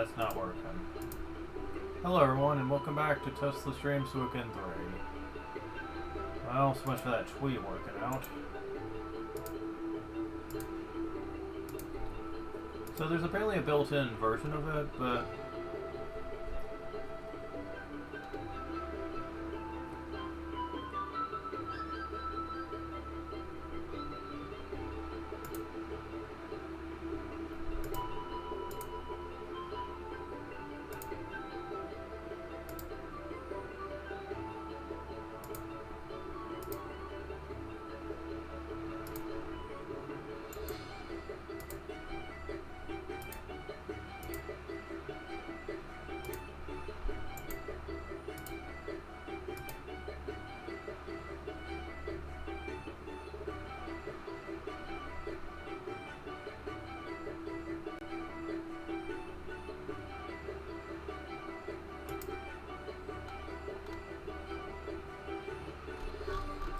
It's not working. Hello everyone and welcome back to Tesla Stream Suikoden 3. Well, so much for that tweet working out. So there's apparently a built-in version of it, but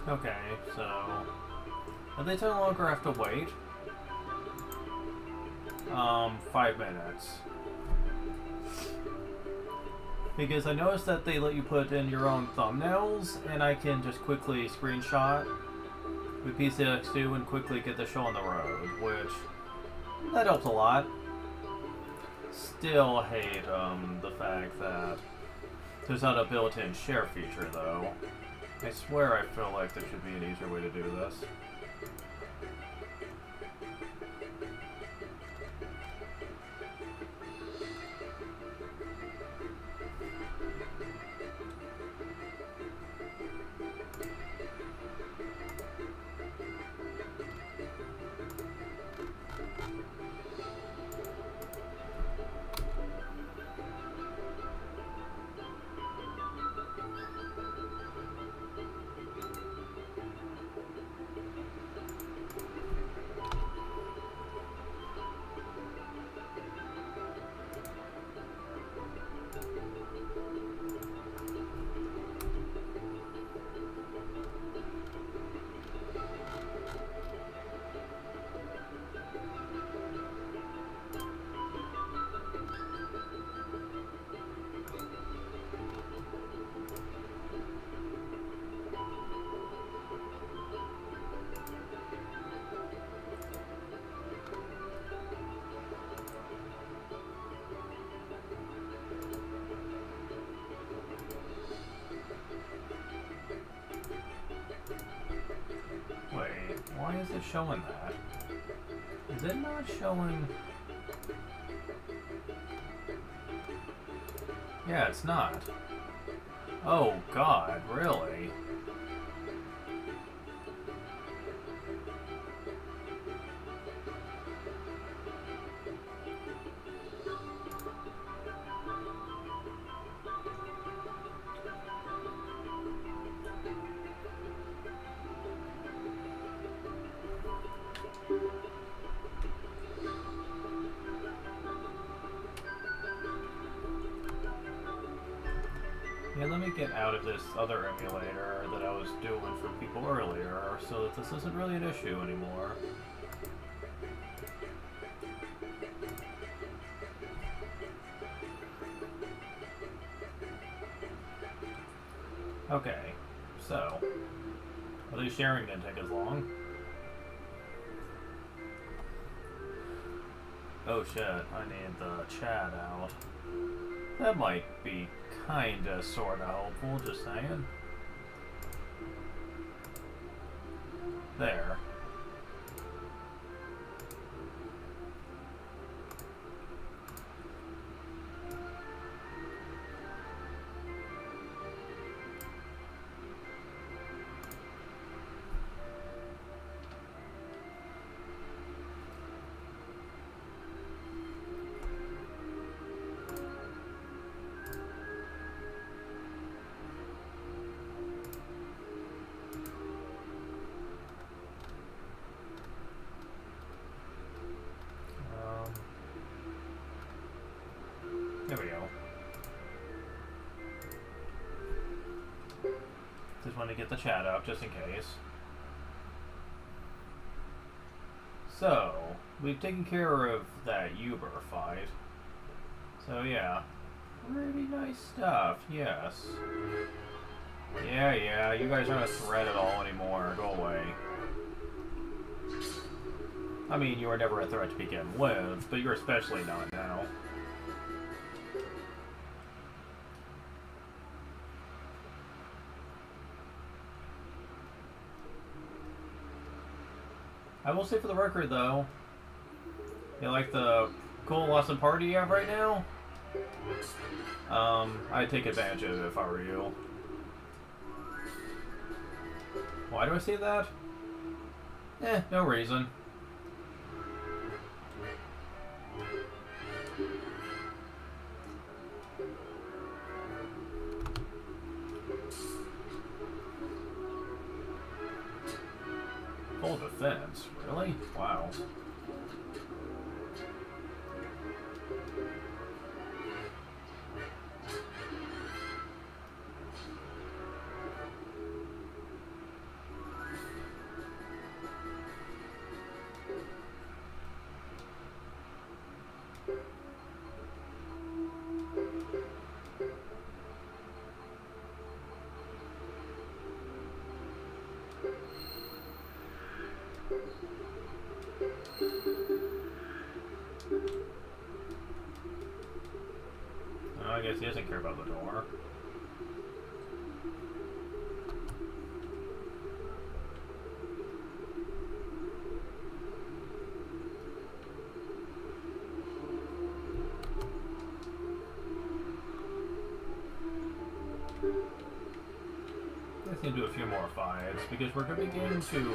okay, so they no longer have to wait. 5 minutes. Because I noticed that they let you put in your own thumbnails, and I can just quickly screenshot with PCX2 and quickly get the show on the road, which, that helps a lot. Still hate, the fact that there's not a built-in share feature, though. I swear I feel like there should be an easier way to do this. Why is it showing that? Is it not showing? Yeah, it's not. Oh God, really? Yeah, let me get out of this other emulator that I was doing for people earlier so that this isn't really an issue anymore. Okay, so at least sharing didn't take as long. Oh shit, I need the chat out. That might be kinda sorta helpful, just saying. There. There we go. Just want to get the chat up just in case. So, we've taken care of that Uber fight. So yeah, pretty nice stuff, yes. Yeah, you guys aren't a threat at all anymore. Go away. I mean, you were never a threat to begin with, but you're especially not now. I will say for the record, though, you like the cool, awesome party you have right now? I'd take advantage of it if I were you. Why do I say that? No reason. Full defense? Really? Wow. I guess he doesn't care about the door. I guess we can do a few more fights because we're going to be getting to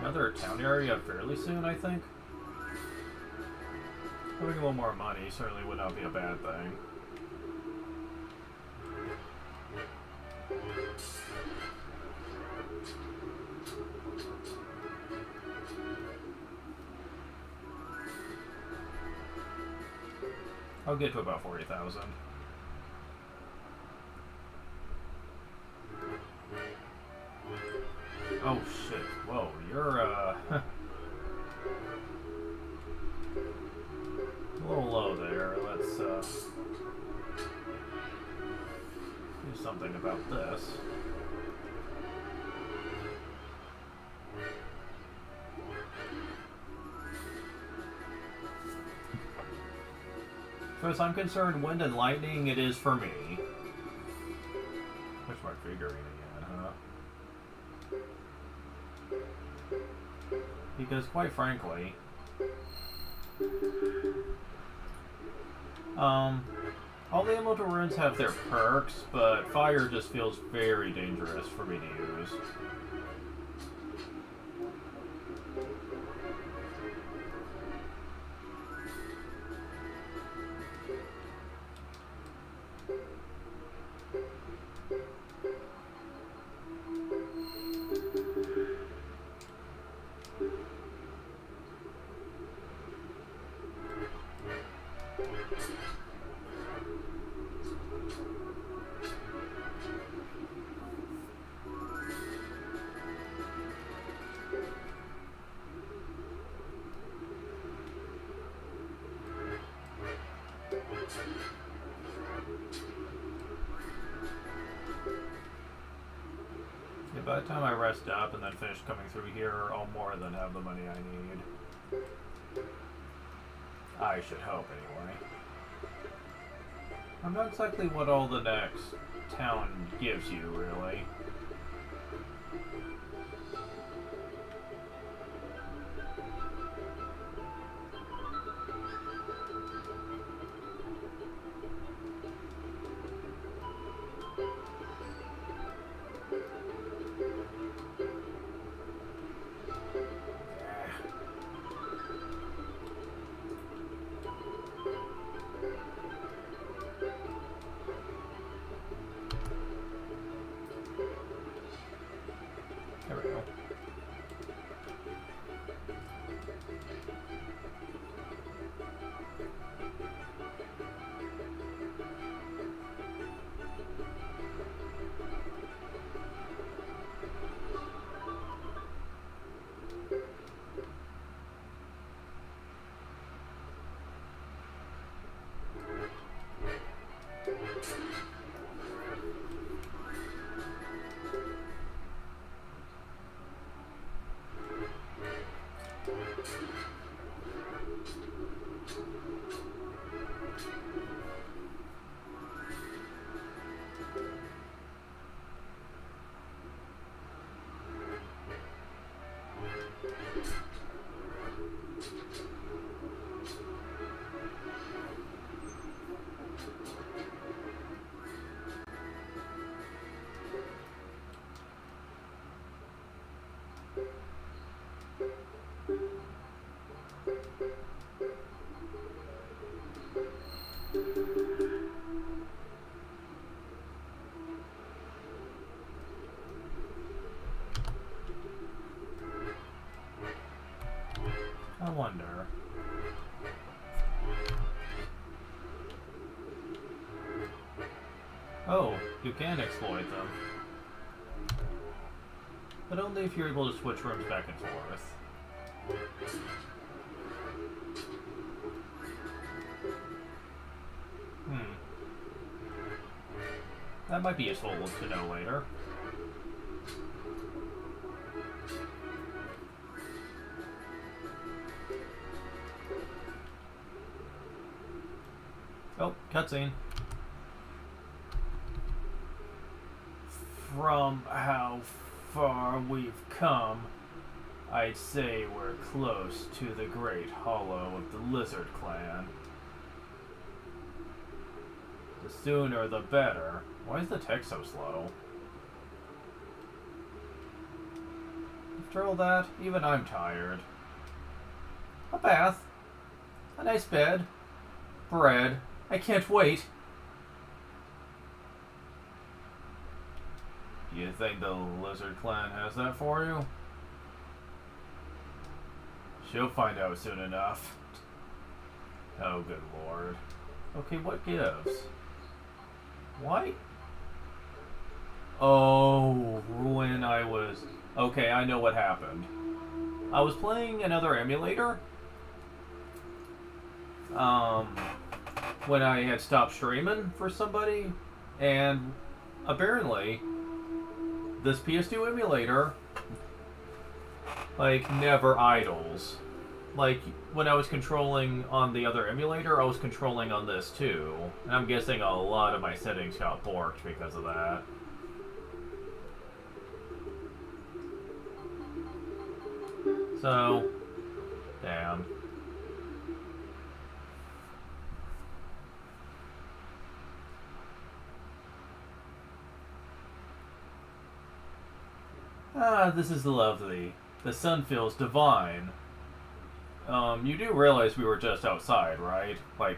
another town area fairly soon, I think. Having a little more money certainly would not be a bad thing. I'll get to about 40,000. Oh shit, whoa, you're a little low there. Let's do something about this. As far as I'm concerned, wind and lightning it is for me. Where's my figurine again, huh? Because quite frankly, all the elemental runes have their perks, but fire just feels very dangerous for me to use. Yeah, by the time I rest up and then finish coming through here, I'll more than have the money I need. I should hope, anyway. I'm not exactly what all the next town gives you, really. Oh, you can exploit them. But only if you're able to switch rooms back and forth. That might be useful to know later. Oh, cutscene. From how far we've come, I'd say we're close to the Great Hollow of the Lizard Clan. The sooner the better. Why is the text so slow? After all that, even I'm tired. A bath. A nice bed. Bread. I can't wait. You think the Lizard Clan has that for you? She'll find out soon enough. Oh, good lord. Okay, what gives? Why? Oh, when I was... Okay, I know what happened. I was playing another emulator. When I had stopped streaming for somebody. And apparently, this PS2 emulator, like, never idles. Like, when I was controlling on the other emulator, I was controlling on this too. And I'm guessing a lot of my settings got borked because of that. So, damn. Ah, this is lovely. The sun feels divine. You do realize we were just outside, right? Like,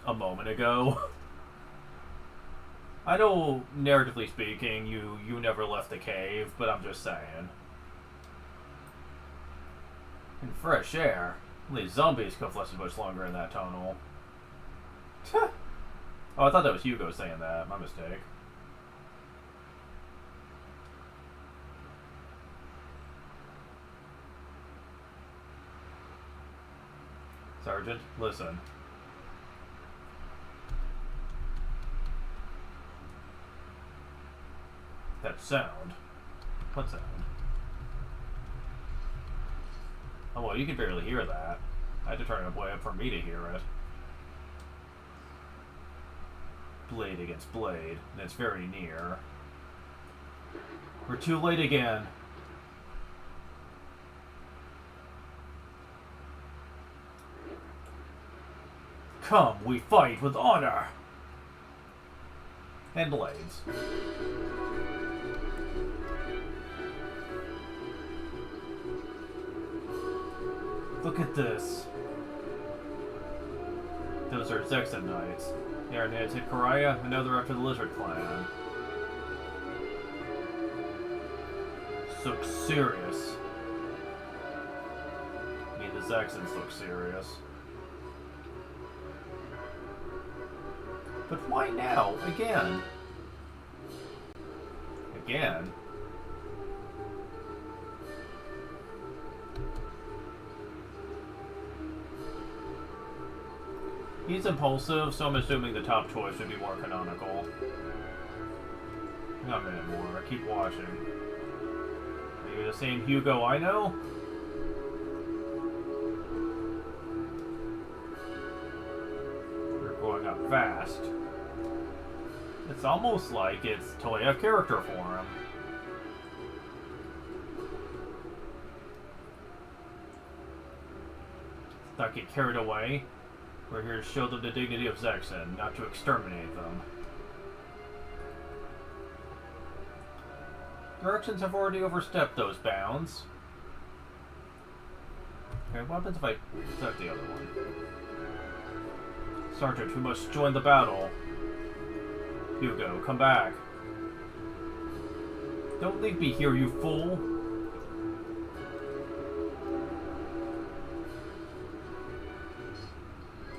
a moment ago. I know, narratively speaking, you never left the cave, but I'm just saying. And fresh air. These zombies could have lasted much longer in that tunnel. Oh, I thought that was Hugo saying that. My mistake. Sergeant, listen. That sound. What sound? Oh, well, you can barely hear that. I had to turn it way up for me to hear it. Blade against blade, and it's very near. We're too late again. Come, we fight with honor! And blades. Look at this. Those are Zexan Knights. They are native to Koraya, and now they're after the Lizard Clan. Looks serious. I mean, the Zexans look serious. But why now? Again? Again? He's impulsive, so I'm assuming the top choice would be more canonical. Not a minute more, I keep watching. Are you the same Hugo I know? You're going up fast. It's almost like it's totally out of character for him. Let's not get carried away. We're here to show them the dignity of Zexan, not to exterminate them. Directions have already overstepped those bounds. Okay, what happens if I select the other one? Sergeant, we must join the battle. Hugo, come back. Don't leave me here, you fool.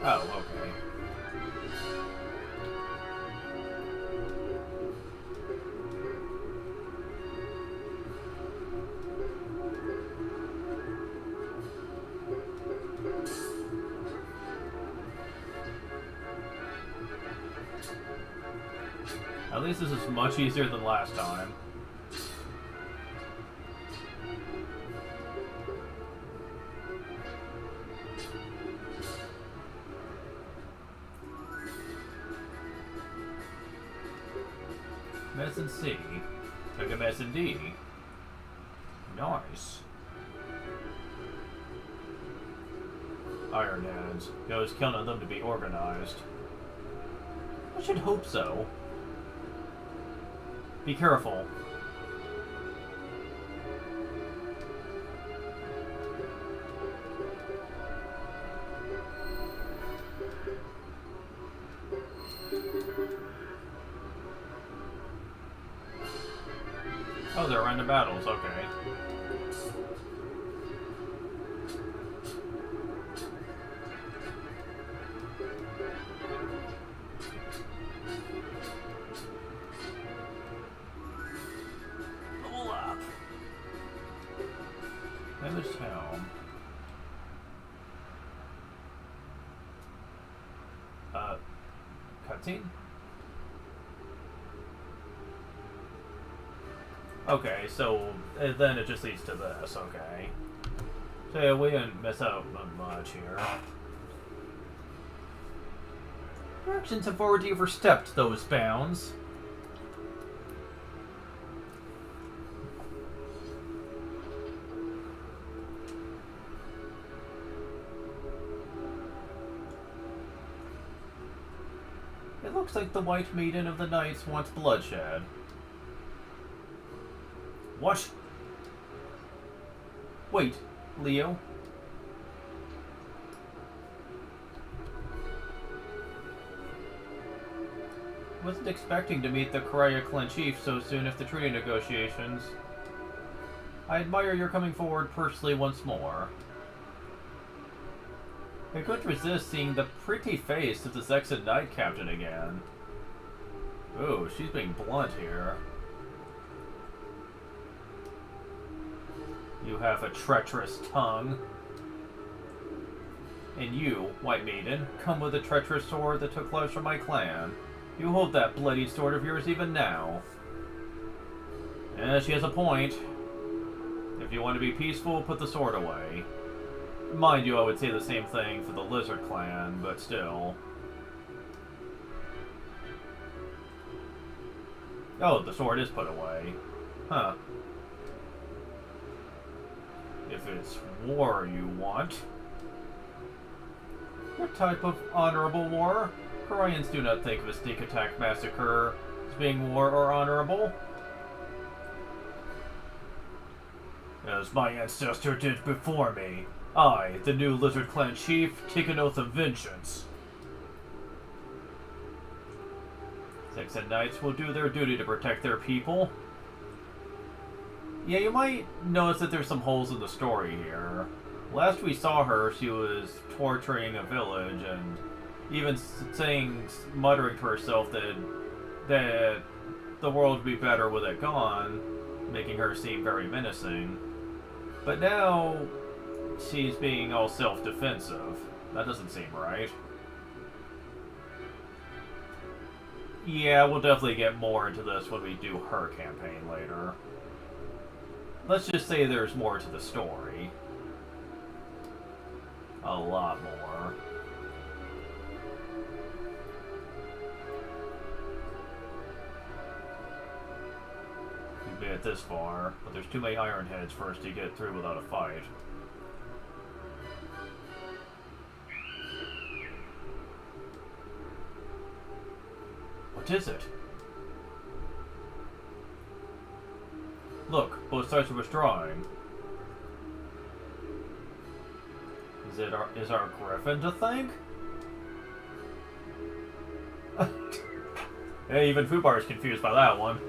Oh, okay. At least this is much easier than last time. Mess and C. Took a mess and D. Nice. Ironheads. You always count on them to be organized. I should hope so. Be careful. Oh, they're random battles, okay. Level up. Damage helm. Cutscene? Okay, so then it just leads to this, okay. So yeah, we didn't miss out on much here. Directions have already overstepped those bounds. It looks like the White Maiden of the Knights wants bloodshed. What? Wait, Leo? Wasn't expecting to meet the Koraya clan chief so soon after treaty negotiations. I admire your coming forward personally once more. I couldn't resist seeing the pretty face of the Zexan Knight Captain again. Ooh, she's being blunt here. You have a treacherous tongue. And you, White Maiden, come with a treacherous sword that took lives from my clan. You hold that bloody sword of yours even now. Yeah, she has a point. If you want to be peaceful, put the sword away. Mind you, I would say the same thing for the Lizard Clan, but still. Oh, the sword is put away. Huh. If it's war you want. What type of honorable war? Koreans do not think of a sneak attack massacre as being war or honorable. As my ancestor did before me, I, the new Lizard Clan chief, take an oath of vengeance. Zexan Knights will do their duty to protect their people. Yeah, you might notice that there's some holes in the story here. Last we saw her, she was torturing a village and even muttering to herself that the world would be better with it gone, making her seem very menacing. But now she's being all self-defensive. That doesn't seem right. Yeah, we'll definitely get more into this when we do her campaign later. Let's just say there's more to the story. A lot more. We've made it this far, but there's too many Ironheads for us to get through without a fight. What is it? Look, both sides are withdrawing. Is our griffin to thank? Hey, even Fubar is confused by that one.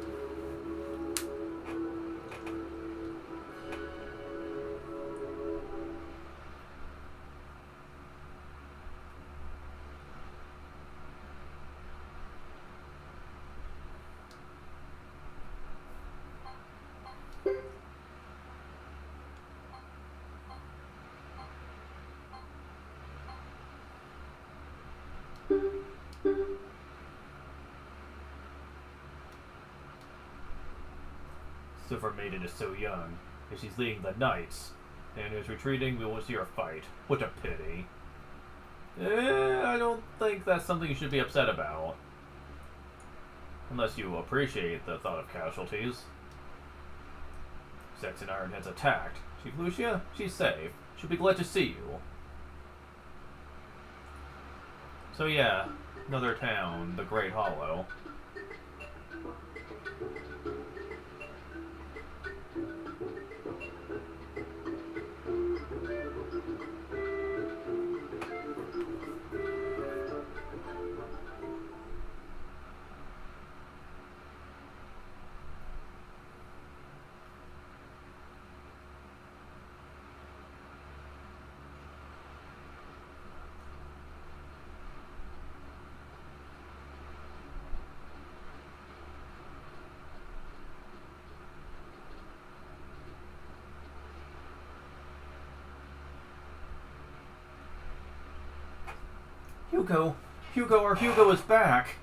So if our maiden is so young, and she's leading the knights, and is retreating, we won't see her fight. What a pity. I don't think that's something you should be upset about. Unless you appreciate the thought of casualties. Saxon Ironhead's attacked. Chief Lucia? She's safe. She'll be glad to see you. So yeah, another town, the Great Hollow. Hugo! Our Hugo is back!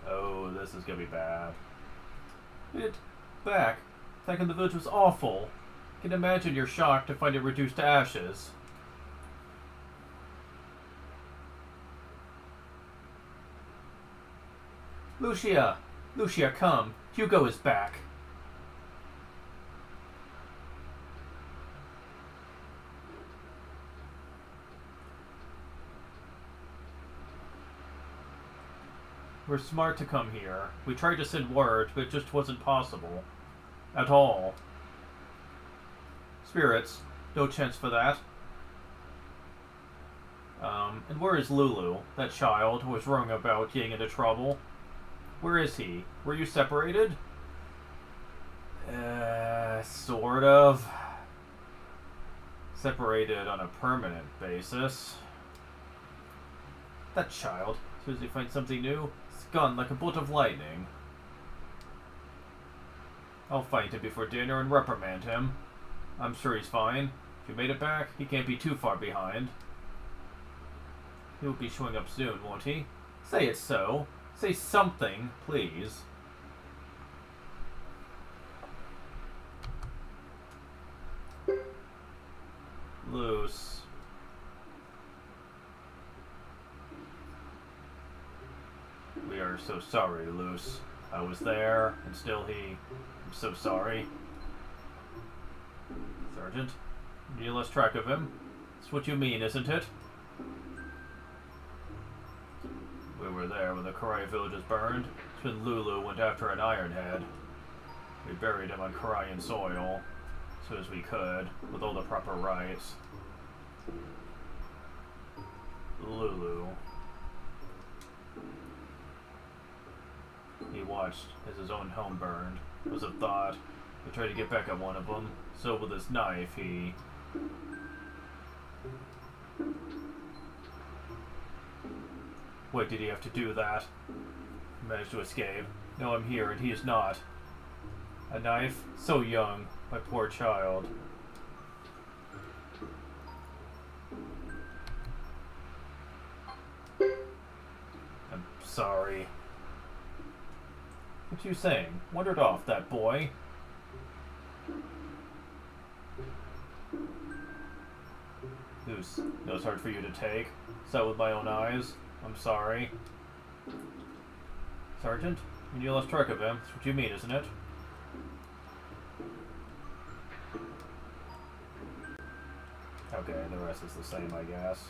Oh, this is gonna be bad. Back in the village was awful. Can imagine you're shocked to find it reduced to ashes. Lucia! Lucia, come. Hugo is back. We're smart to come here. We tried to send word, but it just wasn't possible. At all. Spirits. No chance for that. And where is Lulu? That child who was wrong about getting into trouble? Where is he? Were you separated? Sort of. Separated on a permanent basis. That child. As soon as he finds something new, it's gone like a bolt of lightning. I'll find him before dinner and reprimand him. I'm sure he's fine. If you made it back, he can't be too far behind. He'll be showing up soon, won't he? Say it so. Say something, please. Loose. We are so sorry, Luce. I was there, and still I'm so sorry. Sergeant, you lost track of him. That's what you mean, isn't it? We were there when the Karai villages burned. It's when Lulu went after an Ironhead. We buried him on Karaian soil, as soon as we could, with all the proper rites. Lulu. He watched as his own home burned. It was a thought. He tried to get back at one of them. So with his knife, he... Wait, did he have to do that? He managed to escape. Now I'm here, and he is not. A knife? So young. My poor child. I'm sorry. What you saying? Wandered off, that boy. Goose. That was hard for you to take. Saw with my own eyes. I'm sorry. Sergeant? When you lost track of him, that's what you mean, isn't it? Okay, the rest is the same, I guess.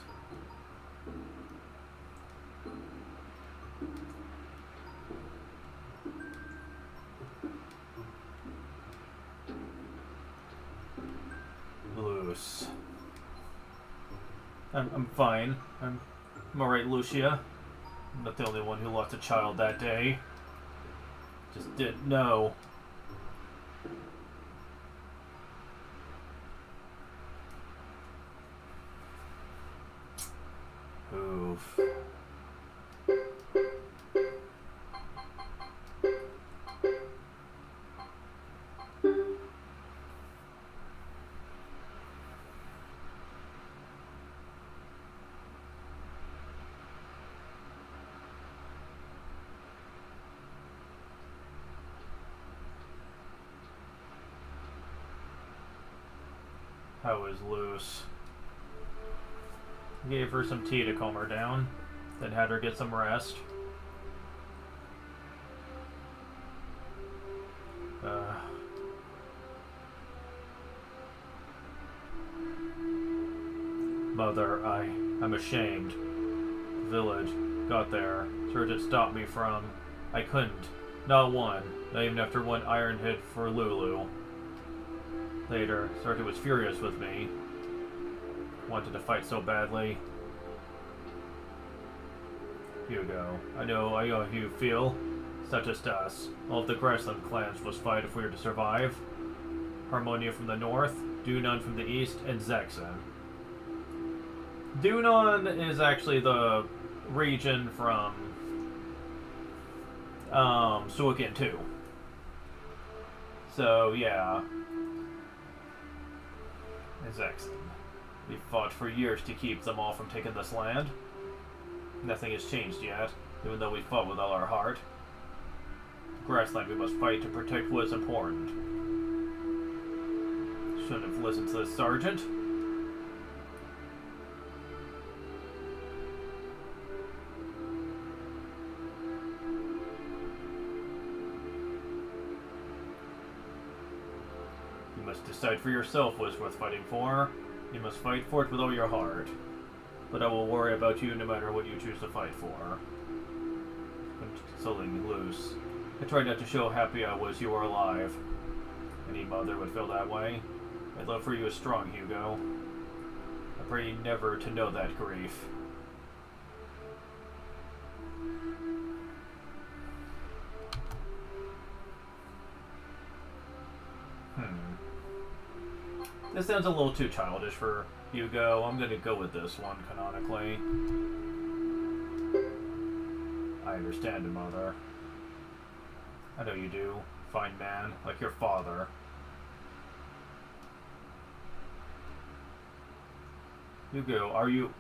Loose. I'm fine. I'm alright, Lucia. I'm not the only one who lost a child that day. Just didn't know. Oof. I was loose. Gave her some tea to calm her down, then had her get some rest. Mother, I'm ashamed. Village. Got there. Sergeant stopped me from... I couldn't. Not one. Not even after one iron hit for Lulu. Later, Sergeant was furious with me. Wanted to fight so badly. Hugo. I know how you feel. It's not just us. All of the grassland clans must fight if we are to survive. Harmonia from the north, Dunon from the east, and Zexen. Dunon is actually the region from Suikoden 2. So yeah. And Zexen. We fought for years to keep them all from taking this land. Nothing has changed yet, even though we fought with all our heart. Grassland we must fight to protect what is important. Shouldn't have listened to the sergeant. You must decide for yourself what is worth fighting for. You must fight for it with all your heart. But I will worry about you no matter what you choose to fight for. I'm consoling loose. I tried not to show how happy I was you were alive. Any mother would feel that way. My love for you is strong, Hugo. I pray you never to know that grief. This sounds a little too childish for Hugo. I'm gonna go with this one, canonically. I understand, Mother. I know you do. Fine man, like your father. Hugo, are you...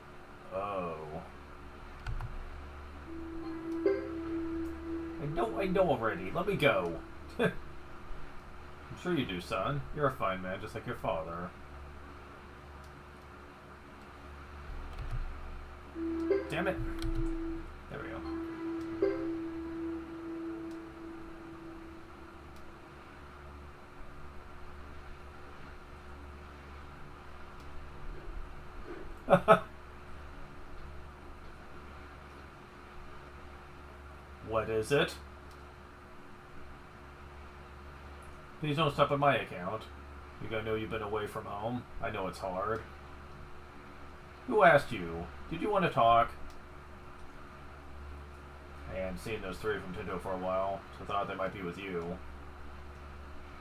Oh. I know already. Let me go. I'm sure you do, son. You're a fine man, just like your father. Damn it. There we go. What is it? Please don't stop at my account. You gotta know you've been away from home. I know it's hard. Who asked you? Did you want to talk? I hadn't seen those three from Tindo for a while, so I thought they might be with you.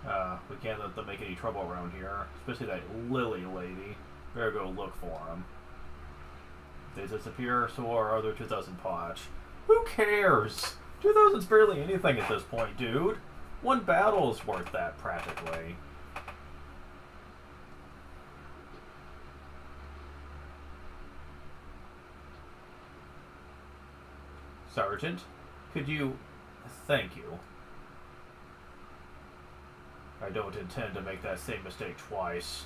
We can't let them make any trouble around here, especially that Lily lady. Better go look for them. If they disappear, so are our other 2000 potch. Who cares? 2000's barely anything at this point, dude. One battle is worth that, practically. Sergeant, could you... Thank you. I don't intend to make that same mistake twice.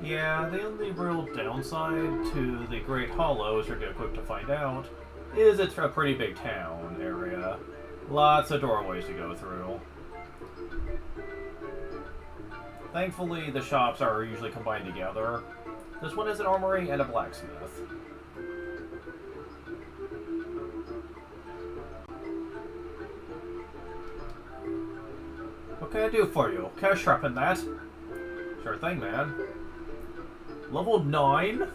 Yeah, the only real downside to the Great Hollow, as you're going to quick to find out, is it's a pretty big town area. Lots of doorways to go through. Thankfully, the shops are usually combined together. This one is an armory and a blacksmith. What can I do for you? Can I sharpen that? Sure thing, man. Level 9?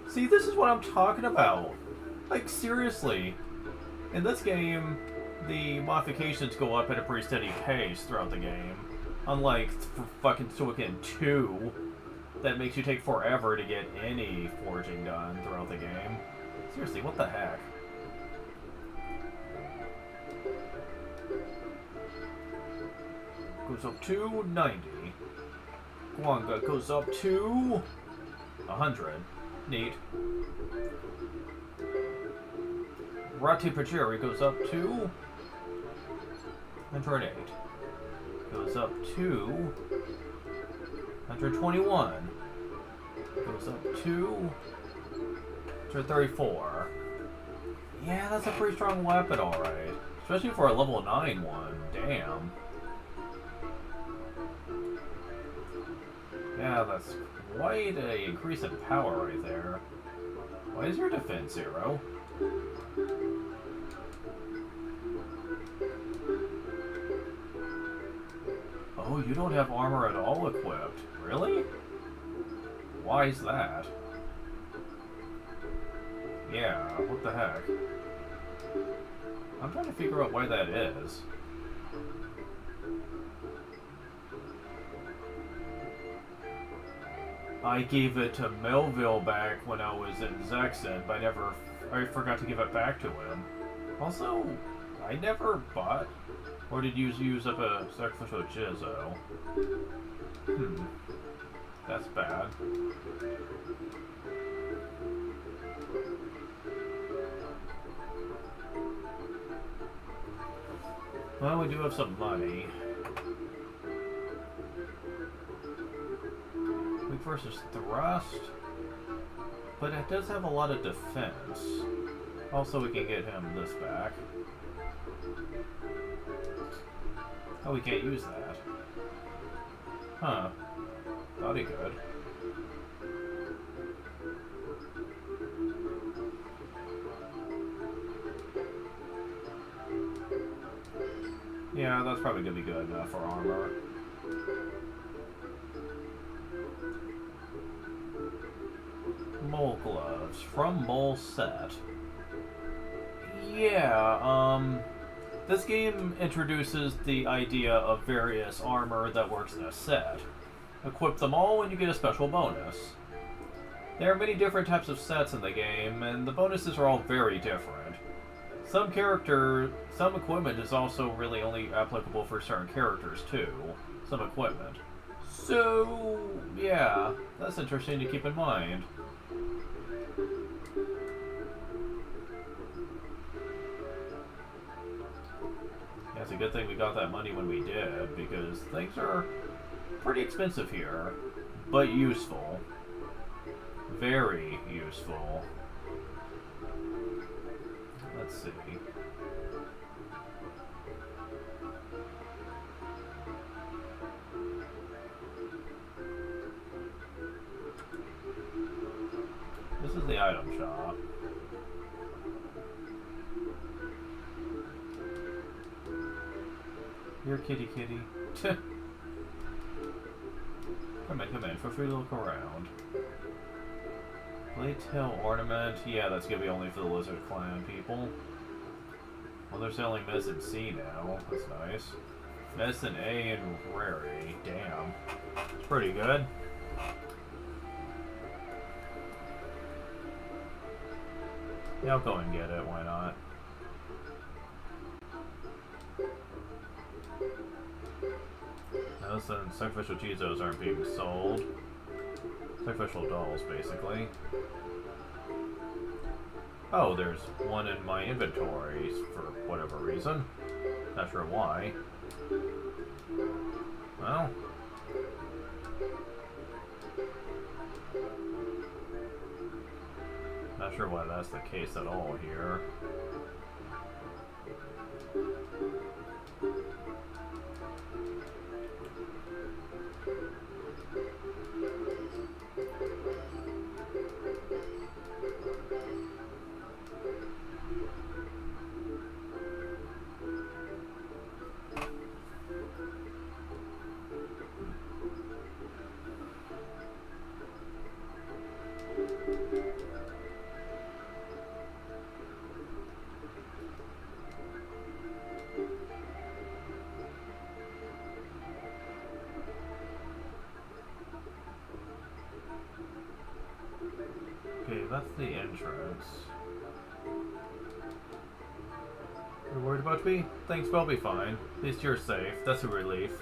See, this is what I'm talking about. Like, seriously. In this game, the modifications go up at a pretty steady pace throughout the game. Unlike fucking Suikoden 2, that makes you take forever to get any forging done throughout the game. Seriously, what the heck? Goes up to 90. Guanga goes up to 100. Neat. Rati Pacheri goes up to 108. Goes up to 121. Goes up to 134. Yeah, that's a pretty strong weapon, alright. Especially for a level 9 one. Damn. Yeah, that's quite an increase in power right there. Why is your defense 0? Oh, you don't have armor at all equipped. Really? Why is that? Yeah, what the heck? I'm trying to figure out why that is. I gave it to Melville back when I was in Zexen, but I forgot to give it back to him. Also, I never bought, or did you use up a sacrificial Jizzo? That's bad. Well, we do have some money. Weak versus thrust. But it does have a lot of defense. Also, we can get him this back. Oh, we can't use that. Huh. Thought he could. Yeah, that's probably gonna be good enough for armor. Mole gloves from Mole Set. Yeah, this game introduces the idea of various armor that works in a set. Equip them all and you get a special bonus. There are many different types of sets in the game, and the bonuses are all very different. Some equipment is also really only applicable for certain characters too. Some equipment. So, yeah, that's interesting to keep in mind. Yeah, it's a good thing we got that money when we did, because things are pretty expensive here, but useful. Very useful. Let's see. This is the item shop. You're kitty. Come in. Feel free to look around. Blade tail ornament. Yeah, that's gonna be only for the Lizard Clan people. Well, they're selling Medicine C now. That's nice. Medicine A and Rary. Damn. It's pretty good. Yeah, I'll go and get it. Why not? Notice that sacrificial Chizos aren't being sold. Sacrificial dolls, basically. Oh, there's one in my inventory for whatever reason. Not sure why. Well. Not sure why that's the case at all here. Okay, that's the entrance. You're worried about me? Things will be fine. At least you're safe. That's a relief.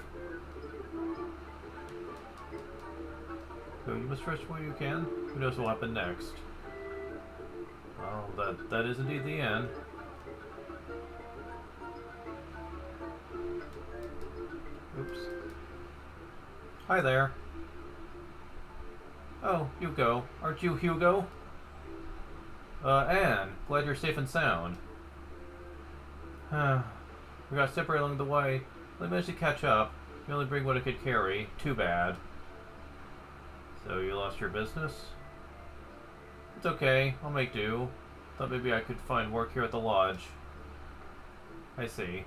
So you must rest where you can. Who knows what will happen next? Well, that is indeed the end. Oops. Hi there. Oh, Hugo. Aren't you Hugo? Anne. Glad you're safe and sound. We got separated along the way. I managed to catch up. You only bring what I could carry. Too bad. So you lost your business? It's okay. I'll make do. Thought maybe I could find work here at the lodge. I see.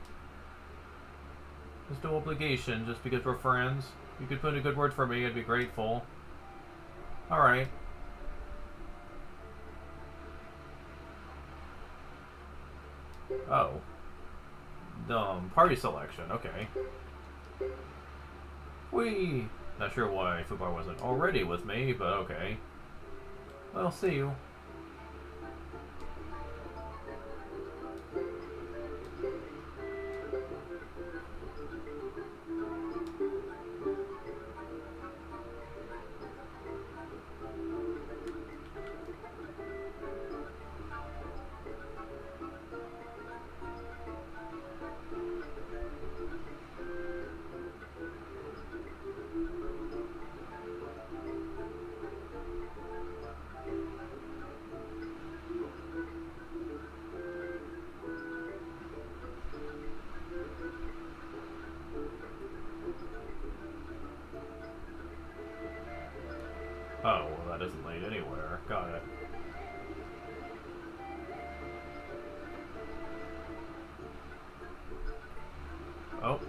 There's no obligation just because we're friends. You could put in a good word for me, I'd be grateful. Alright. Oh. Party selection, okay. Whee! Not sure why Fubar wasn't already with me, but okay. Well, see you. Oh, well, that isn't laid anywhere. Got it. Oh.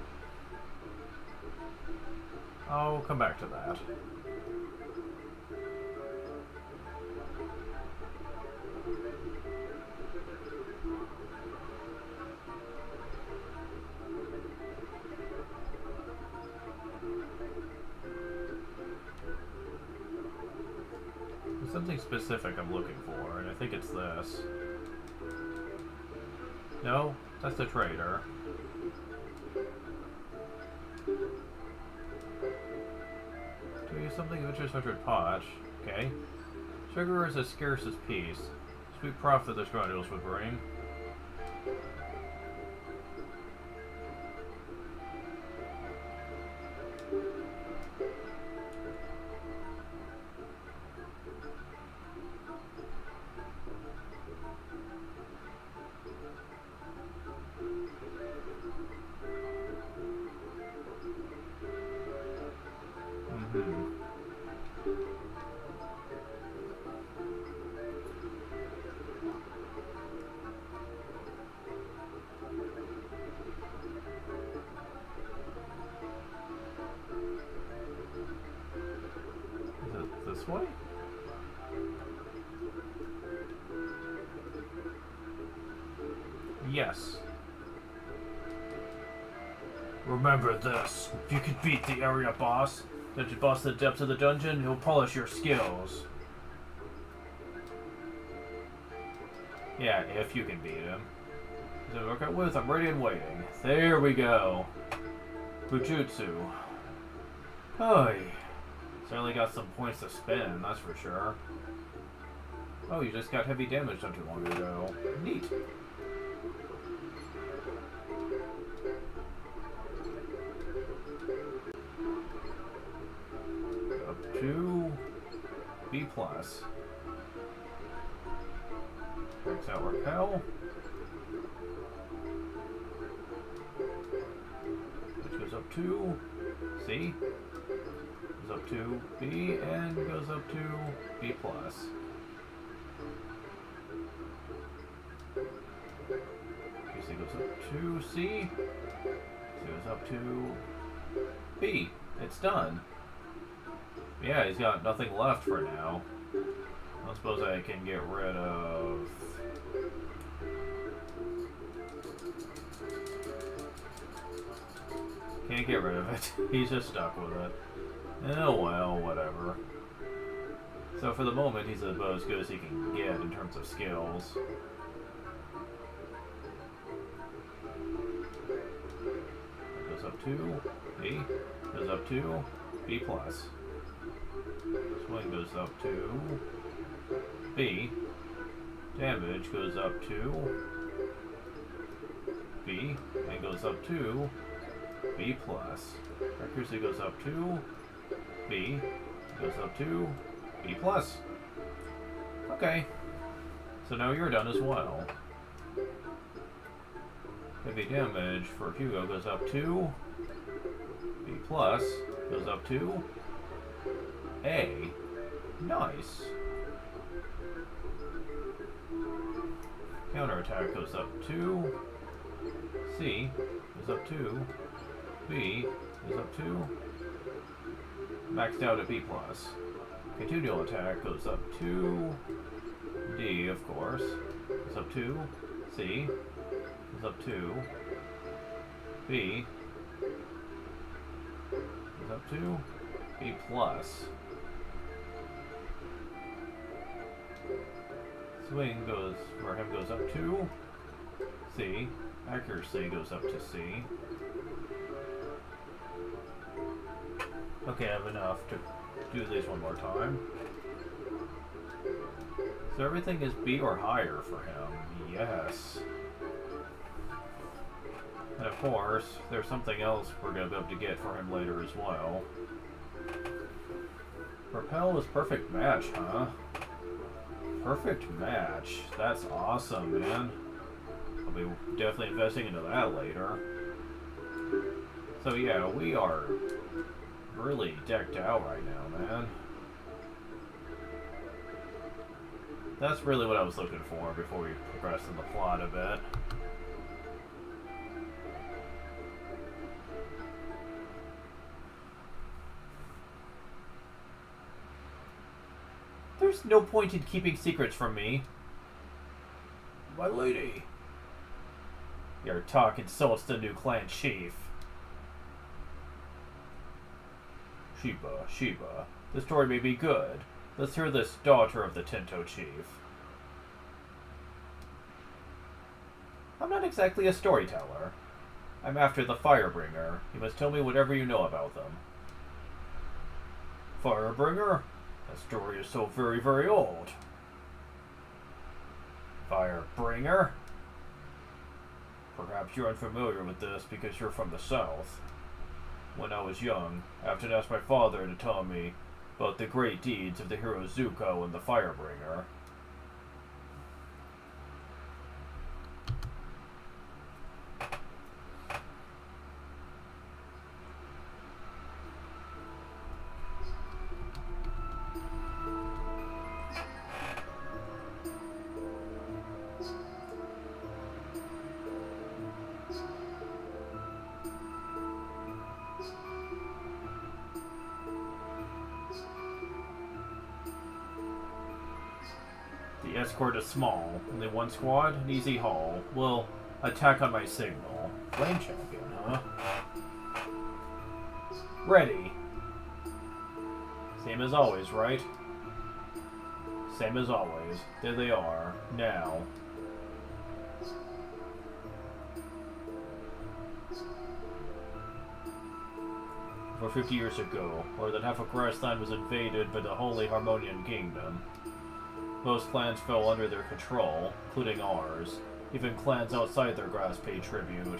I'll come back to that. There's something specific I'm looking for, and I think it's this. No, that's the trader. Do you something of interest 100 potch? Okay. Sugar is as scarce as peace. Sweet profit those granules would bring. This way? Yes. Remember this. If you could beat the area boss, dungeon boss at the depths of the dungeon, he'll polish your skills. Yeah, if you can beat him. So work out with, I'm ready and waiting. There we go. Bujutsu. Oy. Certainly got some points to spend, that's for sure. Oh, you just got heavy damage not too long ago. Neat. Up to B+. Max out repel. Which goes up to C. Goes up to B and goes up to B+. C goes up to C. C goes up to B. It's done. Yeah, he's got nothing left for now. I don't suppose I can get rid of... Can't get rid of it. He's just stuck with it. Oh well, whatever. So for the moment, he's about as good as he can get in terms of skills. That goes up to B. Goes up to B+. Swing goes up 2. B. Damage goes up 2. B. And goes up 2. B plus. Accuracy goes up 2. B. Goes up 2. B plus. Okay. So now you're done as well. Heavy damage for Hugo goes up 2. B plus goes up 2. A. Nice. Counterattack goes up 2. C goes up 2. B goes up 2. Maxed out at B plus. Continual attack goes up 2. D, of course, goes up 2. C goes up 2. B goes up 2. B plus. Swing goes for him goes up 2. C. Accuracy goes up to C. Okay, I have enough to do these one more time. So everything is B or higher for him. Yes. And of course, there's something else we're going to be able to get for him later as well. Repel is perfect match, huh? Perfect match. That's awesome, man. I'll be definitely investing into that later. So yeah, we are really decked out right now, man. That's really what I was looking for before we progress in the plot a bit. There's no point in keeping secrets from me. My lady. Your talk insults the new clan chief. Sheba. The story may be good. Let's hear this daughter of the Tento chief. I'm not exactly a storyteller. I'm after the Firebringer. You must tell me whatever you know about them. Firebringer? That story is so very, very old. Firebringer? Perhaps you're unfamiliar with this because you're from the south. When I was young, I often asked my father to tell me about the great deeds of the hero Zuko and the Firebringer. The escort is small. Only one squad, an easy haul. Will attack on my signal. Flame champion, huh? Ready. Same as always, right? Same as always. There they are. Now. For 50 years ago, more than half of Grassland was invaded by the Holy Harmonian Kingdom. Most clans fell under their control, including ours. Even clans outside their grasp paid tribute.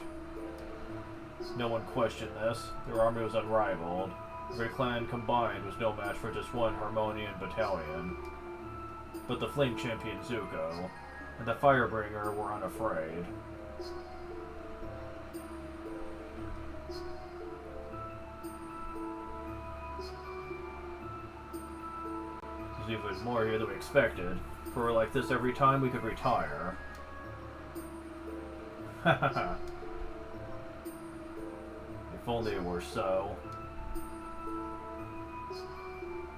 No one questioned this. Their army was unrivaled. Every clan combined was no match for just one Harmonian battalion. But the Flame Champion Zuko and the Firebringer were unafraid. There's even more here than we expected. If we were like this every time, we could retire. Hahaha. If only it were so.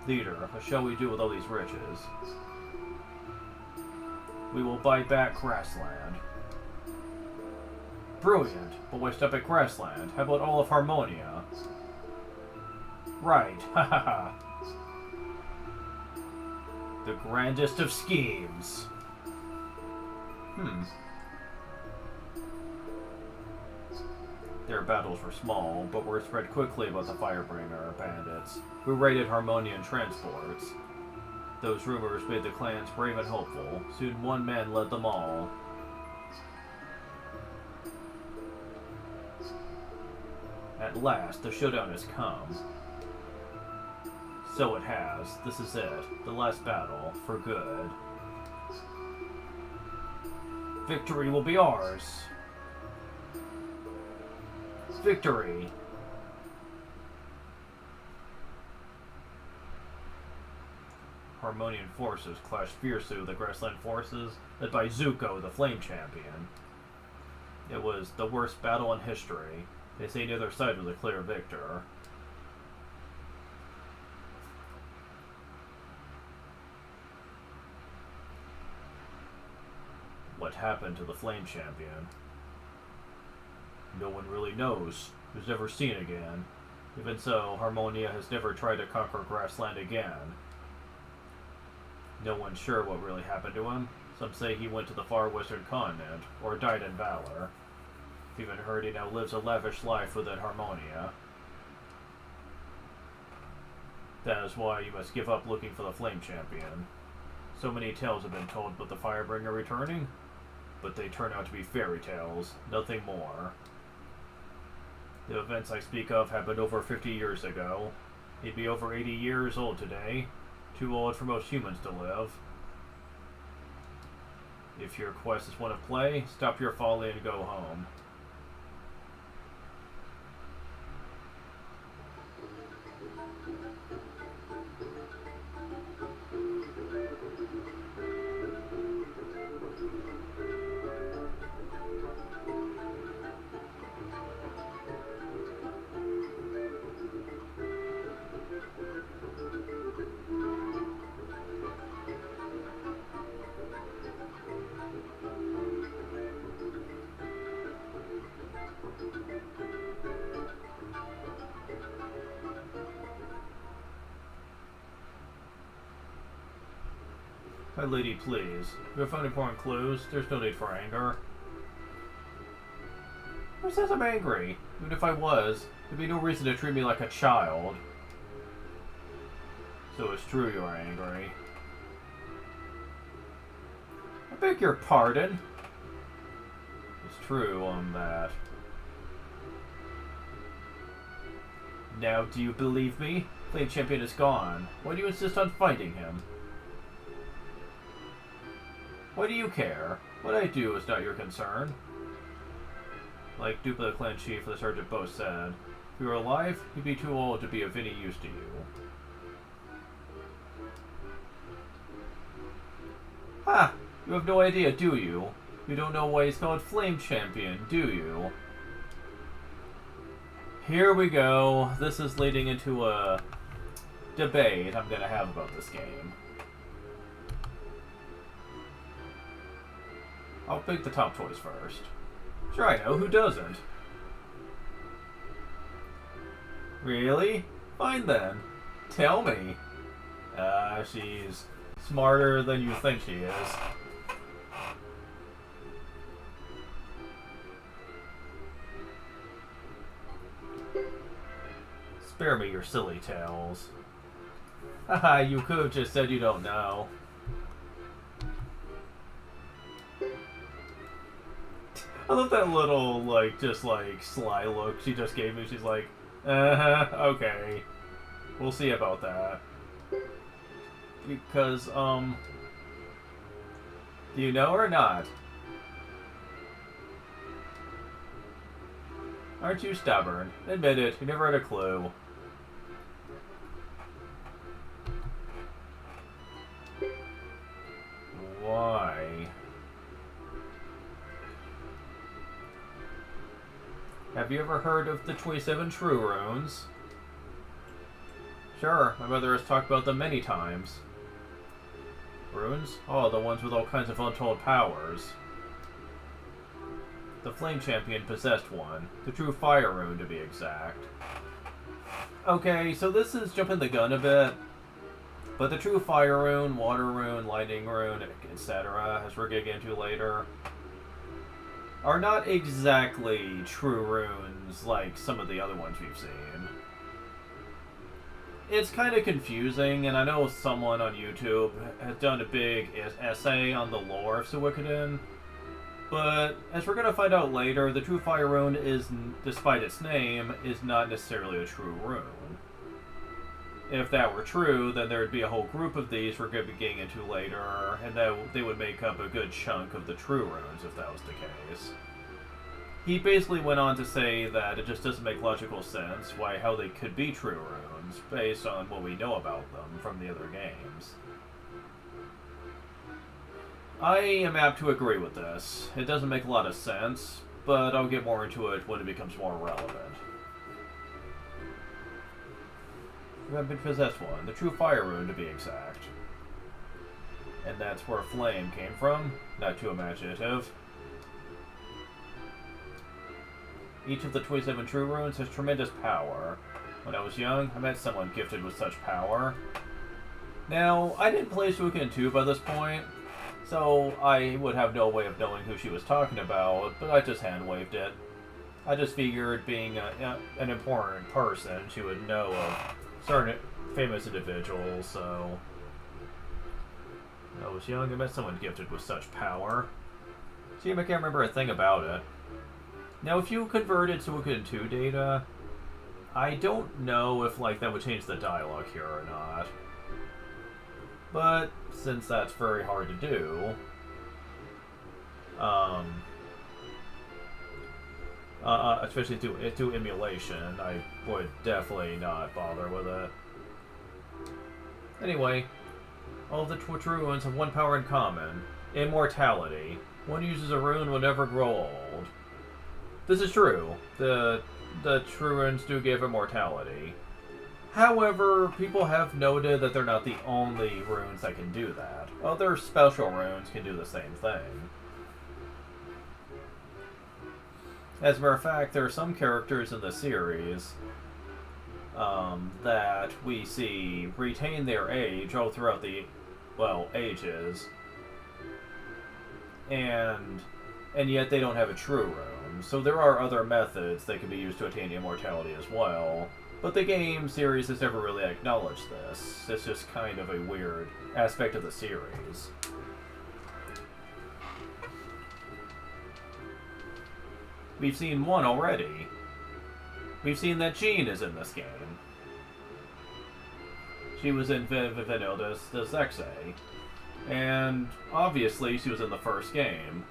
Leader, what shall we do with all these riches? We will buy back Grassland. Brilliant, but why stop at Grassland? How about all of Harmonia? Right, hahaha. The grandest of schemes. Their battles were small, but word spread quickly about the Firebringer bandits, who raided Harmonian transports. Those rumors made the clans brave and hopeful. Soon one man led them all. At last, the showdown has come. So it has. This is it. The last battle, for good. Victory will be ours. Victory! Harmonian forces clashed fiercely with the Grassland forces, led by Zuko, the Flame Champion. It was the worst battle in history. They say neither side was a clear victor. What happened to the Flame Champion? No one really knows. He was never seen again. Even so, Harmonia has never tried to conquer Grassland again. No one's sure what really happened to him. Some say he went to the far western continent, or died in valor. I've even heard he now lives a lavish life within Harmonia. That is why you must give up looking for the Flame Champion. So many tales have been told about the Firebringer returning, but they turn out to be fairy tales, nothing more. The events I speak of happened over 50 years ago. He'd be over 80 years old today, too old for most humans to live. If your quest is one of play, stop your folly and go home. My lady, please. If you have found important clues, there's no need for anger. Who says I'm angry? Even if I was, there'd be no reason to treat me like a child. So it's true you're angry. I beg your pardon. It's true on that. Now do you believe me? Flame Champion is gone. Why do you insist on finding him? Why do you care? What I do is not your concern. Like Dupa the clan chief or the sergeant both said, if you were alive, you'd be too old to be of any use to you. Ha! You have no idea, do you? You don't know why he's called Flame Champion, do you? Here we go. This is leading into a debate I'm gonna have about this game. I'll pick the top choice first. Sure, I know. Who doesn't? Really? Fine then. Tell me. She's smarter than you think she is. Spare me your silly tales. Haha, you could have just said you don't know. I love that little, sly look she just gave me. She's like, okay. We'll see about that. Because, do you know or not? Aren't you stubborn? Admit it, you never had a clue. Why? Have you ever heard of the 27 True Runes? Sure, my mother has talked about them many times. Runes? Oh, the ones with all kinds of untold powers. The Flame Champion possessed one. The True Fire Rune, to be exact. Okay, so this is jumping the gun a bit. But the True Fire Rune, Water Rune, Lightning Rune, etc., as we're getting into later, are not exactly true runes like some of the other ones we've seen. It's kind of confusing, and I know someone on YouTube has done a big essay on the lore of Suikoden, but as we're going to find out later, the true fire rune is, despite its name, is not necessarily a true rune. If that were true, then there would be a whole group of these we're going to be getting into later, and that they would make up a good chunk of the true runes if that was the case. He basically went on to say that it just doesn't make logical sense how they could be true runes based on what we know about them from the other games. I am apt to agree with this. It doesn't make a lot of sense, but I'll get more into it when it becomes more relevant. You have been possessed one, the true fire rune to be exact. And that's where flame came from, not too imaginative. Each of the 27 true runes has tremendous power. When I was young, I met someone gifted with such power. Now, I didn't play Suikoden 2 by this point, so I would have no way of knowing who she was talking about, but I just hand-waved it. I just figured, being an important person, she would know of certain famous individuals, so... When I was young, I met someone gifted with such power. See, I can't remember a thing about it. Now, if you converted Suikoden 2 data, I don't know if that would change the dialogue here or not. But since that's very hard to do, especially through emulation, I would definitely not bother with it. Anyway, all of the true runes have one power in common: immortality. One uses a rune will never grow old. This is true. The true runes do give immortality. However, people have noted that they're not the only runes that can do that. Other special runes can do the same thing. As a matter of fact, there are some characters in the series that we see retain their age all throughout the, ages. And yet they don't have a true rune. So there are other methods that can be used to attain immortality as well. But the game series has never really acknowledged this. It's just kind of a weird aspect of the series. We've seen one already. We've seen that Jean is in this game. She was in Vanilda's Exe. And obviously she was in the first game.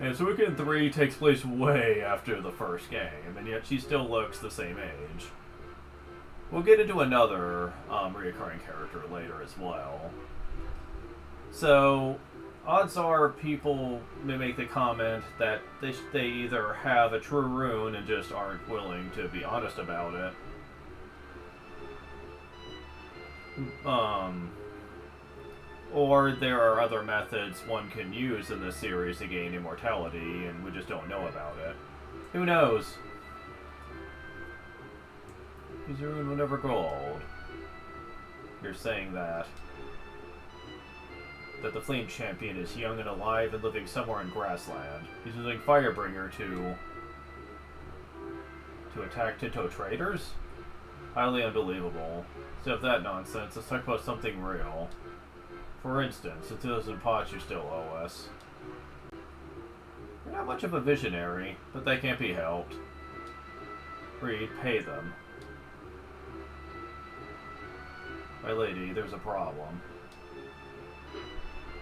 And Suikoden 3 takes place way after the first game, and yet she still looks the same age. We'll get into another reoccurring character later as well. So, odds are people may make the comment that they either have a true rune and just aren't willing to be honest about it. Or there are other methods one can use in this series to gain immortality, and we just don't know about it. Who knows? His rune will never grow old. You're saying that the Flame Champion is young and alive and living somewhere in Grassland. He's using Firebringer to attack Tinto traders? Highly unbelievable. Instead of that nonsense, let's talk about something real. For instance, until those in pots you still owe us. You're not much of a visionary, but that can't be helped. Reed, pay them. My lady, there's a problem.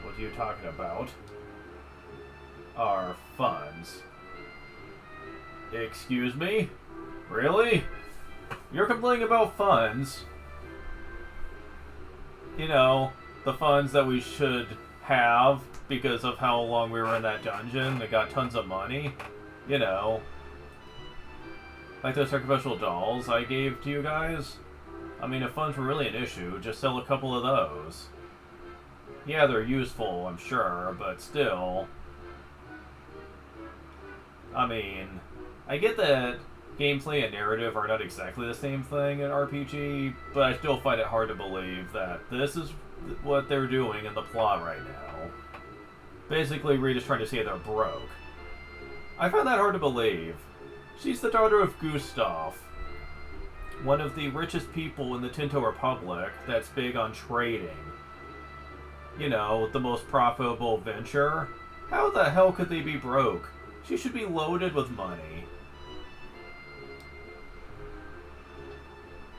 What are you talking about? Our funds. Excuse me? Really? You're complaining about funds? You know, the funds that we should have because of how long we were in that dungeon. They got tons of money. You know. Like those sacrificial dolls I gave to you guys. I mean, if funds were really an issue, just sell a couple of those. Yeah, they're useful, I'm sure, but still. I mean, I get that gameplay and narrative are not exactly the same thing in RPG, but I still find it hard to believe that this is what they're doing in the plot right now. Basically, Reed is trying to say they're broke. I find that hard to believe. She's the daughter of Gustav, one of the richest people in the Tinto Republic that's big on trading. You know, the most profitable venture. How the hell could they be broke? She should be loaded with money.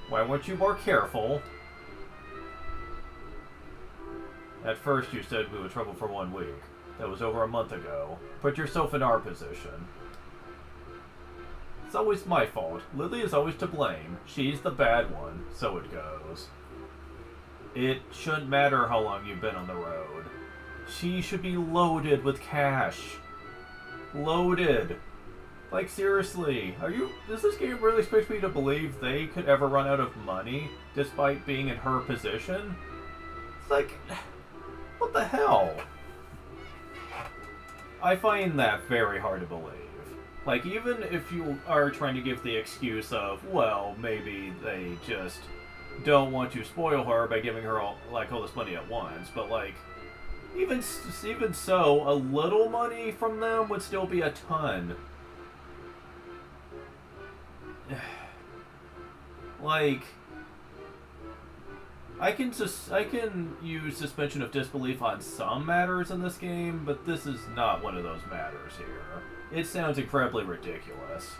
Why weren't you more careful? At first you said we would trouble for 1 week. That was over a month ago. Put yourself in our position. It's always my fault. Lily is always to blame. She's the bad one, so it goes. It shouldn't matter how long you've been on the road. She should be loaded with cash. Loaded. Like, seriously, does this game really expect me to believe they could ever run out of money despite being in her position? It's like, what the hell? I find that very hard to believe. Like, even if you are trying to give the excuse of, well, maybe they just don't want to spoil her by giving her all this money at once, but like, even so, a little money from them would still be a ton. Like, I can use suspension of disbelief on some matters in this game, but this is not one of those matters here. It sounds incredibly ridiculous.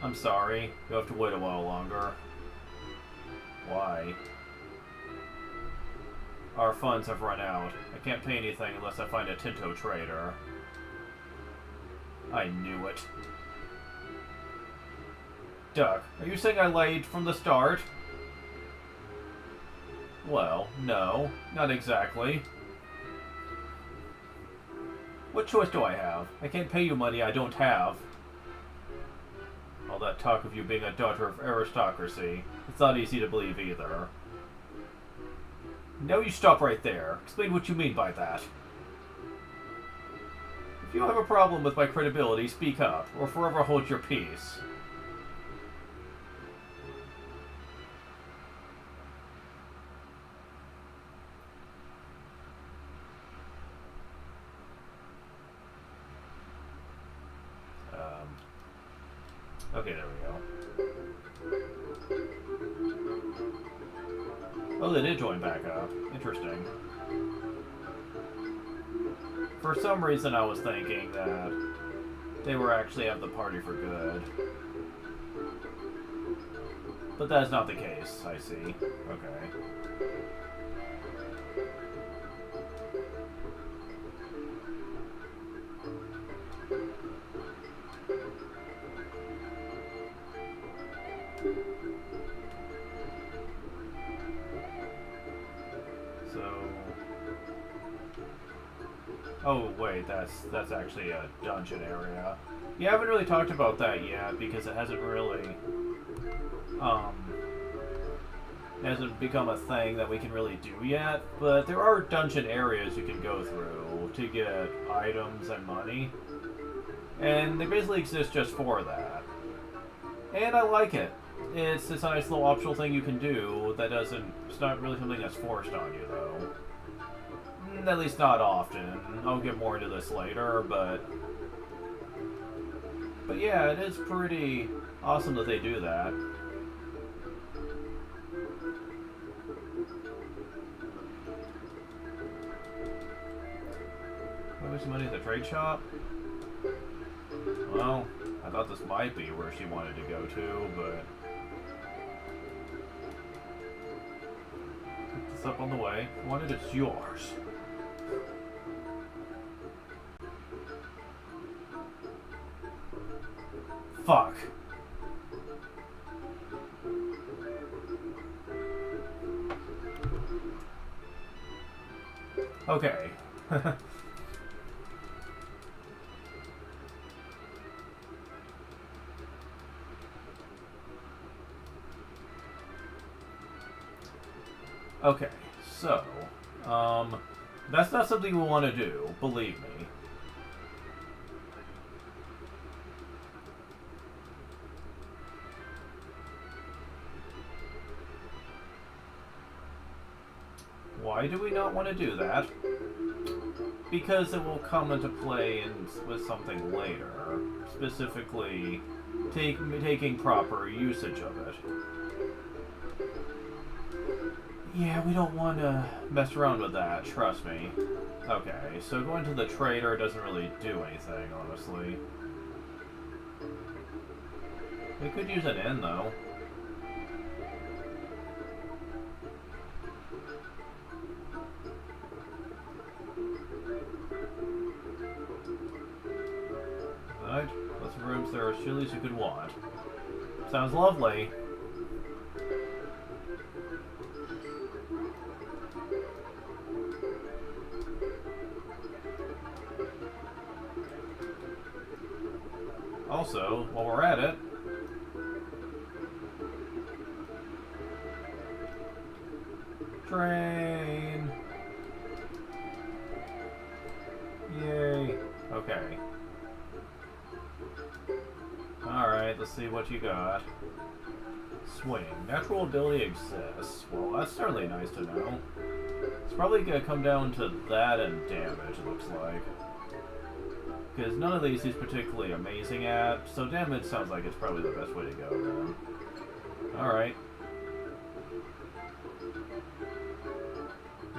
I'm sorry, you'll have to wait a while longer. Why? Our funds have run out. I can't pay anything unless I find a Tinto trader. I knew it. Duck, are you saying I lied from the start? Well, no, not exactly. What choice do I have? I can't pay you money I don't have. All that talk of you being a daughter of aristocracy, it's not easy to believe either. Now you stop right there. Explain what you mean by that. If you have a problem with my credibility, speak up, or forever hold your peace. Okay, there we go. Oh, they did join back up. Interesting. For some reason I was thinking that they were actually at the party for good. But that's not the case, I see. Okay. Oh wait, that's actually a dungeon area. You haven't really talked about that yet because it hasn't really hasn't become a thing that we can really do yet. But there are dungeon areas you can go through to get items and money, and they basically exist just for that. And I like it. It's a nice little optional thing you can do that doesn't. It's not really something that's forced on you though. At least not often. I'll get more into this later, but yeah, it is pretty awesome that they do that. Maybe some money at the trade shop? Well, I thought this might be where she wanted to go to, but pick this up on the way. Wanted it's yours. Fuck. Okay. Okay, so, that's not something we want to do, believe me. Why do we not want to do that? because it will come into play with something later, specifically taking proper usage of it. Yeah, we don't want to mess around with that, trust me. Okay, so going to the trader doesn't really do anything, honestly. We could use an inn, though. Alright, lots of rooms there are chilies you could want. Sounds lovely. Also, while we're at it, train! Yay! Okay. Alright, let's see what you got. Swing. Natural ability exists. Well, that's certainly nice to know. It's probably gonna come down to that and damage, it looks like. Because none of these he's particularly amazing at, so damage sounds like it's probably the best way to go then. Alright.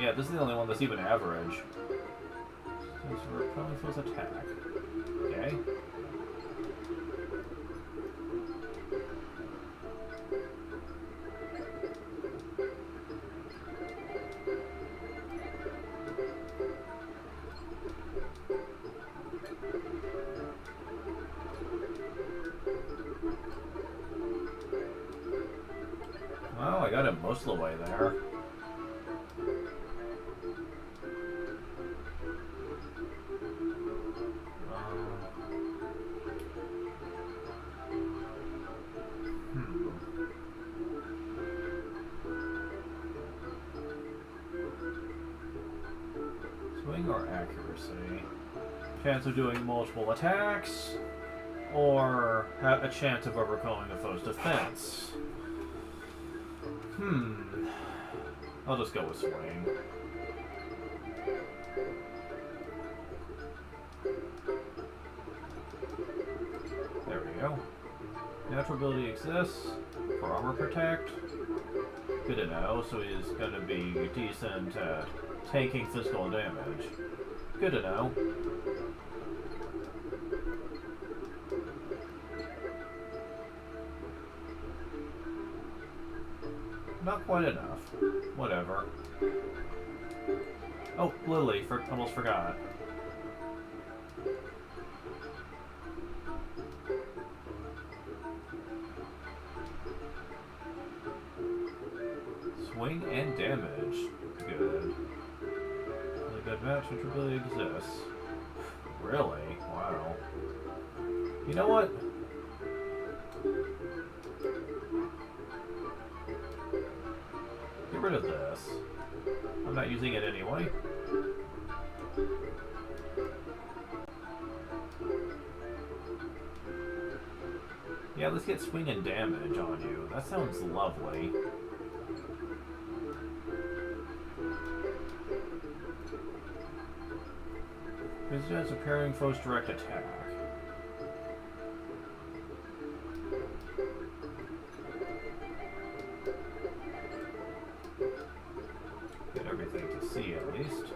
Yeah, this is the only one that's even average. Since we're repelling foe's attack. Okay. Well, I got him most of the way there. Swing or accuracy? Chance of doing multiple attacks, or have a chance of overcoming a foe's defense. I'll just go with swing. There we go. Natural ability exists for armor protect. Good to know, so he's going to be decent at taking physical damage. Good to know. Not quite enough. Whatever. Oh, Lily, almost forgot. Swing and damage. Good. Really good match, which really exists. Really? Wow. You know what? Get rid of this. I'm not using it anyway. Yeah, let's get swing and damage on you. That sounds lovely. Resistance to parrying foe's direct attack. Get everything to see at least.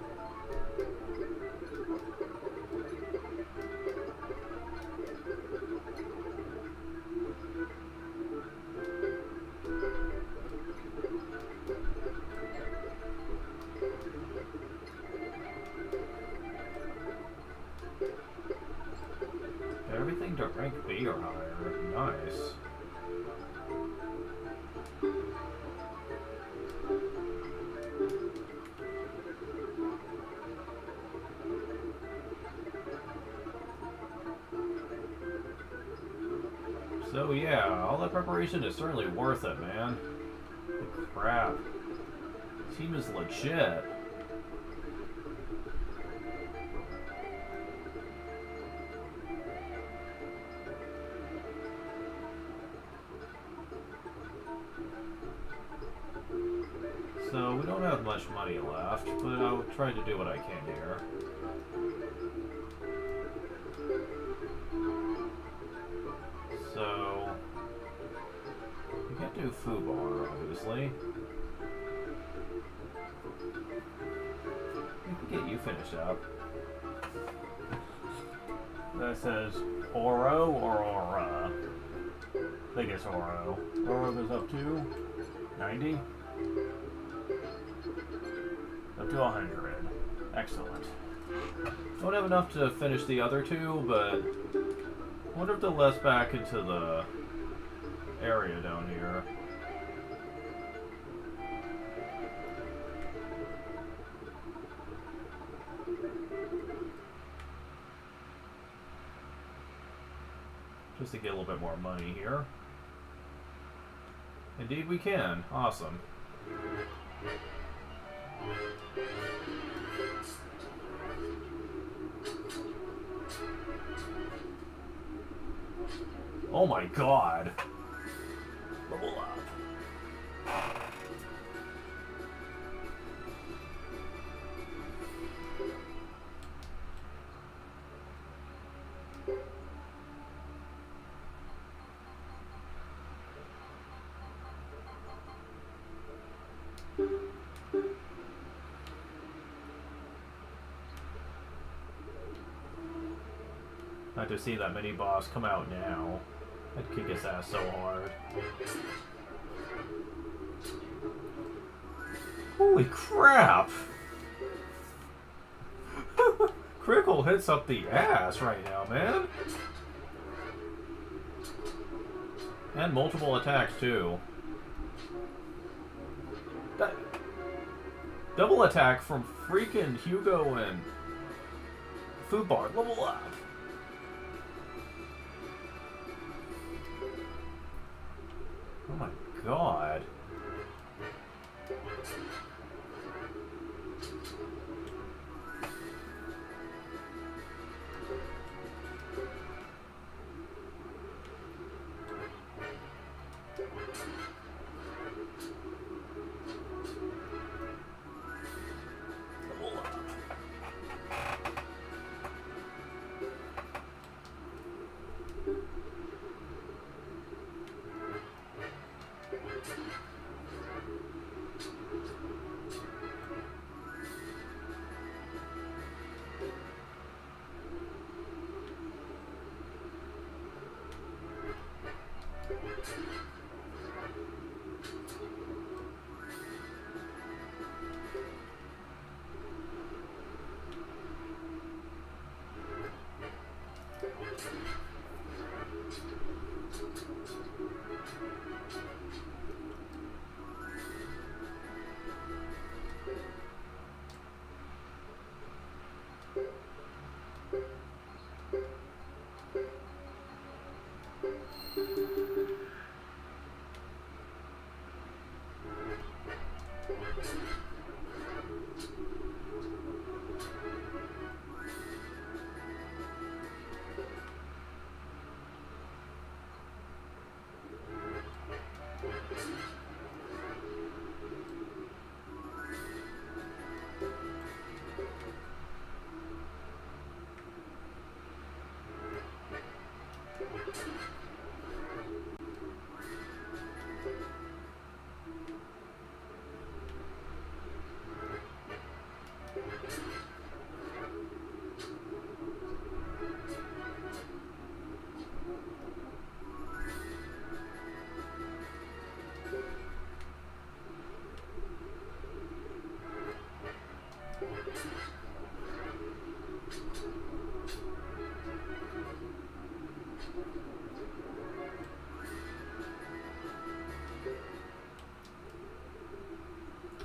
Everything to rank B or higher. Nice. So yeah, all that preparation is certainly worth it, man. Holy crap. Team is legit. So we don't don't have much money left, but I'll try to do what I can here. So, we can't do Fubar, obviously. We can get you finished up. That says Oro or Aura. I think it's Oro. Oro goes up to 90? Up to 100. Excellent. Don't have enough to finish the other two, but I wonder if they'll let us back into the area down here. Just to get a little bit more money here. Indeed we can. Awesome. Oh my god. Level up. Not to see that mini boss come out now. I'd kick his ass so hard. Holy crap! Critical hits up the ass right now, man. And multiple attacks too. That double attack from freaking Hugo and Fubar. Level up. Oh my god.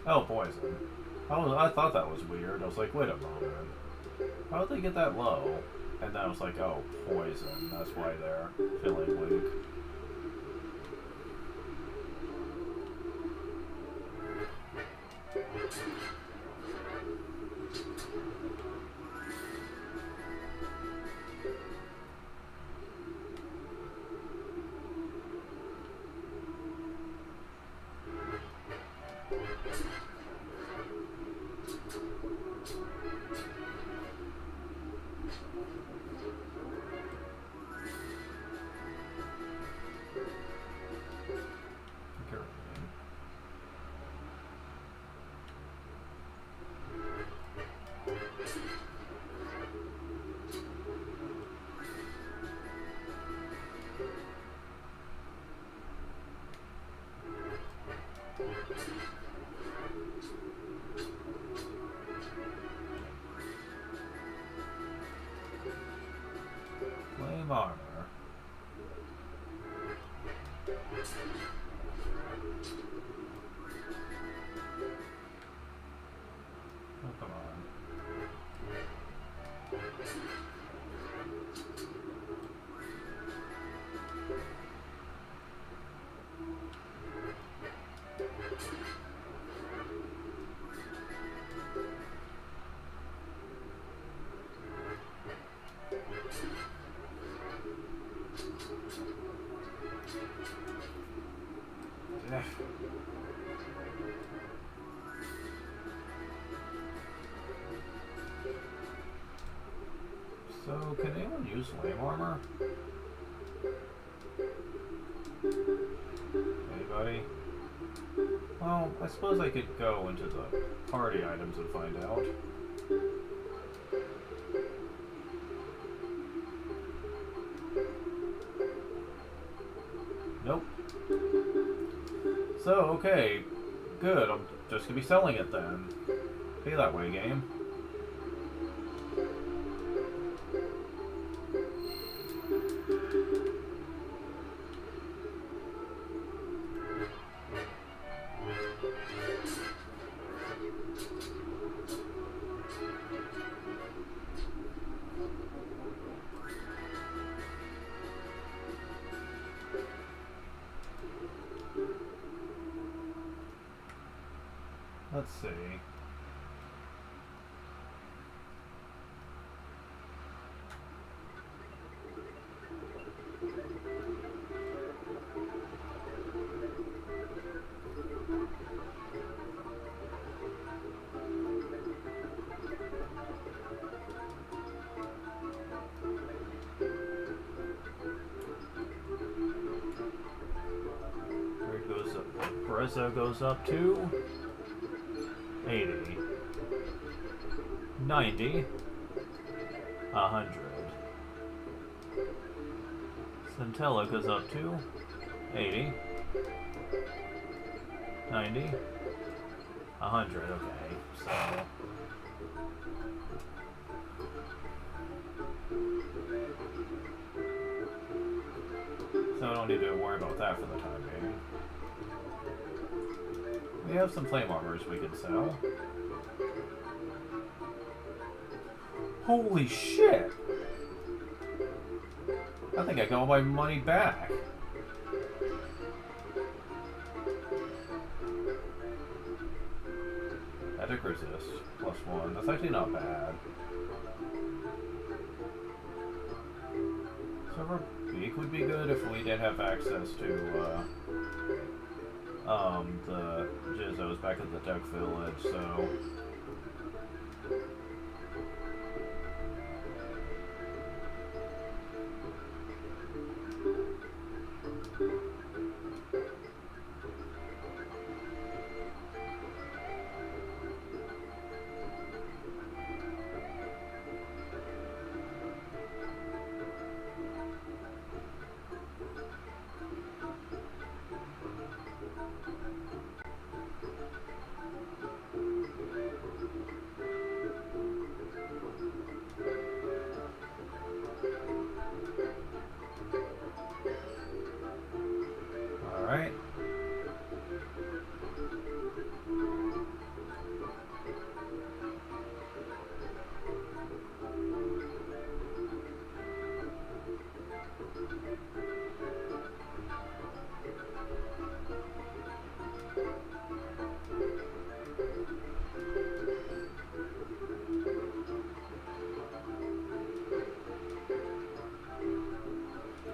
Oh, poison. I thought that was weird. I was like, wait a moment. How did they get that low? And then I was like, oh, poison. That's why they're feeling weak. flame armor. Oh, come on. So, can anyone use flame armor? Anybody? Well, I suppose I could go into the party items and find out. Nope. So, okay. Good, I'm just gonna be selling it then. Be that way, game. Let's see. Where it goes up? Brezza goes up to 80, 90, 100. Centella goes up to 80, 90, 100. Okay, so I don't need to worry about that for the time being. We have some flame armors we can sell. Holy shit! I think I got all my money back. Magic resist, +1. That's actually not bad. Silver Beak would be good if we did have access to, the Jizzos back at the Tech Village, so... Alright.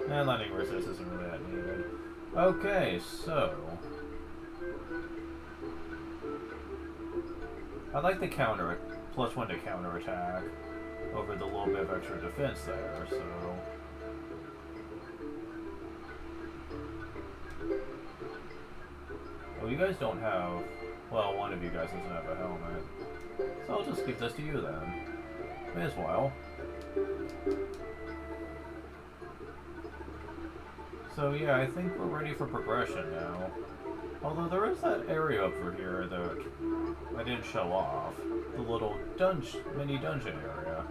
And lightning resist isn't really that needed. Okay, so... I'd like the counter, +1 to counter attack over the little bit of extra defense there, so... Well, you guys don't have... Well, one of you guys doesn't have a helmet. So I'll just give this to you then. May as well. So yeah, I think we're ready for progression now. Although there is that area over here that I didn't show off. The little mini dungeon area.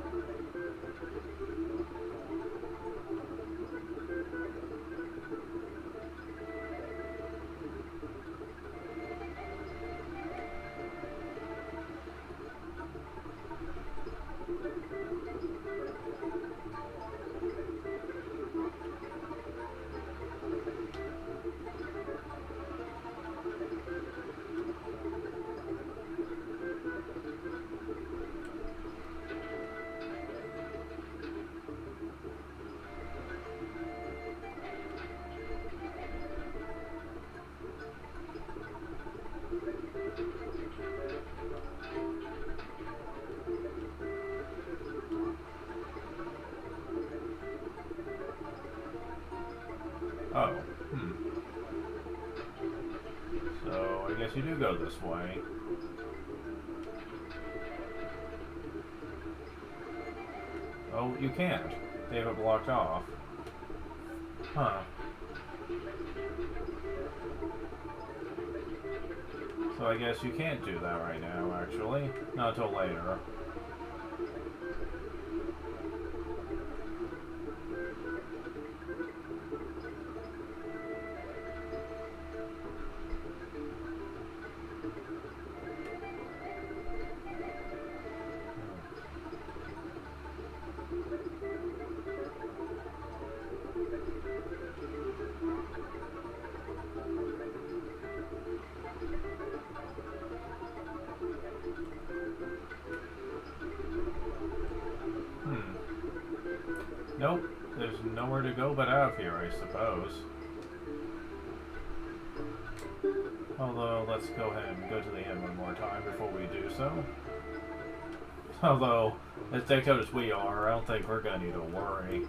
Oh. Hmm. So, I guess you do go this way. Oh, you can't. They have it blocked off. Huh. So I guess you can't do that right now, actually. Not until later. Nope, there's nowhere to go but out of here, I suppose. Although, let's go ahead and go to the inn one more time before we do so. Although, as decked out as we are, I don't think we're gonna need to worry.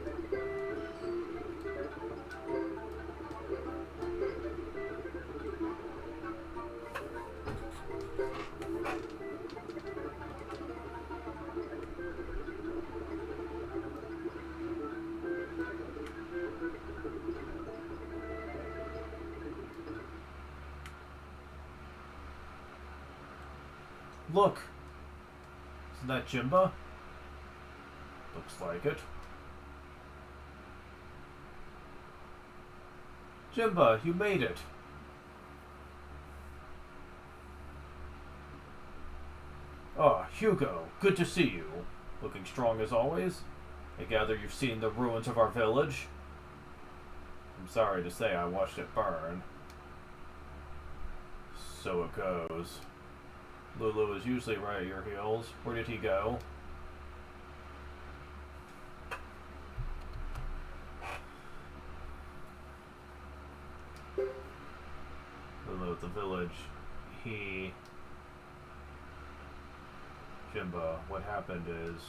Look! Isn't that Jimba? Looks like it. Jimba, you made it! Ah, Hugo, good to see you. Looking strong as always. I gather you've seen the ruins of our village. I'm sorry to say I watched it burn. So it goes. Lulu is usually right at your heels. Where did he go? Lulu at the village. Jimba, what happened is...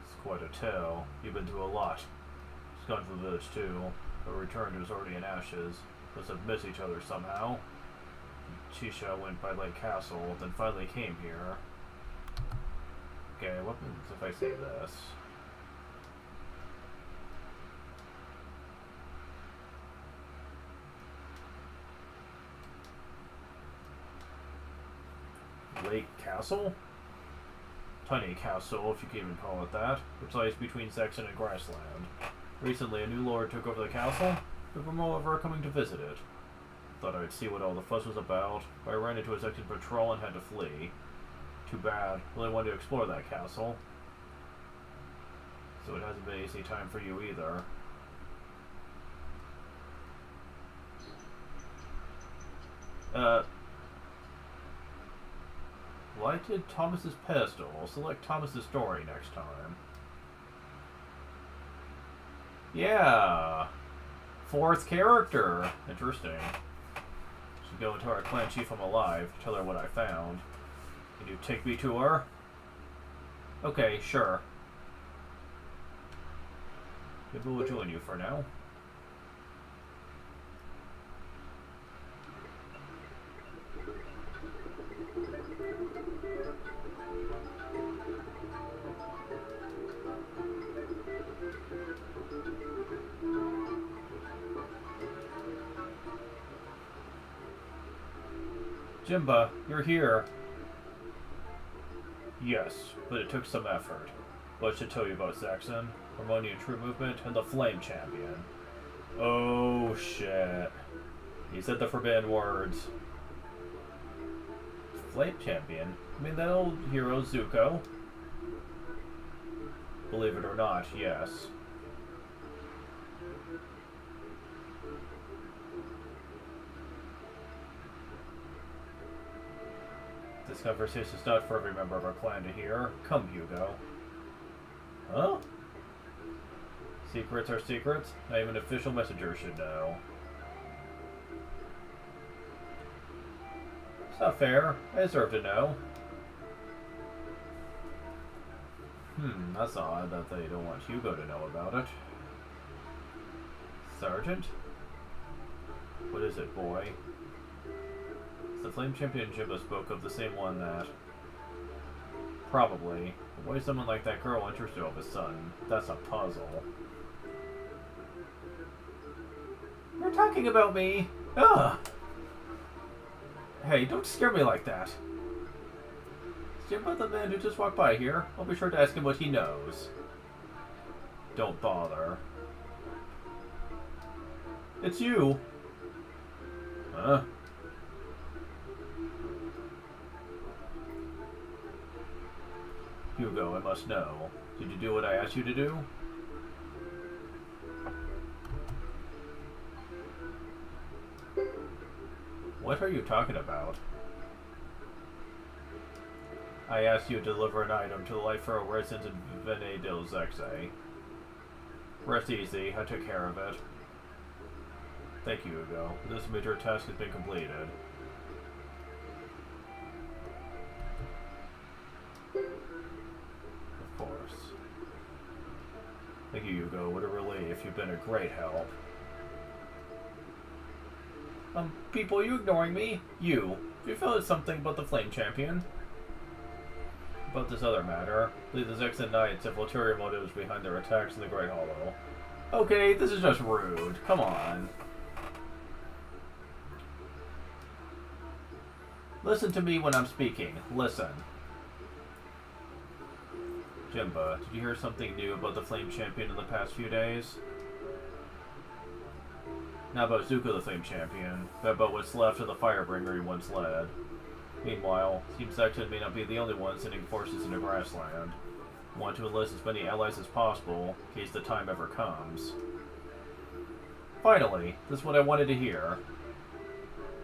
It's quite a tale. You've been through a lot. He's gone to the village too, but returned was already in ashes. Must have missed each other somehow. Chisha went by Lake Castle, then finally came here. Okay, what happens if I say this? Lake Castle? Tiny castle, if you can even call it that, which lies between Saxon and Grassland. Recently, a new lord took over the castle, but from all over coming to visit it. Thought I'd see what all the fuss was about, but I ran into a Saxon patrol and had to flee. Too bad. Really wanted to explore that castle. So it hasn't been an easy time for you either. Lighted Thomas's pedestal. Select Thomas's story next time. Yeah! Fourth character! Interesting. Should go and tell our clan chief I'm alive, tell her what I found. Can you take me to her? Okay, sure. Maybe we'll join you for now. Jimba, you're here. Yes, but it took some effort. What should tell you about Saxon, Harmonian True Movement, and the Flame Champion? Oh shit. He said the forbidden words. Flame Champion? I mean that old hero Zuko? Believe it or not, yes. This conversation is not for every member of our clan to hear. Come, Hugo. Huh? Secrets are secrets? Not even official messengers should know. It's not fair. I deserve to know. That's odd that they don't want Hugo to know about it. Sergeant? What is it, boy? It's the Flame Champion Jimbo spoke of, the same one that... Probably. Why is someone like that girl interested of his son? That's a puzzle. You're talking about me? Ugh! Hey, don't scare me like that. Jimbo the man who just walked by here? I'll be sure to ask him what he knows. Don't bother. It's you! Huh? Hugo, I must know. Did you do what I asked you to do? What are you talking about? I asked you to deliver an item to the Lifer residents in Vene del Zexe. Rest easy, I took care of it. Thank you, Hugo. This major task has been completed. Of course. Thank you, Hugo. What a relief. You've been a great help. People, are you ignoring me? You. Do you feel it's something about the Flame Champion? About this other matter. I believe the Zexan Knights have ulterior motives behind their attacks in the Great Hollow. Okay, this is just rude. Come on. Listen to me when I'm speaking. Listen. Jimba, did you hear something new about the Flame Champion in the past few days? Not about Zuko the Flame Champion, but about what's left of the Firebringer he once led. Meanwhile, Team Section may not be the only one sending forces into Grassland. I want to enlist as many allies as possible, in case the time ever comes. Finally, this is what I wanted to hear.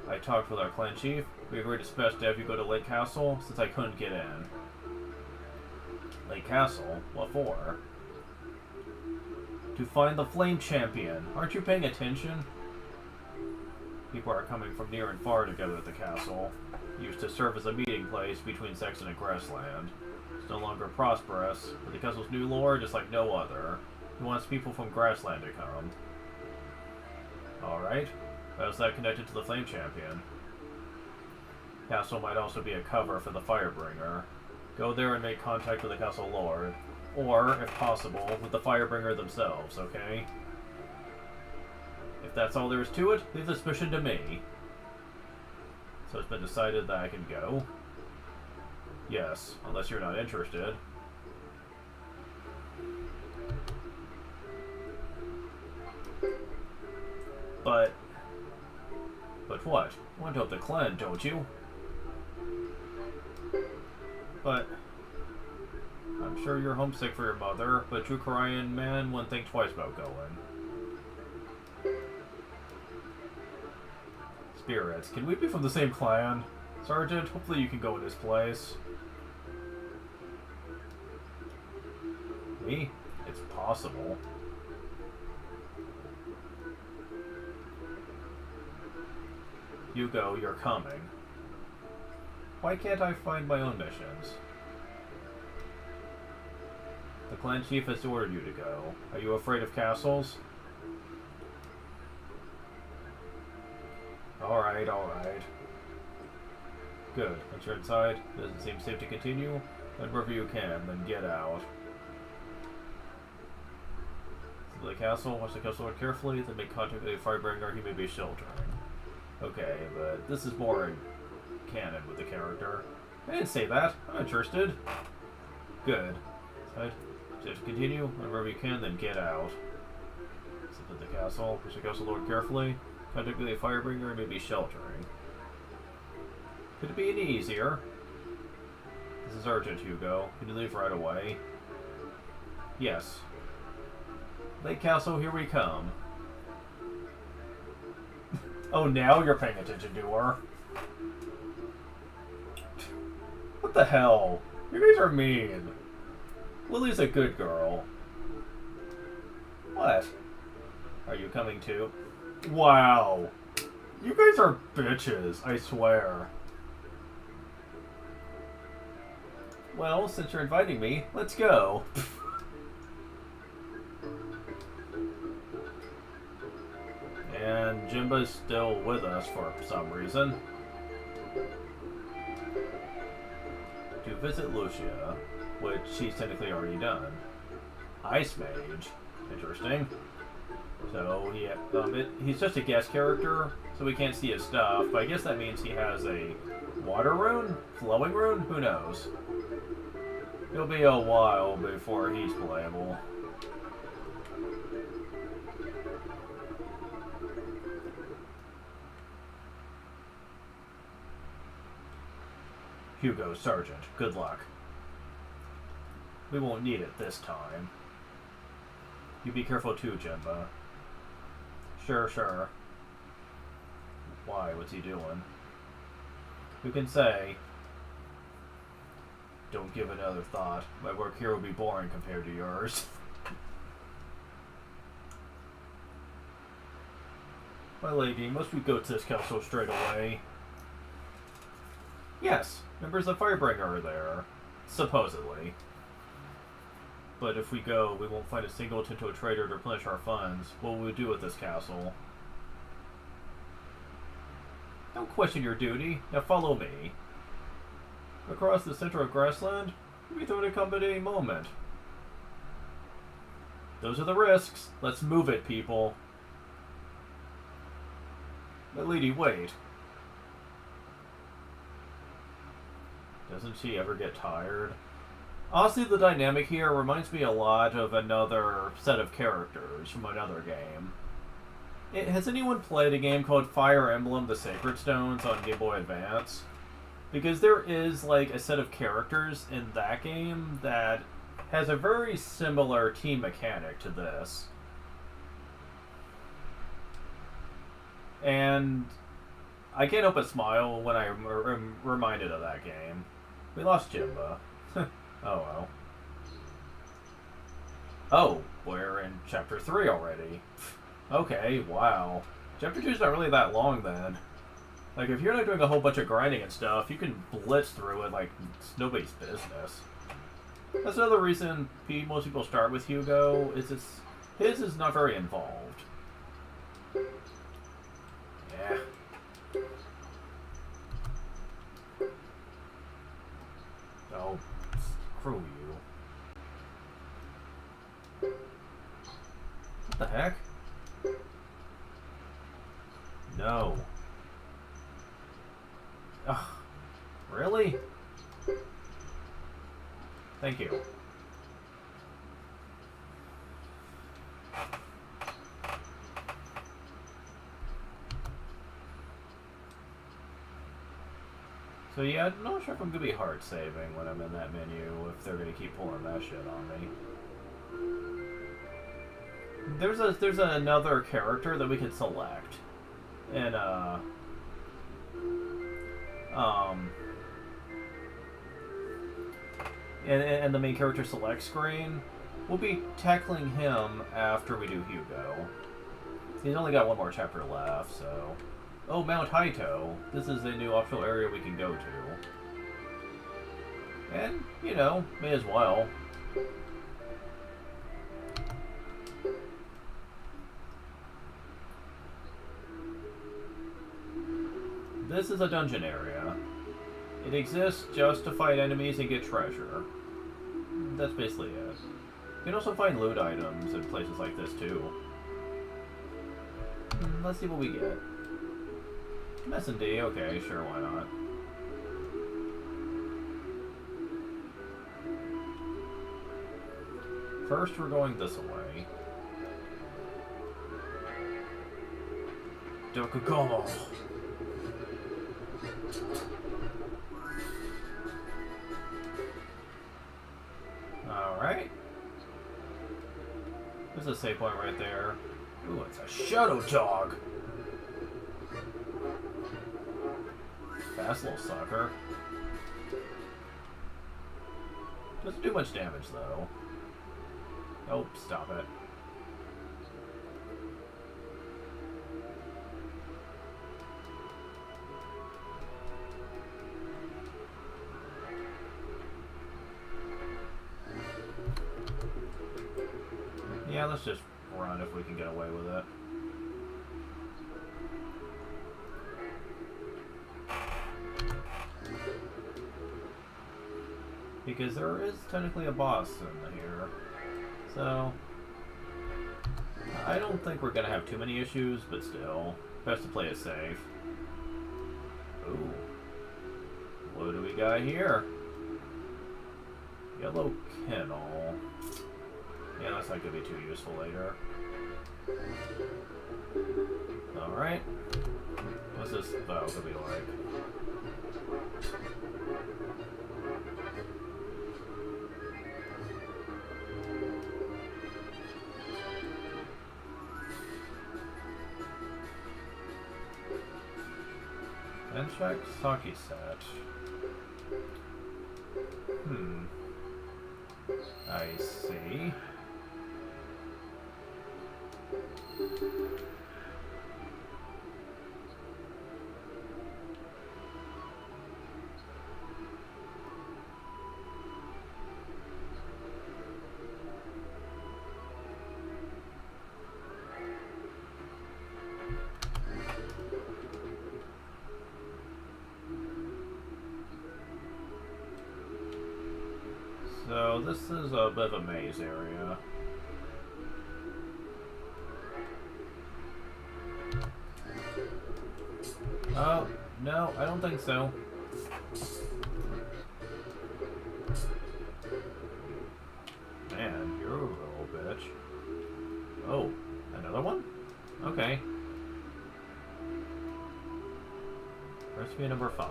I talked with our clan chief. We agreed it's best to have you go to Lake Castle, since I couldn't get in. Lake Castle? What for? To find the Flame Champion. Aren't you paying attention? People are coming from near and far together at the castle. It used to serve as a meeting place between Sexton and Grassland. It's no longer prosperous, but the castle's new lord is like no other. He wants people from Grassland to come. Alright. How's that connected to the Flame Champion? Castle might also be a cover for the Firebringer. Go there and make contact with the castle lord. Or, if possible, with the Firebringer themselves, okay? If that's all there is to it, leave this mission to me. So it's been decided that I can go? Yes, unless you're not interested. But what? You want to help the clan, don't you? But I'm sure you're homesick for your mother, but true Korean man wouldn't think twice about going. Spirits, can we be from the same clan? Sergeant, hopefully you can go in his place. Me? It's possible. Hugo, you're coming. Why can't I find my own missions? The clan chief has ordered you to go. Are you afraid of castles? Alright, alright. Good. Once you're inside, it doesn't seem safe to continue. Then wherever you can, then get out. To the castle, watch the castle lord carefully, then make contact with a Firebringer he may be sheltering. Okay, but this is more in canon with the character. I didn't say that. I'm interested. Good. Right. So to continue, whenever you can, then get out. Step to the castle. Push the castle lord carefully. Contact with a Firebringer and maybe sheltering. Could it be any easier? This is urgent, Hugo. Can you leave right away? Yes. Lake Castle, here we come. Oh, now you're paying attention to her. What the hell? You guys are mean. Lily's a good girl. What? Are you coming too? Wow. You guys are bitches, I swear. Well, since you're inviting me, let's go. And Jimba's still with us for some reason. To visit Lucia, which she's technically already done. Ice Mage. Interesting. So, he's just a guest character, so we can't see his stuff, but I guess that means he has a water rune? Flowing rune? Who knows? It'll be a while before he's playable. Hugo, Sergeant, good luck. We won't need it this time. You be careful too, Jimba. Sure. Why? What's he doing? Who can say? Don't give it another thought. My work here will be boring compared to yours. My lady, must we go to this castle straight away? Yes, members of Firebringer are there. Supposedly. But if we go, we won't find a single Tinto trader to replenish our funds. What will we do with this castle? Don't question your duty. Now follow me. Across the center of grassland, we thought it come at any moment. Those are the risks. Let's move it, people. My lady, wait. Doesn't she ever get tired? Honestly, the dynamic here reminds me a lot of another set of characters from another game. Has anyone played a game called Fire Emblem: The Sacred Stones on Game Boy Advance? Because there is, like, a set of characters in that game that has a very similar team mechanic to this. And I can't help but smile when I'm reminded of that game. We lost Jimba. Oh well. Oh, we're in Chapter 3 already. Okay, wow. Chapter 2's not really that long then. Like, if you're not doing a whole bunch of grinding and stuff, you can blitz through it like it's nobody's business. That's another reason most people start with Hugo, is his is not very involved. Yeah. Oh, screw you. What the heck? No. Ugh. Really? Thank you. So yeah, I'm not sure if I'm gonna be hard saving when I'm in that menu, if they're gonna keep pulling that shit on me. There's another character that we can select. And and the main character select screen, we'll be tackling him after we do Hugo. He's only got one more chapter left, so... Oh, Mount Haito. This is a new optional area we can go to. And, you know, may as well. This is a dungeon area. It exists just to fight enemies and get treasure. That's basically it. You can also find loot items in places like this too. Let's see what we get. S&D, okay, sure, why not? First, we're going this way. Dokugomo! Alright. There's a save point right there. Ooh, it's a shadow dog! Fast little sucker. Doesn't do much damage though. Nope, stop it. Yeah, let's just run if we can get away with it. Because there is technically a boss in here. So, I don't think we're going to have too many issues, but still, best to play it safe. Ooh. What do we got here? Yellow kennel. Yeah, that's not going to be too useful later. Alright. What's this battle going to be like? And check Saki set. I see. So this is a bit of a maze area. Oh, no, I don't think so. Man, you're a little bitch. Oh, another one? Okay. Recipe number 5.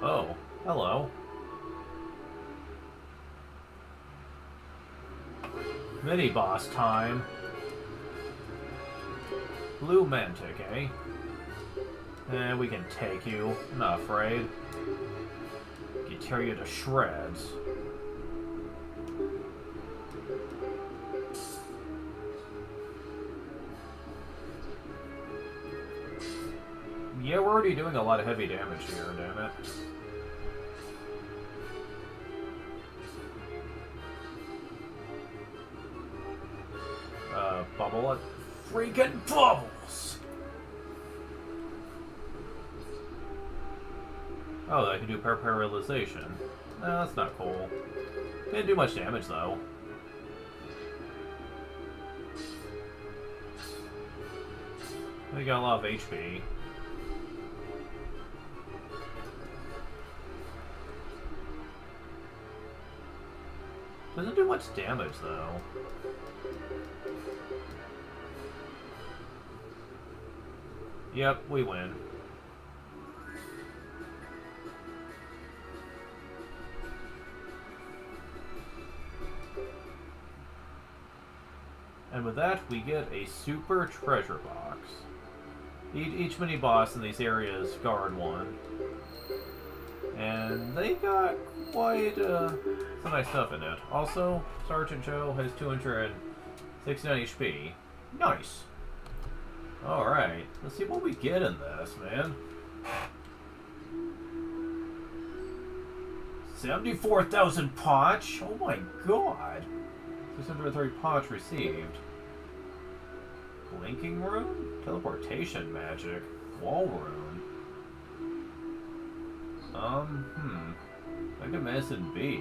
Oh, hello. Mini-boss time. Blue Mantic, eh? Eh, we can take you. I'm not afraid. We can tear you to shreds. Yeah, we're already doing a lot of heavy damage here, damn it. Bubble it. Freaking bubbles! Oh, I can do paralyzation. No, that's not cool. Didn't do much damage, though. We got a lot of HP. Doesn't do much damage, though. Yep, we win. And with that, we get a super treasure box. Each mini-boss in these areas guard one. And they got quite some nice stuff in it. Also, Sergeant Joe has 269 HP. Nice! Alright, let's see what we get in this, man. 74,000 potch? Oh my god! 630 potch received. Blinking rune? Teleportation magic. Wall rune. Like a medicine B.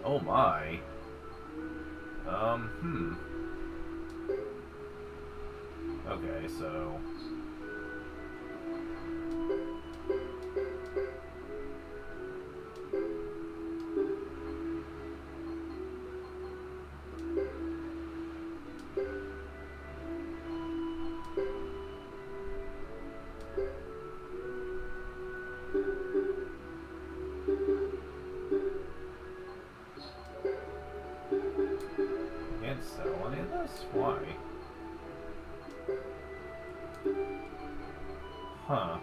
Oh my. Okay, so... Can't sell any of this? Why? Huh.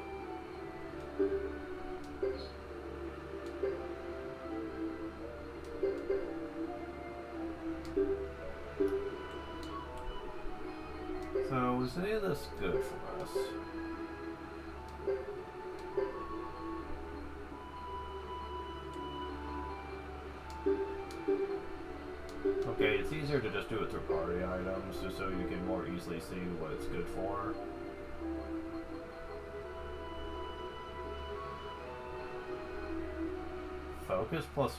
is any of this good for us? Okay, it's easier to just do it through party items, just so you can more easily see what it's good for. Focus +1.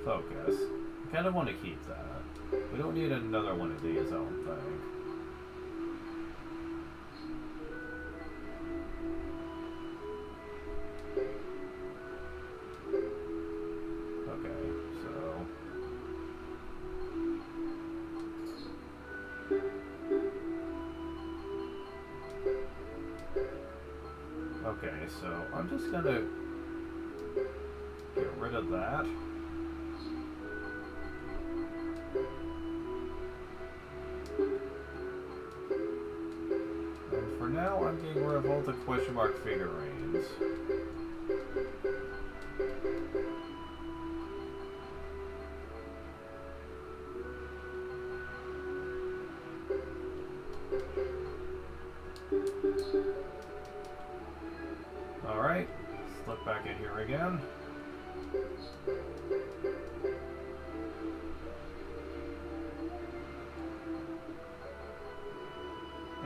Focus. I kind of want to keep that. We don't need another one of these, I don't think. Okay, so... Okay, so I'm just gonna get rid of that. And for now, I'm getting rid of all the question mark figurines. Alright, let's look back at here again.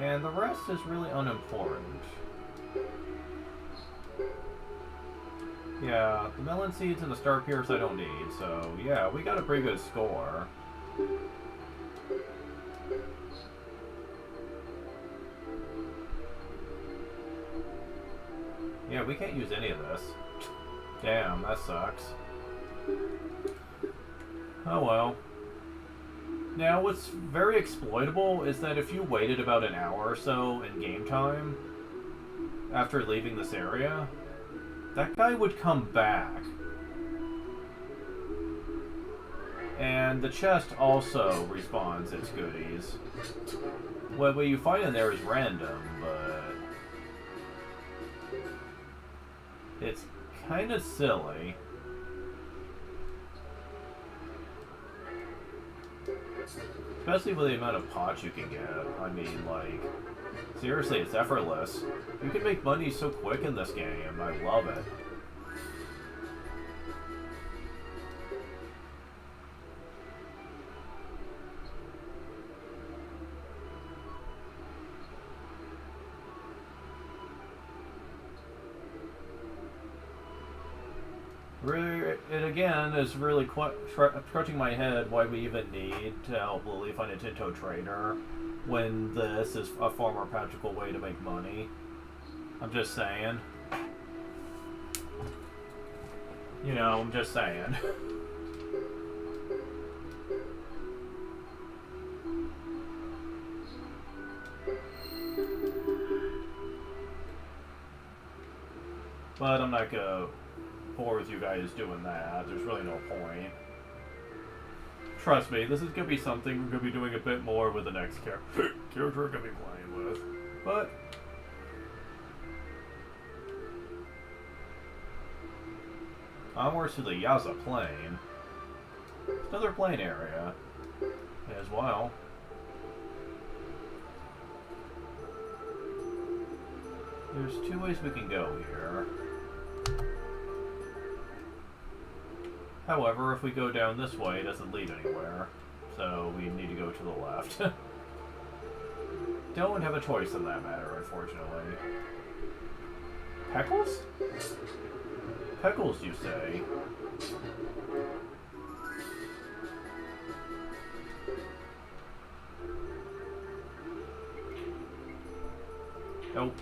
And the rest is really unimportant. Yeah, the melon seeds and the star pears I don't need, so yeah, we got a pretty good score. Yeah, we can't use any of this. Damn, that sucks. Oh well. Now, what's very exploitable is that if you waited about an hour or so in game time after leaving this area, that guy would come back. And the chest also respawns its goodies. What you find in there is random, but it's kind of silly. Especially with the amount of pots you can get. I mean, like, seriously, it's effortless. You can make money so quick in this game. I love it. It again is really quite scratching my head why we even need to help Lily find a Tinto trader when this is a far more practical way to make money. I'm just saying. You know, I'm just saying. But I'm not gonna bore with you guys doing that. There's really no point. Trust me, this is gonna be something we're gonna be doing a bit more with the next character we're gonna be playing with. But onwards to the Yaza Plain. It's another plain area as well. There's two ways we can go here. However, if we go down this way, it doesn't lead anywhere. So we need to go to the left. Don't have a choice in that matter, unfortunately. Peckles? Peckles, you say? Nope.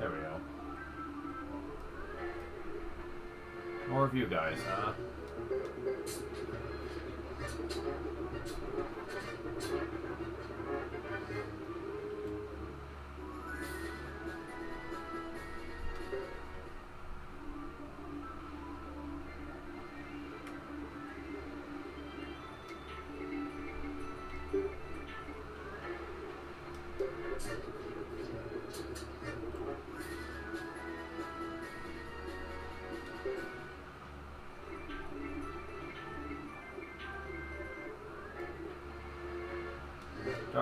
There we go. More of you guys, huh?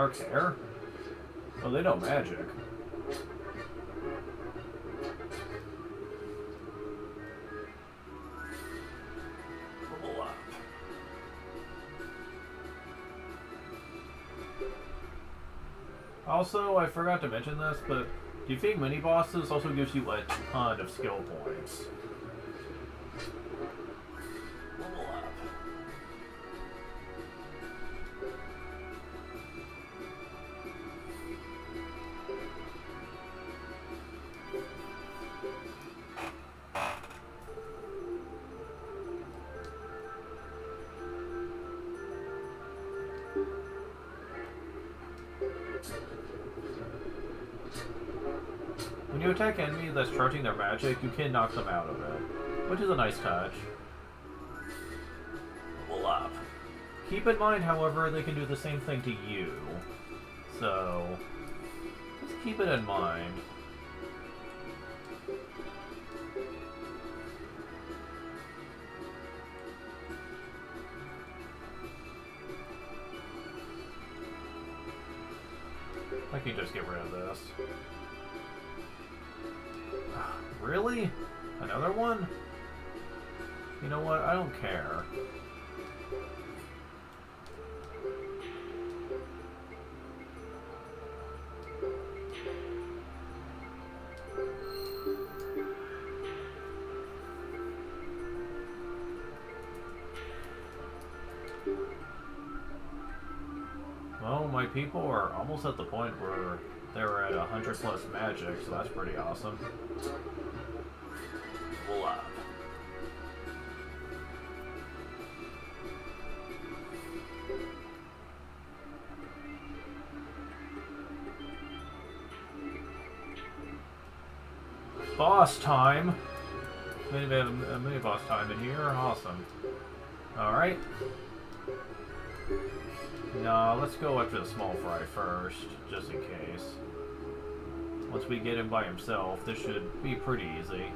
Dark hair? Oh, they know magic. Level up. Also, I forgot to mention this, but defeating mini-bosses also gives you a ton of skill points. Level up. When you attack an enemy that's charging their magic, you can knock them out of it, which is a nice touch. Level up. Keep in mind, however, they can do the same thing to you, so just keep it in mind. I can just get rid of this. Really? Another one? You know what? I don't care. Well, my people are almost at the point where they're at 100 plus magic, so that's pretty awesome. Level up. Boss time! Maybe they have a mini boss time in here. Awesome. Alright. No, let's go after the small fry first, just in case. Once we get him by himself, this should be pretty easy.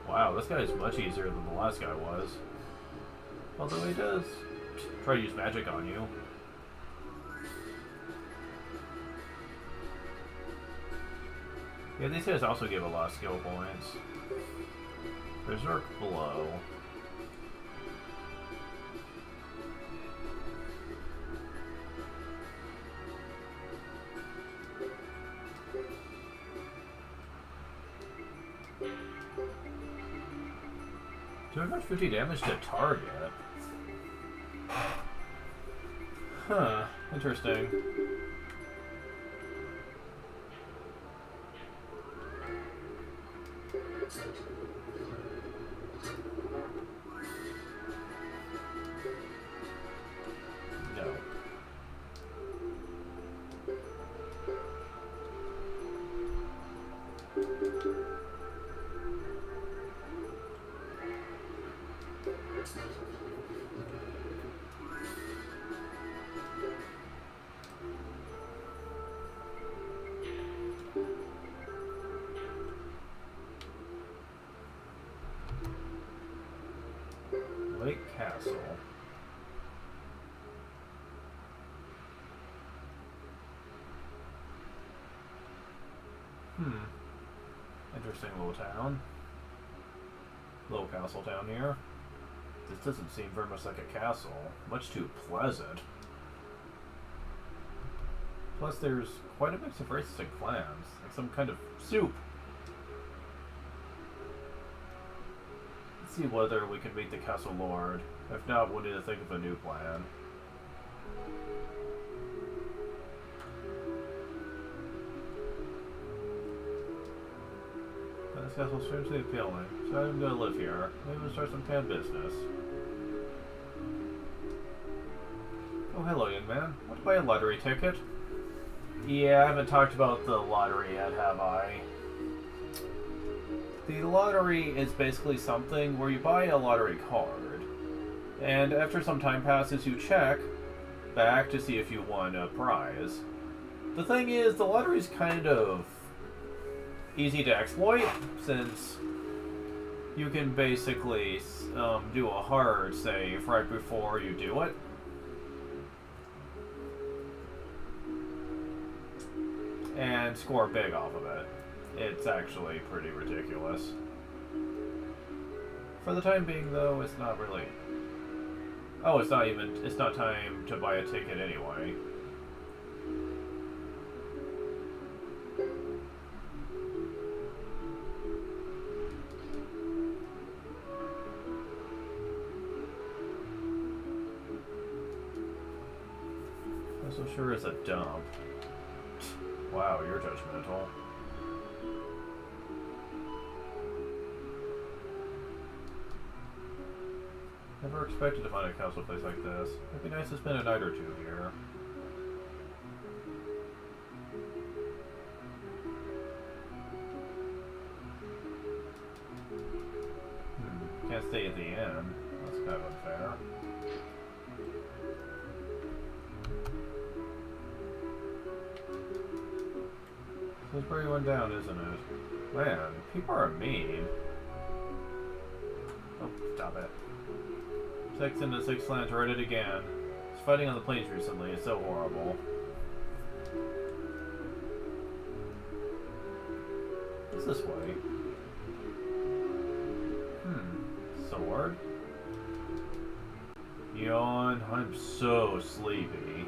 Wow, this guy's much easier than the last guy was. Although he does try to use magic on you. Yeah, these guys also give a lot of skill points. Berserk Blow. $250 damage to target. Huh, interesting. No. Lake Castle. Interesting little town. Little castle town here. This doesn't seem very much like a castle. Much too pleasant. Plus there's quite a mix of races and clans. Like some kind of soup. Let's see whether we can meet the castle lord. If not, we'll need to think of a new plan. This castle's strangely appealing, so I'm gonna live here. Maybe we'll start some kind of business. Oh, hello, young man. Want to buy a lottery ticket? Yeah, I haven't talked about the lottery yet, have I? The lottery is basically something where you buy a lottery card, and after some time passes, you check back to see if you won a prize. The thing is, the lottery's kind of easy to exploit, since you can basically do a hard save right before you do it. And score big off of it. It's actually pretty ridiculous. For the time being, though, it's not really... Oh, it's not time to buy a ticket anyway. So sure is a dump. Wow, you're judgmental. Never expected to find a castle place like this. It'd be nice to spend a night or two here. Can't stay at the inn. That's kind of unfair. This is where you went down, isn't it? Man, people are mean. Oh, stop it. Six into Six Lands are at it again. It's fighting on the plains recently. It's so horrible. What's this way? Sword? Yawn. I'm so sleepy.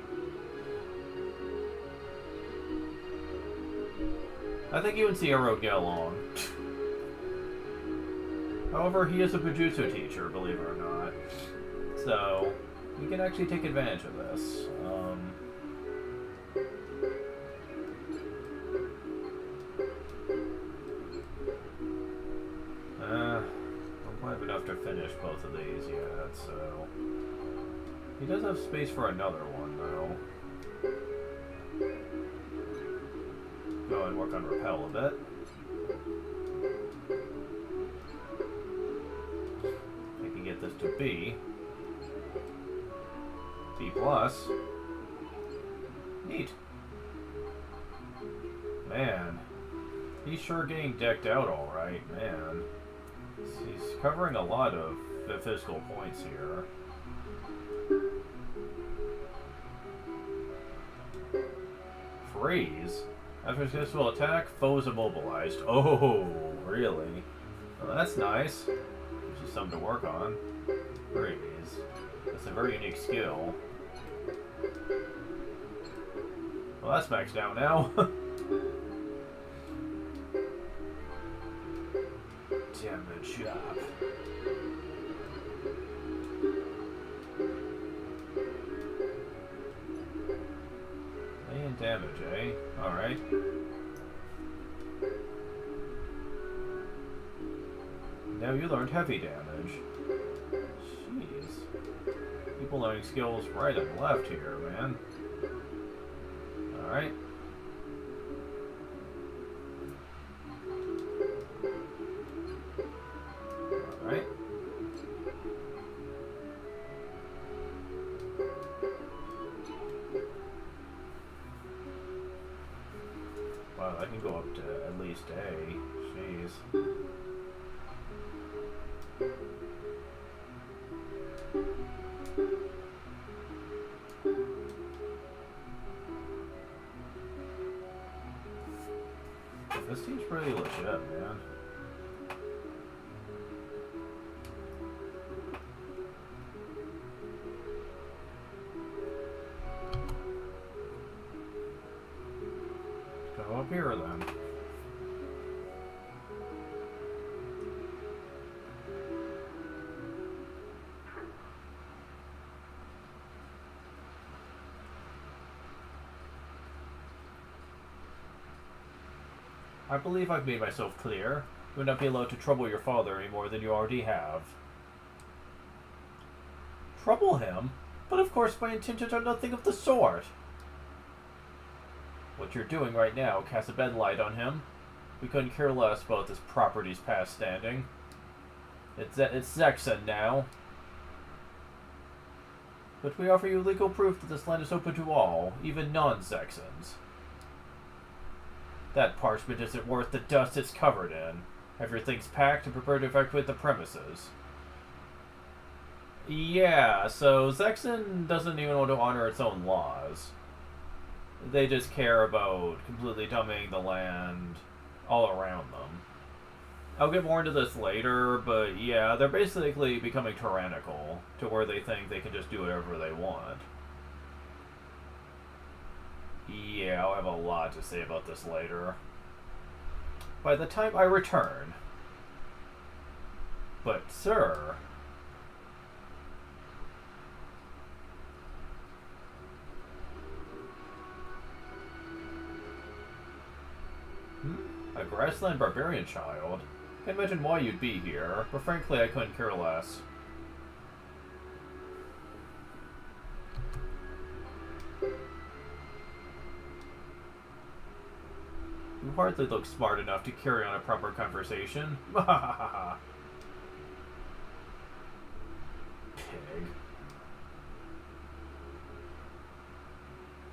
I think you and Sierra get along. However, he is a Bujutsu teacher, believe it or not. So, we can actually take advantage of this. I don't have enough to finish both of these yet, so... He does have space for another one, though. Go and work on Repel a bit. I can get this to B. B+. Neat. Man. He's sure getting decked out alright, man. He's covering a lot of physical points here. Freeze? After a successful attack, foes immobilized. Oh, really? Well, that's nice. Gives you something to work on. Freeze. That's a very unique skill. Well, that's maxed out now. Damage up. And damage, eh? Alright. Now you learned heavy damage. Jeez. People learning skills right and left here, man. Alright. Alright. Wow, I can go up to at least A. Jeez. This team's pretty legit, man. Go up here then. I believe I've made myself clear. You would not be allowed to trouble your father any more than you already have. Trouble him? But of course my intentions are nothing of the sort. What you're doing right now casts a bad light on him. We couldn't care less about this property's past standing. It's Zexon now. But we offer you legal proof that this land is open to all, even non-Zexons. That parchment isn't worth the dust it's covered in. Have your things packed and prepared to evacuate the premises. Yeah, so Zexen doesn't even want to honor its own laws. They just care about completely dumbing the land all around them. I'll get more into this later, but yeah, they're basically becoming tyrannical to where they think they can just do whatever they want. Yeah, I'll have a lot to say about this later. By the time I return. But, sir... A grassland barbarian child? Can't imagine why you'd be here, but frankly I couldn't care less. You hardly look smart enough to carry on a proper conversation. Pig.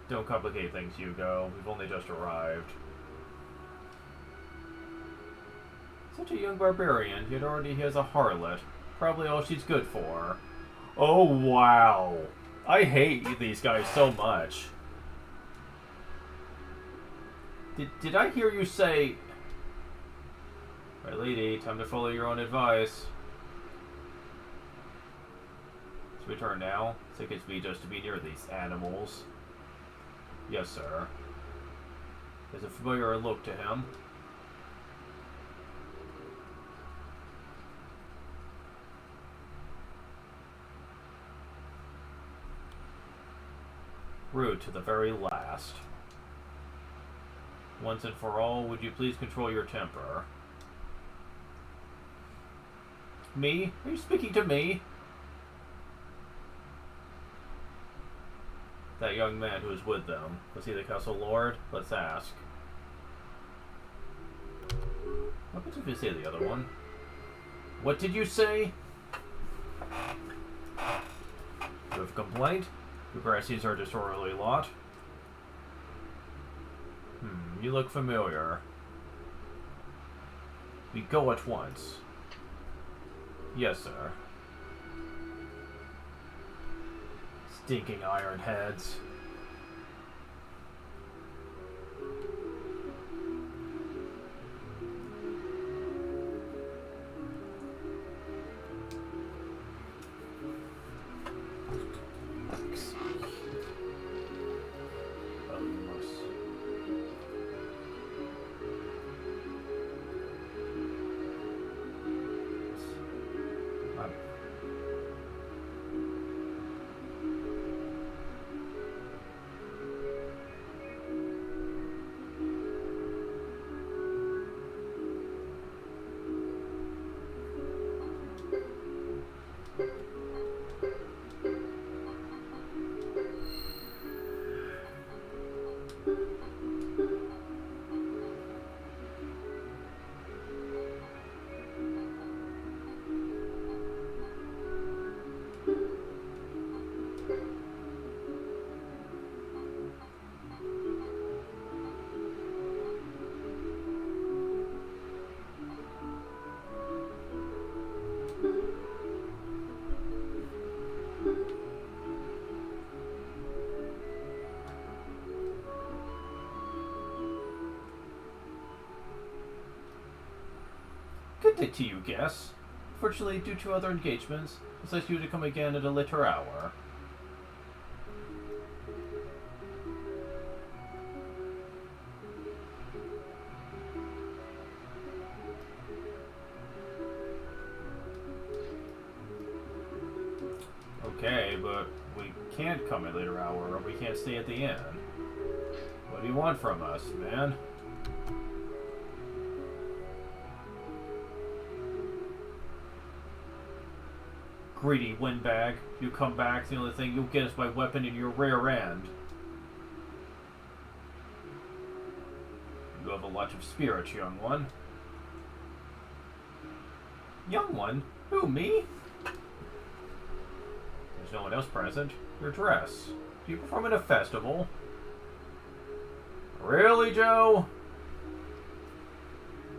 Don't complicate things, Hugo. We've only just arrived. Such a young barbarian, yet already has a harlot. Probably all she's good for. Oh, wow. I hate these guys so much. Did I hear you say... My lady, time to follow your own advice. Let's return now. Tickets me just to be near these animals. Yes, sir. There's a familiar look to him. Rude to the very last. Once and for all, would you please control your temper? Me? Are you speaking to me? That young man who was with them, was he the castle lord? Let's ask. What did you say the other one? What did you say? You have a complaint? The Grassies are a disorderly lot. You look familiar. We go at once. Yes, sir. Stinking iron heads. Good day to you, guests. Fortunately, due to other engagements, it's asked you to come again at a later hour. Okay, but we can't come at a later hour, or we can't stay at the inn. What do you want from us, man? Greedy windbag. You come back, the only thing you'll get is my weapon in your rear end. You have a lot of spirit, young one. Young one? Who, me? There's no one else present. Your dress. Do you perform at a festival? Really, Joe?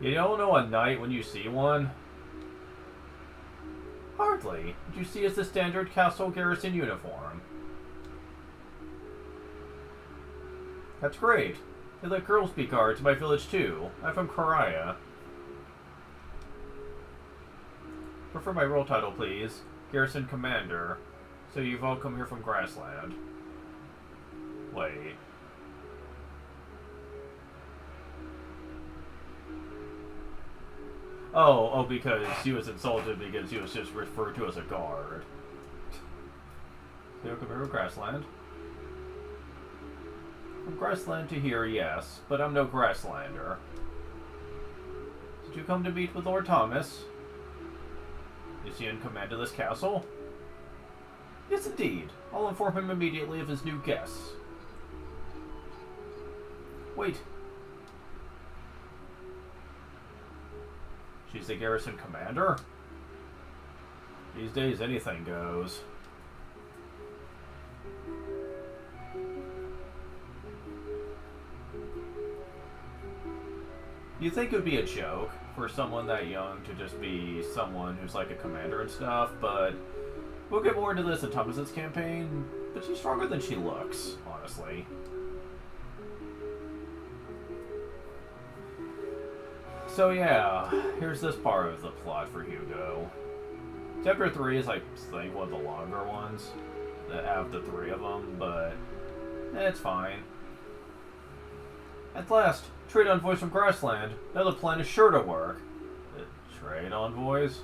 You don't know a knight when you see one? Hardly. What you see is the standard castle garrison uniform. That's great. They let girls be guards in my village too. I'm from Karaya. Prefer my role title, please. Garrison Commander. So you've all come here from Grassland. Wait. Oh, because he was insulted because he was just referred to as a guard. So come here from Grassland. From Grassland to here, yes, but I'm no Grasslander. Did you come to meet with Lord Thomas? Is he in command of this castle? Yes, indeed. I'll inform him immediately of his new guests. Wait. She's the garrison commander? These days, anything goes. You'd think it would be a joke for someone that young to just be someone who's like a commander and stuff, but we'll get more into this in Thomas's campaign, but she's stronger than she looks, honestly. So yeah, here's this part of the plot for Hugo. Chapter 3 is, I think, one of the longer ones that have the 3 of them, but it's fine. At last, trade envoys from Grassland. Now the plan is sure to work. The trade envoys?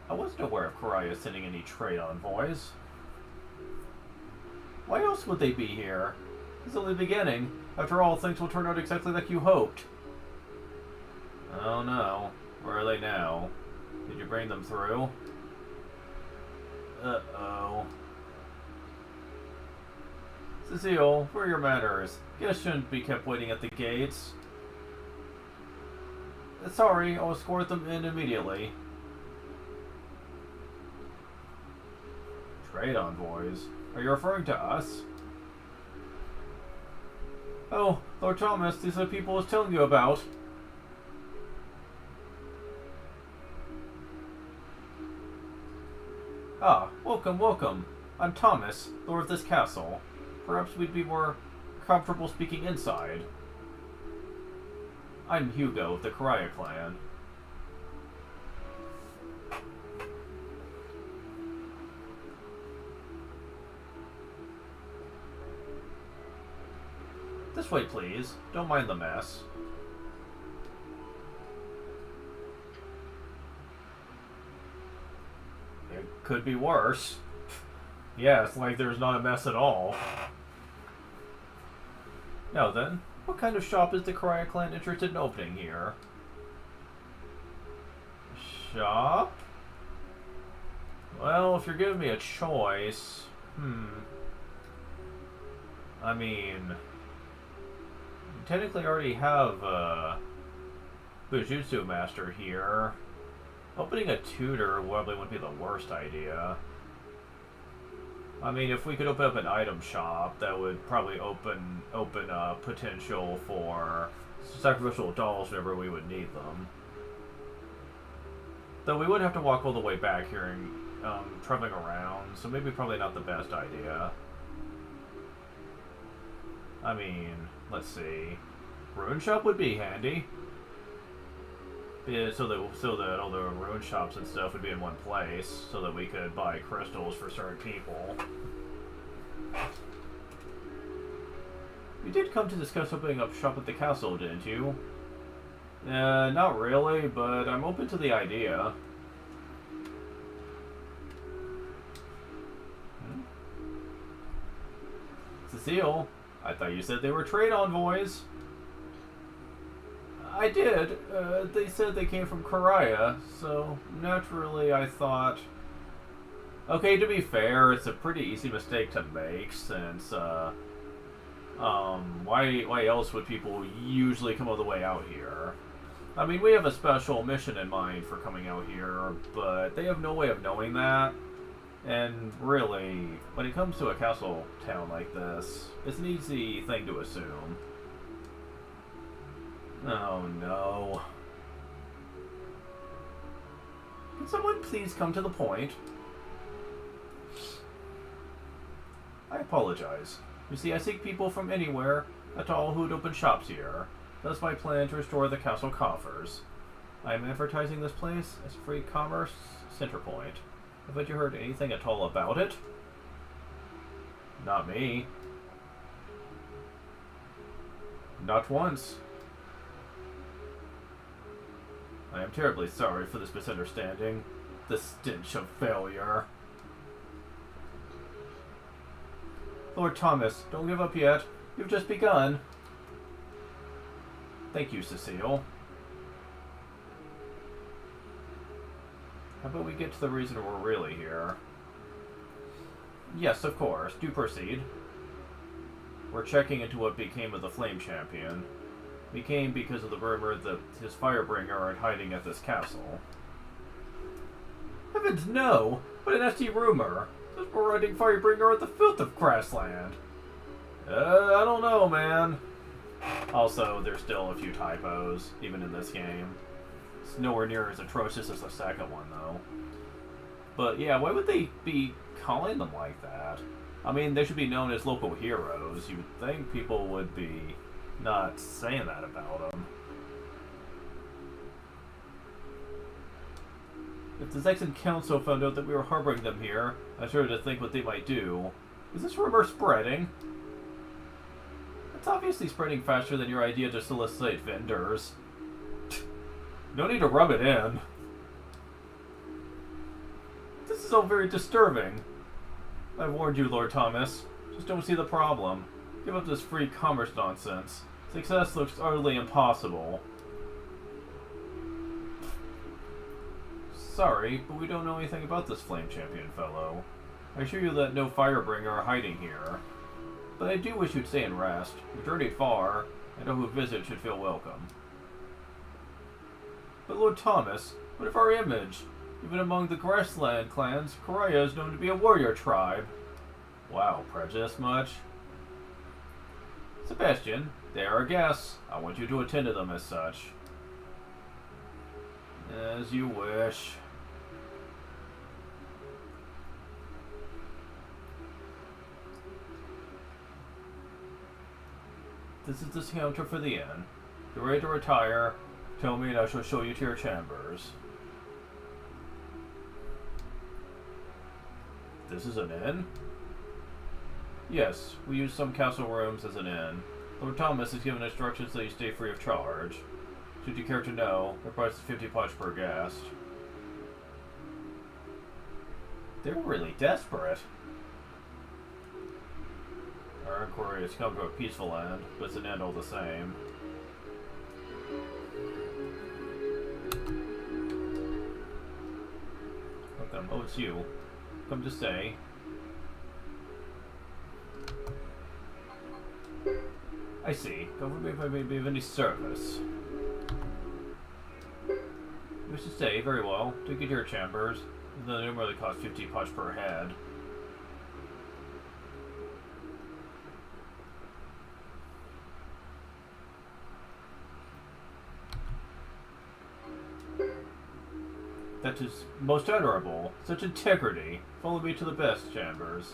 I wasn't aware of Karaya sending any trade envoys. Why else would they be here? It's only the beginning. After all, things will turn out exactly like you hoped. Oh no. Where are they now? Did you bring them through? Uh-oh. Cecile, where are your manners? Guests shouldn't be kept waiting at the gates. Sorry, I'll escort them in immediately. Trade envoys? Are you referring to us? Oh, Lord Thomas, these are the people I was telling you about. Ah, welcome, welcome. I'm Thomas, lord of this castle. Perhaps we'd be more comfortable speaking inside. I'm Hugo of the Karaya clan. This way, please. Don't mind the mess. It could be worse. Yeah, it's like there's not a mess at all. Now then, what kind of shop is the Karaya clan interested in opening here? Shop? Well, if you're giving me a choice... I mean... technically already have a Bujutsu master here. Opening a tutor probably wouldn't be the worst idea. I mean, if we could open up an item shop, that would probably open potential for sacrificial dolls whenever we would need them. Though we would have to walk all the way back here and traveling around, so maybe probably not the best idea. I mean, let's see. Ruin shop would be handy. Yeah, so that all the ruin shops and stuff would be in one place, so that we could buy crystals for certain people. You did come to discuss opening up shop at the castle, didn't you? Not really, but I'm open to the idea. Cecile, I thought you said they were trade envoys. I did. They said they came from Karaya, so naturally I thought... Okay, to be fair, it's a pretty easy mistake to make, since, why else would people usually come all the way out here? I mean, we have a special mission in mind for coming out here, but they have no way of knowing that. And really, when it comes to a castle town like this, it's an easy thing to assume. Oh no. Can someone please come to the point? I apologize. You see, I seek people from anywhere at all who would open shops here. That's my plan to restore the castle coffers. I am advertising this place as a free commerce center point. Haven't you heard anything at all about it? Not me. Not once. I am terribly sorry for this misunderstanding. The stench of failure. Lord Thomas, don't give up yet. You've just begun. Thank you, Cecile. How about we get to the reason we're really here? Yes, of course. Do proceed. We're checking into what became of the Flame Champion. Became because of the rumor that his Firebringer are hiding at this castle. Heavens no! What a nasty rumor! There's more riding Firebringer at the filth of Grassland. I don't know, man. Also, there's still a few typos, even in this game. It's nowhere near as atrocious as the second one, though. But yeah, why would they be calling them like that? I mean, they should be known as local heroes. You would think people would be not saying that about them. If the Zexan Council found out that we were harboring them here, I started to think what they might do. Is this rumor spreading? It's obviously spreading faster than your idea to solicit vendors. No need to rub it in. This is all very disturbing. I warned you, Lord Thomas. Just don't see the problem. Give up this free commerce nonsense. Success looks utterly impossible. Sorry, but we don't know anything about this Flame Champion fellow. I assure you that no Firebringer are hiding here. But I do wish you'd stay and rest. You've journeyed far, and all who visit should feel welcome. But Lord Thomas, what of our image? Even among the Grassland clans, Koraya is known to be a warrior tribe. Wow, prejudice much? Sebastian, they are our guests. I want you to attend to them as such. As you wish. This is the counter for the inn. You're ready to retire. Tell me and I shall show you to your chambers. This is an inn? Yes, we use some castle rooms as an inn. Lord Thomas has given instructions that you stay free of charge. Should you care to know, the price is 50 punch per guest. They're really desperate. Our inquiry has come to a peaceful end, but it's an end all the same. Welcome. Oh, it's you. Come to stay. I see. Don't me if I may be of any service. You wish to stay? Very well. Take you to your chambers. The room really costs 50 punch per head. That is most honorable. Such integrity. Follow me to the best chambers.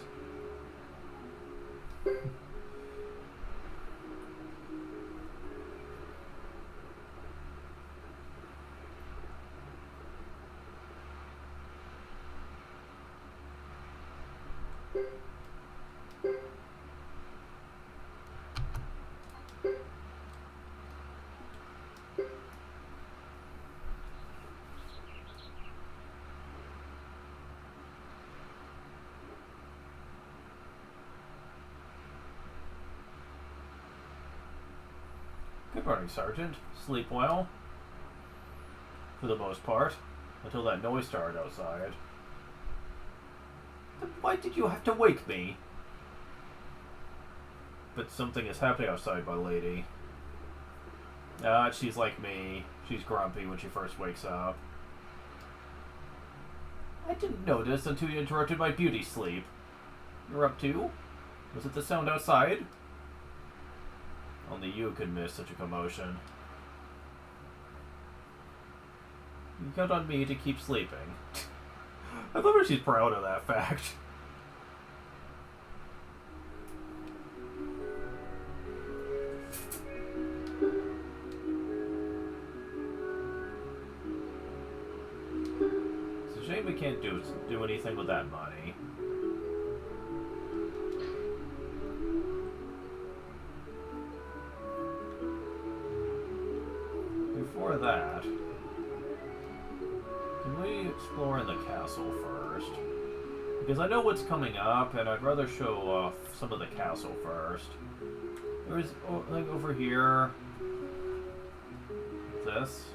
Good morning, Sergeant. Sleep well? For the most part. Until that noise started outside. Then why did you have to wake me? But something is happening outside, my lady. She's like me. She's grumpy when she first wakes up. I didn't notice until you interrupted my beauty sleep. You're up too? Was it the sound outside? Only you could miss such a commotion. You count on me to keep sleeping. I love her, she's proud of that fact. It's a shame we can't do anything with that money. Before that, can we explore in the castle first? Because I know what's coming up, and I'd rather show off some of the castle first. There's, like, over here, this.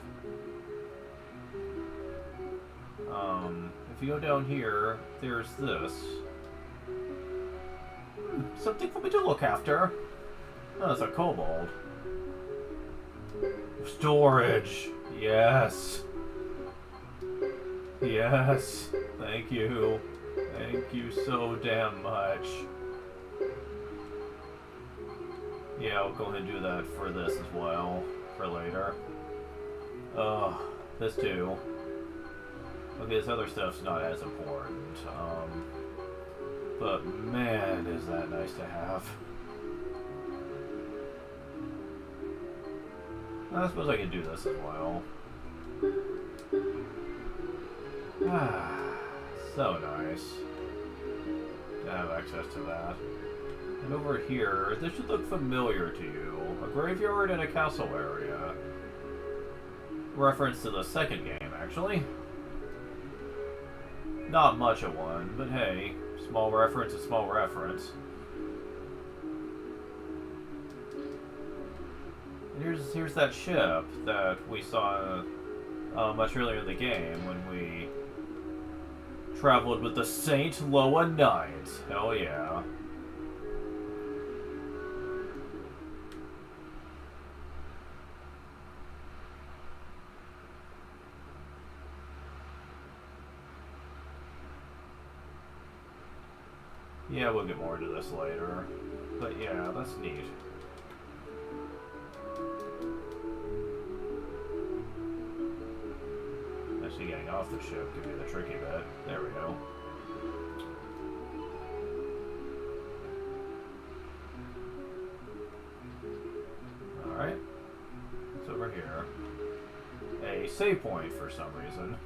If you go down here, there's this. Something for me to look after. Oh, it's a kobold. Storage. Yes. Yes. Thank you. Thank you so damn much. Yeah, I'll go ahead and do that for this as well. For later. This too. Okay, this other stuff's not as important. But man, is that nice to have. I suppose I could do this as well. Ah, so nice to have access to that. And over here, this should look familiar to you. A graveyard and a castle area. Reference to the second game, actually. Not much of one, but hey, small reference is small reference. Here's that ship that we saw much earlier in the game when we traveled with the Saint Loa Knight. Hell yeah. Yeah, we'll get more into this later. But yeah, that's neat. Actually getting off the ship could be the tricky bit. There we go. Alright. It's over here. A save point for some reason.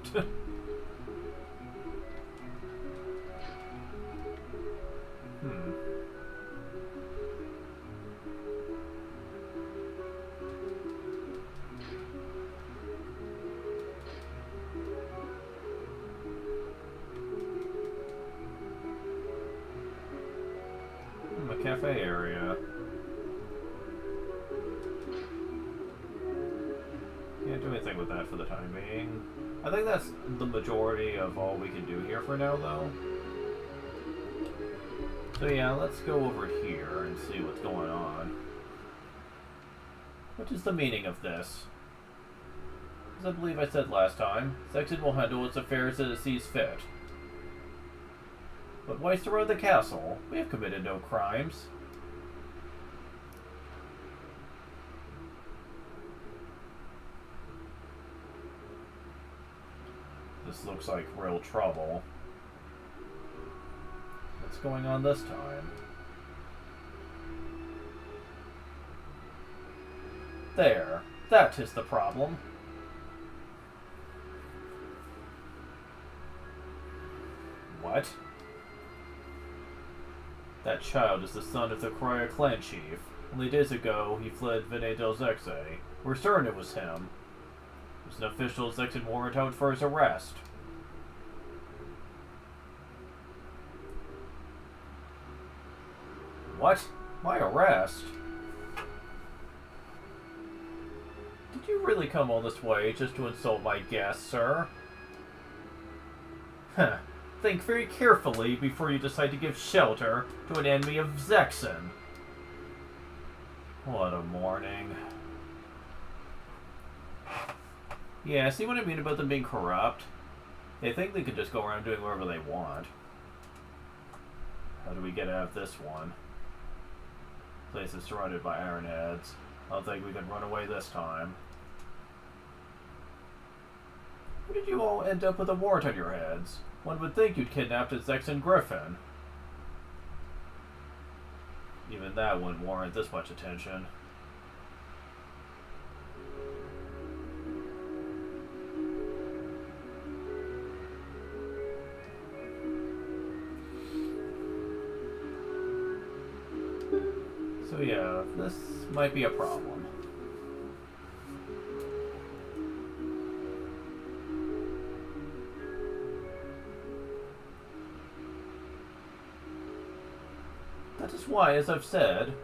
A cafe area. Can't do anything with that for the time being. I think that's the majority of all we can do here for now, though. So yeah, let's go over here and see what's going on. What is the meaning of this? As I believe I said last time, Section will handle its affairs as it sees fit. But why surround the castle? We have committed no crimes. This looks like real trouble. What's going on this time? There. That is the problem. What? That child is the son of the Croya clan chief. Only days ago, he fled Vene del Zexe. We're certain it was him. There's an official Zexan warrant out for his arrest. What? My arrest? Did you really come all this way just to insult my guests, sir? Huh. Think very carefully before you decide to give shelter to an enemy of Zexan. What a morning. Yeah, see what I mean about them being corrupt? They think they can just go around doing whatever they want. How do we get out of this one? Place is surrounded by ironheads. I don't think we can run away this time. What did did you all end up with a warrant on your heads? One would think you'd kidnapped a Zex and Griffin. Even that wouldn't warrant this much attention. So yeah, this might be a problem. That is why, as I've said,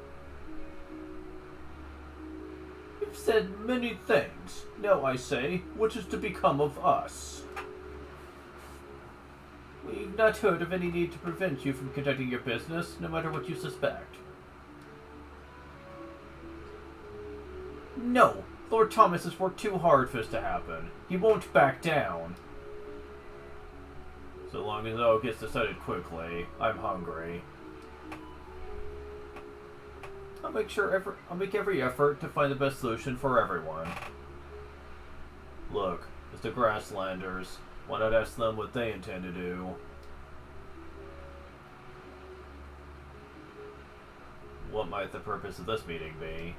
you've said many things. Now I say, what is to become of us? We've not heard of any need to prevent you from conducting your business, no matter what you suspect. No, Lord Thomas has worked too hard for this to happen. He won't back down. So long as it all gets decided quickly, I'm hungry. I'll make every effort to find the best solution for everyone. Look, it's the Grasslanders. Why not ask them what they intend to do? What might the purpose of this meeting be?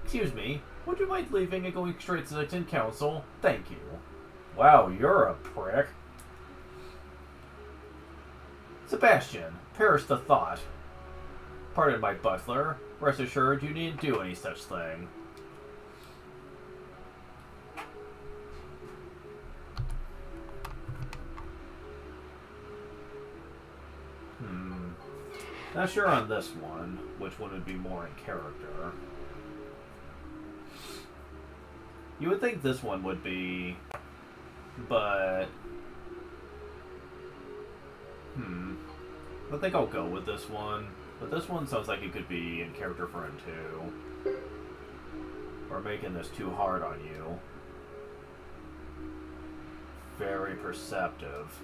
Excuse me, would you mind leaving and going straight to the Zen Council? Thank you. Wow, you're a prick. Sebastian, perish the thought. Pardon my butler. Rest assured you needn't do any such thing. Not sure on this one, which one would be more in character. You would think this one would be, but... I think I'll go with this one. But this one sounds like it could be in character for him too. We're making this too hard on you. Very perceptive.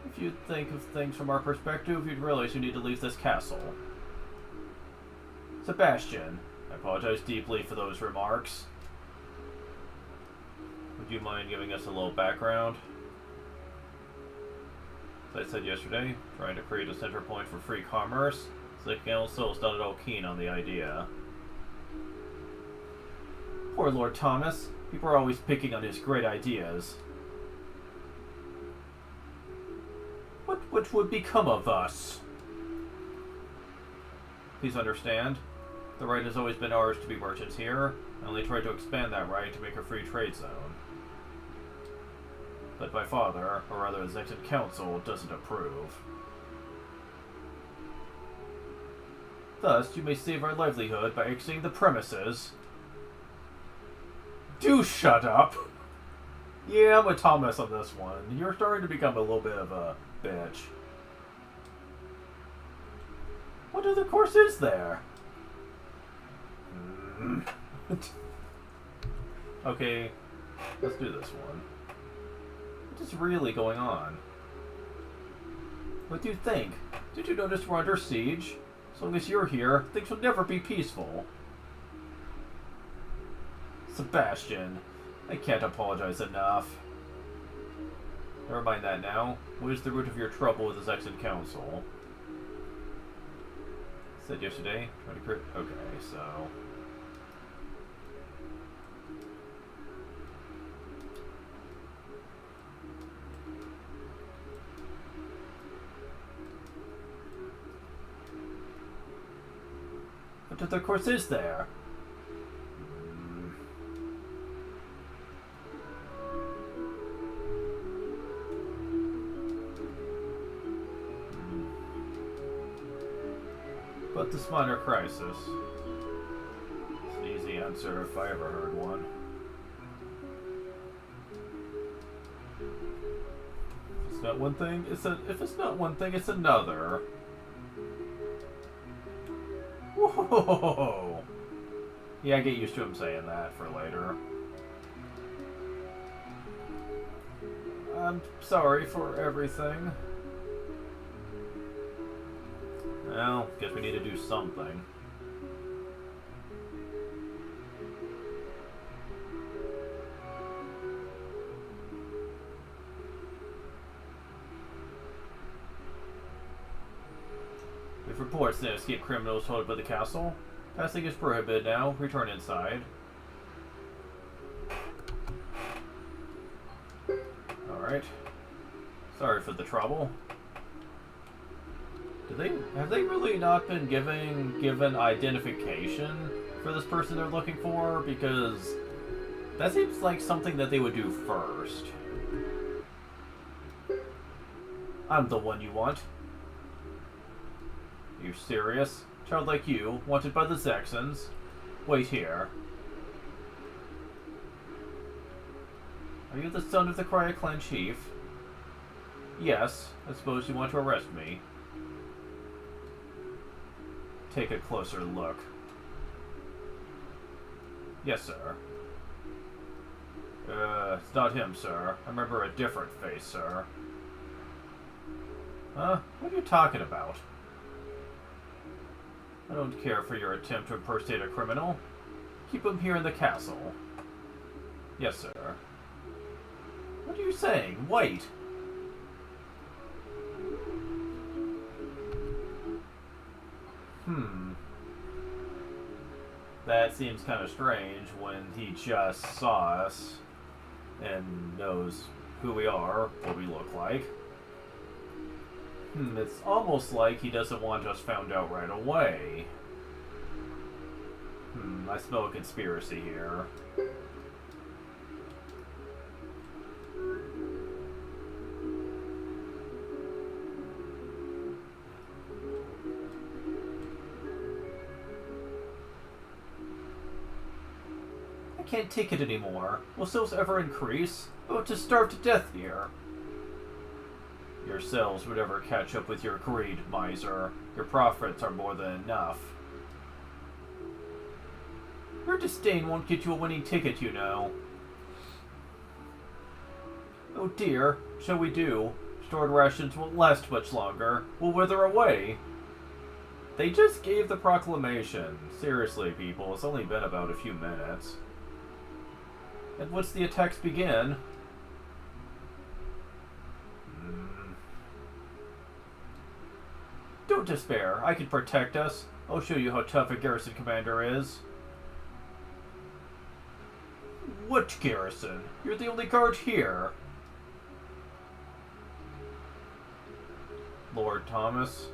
If you think of things from our perspective, you'd realize you need to leave this castle. Sebastian, I apologize deeply for those remarks. Would you mind giving us a little background? As I said yesterday, trying to create a center point for free commerce, the council is not at all keen on the idea. Poor Lord Thomas. People are always picking on his great ideas. What would become of us? Please understand, the right has always been ours to be merchants here. I only tried to expand that right to make a free trade zone. But my father, or rather the Zexan Council, doesn't approve. Thus, you may save our livelihood by exiting the premises. Do shut up! Yeah, I'm with Thomas on this one. You're starting to become a little bit of a bitch. What other course is there? Okay, let's do this one. What is really going on? What do you think? Did you notice we're under siege? As long as you're here, things will never be peaceful. Sebastian, I can't apologize enough. Never mind that now. What is the root of your trouble with the Zexan Council? Said yesterday. Okay, so... What other course is there? But this minor crisis. It's an easy answer if I ever heard one. If it's not one thing, if it's not one thing, it's another. Whoa! Yeah, I get used to him saying that for later. I'm sorry for everything. Well, guess we need to do something. arrested and escaped criminals held by the castle. Passing is prohibited now. Return inside. Alright. Sorry for the trouble. Have they really not been given identification for this person they're looking for? Because that seems like something that they would do first. I'm the one you want. Are you serious? Child like you, wanted by the Zexons. Wait here. Are you the son of the Cryo Clan chief? Yes. I suppose you want to arrest me. Take a closer look. Yes, sir. It's not him, sir. I remember a different face, sir. Huh? What are you talking about? I don't care for your attempt to impersonate a criminal. Keep him here in the castle. Yes, sir. What are you saying? Wait! That seems kind of strange when he just saw us and knows who we are, what we look like. It's almost like he doesn't want us found out right away. I smell a conspiracy here. I can't take it anymore. Will sales ever increase? Oh, to starve to death here. Your sales would ever catch up with your greed, miser. Your profits are more than enough. Your disdain won't get you a winning ticket, you know. Oh dear, shall we do? Stored rations won't last much longer. We'll wither away. They just gave the proclamation. Seriously, people, it's only been about a few minutes. And once the attacks begin... Don't despair. I can protect us. I'll show you how tough a garrison commander is. What garrison? You're the only guard here. Lord Thomas.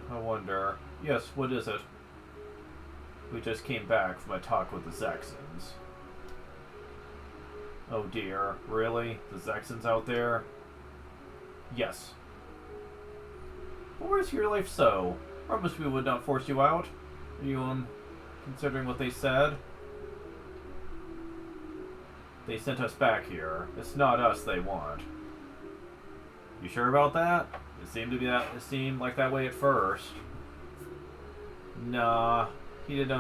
I wonder. Yes, what is it? We just came back from a talk with the Zexons. Oh dear, really? The Zexons out there? Yes. But where's your life so? Promise we would not force you out. Are you, considering what they said? They sent us back here. It's not us they want. You sure about that? It seemed like that way at first. Nah. He did, he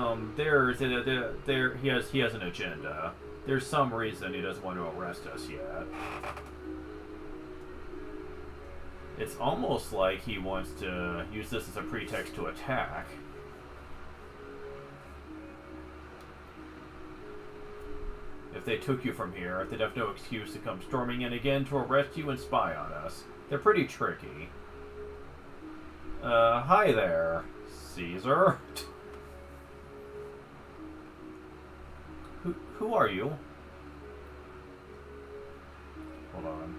has an agenda. There's some reason he doesn't want to arrest us yet. It's almost like he wants to use this as a pretext to attack. If they took you from here, they'd have no excuse to come storming in again to arrest you and spy on us. They're pretty tricky. Hi there, Caesar. Who are you? Hold on.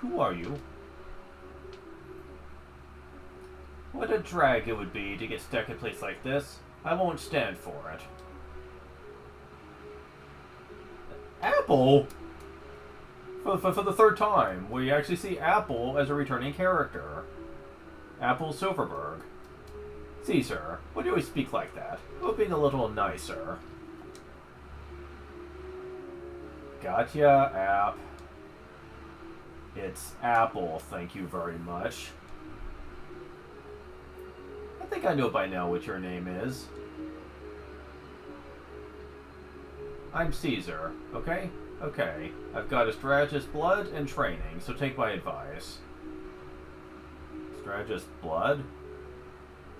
Who are you? What a drag it would be to get stuck in a place like this. I won't stand for it. Apple? For the third time, we actually see Apple as a returning character. Apple Silverberg. See, sir, why do you always speak like that? Hoping a little nicer. Gotcha, App. It's Apple, thank you very much. I think I know by now what your name is. I'm Caesar, okay? Okay. I've got a strategist blood and training, so take my advice. Strategist blood?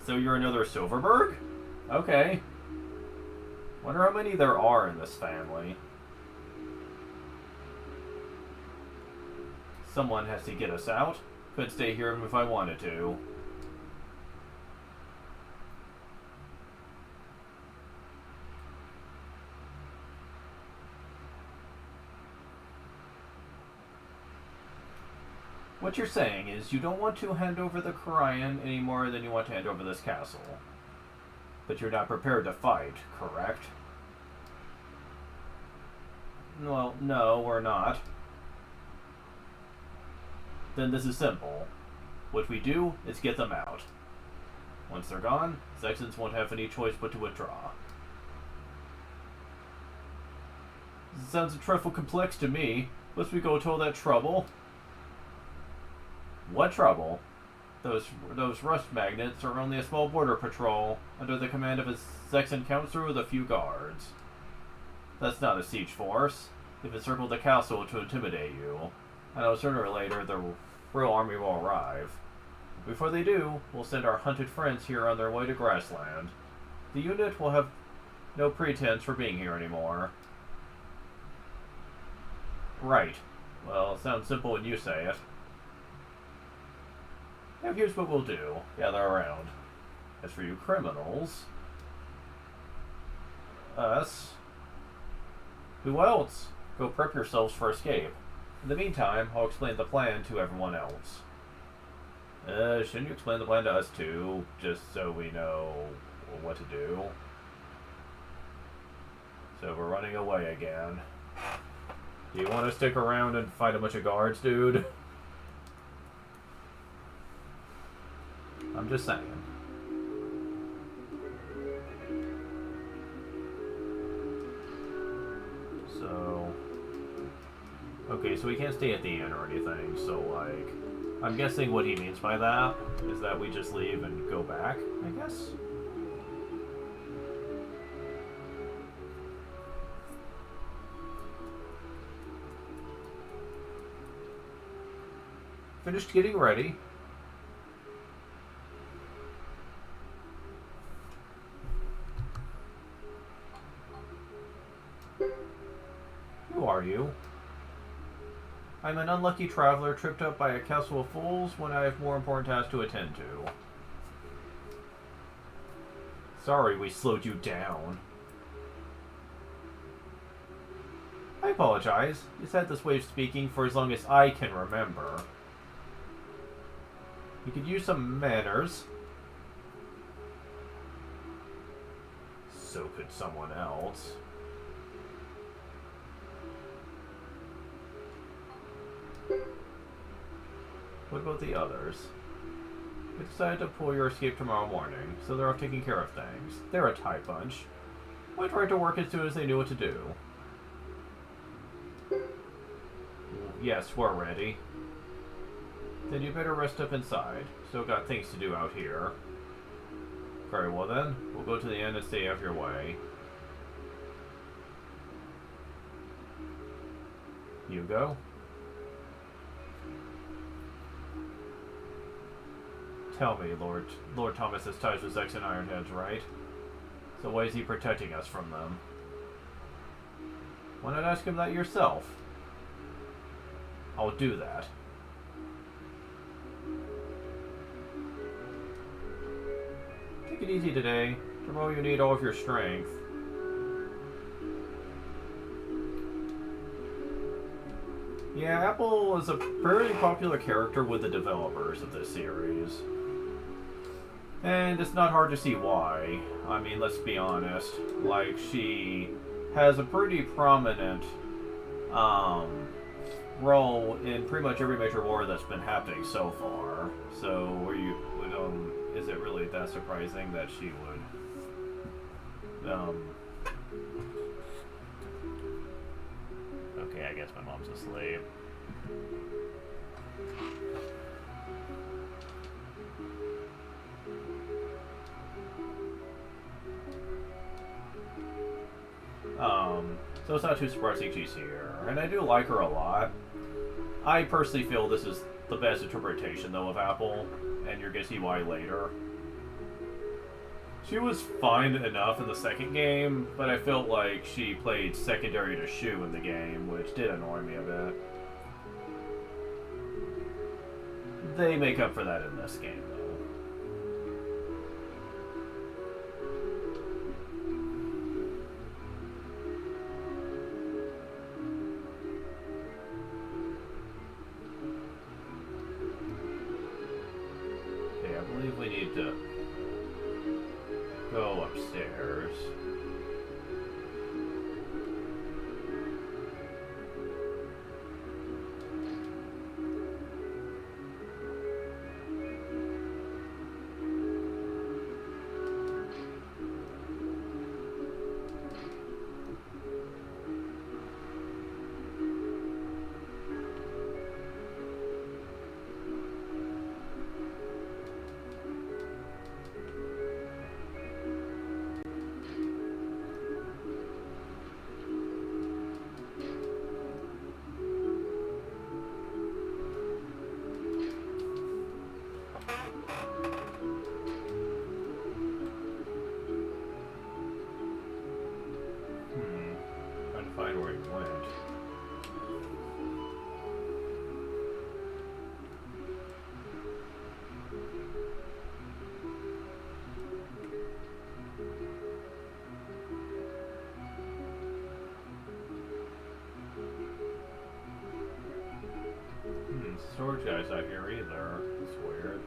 So you're another Silverberg? Okay. Wonder how many there are in this family. Someone has to get us out. Could stay here if I wanted to. What you're saying is you don't want to hand over the Korean any more than you want to hand over this castle. But you're not prepared to fight, correct? Well, no, we're not. Then this is simple. What we do is get them out. Once they're gone, Zexans won't have any choice but to withdraw. Sounds a trifle complex to me. Must we go to all that trouble? What trouble? Those rust magnets are only a small border patrol under the command of a Zexan counselor with a few guards. That's not a siege force. They've encircled the castle to intimidate you. I know sooner or later the real army will arrive. Before they do, we'll send our hunted friends here on their way to Grassland. The unit will have no pretense for being here anymore. Right. Well, it sounds simple when you say it. Now here's what we'll do. Gather around. As for you criminals... us... who else? Go prep yourselves for escape. In the meantime, I'll explain the plan to everyone else. Shouldn't you explain the plan to us too, just so we know what to do? So we're running away again. Do you want to stick around and fight a bunch of guards, dude? I'm just saying. So... okay, so we can't stay at the inn or anything, so, like... I'm guessing what he means by that is that we just leave and go back, I guess? Finished getting ready. Who are you? I'm an unlucky traveler tripped up by a castle of fools when I have more important tasks to attend to. Sorry we slowed you down. I apologize. He's had this way of speaking for as long as I can remember. You could use some manners. So could someone else. What about the others? We decided to pull your escape tomorrow morning, so they're off taking care of things. They're a tight bunch. Went right to work as soon as they knew what to do. Yes, we're ready. Then you better rest up inside. Still got things to do out here. Very well then, we'll go to the inn and stay out of your way. You go. Tell me, Lord Thomas has ties with Zex and Ironheads, right? So why is he protecting us from them? Why not ask him that yourself? I'll do that. Take it easy today. Tomorrow you need all of your strength. Yeah, Apple is a very popular character with the developers of this series. And it's not hard to see why. I mean, let's be honest. Like, she has a pretty prominent role in pretty much every major war that's been happening so far. So, is it really that surprising that she would, okay, I guess my mom's asleep. So it's not too surprising she's here. And I do like her a lot. I personally feel this is the best interpretation, though, of Apple, and you're gonna see why later. She was fine enough in the second game, but I felt like she played secondary to Shu in the game, which did annoy me a bit. They make up for that in this game, though. Okay, I believe we need to go upstairs. Trying to find where he went. Storage guy's not here either. That's weird.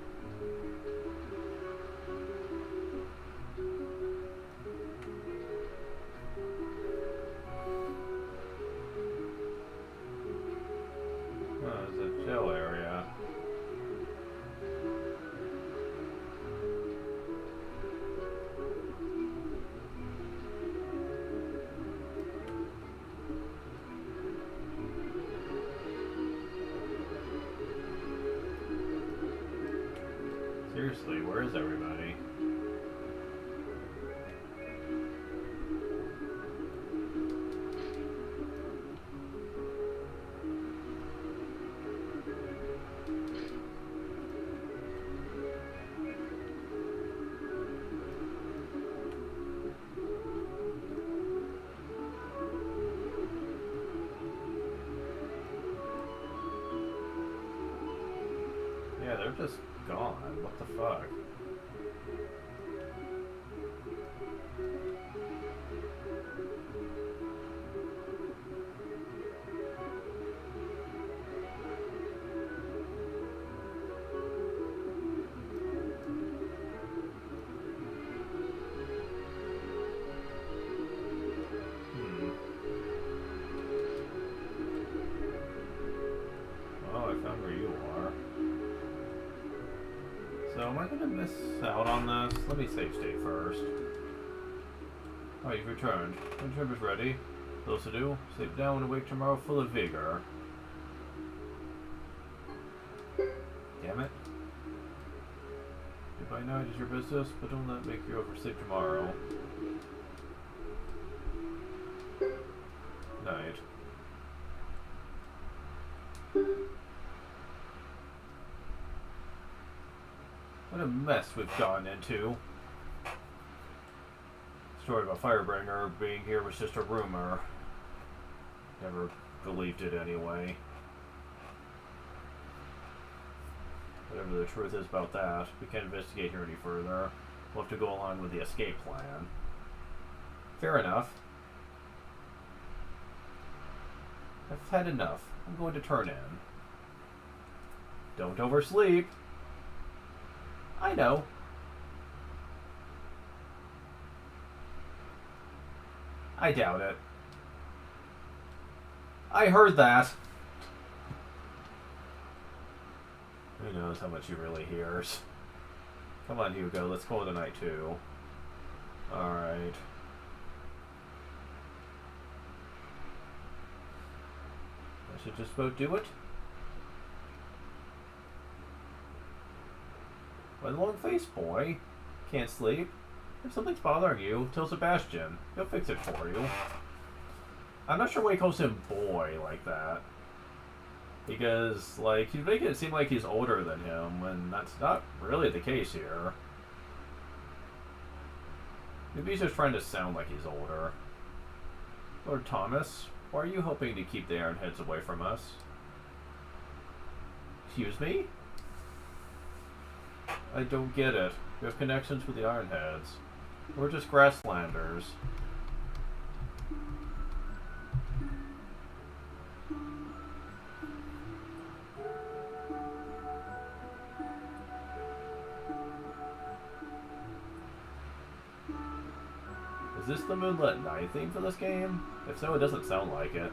Oh, there's a jail area. Seriously, where is everybody? Yeah, they're just gone. What the fuck? Oh, I found where you are. So am I gonna miss out on this? Let me save state first. Oh, you've returned. When trip is ready. Those to do, sleep down and awake tomorrow full of vigor. Damn it. If by night is your business, but don't let it make you oversleep tomorrow. Night. What a mess we've gotten into. The story about Firebringer being here was just a rumor. Never believed it anyway. Whatever the truth is about that, we can't investigate here any further. We'll have to go along with the escape plan. Fair enough. I've had enough. I'm going to turn in. Don't oversleep. I know. I doubt it. I heard that. Who knows how much he really hears. Come on, Hugo. Let's call it a night, too. Alright. I should just about do it. Why the long face, boy? Can't sleep? If something's bothering you, tell Sebastian. He'll fix it for you. I'm not sure why he calls him boy like that. Because, like, he's making it seem like he's older than him, and that's not really the case here. Maybe he's just trying to sound like he's older. Lord Thomas, why are you hoping to keep the Ironheads away from us? Excuse me? I don't get it. We have connections with the Ironheads. We're just grasslanders. Is this the Moonlit Night theme for this game? If so, it doesn't sound like it.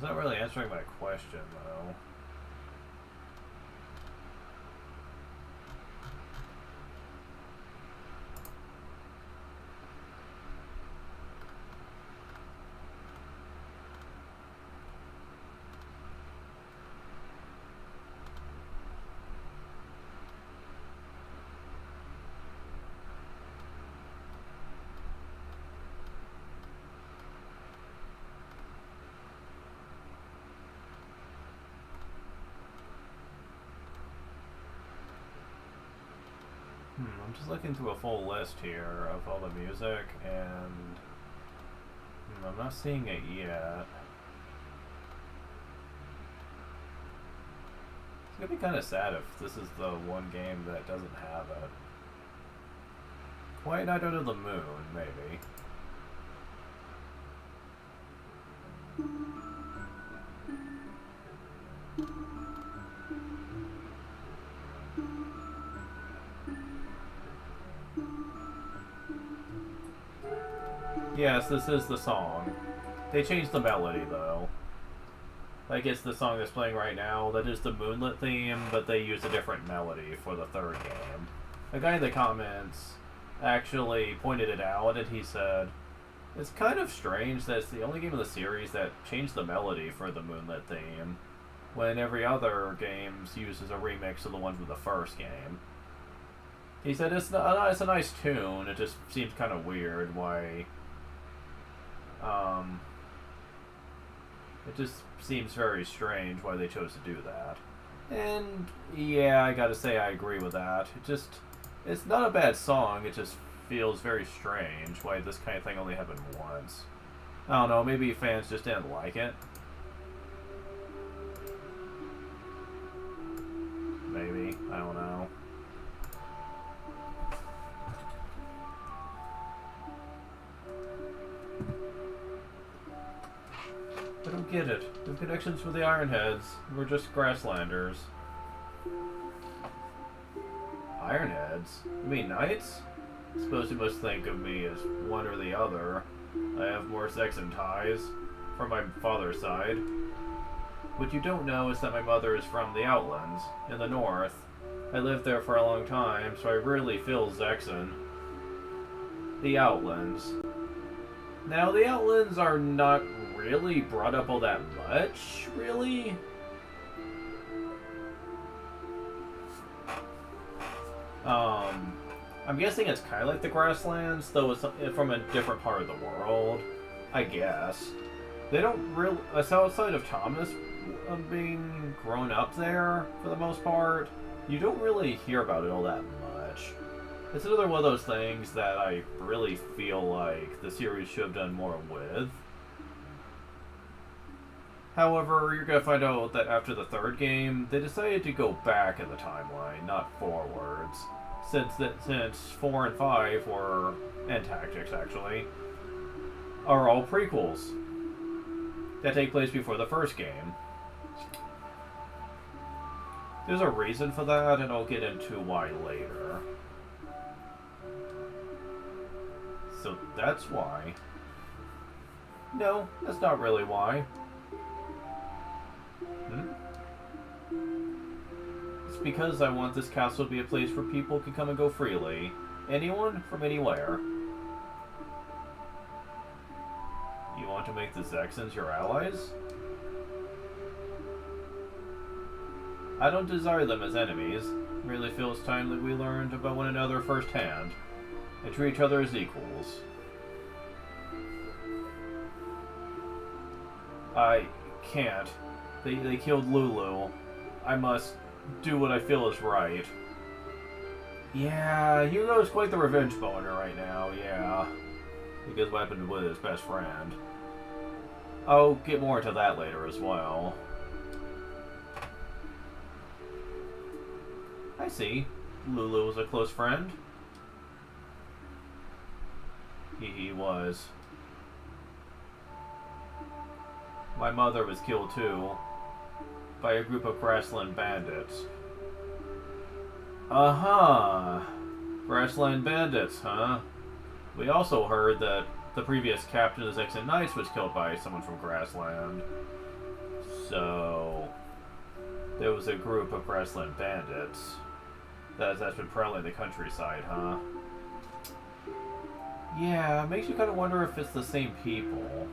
That's not really answering my question, though. I'm just looking through a full list here of all the music, and I'm not seeing it yet. It's gonna be kind of sad if this is the one game that doesn't have it. Quiet Night Under the Moon, maybe. Yes, this is the song. They changed the melody, though. Like, it's the song that's playing right now. That is the Moonlit theme, but they used a different melody for the third game. A guy in the comments actually pointed it out, and he said, it's kind of strange that it's the only game in the series that changed the melody for the Moonlit theme, when every other game uses a remix of the one from the first game. He said it's a nice tune, it just seems kind of weird why... it just seems very strange why they chose to do that. And, yeah, I gotta say I agree with that. It's not a bad song, it just feels very strange why this kind of thing only happened once. I don't know, maybe fans just didn't like it. Maybe, I don't know. I don't get it. No connections with the Ironheads. We're just grasslanders. Ironheads? You mean knights? I suppose you must think of me as one or the other. I have more Saxon ties from my father's side. What you don't know is that my mother is from the Outlands, in the north. I lived there for a long time, so I really feel Saxon. The Outlands. Now, the Outlands are not really brought up all that much, really? I'm guessing it's kind of like the Grasslands, though it's from a different part of the world, I guess. They don't really, outside of Thomas being grown up there, for the most part, you don't really hear about it all that much. It's another one of those things that I really feel like the series should have done more with. However, you're going to find out that after the third game, they decided to go back in the timeline, not forwards. Since 4 and 5 were, and Tactics actually, are all prequels that take place before the first game. There's a reason for that, and I'll get into why later. So that's why. No, that's not really why. It's because I want this castle to be a place where people can come and go freely. Anyone from anywhere. You want to make the Saxons your allies? I don't desire them as enemies. It really feels time that we learned about one another firsthand and treat each other as equals. I can't. They killed Lulu. I must do what I feel is right. Yeah, Hugo's quite the revenge boner right now, yeah. Because what happened with his best friend. I'll get more into that later as well. I see. Lulu was a close friend. He was. My mother was killed too, by a group of grassland bandits. Uh-huh. Grassland bandits, huh? We also heard that the previous captain of the Saxon Knights was killed by someone from Grassland. So, there was a group of grassland bandits that's been prowling the countryside, huh? Yeah, it makes you kind of wonder if it's the same people.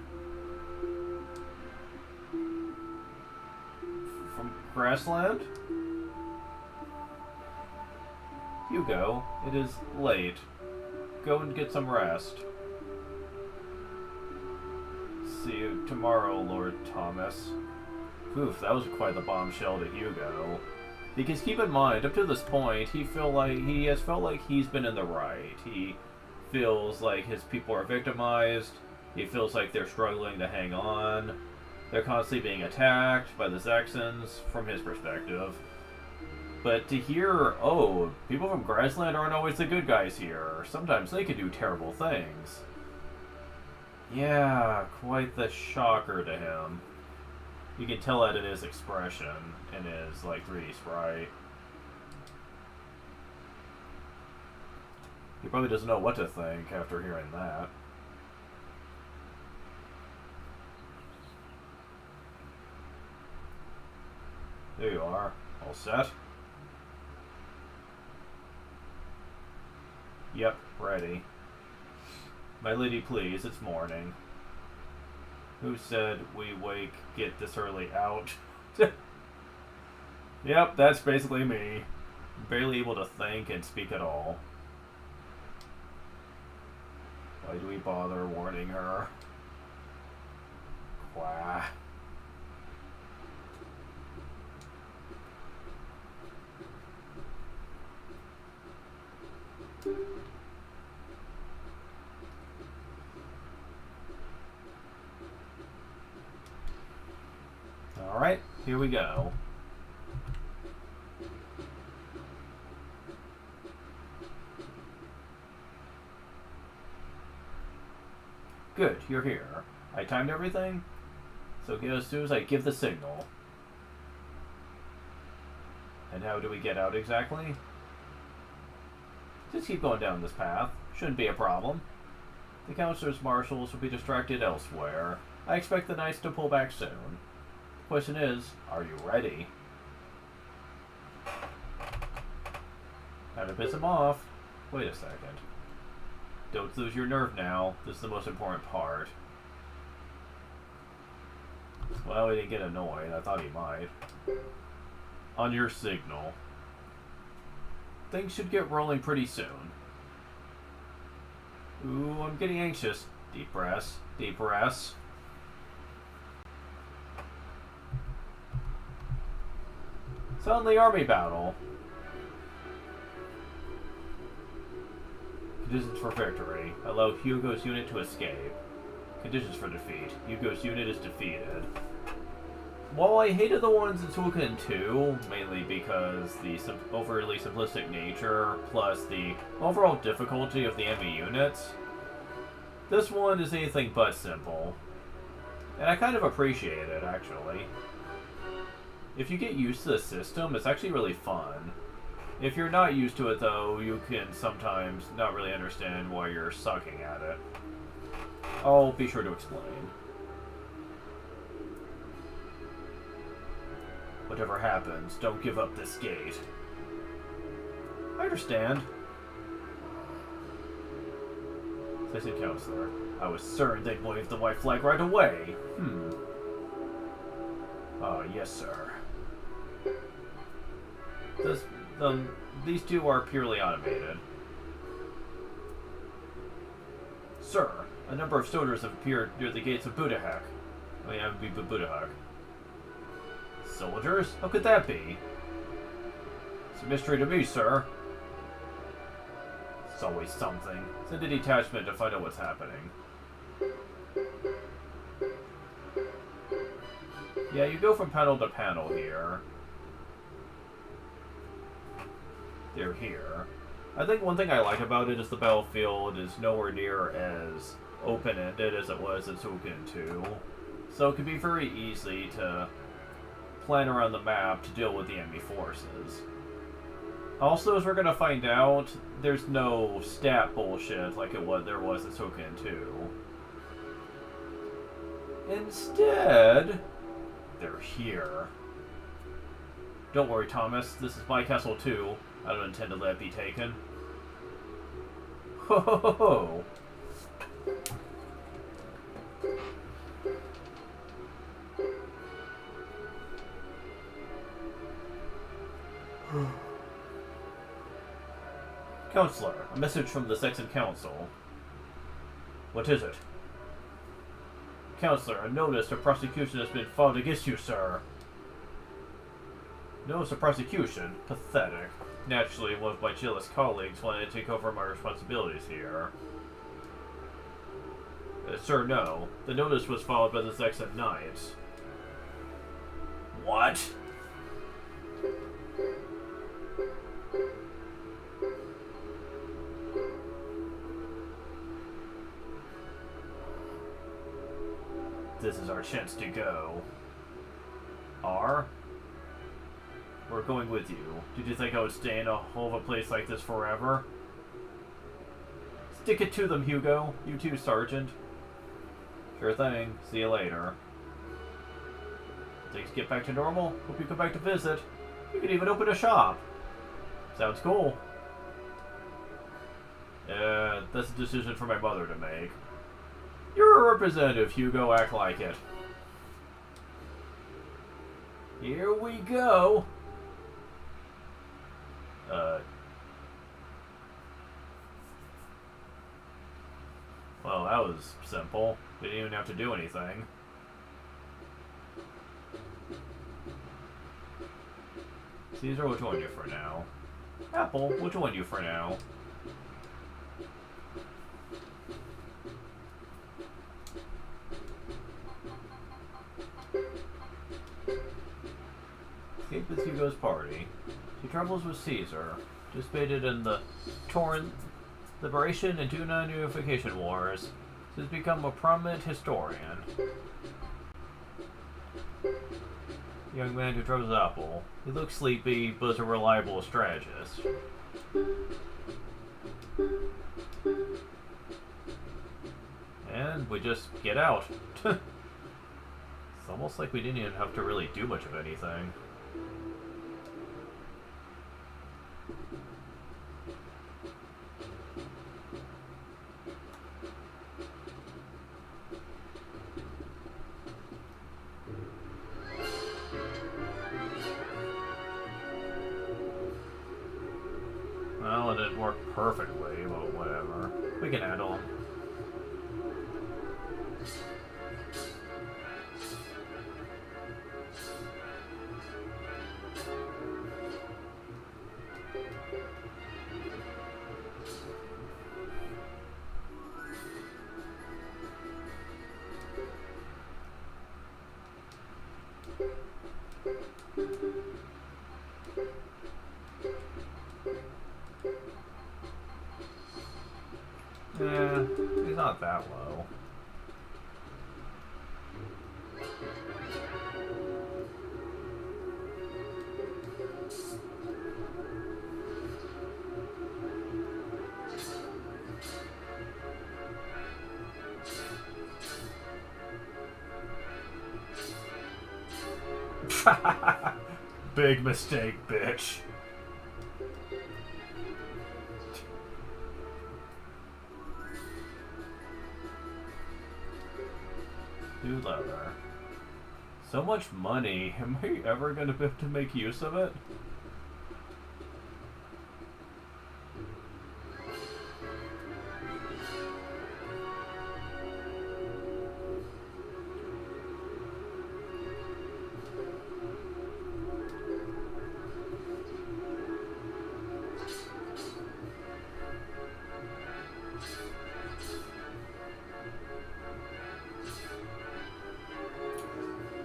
From Grassland? Hugo, it is late. Go and get some rest. See you tomorrow, Lord Thomas. Oof, that was quite the bombshell to Hugo. Because keep in mind, up to this point, he has felt like he's been in the right. He feels like his people are victimized. He feels like they're struggling to hang on. They're constantly being attacked by the Saxons, from his perspective. But to hear, oh, people from Grassland aren't always the good guys here. Sometimes they can do terrible things. Yeah, quite the shocker to him. You can tell that in his expression, in his, 3D sprite. He probably doesn't know what to think after hearing that. There you are. All set. Yep, ready. My lady, please, it's morning. Who said we get this early out? Yep, that's basically me. Barely able to think and speak at all. Why do we bother warning her? Quah. Alright, here we go. Good, you're here. I timed everything, so get as soon as I give the signal. And how do we get out exactly? Just keep going down this path. Shouldn't be a problem. The counselor's marshals will be distracted elsewhere. I expect the knights to pull back soon. The question is, are you ready? Time to piss him off. Wait a second. Don't lose your nerve now. This is the most important part. Well, he didn't get annoyed. I thought he might. On your signal. Things should get rolling pretty soon. Ooh, I'm getting anxious. Deep breaths. Deep breaths. Suddenly army battle. Conditions for victory. Allow Hugo's unit to escape. Conditions for defeat. Hugo's unit is defeated. While I hated the ones in Suikoden 2, mainly because the overly simplistic nature, plus the overall difficulty of the enemy units, this one is anything but simple. And I kind of appreciate it, actually. If you get used to the system, it's actually really fun. If you're not used to it, though, you can sometimes not really understand why you're sucking at it. I'll be sure to explain. Whatever happens, don't give up this gate. I understand. Citizen Counselor. I was certain they'd wave the white flag right away. Yes, sir. These two are purely automated. Sir, a number of soldiers have appeared near the gates of Budahak. I mean, that would be Budahak. Soldiers? How could that be? It's a mystery to me, sir. It's always something. Send a detachment to find out what's happening. Yeah, you go from panel to panel here. They're here. I think one thing I like about it is the battlefield is nowhere near as open-ended as it was in Suikoden 2. So it can be very easy to plan around the map to deal with the enemy forces. Also, as we're going to find out, there's no stat bullshit like there was in Suikoden 2. Instead, they're here. Don't worry, Thomas. This is my castle too. I don't intend to let it be taken. Ho ho ho ho! Counselor, a message from the Saxon Council. What is it? Counselor, a notice of prosecution has been filed against you, sir. Notice of prosecution? Pathetic. Naturally, one of my jealous colleagues wanted to take over my responsibilities here. Sir, no. The notice was filed by the Saxon Knights. What? This is our chance to go. We're going with you. Did you think I would stay in a hole of a place like this forever? Stick it to them, Hugo. You too, Sergeant. Sure thing. See you later. Things get back to normal. Hope you come back to visit. You could even open a shop. Sounds cool. That's a decision for my mother to make. You're a representative, Hugo. Act like it. Here we go. Well, that was simple. We didn't even have to do anything. Caesar, we'll join you for now. Apple, we'll join you for now. Escape with Hugo's party. She travels with Caesar, participated in the Torrent Liberation and Tuna Unification Wars. She's become a prominent historian. Young man who throws apple. He looks sleepy, but is a reliable strategist. And we just get out. It's almost like we didn't even have to really do much of anything. Well, it didn't work perfectly, but whatever. We can handle them. He's not that low. Big mistake, bitch. Dude leather. So much money. Am I ever going to be able to make use of it?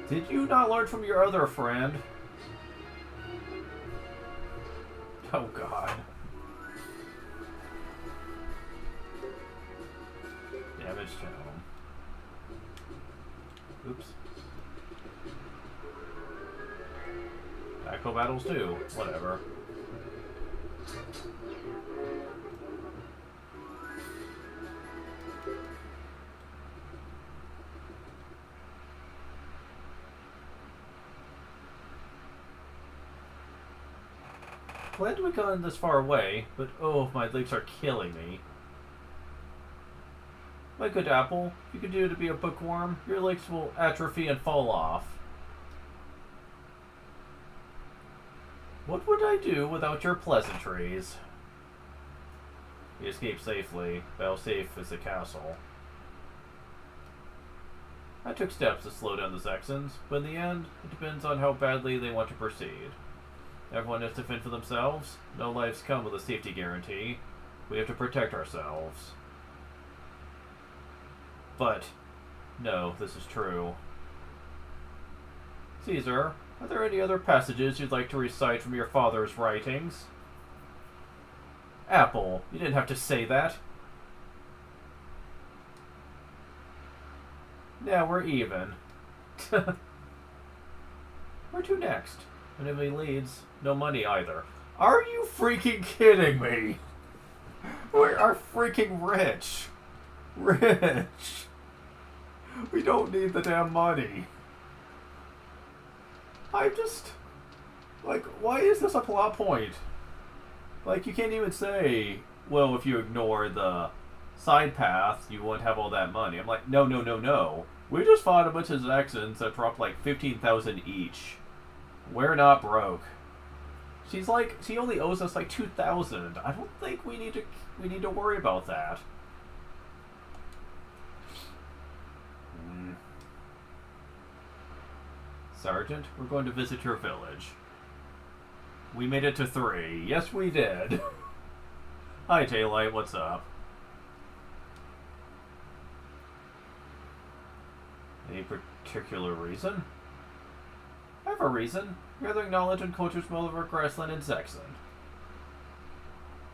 Did you not learn from your other friend? Oh god. Damage to him. Oops. Tactical battles too. Whatever. Glad we got this far away, but oh, my legs are killing me. My good apple, if you continue to be a bookworm, your legs will atrophy and fall off. What would I do without your pleasantries? We escaped safely, but how safe is the castle? I took steps to slow down the Saxons, but in the end, it depends on how badly they want to proceed. Everyone has to fend for themselves. No lives come with a safety guarantee. We have to protect ourselves. But, no, this is true. Caesar, are there any other passages you'd like to recite from your father's writings? Apple, you didn't have to say that. Now we're even. Where to next? And if he leads, no money either. Are you freaking kidding me? We are freaking rich. Rich. We don't need the damn money. I'm just... like, why is this a plot point? Like, you can't even say well, if you ignore the side path, you won't have all that money. I'm like, no, no, no, no. We just fought a bunch of Zexans that dropped like 15,000 each. We're not broke. She's like, she only owes us like 2,000. I don't think we need to worry about that. Sergeant, we're going to visit your village. We made it to 3. Yes, we did. Hi, Daylight. What's up? Any particular reason? I have a reason. Gathering knowledge and culture smell of our grassland and Zexan.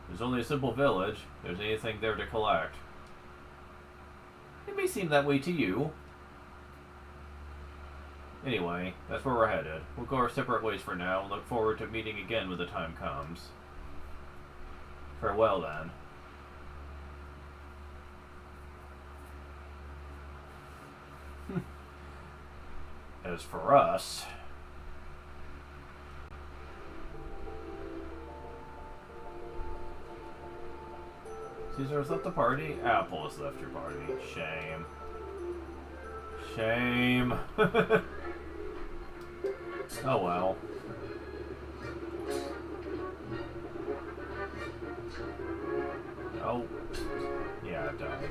There's only a simple village. If there's anything there to collect. It may seem that way to you. Anyway, that's where we're headed. We'll go our separate ways for now and look forward to meeting again when the time comes. Farewell, then. As for us... Caesar has left the party. Apple has left your party. Shame. Shame. Oh well. Oh. Yeah, it died.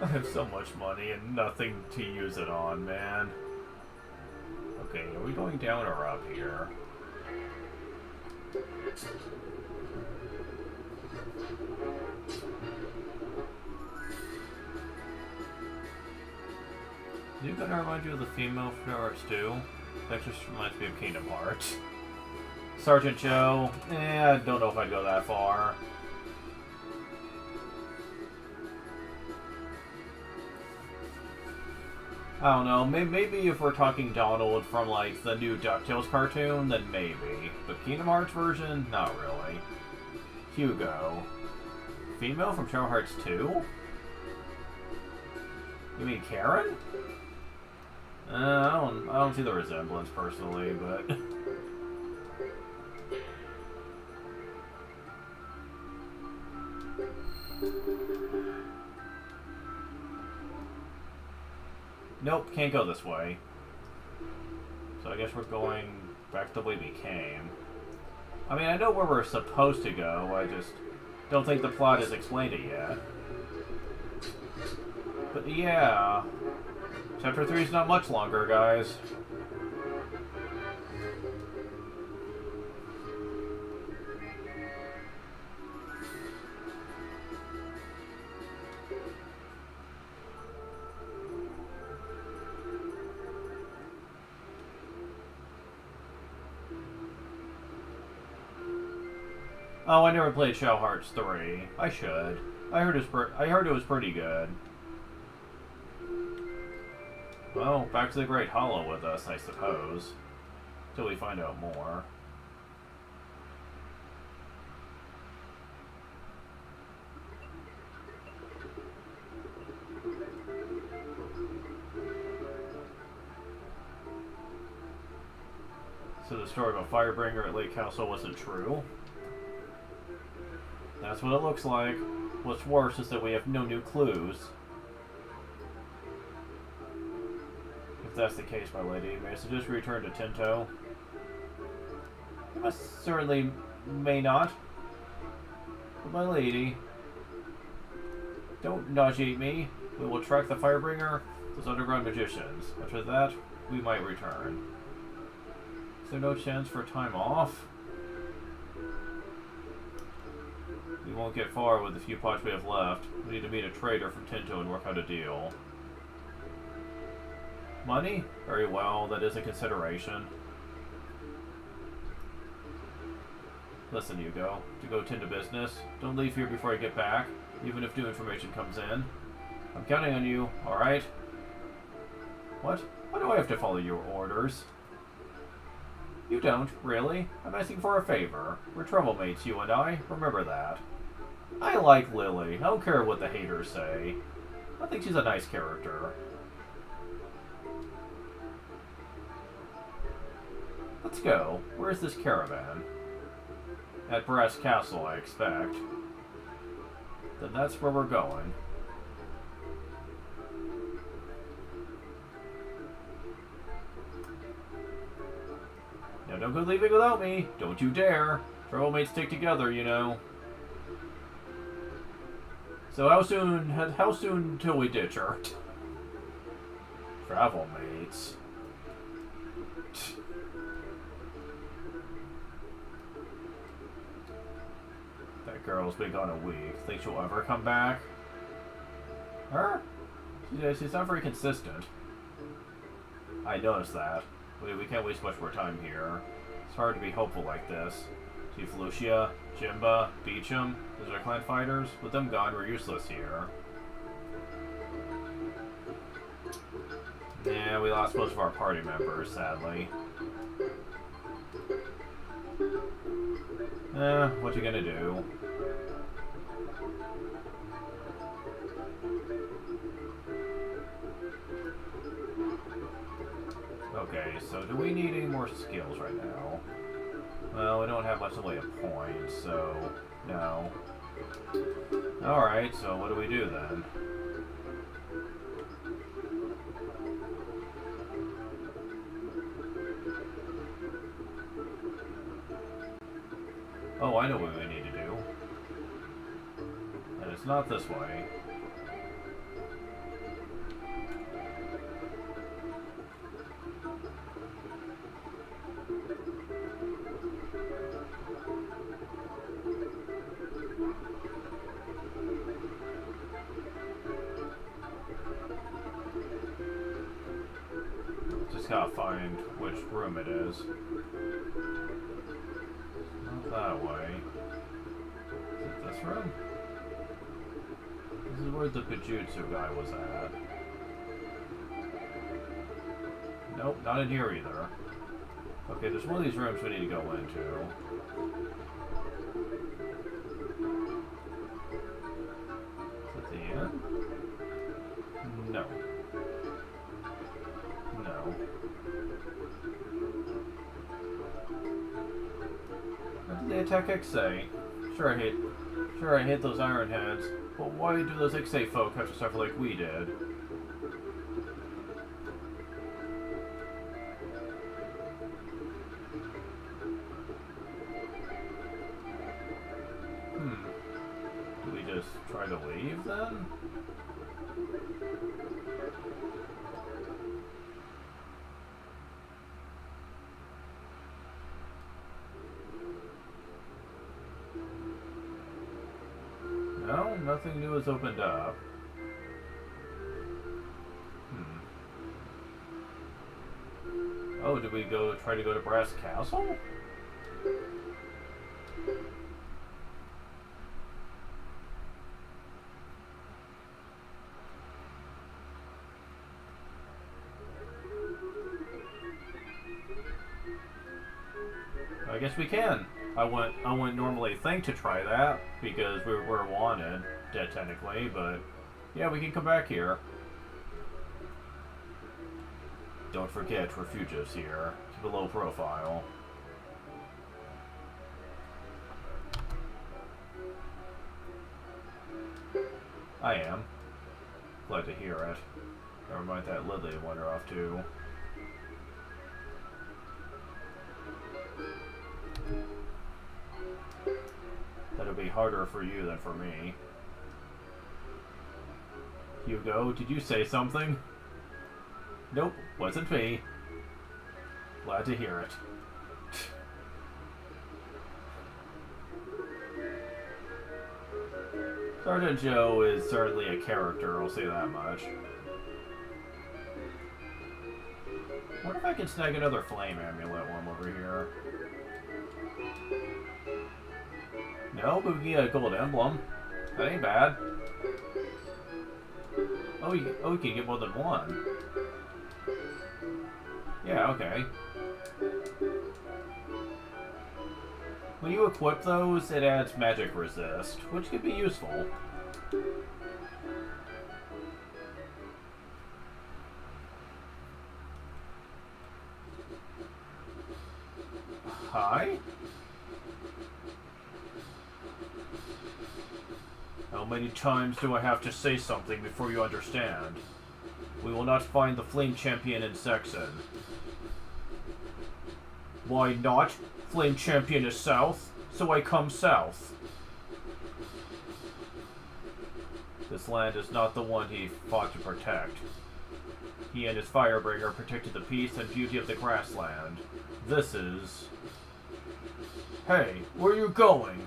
I have so much money and nothing to use it on, man. Okay, are we going down or up here? Is it gonna remind you of the female flowers too? That just reminds me of Kingdom Hearts. Sergeant Joe, I don't know if I'd go that far. I don't know, maybe if we're talking Donald from like the new DuckTales cartoon, then maybe. But Kingdom Hearts version, not really. Hugo. Female from Shadow Hearts 2? You mean Karen? I don't see the resemblance personally, but nope, can't go this way. So I guess we're going back the way we came. I mean, I know where we're supposed to go, I just don't think the plot has explained it yet. But yeah, Chapter 3 is not much longer, guys. Oh, I never played Shadow Hearts 3. I should. I heard it was pretty good. Well, back to the Great Hollow with us, I suppose. Till we find out more. So the story of a Firebringer at Lake Castle wasn't true? That's what it looks like. What's worse is that we have no new clues. If that's the case, my lady, may I suggest we return to Tinto? You most certainly may not. But my lady, don't nauseate me. We will track the Firebringer, those underground magicians. After that, we might return. Is there no chance for time off? We won't get far with the few pots we have left. We need to meet a trader from Tinto and work out a deal. Money? Very well, that is a consideration. Listen, Hugo, to go tend to business, don't leave here before I get back, even if new information comes in. I'm counting on you, alright? What? Why do I have to follow your orders? You don't, really. I'm asking for a favor. We're troublemates, you and I. Remember that. I like Lily. I don't care what the haters say. I think she's a nice character. Let's go. Where's this caravan? At Brass Castle, I expect. Then that's where we're going. Now don't go leaving without me. Don't you dare. Troublemates stick together, you know. So how soon till we ditch her? Travel mates. That girl's been gone a week. Think she'll ever come back? Her? She's not very consistent. I noticed that. We can't waste much more time here. It's hard to be hopeful like this. See Felucia, Jimba, Beecham, those are clan fighters. With them gone, we're useless here. Yeah, we lost most of our party members, sadly. What you gonna do? Okay, so do we need any more skills right now? Well, we don't have much in the way of points, so no. Alright, so what do we do then? Oh, I know what we need to do. And it's not this way. Just gotta find which room it is. Not that way. Is it this room? This is where the Bujutsu guy was at. Nope, not in here either. Okay, there's one of these rooms we need to go into. Is it the end? No. No. What did the attack Ixay? Sure I hate those iron heads, but why do those Ixay folk have to suffer like we did? Do we just try to leave then? No, nothing new has opened up. Oh, did we try to go to Brass Castle? I guess we can. I wouldn't normally think to try that because we're wanted, technically, but yeah, we can come back here. Don't forget, we're fugitives here. Keep a low profile. I am. Glad to hear it. Never mind that Lily to wander off too. That'll be harder for you than for me. Hugo, did you say something? Nope, wasn't me. Glad to hear it. Sergeant Joe is certainly a character, I'll say that much. I wonder if I can snag another flame amulet while I'm over here. No, but we can get a gold emblem. That ain't bad. Oh, you can get more than one. Yeah, okay. When you equip those, it adds magic resist, which could be useful. Hi? many times do I have to say something before you understand? We will not find the Flame Champion in Saxon. Why not? Flame Champion is south, so I come south. This land is not the one he fought to protect. He and his Firebringer protected the peace and beauty of the grassland. This is... Hey, where are you going?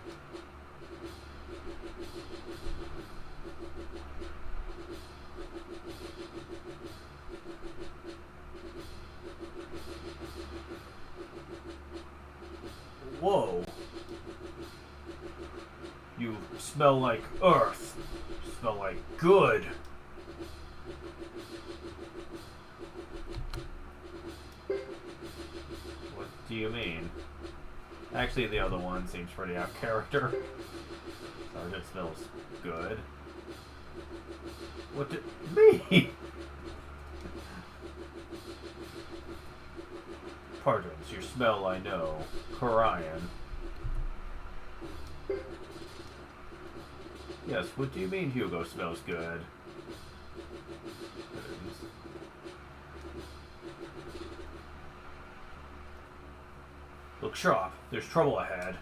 Whoa. You smell like earth. You smell like good. What do you mean? Actually, the other one seems pretty out of character. Sergeant smells good. What did... Me? Pardons, your smell I know. Korean. Yes, what do you mean Hugo smells good? Look sharp, there's trouble ahead.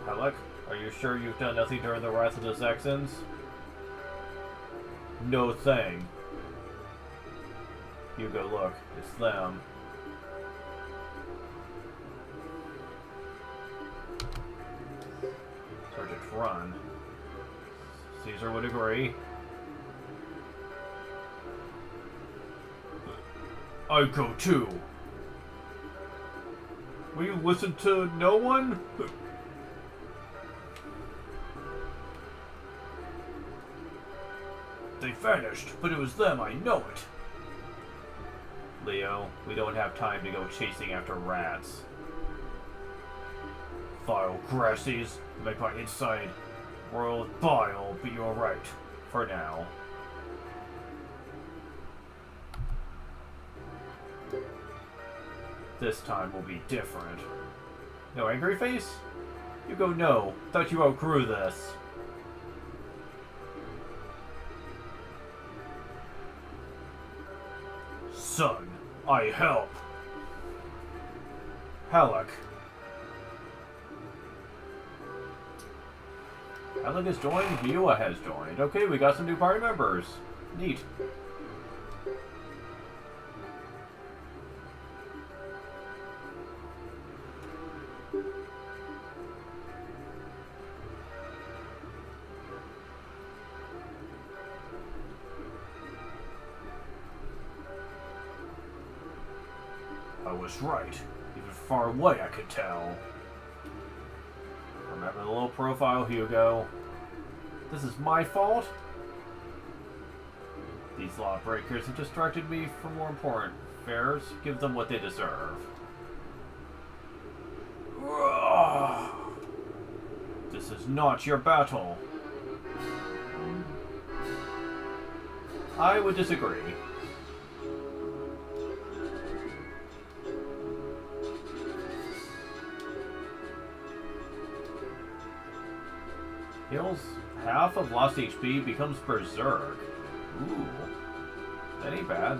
Halleck, are you sure you've done nothing during the wrath of the Saxons? No thing. Hugo, look, it's them. Sergeant, run. Caesar would agree. I go too. Will you listen to no one? They vanished, but it was them, I know it. Leo, we don't have time to go chasing after rats. Vile grassies, make my inside world bile, but you're right. For now. This time will be different. No angry face? You go no. Thought you outgrew this. Son, I help. Halleck. Halleck has joined, Hua has joined. Okay, we got some new party members. Neat. I was right. Even far away I could tell. Remember the low profile, Hugo. This is my fault? These lawbreakers have distracted me from more important affairs. Give them what they deserve. This is not your battle. I would disagree. Heals half of lost HP, becomes berserk. Ooh. That ain't bad.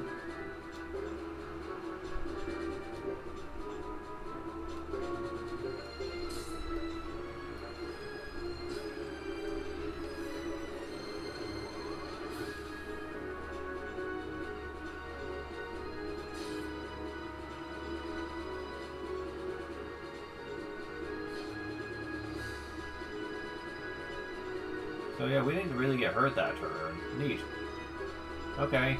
So yeah, we didn't really get hurt that turn. Neat. Okay.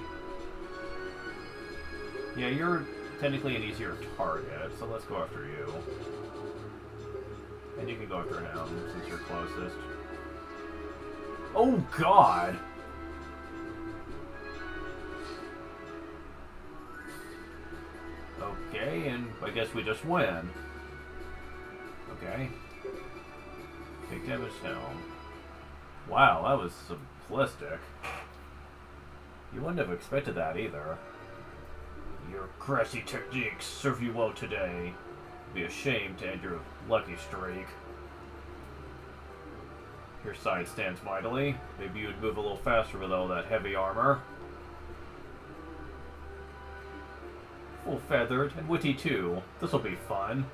Yeah, you're technically an easier target, so let's go after you. And you can go after him, since you're closest. Oh god! Okay, and I guess we just win. Okay. Big damage helm. Wow, that was simplistic. You wouldn't have expected that either. Your grassy techniques serve you well today. Be ashamed to end your lucky streak. Your side stands mightily. Maybe you'd move a little faster with all that heavy armor. Full-feathered and witty too. This'll be fun.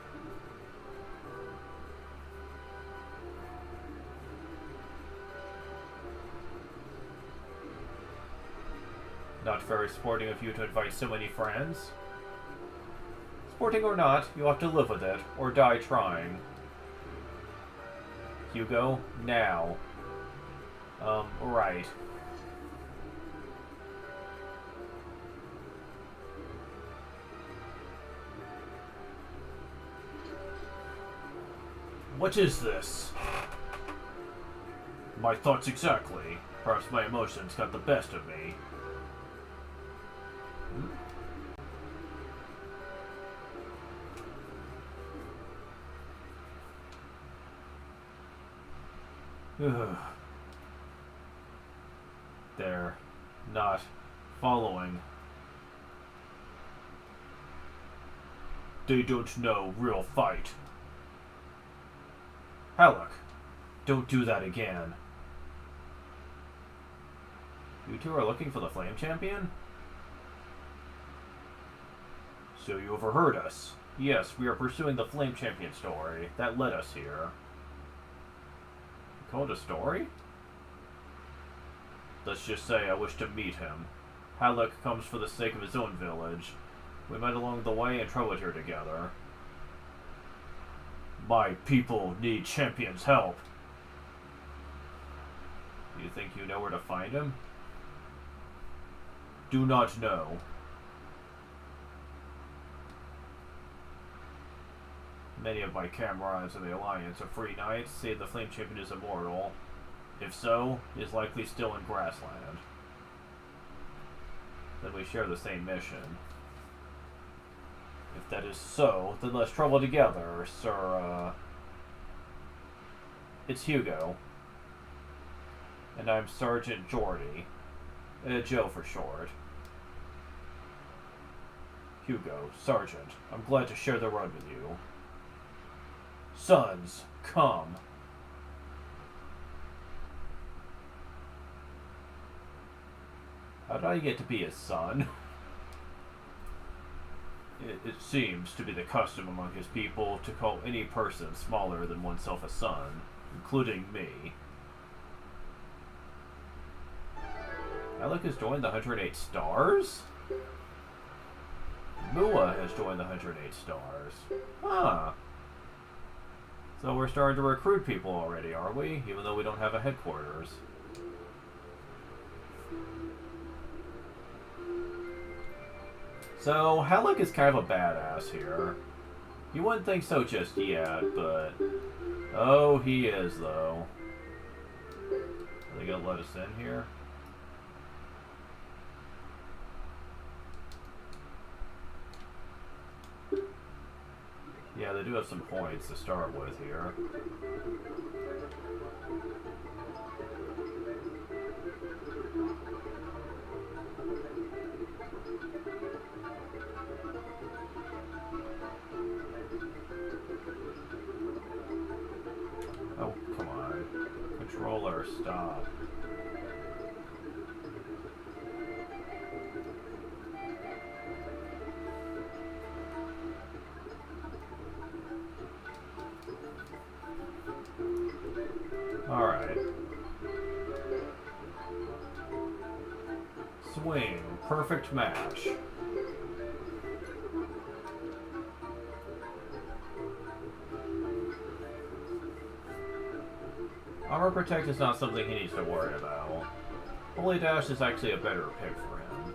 Not very sporting of you to invite so many friends. Sporting or not, you have to live with it, or die trying. Hugo, now. Right. What is this? My thoughts exactly. Perhaps my emotions got the best of me. They're not following. They don't know real fight. Halleck, don't do that again. You two are looking for the Flame Champion? So you overheard us. Yes, we are pursuing the Flame Champion story. That led us here. You call it a story? Let's just say I wish to meet him. Halleck comes for the sake of his own village. We met along the way and traveled here together. My people need champion's help. You think you know where to find him? Do not know. Many of my comrades in the Alliance of Free Knights say the Flame Champion is immortal. If so, he is likely still in Grassland. Then we share the same mission. If that is so, then let's travel together, Sir, It's Hugo. And I'm Sergeant Geordie. Joe for short. Hugo, Sergeant, I'm glad to share the road with you. Sons, come. How did I get to be his son? It seems to be the custom among his people to call any person smaller than oneself a son, including me. Alec has joined the 108 Stars? Mua has joined the 108 Stars. Huh. So we're starting to recruit people already, are we? Even though we don't have a headquarters. So, Halleck is kind of a badass here. You wouldn't think so just yet, but... Oh, he is, though. Are they gonna let us in here? Yeah, they do have some points to start with here. Oh, come on. Controller, stop. Alright. Swing. Perfect match. Armor Protect is not something he needs to worry about. Holy Dash is actually a better pick for him.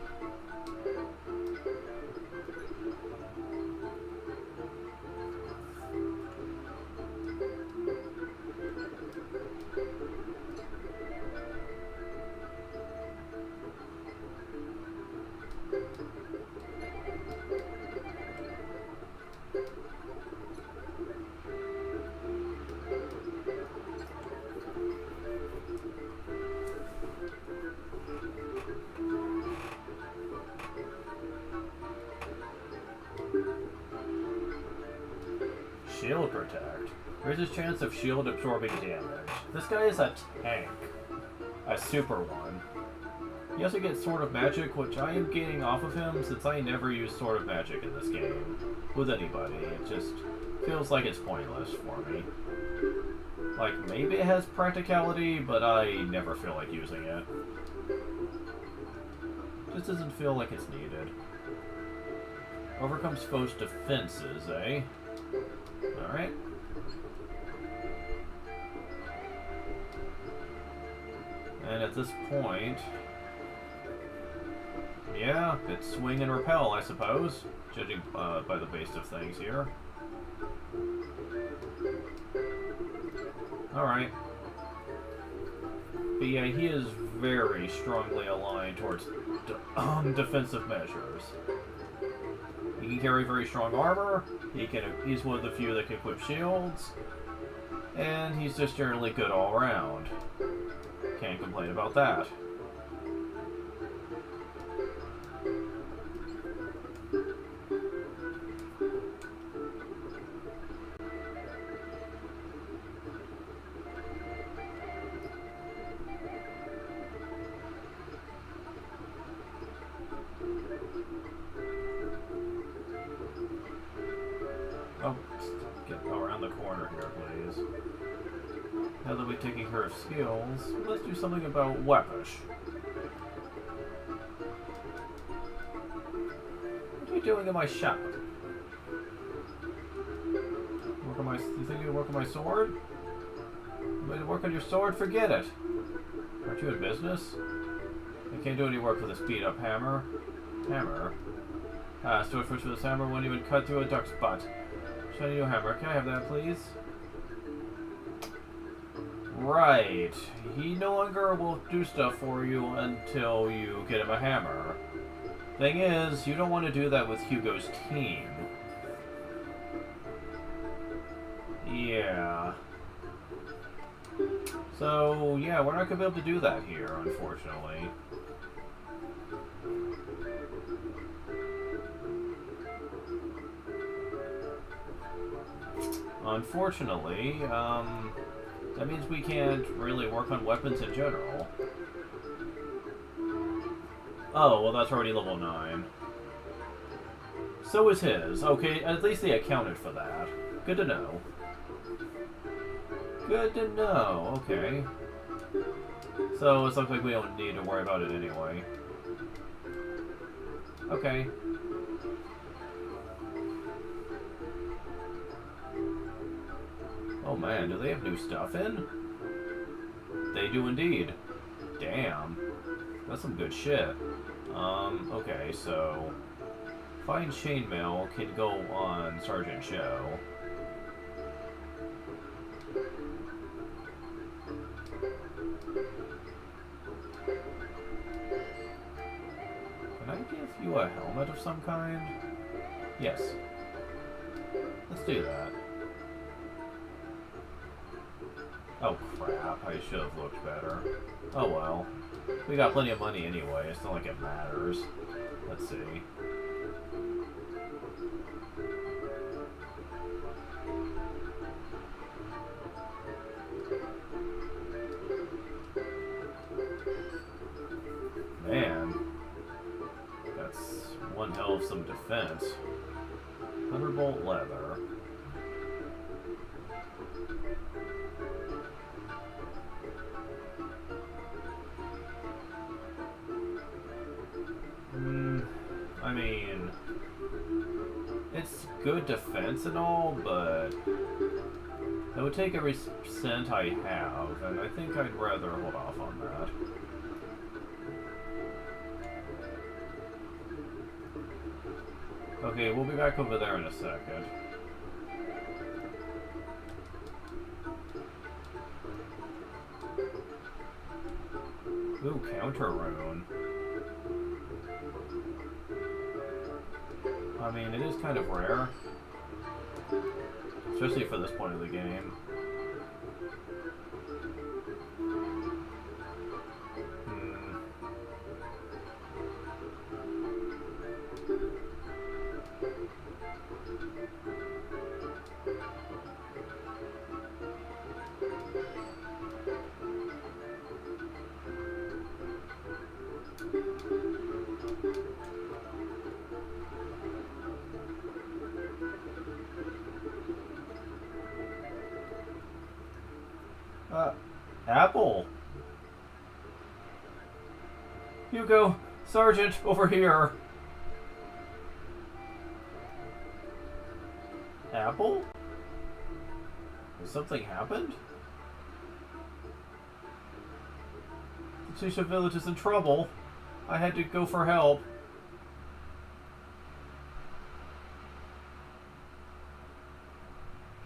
Shield Protect. Raises chance of shield absorbing damage. This guy is a tank. A super one. He also gets Sword of Magic, which I am gaining off of him since I never use Sword of Magic in this game. With anybody. It just feels like it's pointless for me. Like, maybe it has practicality, but I never feel like using it. Just doesn't feel like it's needed. Overcomes foes' defenses, eh? Alright. And at this point... yeah, it's swing and repel, I suppose. Judging by the base of things here. Alright. But yeah, he is very strongly aligned towards defensive measures. He can carry very strong armor, he's one of the few that can equip shields, and he's just generally good all around. Can't complain about that. Oh, get around the corner here, please. Now that we've taken care of skills, let's do something about weapish. What are you doing in my shop? You think you can work on my sword? You want to work on your sword? Forget it! Aren't you in business? I can't do any work with this beat-up hammer. Hammer? Ah, sword for this hammer won't even cut through a duck's butt. Shiny new hammer. Can I have that, please? Right. He no longer will do stuff for you until you get him a hammer. Thing is, you don't want to do that with Hugo's team. Yeah. So, yeah, we're not going to be able to do that here, unfortunately. Unfortunately, that means we can't really work on weapons in general. Oh, well that's already level 9. So is his. Okay, at least they accounted for that. Good to know. Good to know, okay. So it looks like we don't need to worry about it anyway. Okay. Oh man, do they have new stuff in? They do indeed. Damn. That's some good shit. Okay, so... Fine Chainmail can go on Sergeant Joe. Can I give you a helmet of some kind? Yes. Let's do that. Oh crap, I should have looked better. Oh well. We got plenty of money anyway, it's not like it matters. Let's see. Man. That's one hell of some defense. Thunderbolt leather. I mean, it's good defense and all, but it would take every cent I have, and I think I'd rather hold off on that. Okay, we'll be back over there in a second. Ooh, counter rune. I mean, it is kind of rare. Especially for this point of the game. Apple. Hugo, Sergeant, over here. Apple? Has something happened? The Tusha village is in trouble. I had to go for help.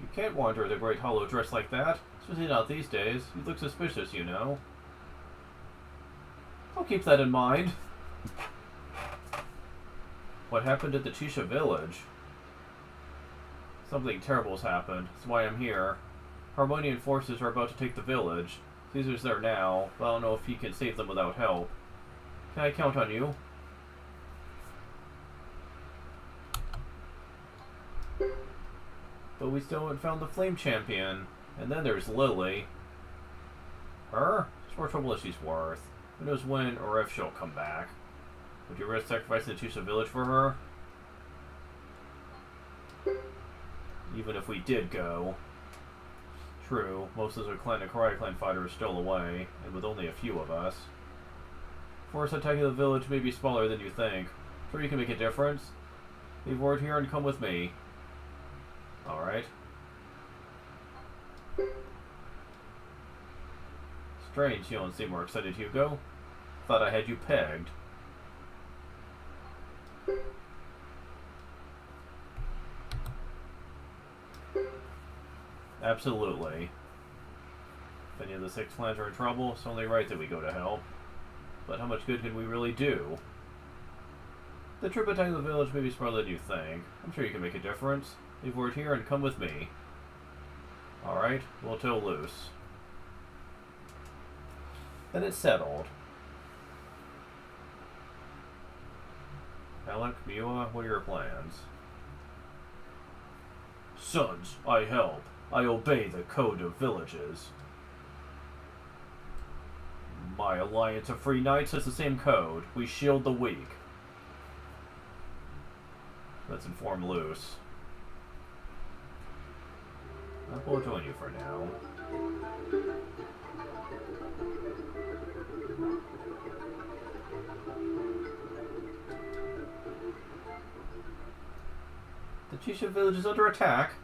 You can't wander the Great Hollow dressed like that. Especially not these days. You look suspicious, you know. I'll keep that in mind. What happened at the Chisha village? Something terrible's happened. That's why I'm here. Harmonian forces are about to take the village. Caesar's there now, but I don't know if he can save them without help. Can I count on you? But we still haven't found the Flame Champion. And then there's Lily. Her? It's more trouble than she's worth. Who knows when or if she'll come back. Would you risk sacrificing the Tusha village for her? Even if we did go. True, most of the clan and Karate Clan fighters are still away, and with only a few of us. Force attacking the village may be smaller than you think. Sure you can make a difference? Leave word here and come with me. Alright. Strange you don't seem more excited, Hugo. Thought I had you pegged. Absolutely. If any of the 6 clans are in trouble, it's only right that we go to help. But how much good can we really do? The trip attacking the village may be smaller than you think. I'm sure you can make a difference. Leave word here and come with me. Alright, we'll toe loose. Then it's settled. Alec, Miwa, what are your plans? Sons, I help. I obey the code of villages. My alliance of free knights has the same code. We shield the weak. Let's inform Luce. We'll join you for now. The Chisha village is under attack.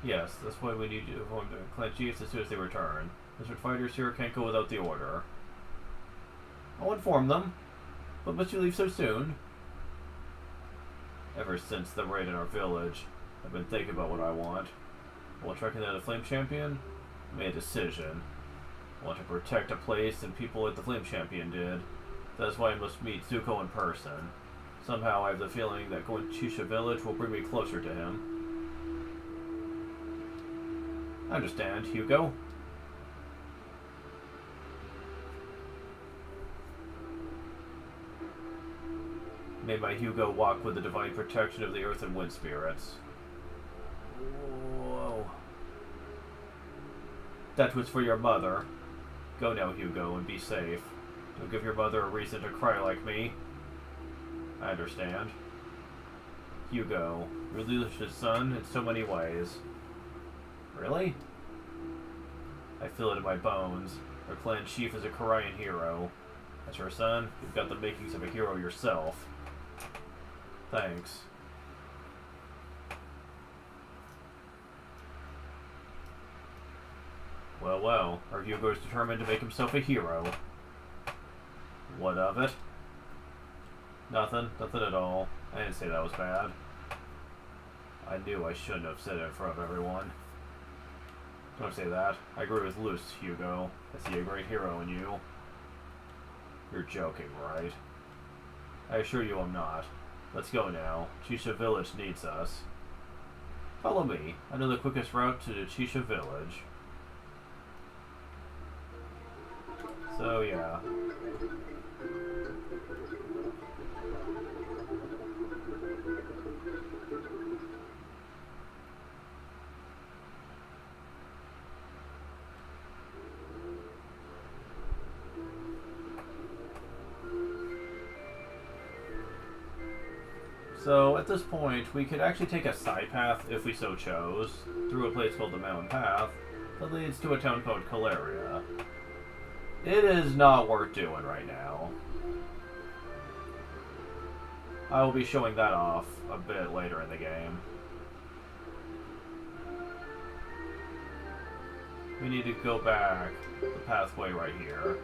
Yes, that's why we need to inform the clan chiefs as soon as they return. Lizard fighters here can't go without the order. I'll inform them. But must you leave so soon? Ever since the raid in our village, I've been thinking about what I want. While tracking down the Flame Champion, I made a decision. I want to protect a place and people like the Flame Champion did. That's why I must meet Zuko in person. Somehow I have the feeling that going to Chisha village will bring me closer to him. I understand, Hugo. May my Hugo walk with the divine protection of the earth and wind spirits. Whoa. That was for your mother. Go now, Hugo, and be safe. Don't give your mother a reason to cry like me. I understand. Hugo, you're Lucius' son in so many ways. Really? I feel it in my bones. Our clan chief is a Korean hero. As her son, you've got the makings of a hero yourself. Thanks. Well, well, our Hugo is determined to make himself a hero. What of it? Nothing at all. I didn't say that was bad. I knew I shouldn't have said it in front of everyone. Don't say that. I agree with Luce, Hugo. I see a great hero in you. You're joking, right? I assure you I'm not. Let's go now. Chisha village needs us. Follow me. I know the quickest route to the Chisha village. So, yeah. So, at this point, we could actually take a side path, if we so chose, through a place called the Mountain Path, that leads to a town called Caleria. It is not worth doing right now. I will be showing that off a bit later in the game. We need to go back the pathway right here.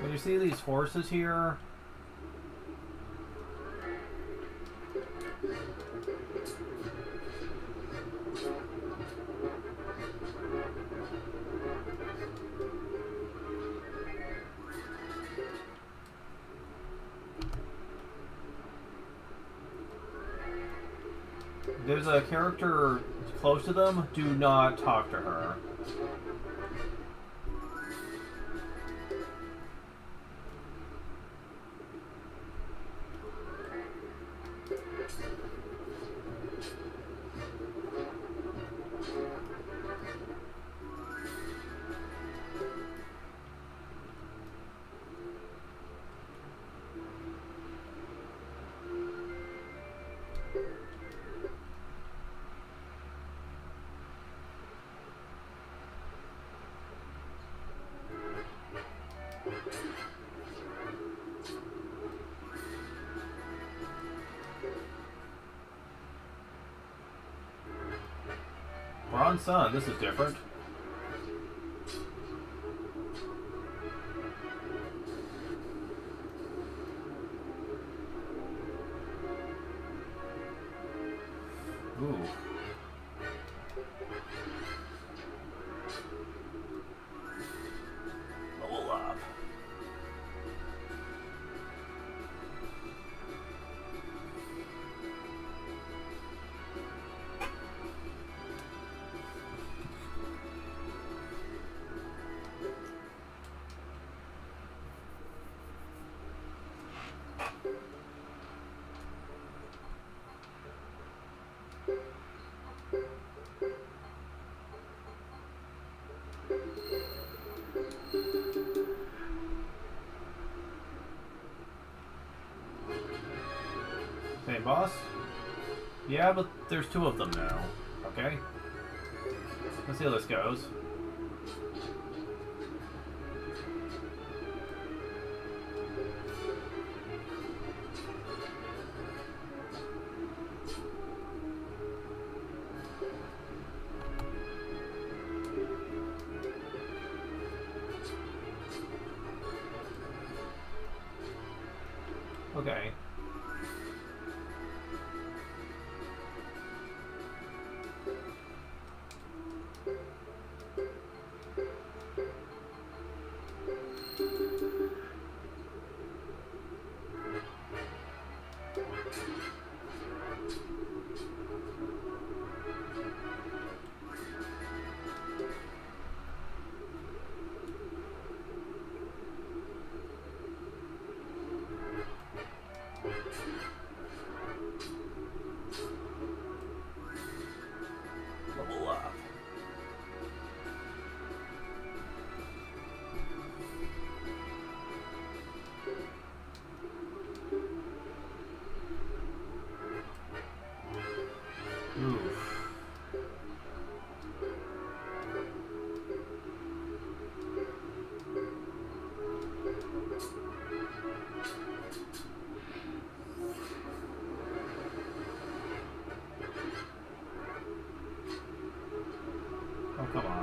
When you see these horses here, there's a character close to them. Do not talk to her. Bronze Sun, this is different. Ooh. Level up. Same boss? Yeah, but there's two of them now. Okay. Let's see how this goes. Okay.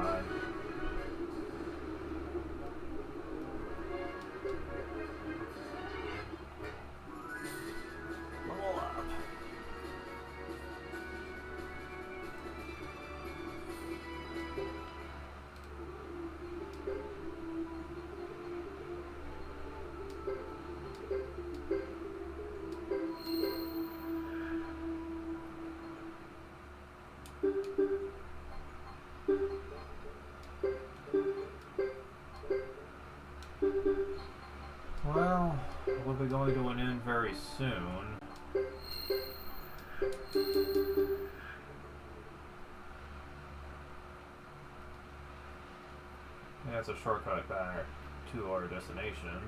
god. Level up. Well, we'll be going to an end very soon. Yeah, it's a shortcut back to our destination.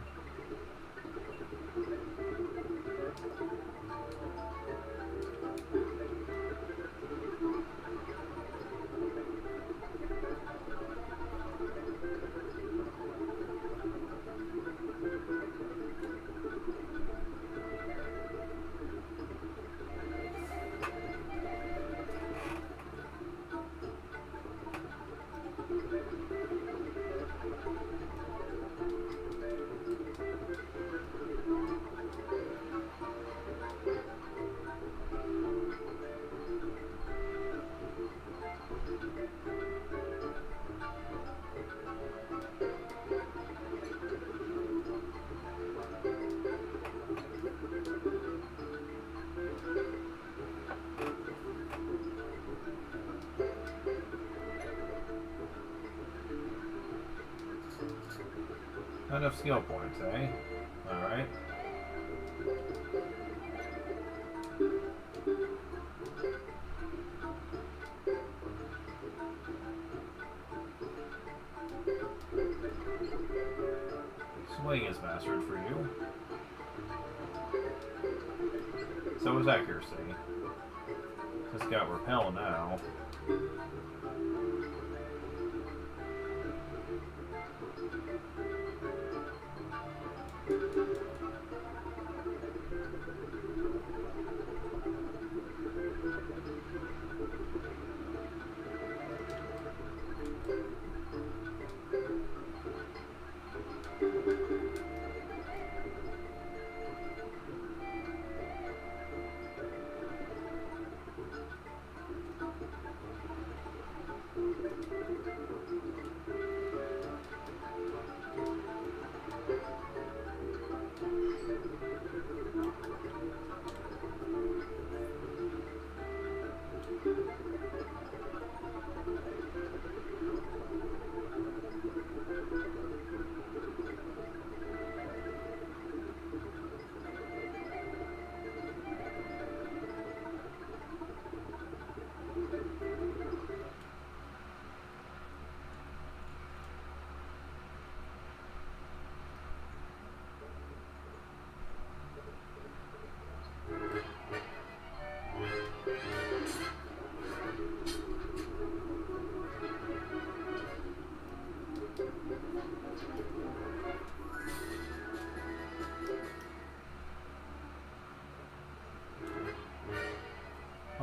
Enough skill points, eh? Alright. Swing is mastered for you. So is accuracy. Just got repel now.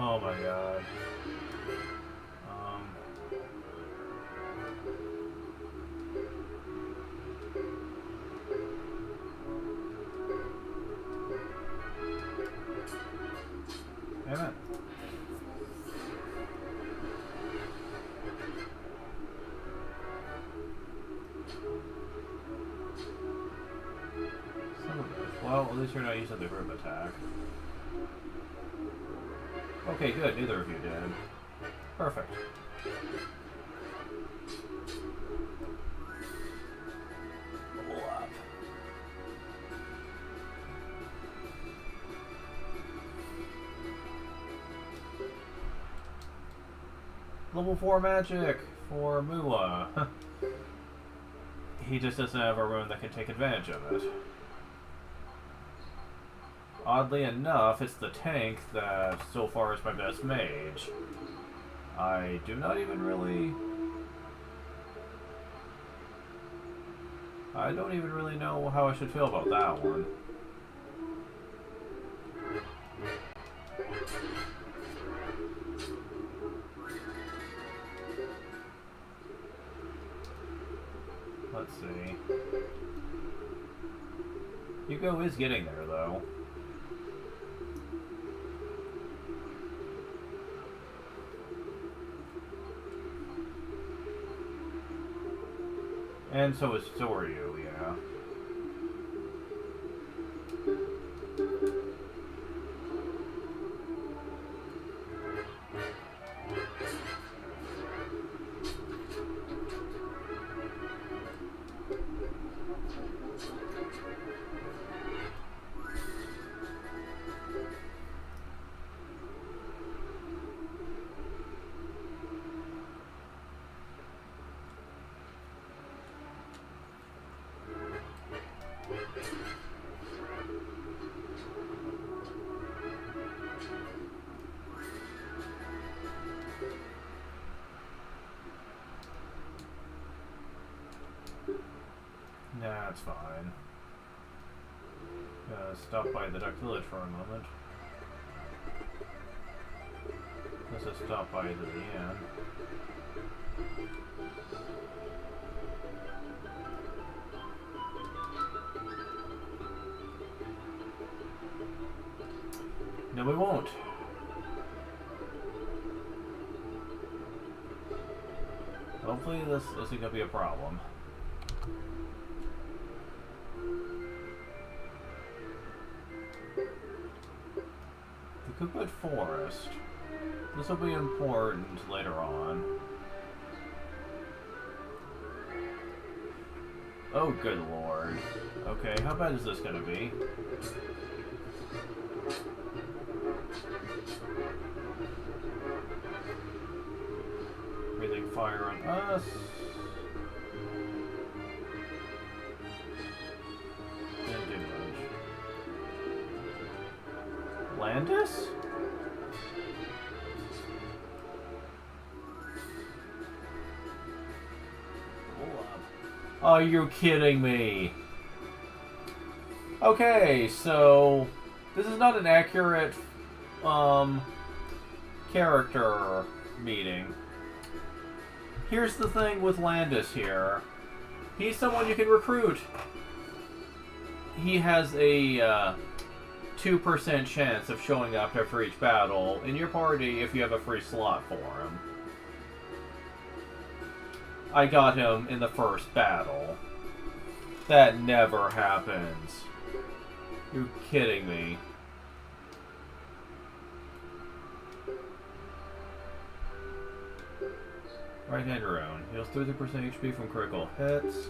Oh my god. Damn it. Well, at least you're not using the group attack. Okay, good. Neither of you did. Perfect. Level up. Level 4 magic for Mua. He just doesn't have a rune that can take advantage of it. Oddly enough, it's the tank that so far is my best mage. I do not even really... I don't even really know how I should feel about that one. Let's see. Hugo is getting there, though. And so is Soryu, yeah. Nah, it's fine. Stop by the Duck Village for a moment. Let's just stop by to the end. No, we won't. Hopefully this isn't going to be a problem. The Cookwood Forest. This will be important later on. Oh, good lord. Okay, how bad is this gonna be? Breathing fire on us. Didn't do much. Landis? Are you kidding me? Okay, so this is not an accurate character meeting. Here's the thing with Landis here. He's someone you can recruit. He has a 2% chance of showing up after each battle in your party if you have a free slot for him. I got him in the first battle. That never happens. You're kidding me. Right hand rune. Heals 30% HP from critical hits.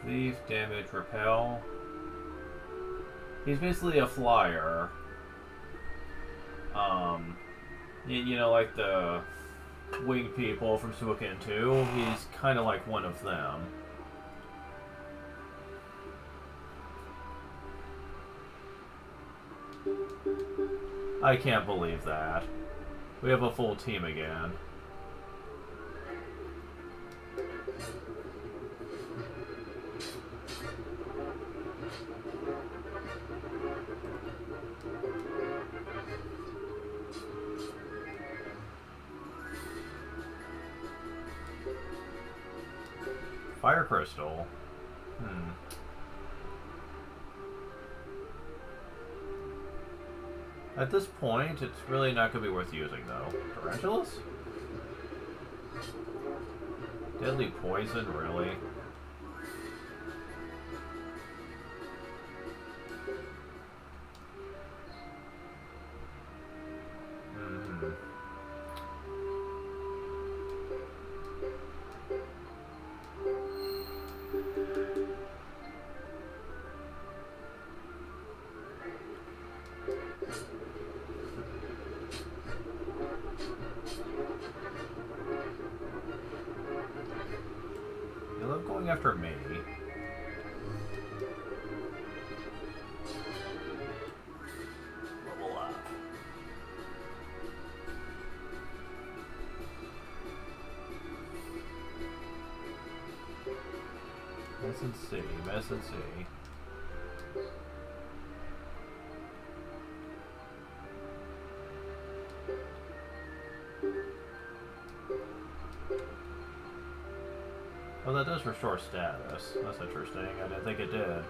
Thief, damage, repel. He's basically a flyer. You know, like the winged people from Suikoden 2. He's kind of like one of them. I can't believe that. We have a full team again. Fire crystal. At this point, it's really not going to be worth using, though. Tarantulas? Deadly poison, really? Going after me. Level up. Mess and see, mess and see. that does restore status. That's interesting. I didn't think it did.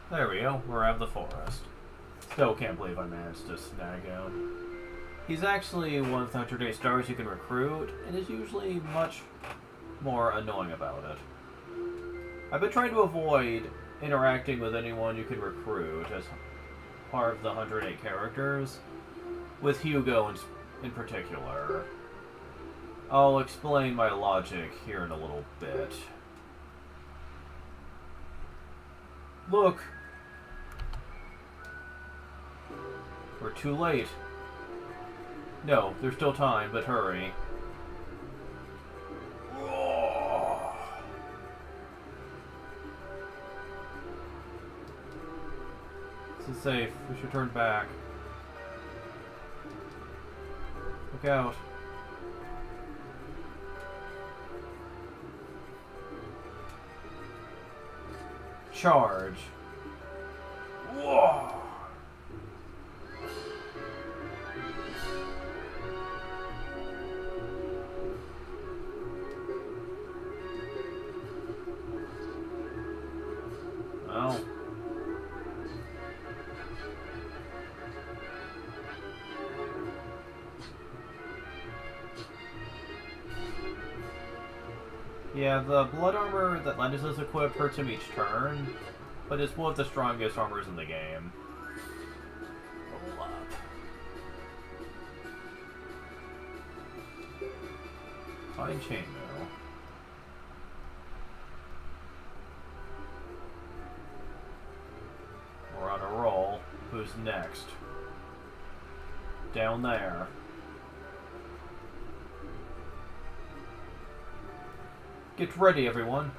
There we go. We're out of the forest. Still can't believe I managed to snag him. He's actually one of the 100 stars you can recruit, and is usually much more annoying about it. I've been trying to avoid interacting with anyone you can recruit as part of the 108 characters, with Hugo in particular. I'll explain my logic here in a little bit. Look! We're too late. No, there's still time, but hurry. This is safe. We should turn back. Look out. Charge. Whoa! Well. Yeah, the blood armor that Landis has equipped hurts him each turn, but it's one of the strongest armors in the game. Roll up. Fine chainmail. We're on a roll. Who's next? Down there. Get ready, everyone.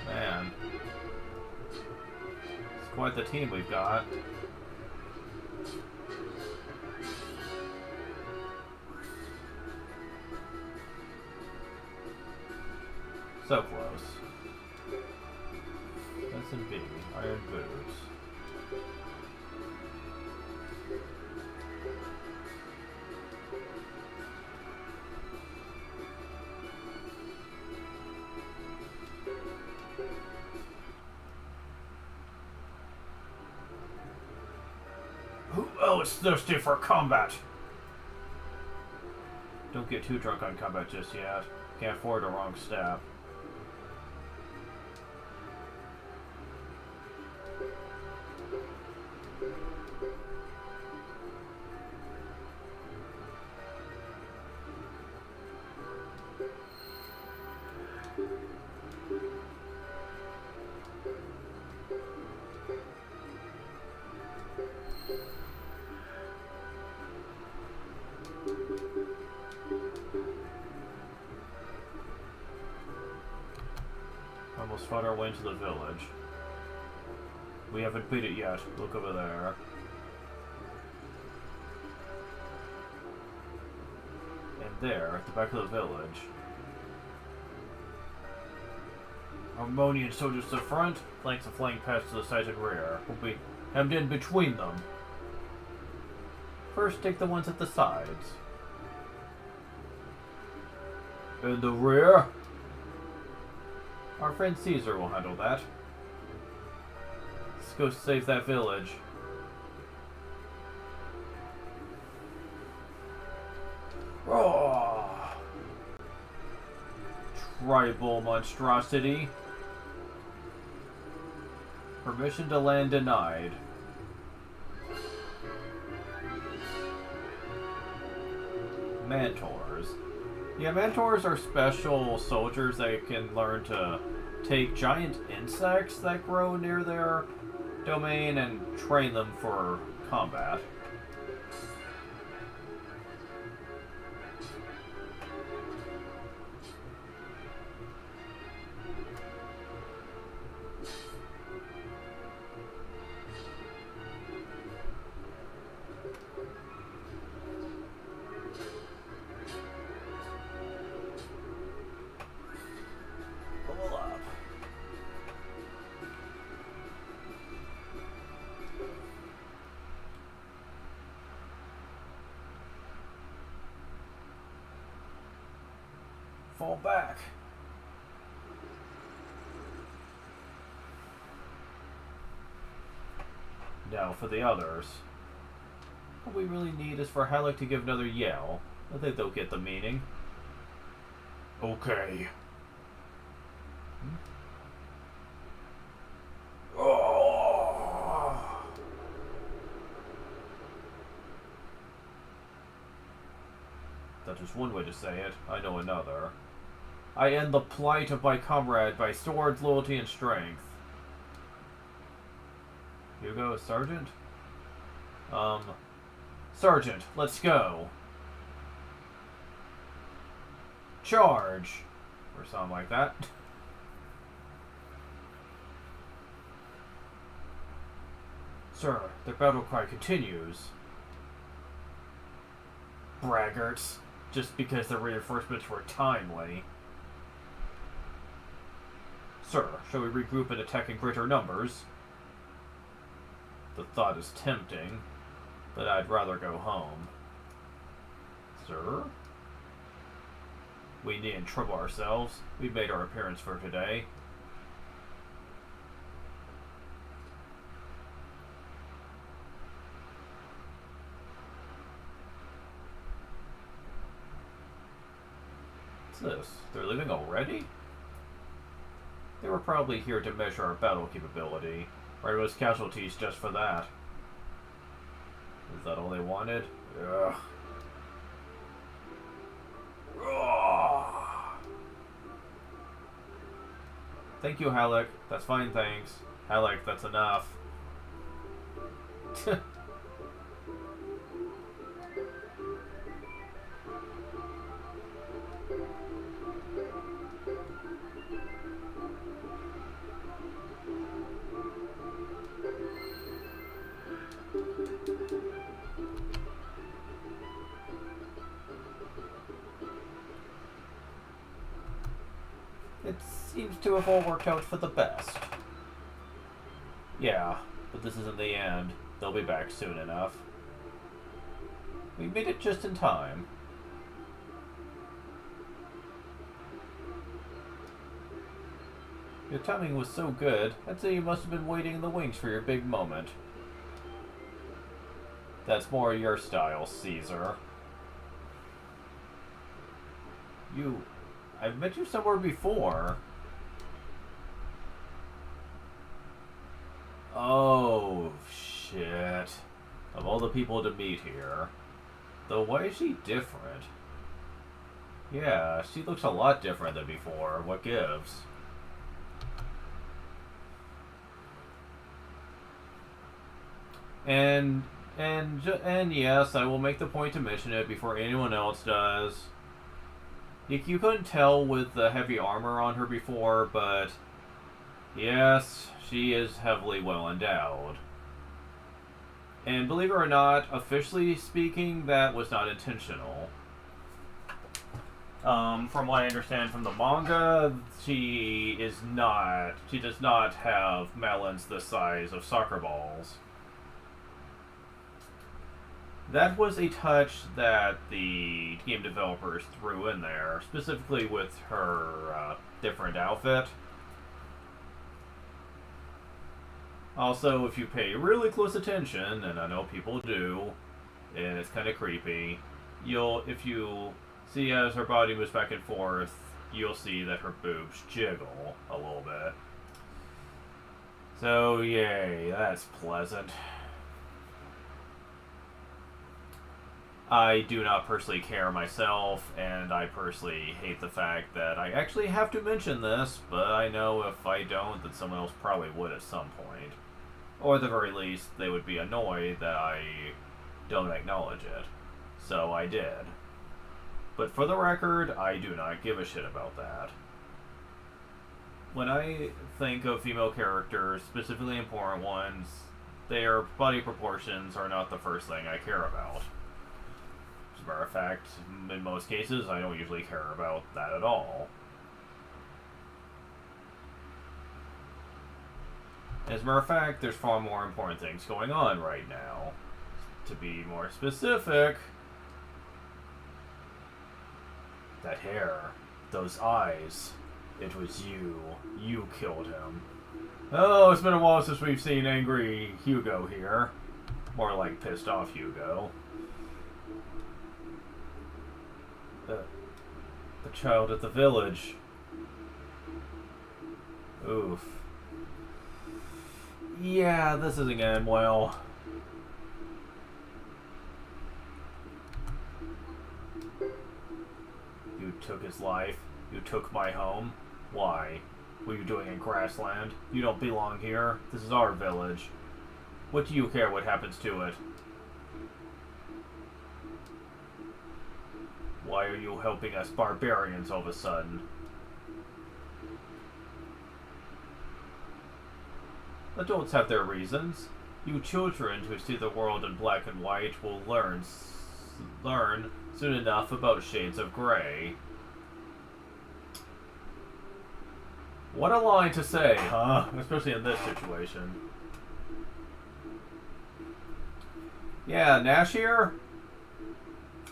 Man. Quite the team we've got. So close. S&B, Iron Boots. Who else is thirsty for combat? Don't get too drunk on combat just yet. Can't afford a wrong step. Almost fought our way into the village. We haven't beat it yet. Look over there. And there, at the back of the village. Harmonian soldiers to the front, flanks and flank paths to the sides and rear. We'll be hemmed in between them. First, take the ones at the sides. In the rear? Our friend Caesar will handle that. Let's go save that village. Oh! Tribal monstrosity. Permission to land denied. Mentors. Yeah, mentors are special soldiers that can learn to take giant insects that grow near their domain and train them for combat. Level up. Fall back. Now for the others. What we really need is for Halleck to give another yell. I think they'll get the meaning. Okay. Oh. That is one way to say it. I know another. I end the plight of my comrade by sword, loyalty, and strength. Hugo, Sergeant? Sergeant, let's go. Charge! Or something like that. Sir, the battle cry continues. Braggarts. Just because the reinforcements were timely. Sir, shall we regroup and attack in greater numbers? The thought is tempting, but I'd rather go home. Sir? We needn't trouble ourselves. We've made our appearance for today. What's this? They're leaving already? They were probably here to measure our battle capability. Or it was casualties just for that. Is that all they wanted? Ugh. Ugh. Thank you, Halleck. That's fine, thanks. Halleck, that's enough. It seems to have all worked out for the best. Yeah, but this isn't the end. They'll be back soon enough. We made it just in time. Your timing was so good, I'd say you must have been waiting in the wings for your big moment. That's more your style, Caesar. I've met you somewhere before. Oh, shit. Of all the people to meet here. Though, why is she different? Yeah, she looks a lot different than before. What gives? And yes, I will make the point to mention it before anyone else does. You couldn't tell with the heavy armor on her before, but yes, she is heavily well endowed. And believe it or not, officially speaking, that was not intentional. From what I understand from the manga, she does not have melons the size of soccer balls. That was a touch that the game developers threw in there, specifically with her different outfit. Also, if you pay really close attention, and I know people do, and it's kind of creepy, if you see as her body moves back and forth, you'll see that her boobs jiggle a little bit. So, yay, that's pleasant. I do not personally care myself, and I personally hate the fact that I actually have to mention this, but I know if I don't, then someone else probably would at some point. Or at the very least, they would be annoyed that I don't acknowledge it. So I did. But for the record, I do not give a shit about that. When I think of female characters, specifically important ones, their body proportions are not the first thing I care about. As a matter of fact, in most cases, I don't usually care about that at all. As a matter of fact, there's far more important things going on right now. To be more specific, that hair, those eyes, it was you. You killed him. Oh, it's been a while since we've seen angry Hugo here. More like pissed off Hugo. The child at the village. Oof. Yeah, this isn't gonna end well. You took his life. You took my home. Why? What are you doing in grassland? You don't belong here. This is our village. What do you care what happens to it? Why are you helping us barbarians all of a sudden? Adults have their reasons. You children who see the world in black and white will learn soon enough about shades of gray. What a line to say, huh? Especially in this situation. Yeah, Nash here?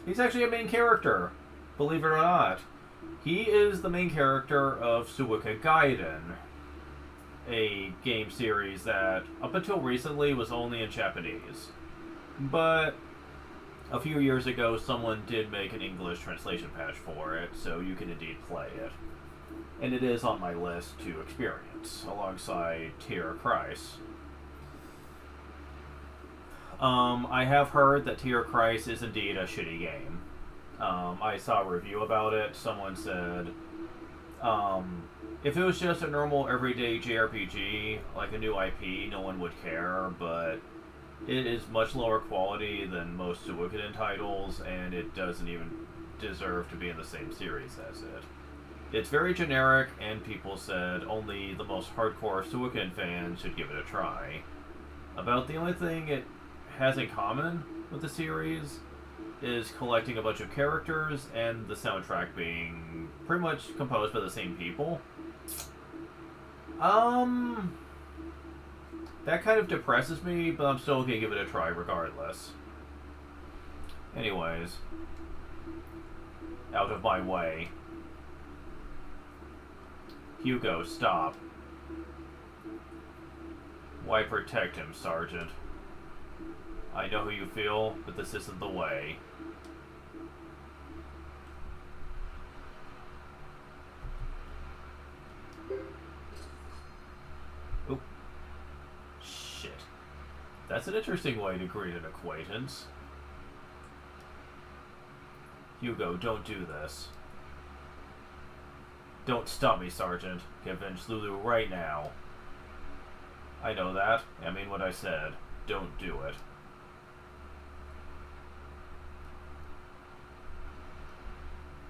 He's actually a main character, believe it or not. He is the main character of Suikoden, a game series that, up until recently, was only in Japanese. But a few years ago, someone did make an English translation patch for it, so you can indeed play it. And it is on my list to experience, alongside Tier Christ. I have heard that Tier Christ is indeed a shitty game. I saw a review about it. Someone said, if it was just a normal everyday JRPG, like a new IP, no one would care, but it is much lower quality than most Suikoden titles, and it doesn't even deserve to be in the same series as it. It's very generic, and people said only the most hardcore Suikoden fans should give it a try. About the only thing it has in common with the series is collecting a bunch of characters and the soundtrack being pretty much composed by the same people. That kind of depresses me, but I'm still gonna give it a try regardless. Anyways, out of my way. Hugo, stop. Why protect him, Sergeant? I know how you feel, but this isn't the way. Oop. Shit. That's an interesting way to greet an acquaintance. Hugo, don't do this. Don't stop me, Sergeant. Convince Lulu right now. I know that. I mean what I said. Don't do it.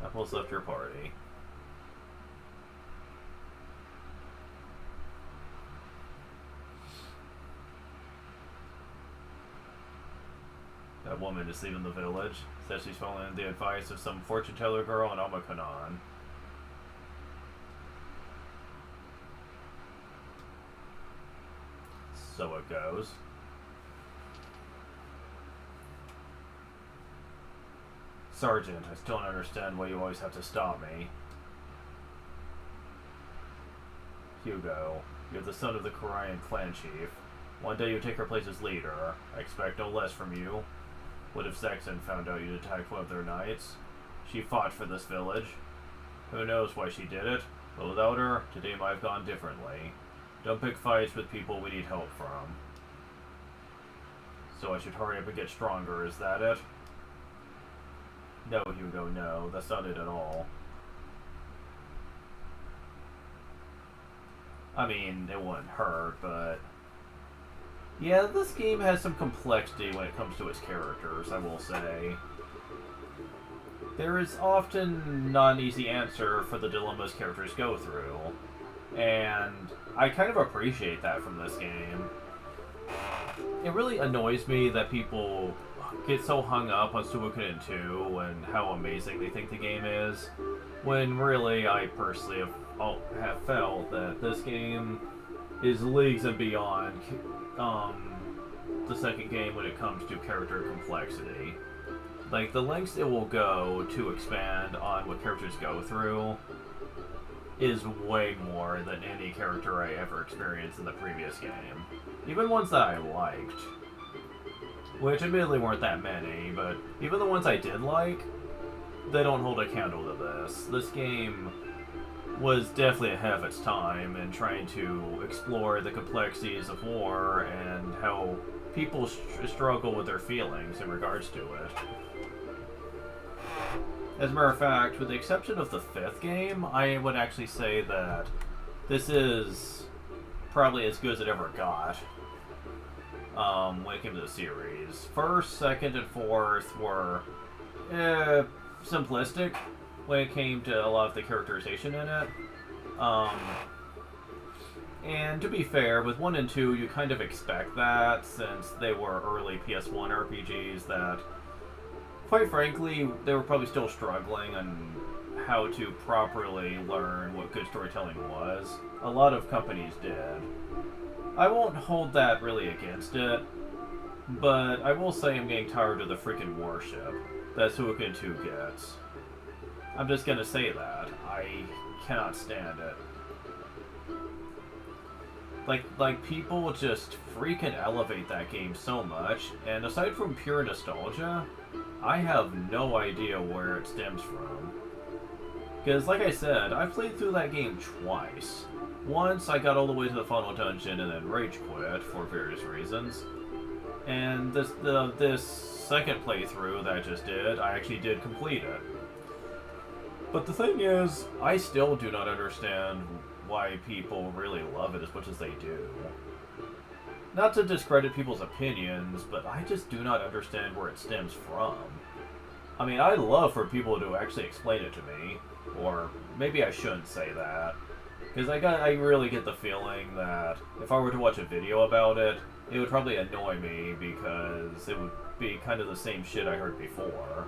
Apple's left your party. That woman is leaving the village. Says she's following the advice of some fortune teller girl in Omikanon. So it goes. Sergeant, I still don't understand why you always have to stop me. Hugo, you're the son of the Korean clan chief. One day you take her place as leader. I expect no less from you. What if Saxon found out you'd attacked one of their knights? She fought for this village. Who knows why she did it, but without her, today might have gone differently. Don't pick fights with people we need help from. So I should hurry up and get stronger, is that it? you would go, no, that's not it at all. I mean, it wouldn't hurt, but... yeah, this game has some complexity when it comes to its characters, I will say. There is often not an easy answer for the dilemmas characters go through, and I kind of appreciate that from this game. It really annoys me that people get so hung up on Suikoden 2 and how amazing they think the game is, when really I personally have felt that this game is leagues and beyond the second game when it comes to character complexity. Like, the lengths it will go to expand on what characters go through is way more than any character I ever experienced in the previous game. Even ones that I liked. Which admittedly weren't that many, but even the ones I did like, they don't hold a candle to this. This game was definitely ahead of its time in trying to explore the complexities of war and how people struggle with their feelings in regards to it. As a matter of fact, with the exception of the 5th game, I would actually say that this is probably as good as it ever got when it came to the series. 1st, 2nd, and 4th were simplistic when it came to a lot of the characterization in it. And to be fair, with 1 and 2, you kind of expect that, since they were early PS1 RPGs that, quite frankly, they were probably still struggling on how to properly learn what good storytelling was. A lot of companies did. I won't hold that really against it, but I will say I'm getting tired of the freaking worship that Suikoden 2 gets. I'm just gonna say that. I cannot stand it. Like people just freaking elevate that game so much, and aside from pure nostalgia, I have no idea where it stems from. Because, like I said, I played through that game twice. Once, I got all the way to the final dungeon and then rage quit for various reasons. And this second playthrough that I just did, I actually did complete it. But the thing is, I still do not understand why people really love it as much as they do. Not to discredit people's opinions, but I just do not understand where it stems from. I mean, I'd love for people to actually explain it to me, or maybe I shouldn't say that, because I really get the feeling that if I were to watch a video about it, it would probably annoy me because it would be kind of the same shit I heard before.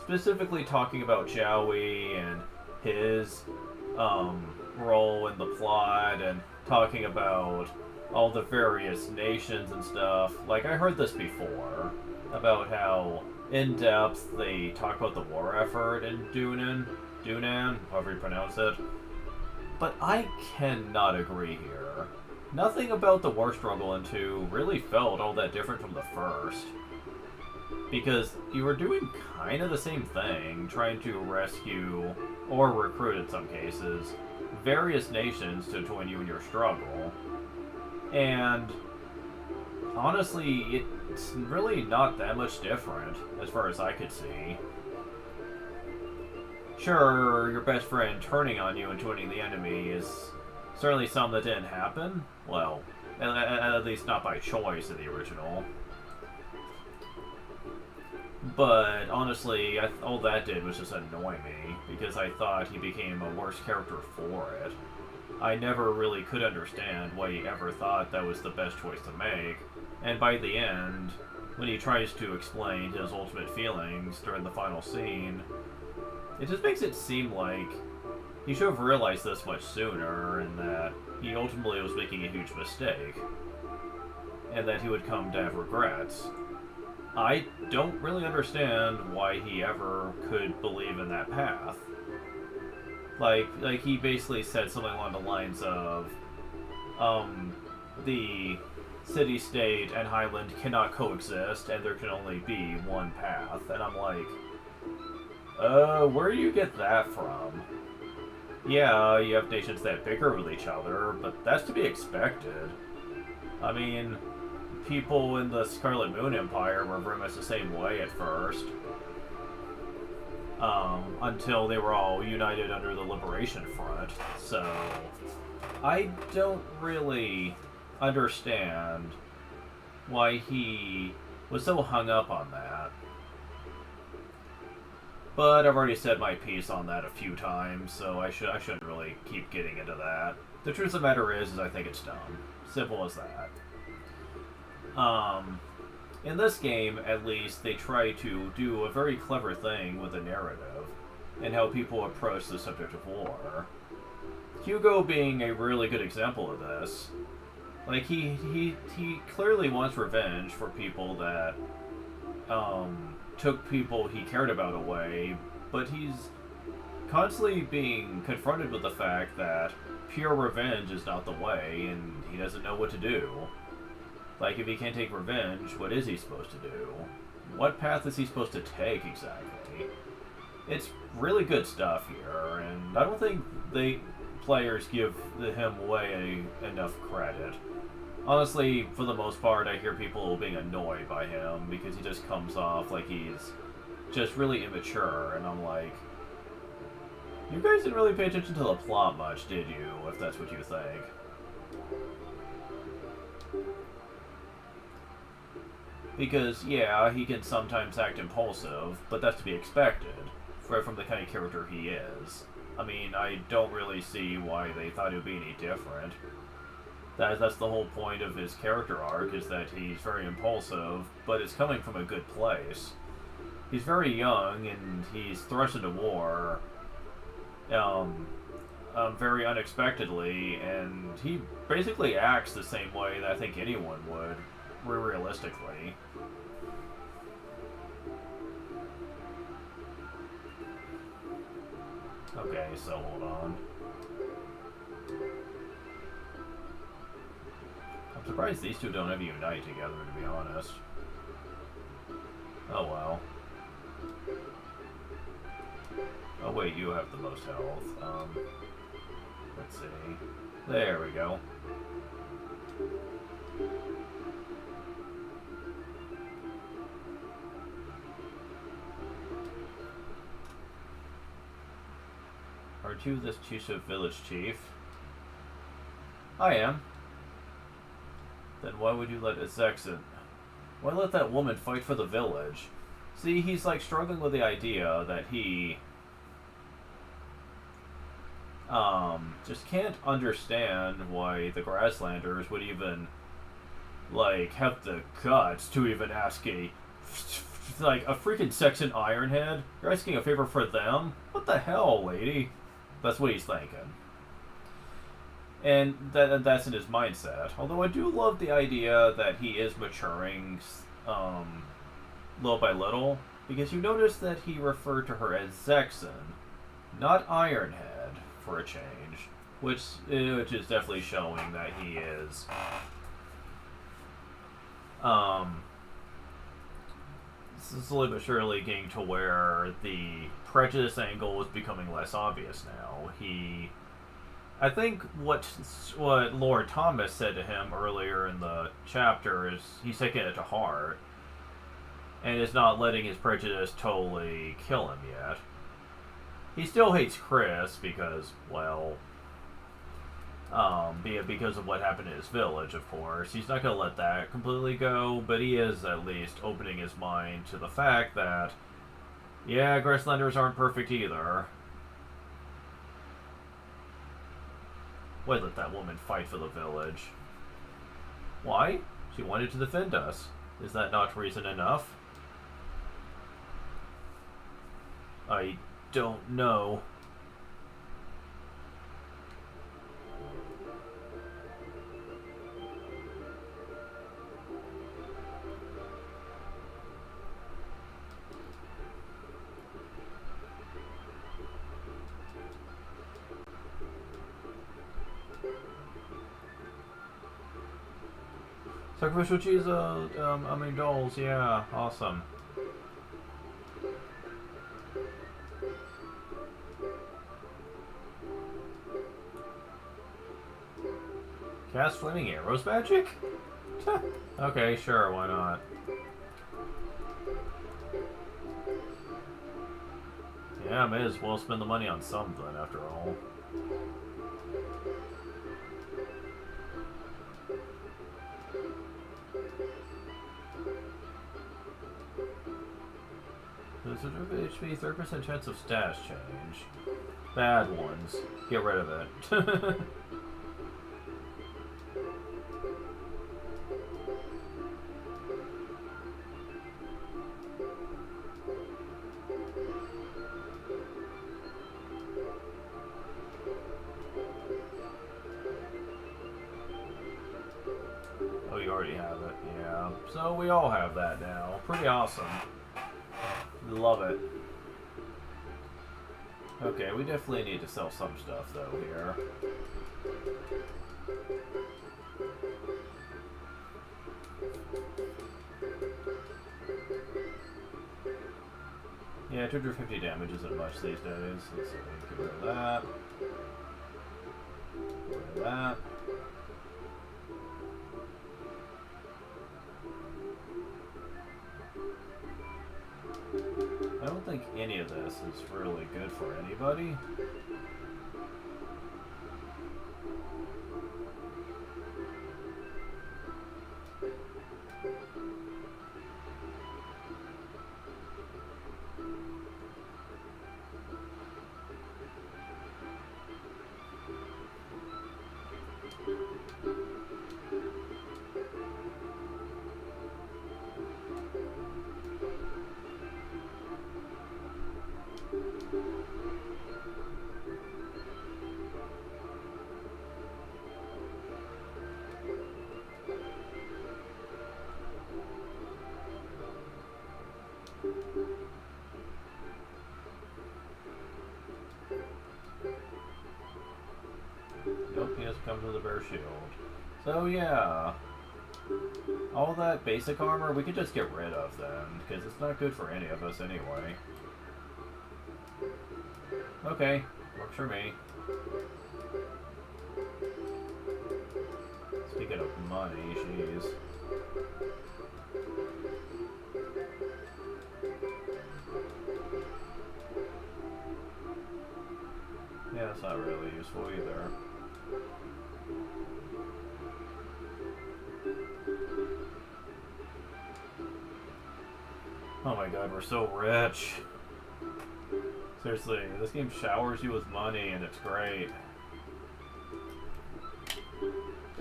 Specifically talking about Joey and his role in the plot, and talking about all the various nations and stuff. Like, I heard this before, about how in-depth they talk about the war effort in Dunan, however you pronounce it. But I cannot agree here. Nothing about the war struggle in 2 really felt all that different from the first. Because you were doing kind of the same thing, trying to rescue, or recruit in some cases, various nations to join you in your struggle. And honestly, it's really not that much different, as far as I could see. Sure, your best friend turning on you and joining the enemy is certainly something that didn't happen. Well, at least not by choice in the original. But honestly, all that did was just annoy me, because I thought he became a worse character for it. I never really could understand why he ever thought that was the best choice to make, and by the end, when he tries to explain his ultimate feelings during the final scene, it just makes it seem like he should have realized this much sooner, and that he ultimately was making a huge mistake, and that he would come to have regrets. I don't really understand why he ever could believe in that path. Like he basically said something along the lines of, the city-state and Highland cannot coexist, and there can only be one path. And I'm like, where do you get that from? Yeah, you have nations that bicker with each other, but that's to be expected. I mean, people in the Scarlet Moon Empire were very much the same way at first. until they were all united under the Liberation Front. So I don't really understand why he was so hung up on that. But I've already said my piece on that a few times, so I shouldn't really keep getting into that. The truth of the matter is I think it's dumb. Simple as that. In this game, at least, they try to do a very clever thing with the narrative and how people approach the subject of war. Hugo being a really good example of this. Like, he clearly wants revenge for people that took people he cared about away, but he's constantly being confronted with the fact that pure revenge is not the way, and he doesn't know what to do. Like, if he can't take revenge, what is he supposed to do? What path is he supposed to take, exactly? It's really good stuff here, and I don't think the players give him way enough credit. Honestly, for the most part, I hear people being annoyed by him because he just comes off like he's just really immature, and I'm like, you guys didn't really pay attention to the plot much, did you, if that's what you think? Because, yeah, he can sometimes act impulsive, but that's to be expected from the kind of character he is. I mean, I don't really see why they thought it would be any different. That's the whole point of his character arc, is that he's very impulsive, but it's coming from a good place. He's very young, and he's thrust into war very unexpectedly, and he basically acts the same way that I think anyone would, realistically. Okay, so hold on. I'm surprised these two don't ever unite together, to be honest. Oh well. Oh wait, you have the most health. Let's see. There we go. Aren't you this Chisha village chief? I am. Then why would you let Ezexin... Why let that woman fight for the village? See, he's like struggling with the idea that he... just can't understand why the Grasslanders would even, like, have the guts to even ask a freaking Saxon Ironhead? You're asking a favor for them? What the hell, lady? That's what he's thinking. And that's in his mindset. Although I do love the idea that he is maturing little by little. Because you notice that he referred to her as Zexen, not Ironhead, for a change. Which is definitely showing that he is... slowly but surely getting to where the prejudice angle is becoming less obvious now. I think what Lord Thomas said to him earlier in the chapter is he's taking it to heart and is not letting his prejudice totally kill him yet. He still hates Chris because, well, because of what happened in his village, of course. He's not going to let that completely go, but he is at least opening his mind to the fact that, yeah, Grasslanders aren't perfect either. Why let that woman fight for the village? Why? She wanted to defend us. Is that not reason enough? I don't know. Sacrificial cheese, dolls, yeah, awesome. Cast flaming arrows magic? Okay, sure, why not? Yeah, may as well spend the money on something after all. Visit of HP, 30% chance of stash change. Bad ones. Get rid of it. Oh, you already have it. Yeah. So we all have that now. Pretty awesome. Love it. Okay, we definitely need to sell some stuff though here. Yeah, 250 damage isn't much these days. Let's see, get rid of that. Get rid of that. I don't think any of this is really good for anybody. Nope, he has come to the bear shield. So yeah, all that basic armor we could just get rid of then, because it's not good for any of us anyway. Okay, works for me. Speaking of money, jeez. Yeah, that's not really useful either. Oh my god, we're so rich. Seriously, this game showers you with money and it's great.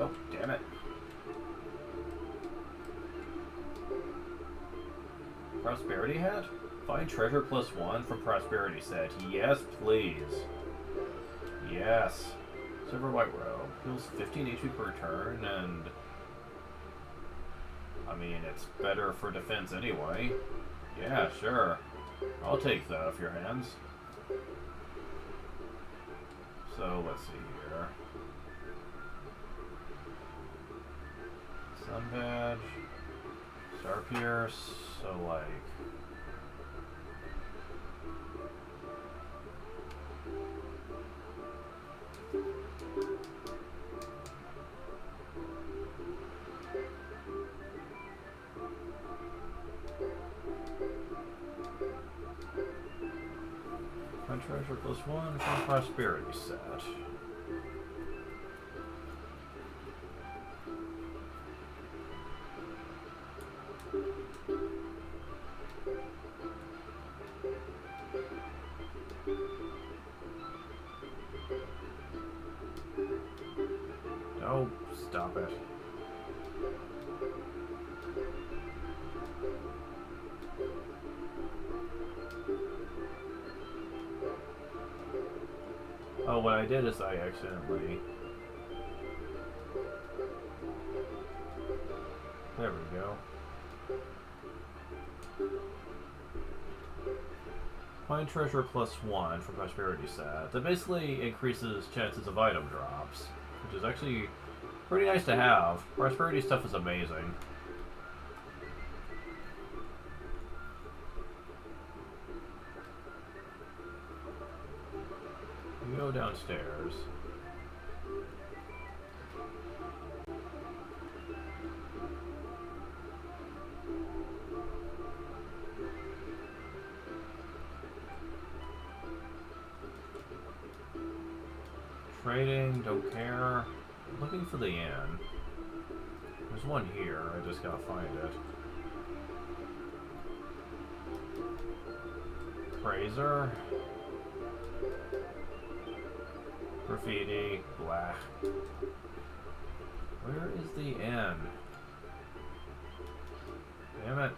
Oh, damn it. Prosperity hat? Find treasure +1 from prosperity set. Yes, please. Yes. Silver white robe. Heals 15 HP per turn, and I mean, it's better for defense anyway. Yeah, sure. I'll take that off your hands. So, let's see here. Sun badge. Star Pierce. So, like... treasure +1 from prosperity set. Oh, stop it. Oh, what I did is I accidentally... There we go. Find treasure +1 for prosperity set. That basically increases chances of item drops, which is actually pretty nice to have. Prosperity stuff is amazing. You go downstairs. Trading, don't care. Looking for the inn. There's one here, I just gotta find it. Fraser. Graffiti, blah. Where is the inn? Damn it.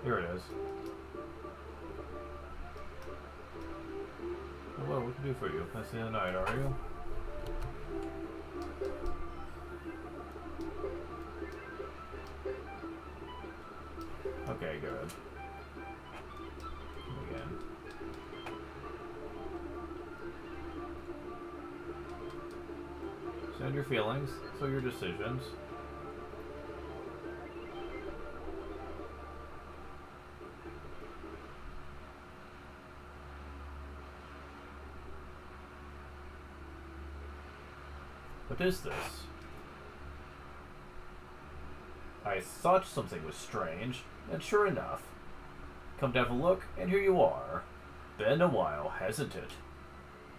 Here it is. Hello, what can I do for you? That's the end of the night, are you? Okay, good. Again. Send your feelings, so your decisions. What is this? I thought something was strange, and sure enough. Come to have a look, and here you are. Been a while, hasn't it?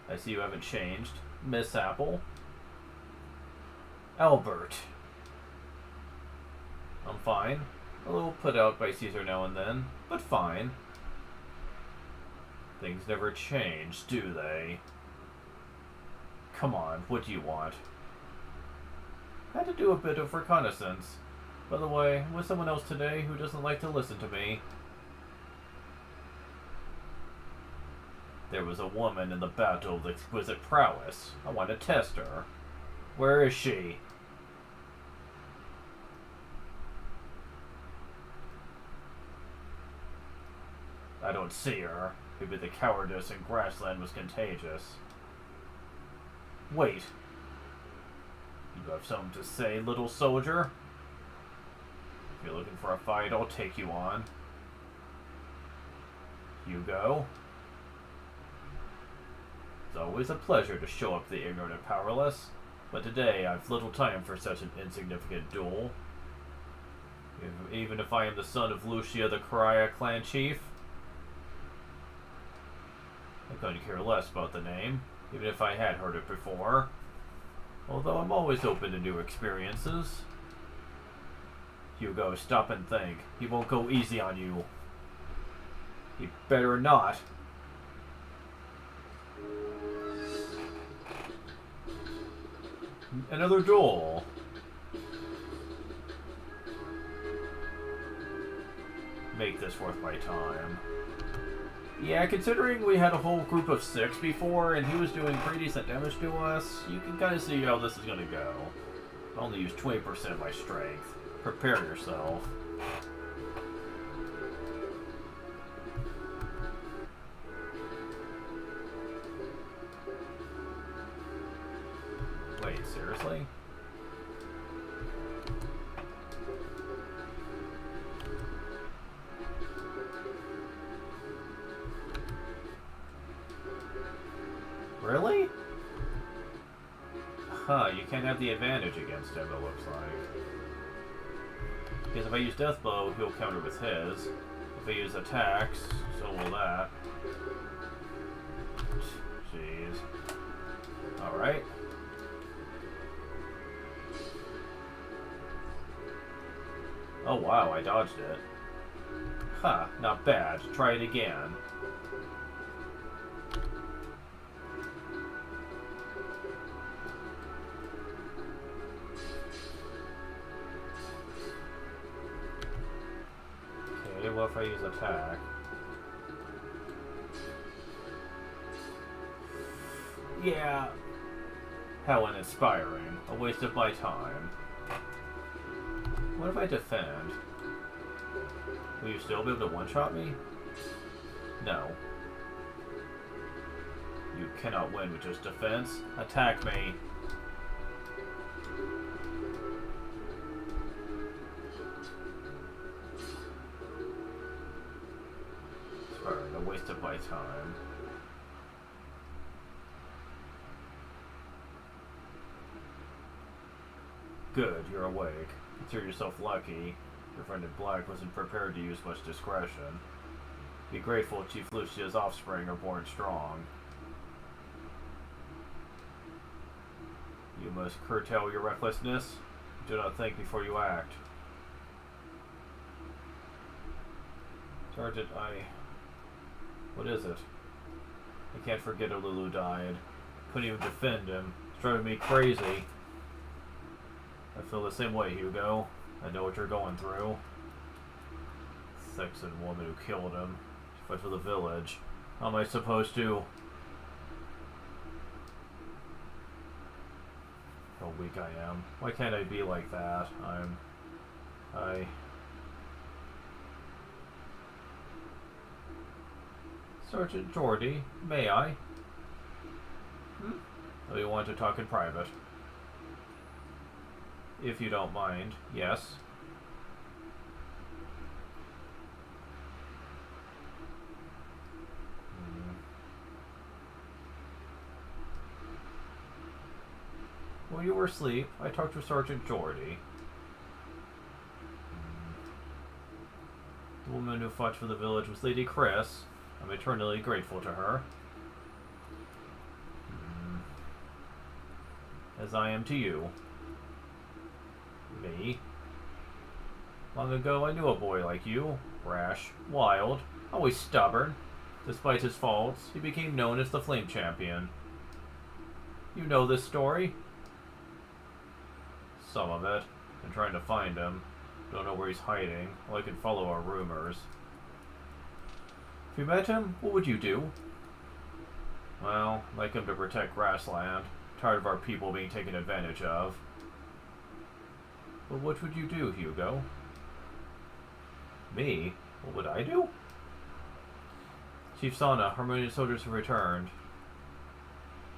I see you haven't changed, Miss Apple. Albert. I'm fine. A little put out by Caesar now and then, but fine. Things never change, do they? Come on, what do you want? Had to do a bit of reconnaissance. By the way, with someone else today who doesn't like to listen to me. There was a woman in the battle of exquisite prowess. I want to test her. Where is she? I don't see her. Maybe the cowardice in grassland was contagious. Wait. You have something to say, little soldier? If you're looking for a fight, I'll take you on. Hugo? It's always a pleasure to show up the ignorant and powerless, but today I've little time for such an insignificant duel. Even if I am the son of Lucia the Karaya clan chief. I couldn't care less about the name, even if I had heard it before. Although I'm always open to new experiences. Hugo, stop and think. He won't go easy on you. He better not. Another duel. Make this worth my time. Yeah, considering we had a whole group of 6 before, and he was doing pretty decent damage to us, you can kind of see how this is going to go. I only use 20% of my strength. Prepare yourself. Wait, seriously? Really? Huh, you can't have the advantage against him, it looks like. Because if I use Death Blow, he'll counter with his. If I use attacks, so will that. Jeez. Alright. Oh wow, I dodged it. Huh, not bad. Try it again. Okay, what if I use attack? Yeah. How uninspiring. A waste of my time. What if I defend? Will you still be able to one-shot me? No. You cannot win with just defense. Attack me. Sorry, a waste of my time. Good, you're awake. Consider yourself lucky. Your friend in black wasn't prepared to use much discretion. Be grateful Chief Lucia's offspring are born strong. You must curtail your recklessness. Do not think before you act. Sergeant, what is it? I can't forget Lulu died. Couldn't even defend him. It's driving me crazy. I feel the same way, Hugo. I know what you're going through. Saxon woman who killed him. She fights for the village. How am I supposed to? How weak I am. Why can't I be like that? Sergeant Geordie, may I? Oh, you want to talk in private? If you don't mind, yes. While you were asleep, I talked to Sergeant Geordie. The woman who fought for the village was Lady Chris. I'm eternally grateful to her. As I am to you. Me? Long ago I knew a boy like you. Rash, wild, always stubborn. Despite his faults, he became known as the Flame Champion. You know this story? Some of it. Been trying to find him. Don't know where he's hiding. Well, I can follow our rumors. If you met him, what would you do? Well, I'd like him to protect grassland. Tired of our people being taken advantage of. But what would you do, Hugo? Me? What would I do? Chief Sana, Harmonian soldiers have returned.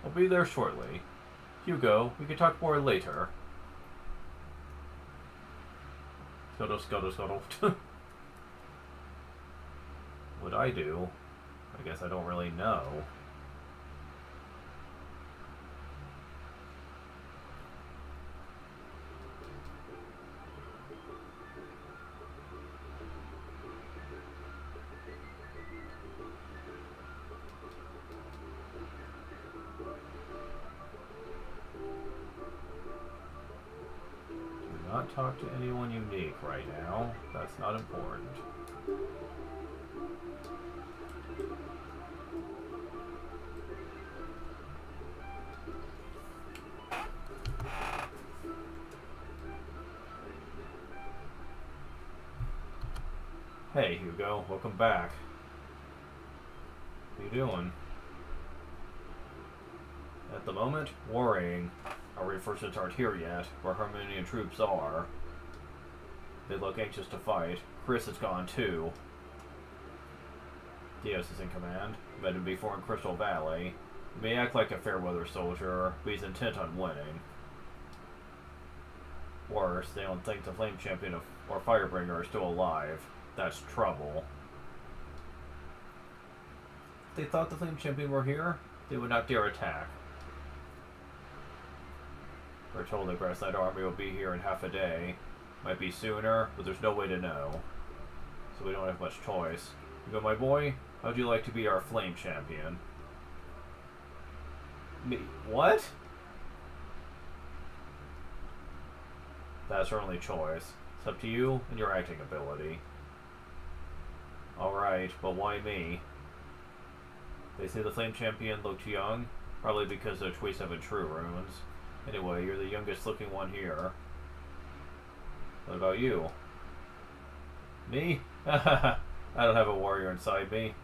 I'll be there shortly. Hugo, we can talk more later. Scuttle, scuttle, scuttle. What I do? I guess I don't really know. Not talk to anyone unique right now. That's not important. Hey, Hugo. Welcome back. What are you doing? At the moment, worrying. Our reinforcements aren't here yet, where Harmonian troops are. They look anxious to fight. Chris is gone too. Diaz is in command. Met him before in Crystal Valley. He may act like a fair-weather soldier, but he's intent on winning. Worse, they don't think the Flame Champion or Firebringer are still alive. That's trouble. If they thought the Flame Champion were here, they would not dare attack. We're told the Grassland Army will be here in half a day. Might be sooner, but there's no way to know. So we don't have much choice. You go, my boy, how'd you like to be our Flame Champion? Me? What? That's our only choice. It's up to you and your acting ability. Alright, but why me? They say the Flame Champion looked young, probably because their tweets have true runes. Anyway, you're the youngest looking one here. What about you? Me? I don't have a warrior inside me.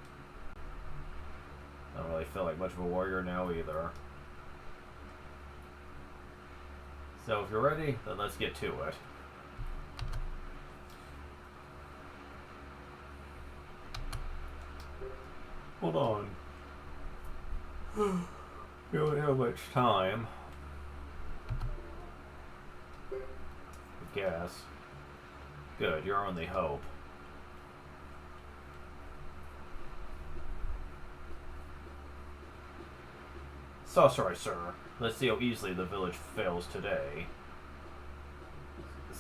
I don't really feel like much of a warrior now either. So if you're ready, then let's get to it. Hold on. We don't have much time. I guess. Good, you're our only hope. Sorcery, sir. Let's see how easily the village fails today.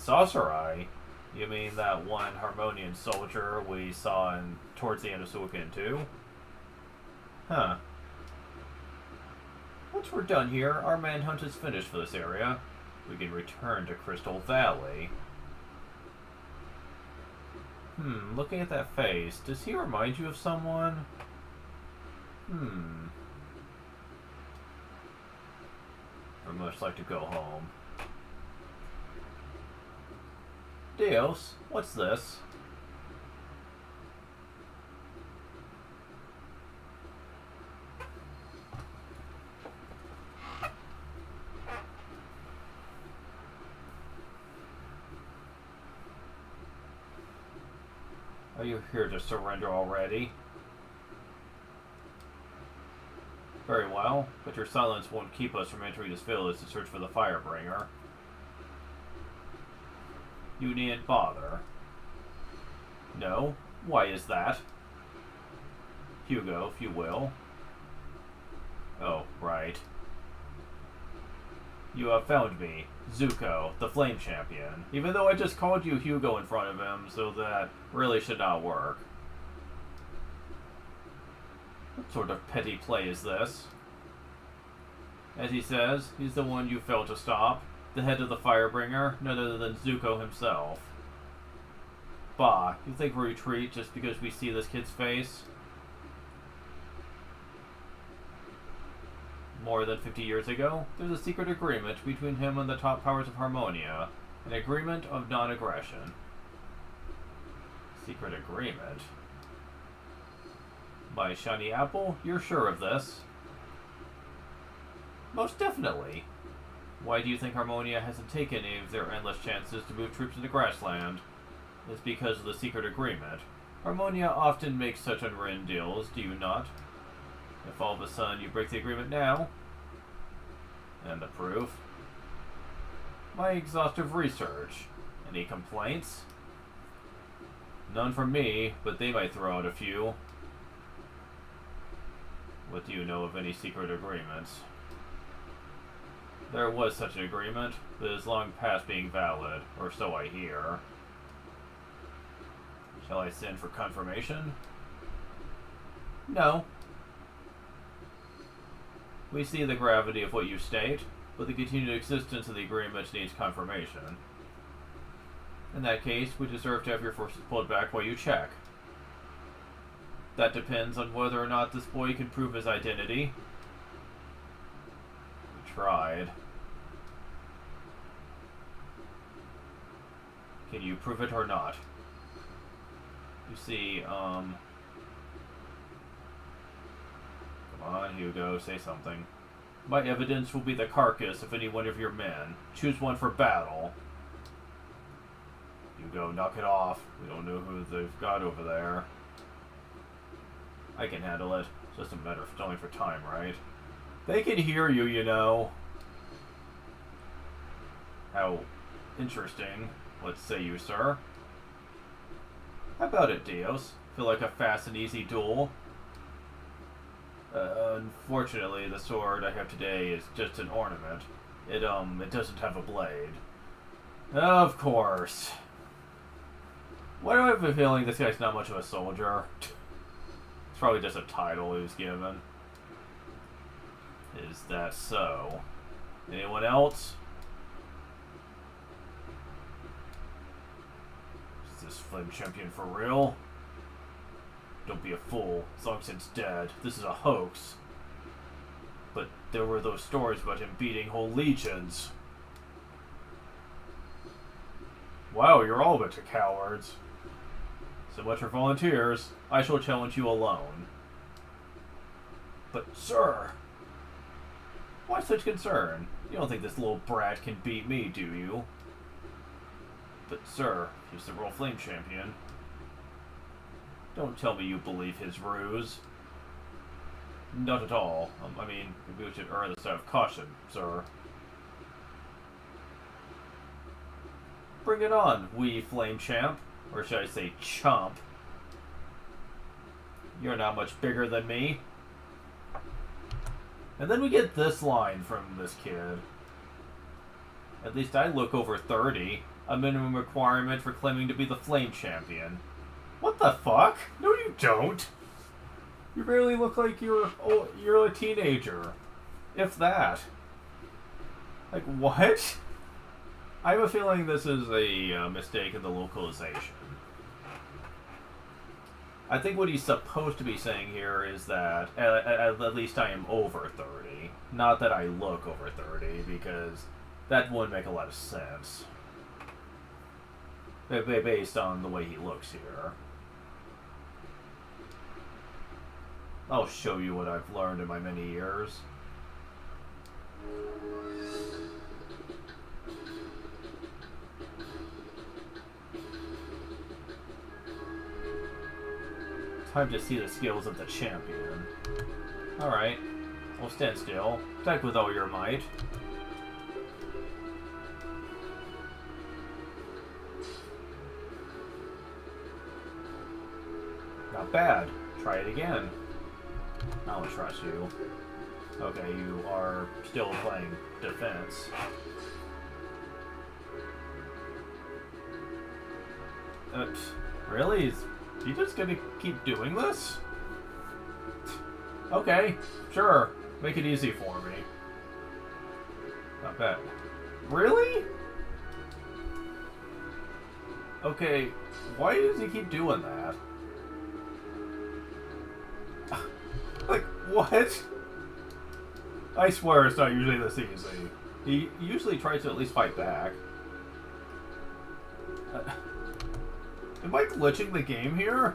Sasarai? You mean that one Harmonian soldier we saw towards the end of Suikoden 2? Huh. Once we're done here, our manhunt is finished for this area. We can return to Crystal Valley. Looking at that face, does he remind you of someone? I'd much like to go home. Dios, what's this? Are you here to surrender already? Very well, but your silence won't keep us from entering this village to search for the Firebringer. You needn't bother. No? Why is that? Hugo, if you will. Oh, right. You have found me, Zuko, the Flame Champion. Even though I just called you Hugo in front of him, so that really should not work. What sort of petty play is this? As he says, he's the one you failed to stop. The head of the Firebringer, none other than Zuko himself. Bah, you think we retreat just because we see this kid's face? More than 50 years ago, there's a secret agreement between him and the top powers of Harmonia. An agreement of non-aggression. Secret agreement? My shiny apple, you're sure of this? Most definitely. Why do you think Harmonia hasn't taken any of their endless chances to move troops into Grassland? It's because of the secret agreement. Harmonia often makes such unwritten deals, do you not? If all of a sudden you break the agreement now... And the proof? My exhaustive research. Any complaints? None from me, but they might throw out a few. What do you know of any secret agreements? There was such an agreement, but it is long past being valid, or so I hear. Shall I send for confirmation? No. We see the gravity of what you state, but the continued existence of the agreement needs confirmation. In that case, we deserve to have your forces pulled back while you check. That depends on whether or not this boy can prove his identity. We tried. Can you prove it or not? You see, Come on, Hugo, say something. My evidence will be the carcass of any one of your men. Choose one for battle. Hugo, knock it off. We don't know who they've got over there. I can handle it. It's just a matter of stalling for time, right? They can hear you, you know. How interesting. What say you, sir? How about it, Dios? Feel like a fast and easy duel? Unfortunately, the sword I have today is just an ornament. It doesn't have a blade. Of course. Why do I have a feeling this guy's not much of a soldier? It's probably just a title he was given. Is that so? Anyone else? Is this Flame Champion for real? Don't be a fool. Zongsen's dead. This is a hoax. But there were those stories about him beating whole legions. Wow, you're all a bunch of cowards. So much for volunteers. I shall challenge you alone. But, sir... Why such concern? You don't think this little brat can beat me, do you? But, sir, he's the Royal Flame Champion. Don't tell me you believe his ruse. Not at all. I mean, maybe we should err on the side of caution, sir. Bring it on, wee Flame Champ. Or should I say chomp? You're not much bigger than me. And then we get this line from this kid. At least I look over 30. a minimum requirement for claiming to be the Flame Champion. What the fuck? No, you don't. You barely look like you're a teenager. If that. Like, what? I have a feeling this is a mistake in the localization. I think what he's supposed to be saying here is that at least I am over 30. Not that I look over 30, because that wouldn't make a lot of sense. Based on the way he looks here. I'll show you what I've learned in my many years. Time to see the skills of the champion. Alright. Well, stand still. Attack with all your might. Not bad. Try it again. I don't trust you. Okay, you are still playing defense. Really? Is he just gonna keep doing this? Okay, sure. Make it easy for me. Not bad. Really? Okay, why does he keep doing that? Like, what? I swear it's not usually this easy. He usually tries to at least fight back. Am I glitching the game here?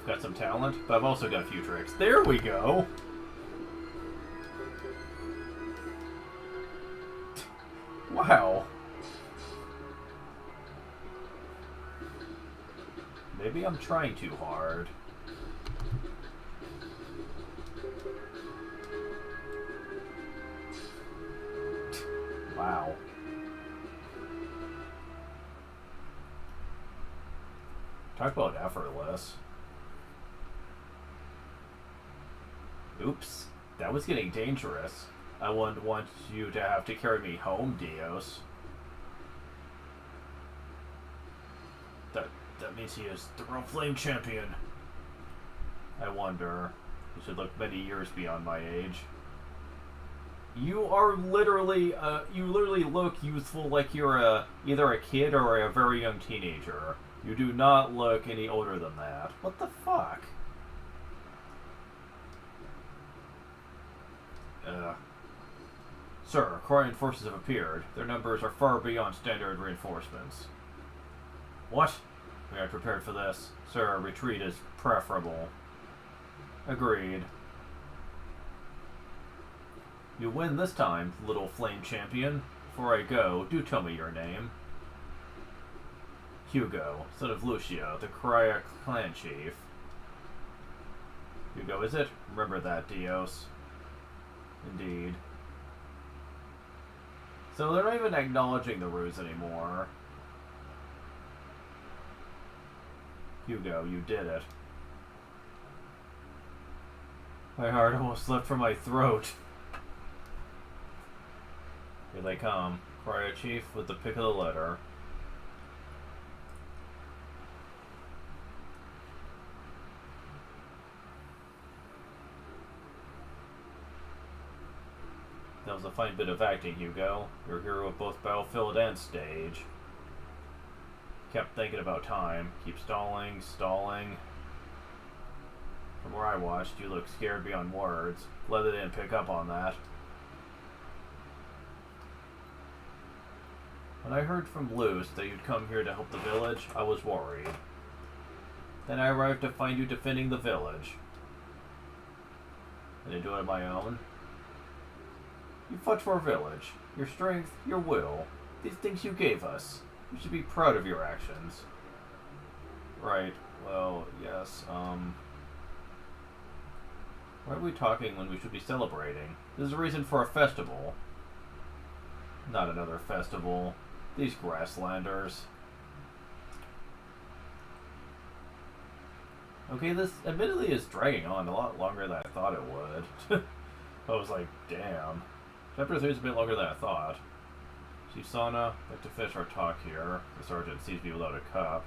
I've got some talent, but I've also got a few tricks. There we go! Wow. Maybe I'm trying too hard. Wow. Talk about effortless. Oops. That was getting dangerous. I wouldn't want you to have to carry me home, Dios. That means he is the real Flame Champion. I wonder. He should look many years beyond my age. You are literally, you literally look youthful, like you're either a kid or a very young teenager. You do not look any older than that. What the fuck? Sir, Korean forces have appeared. Their numbers are far beyond standard reinforcements. What? We are prepared for this. Sir, retreat is preferable. Agreed. You win this time, little Flame Champion. Before I go, do tell me your name. Hugo, son of Lucia, the Koraya clan chief. Hugo, is it? Remember that, Dios. Indeed. So they're not even acknowledging the ruse anymore. Hugo, you did it. My heart almost slipped from my throat. Here they come. Koraya chief with the pick of the litter. That was a fine bit of acting, Hugo. You're a hero of both battlefield and stage. Kept thinking about time. Keep stalling, stalling. From where I watched, you look scared beyond words. Glad they didn't pick up on that. When I heard from Luce that you'd come here to help the village, I was worried. Then I arrived to find you defending the village. I didn't do it on my own. You fought for our village. Your strength, your will. These things you gave us. You should be proud of your actions. Right. Well, yes, why are we talking when we should be celebrating? There's a reason for a festival. Not another festival. These grasslanders. Okay, this admittedly is dragging on a lot longer than I thought it would. I was like, damn. Chapter 3 is a bit longer than I thought. Shisana, like to finish our talk here. The sergeant sees me without a cup.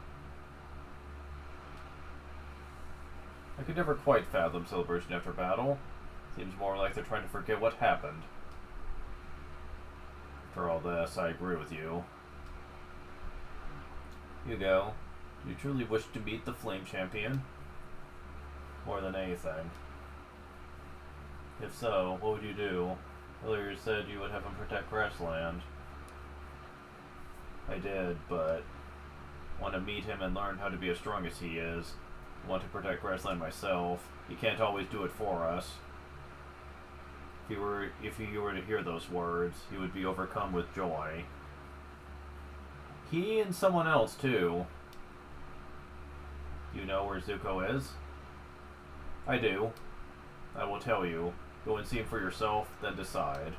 I could never quite fathom celebration after battle. Seems more like they're trying to forget what happened. For all this, I agree with you. Hugo, do you truly wish to meet the Flame Champion? More than anything. If so, what would you do? Earlier you said you would have him protect Grassland. I did, but want to meet him and learn how to be as strong as he is. I want to protect Grassland myself. He can't always do it for us. If you were to hear those words, he would be overcome with joy. He and someone else, too. You know where Zuko is? I do. I will tell you. Go and see him for yourself, then decide.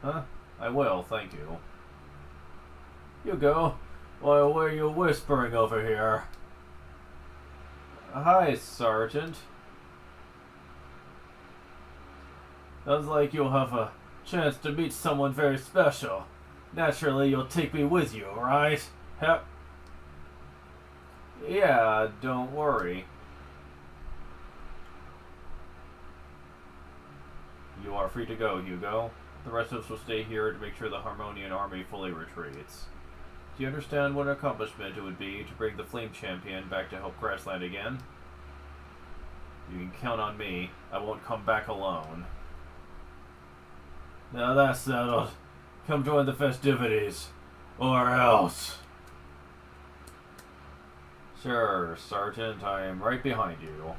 Huh? I will, thank you. You go. Why, what are you whispering over here? Hi, Sergeant. Sounds like you'll have a chance to meet someone very special. Naturally, you'll take me with you, right? Yep. Yeah, don't worry. You are free to go, Hugo. The rest of us will stay here to make sure the Harmonian army fully retreats. Do you understand what an accomplishment it would be to bring the Flame Champion back to help Grassland again? You can count on me. I won't come back alone. Now that's settled. Come join the festivities. Or else. Sure, Sergeant. I am right behind you.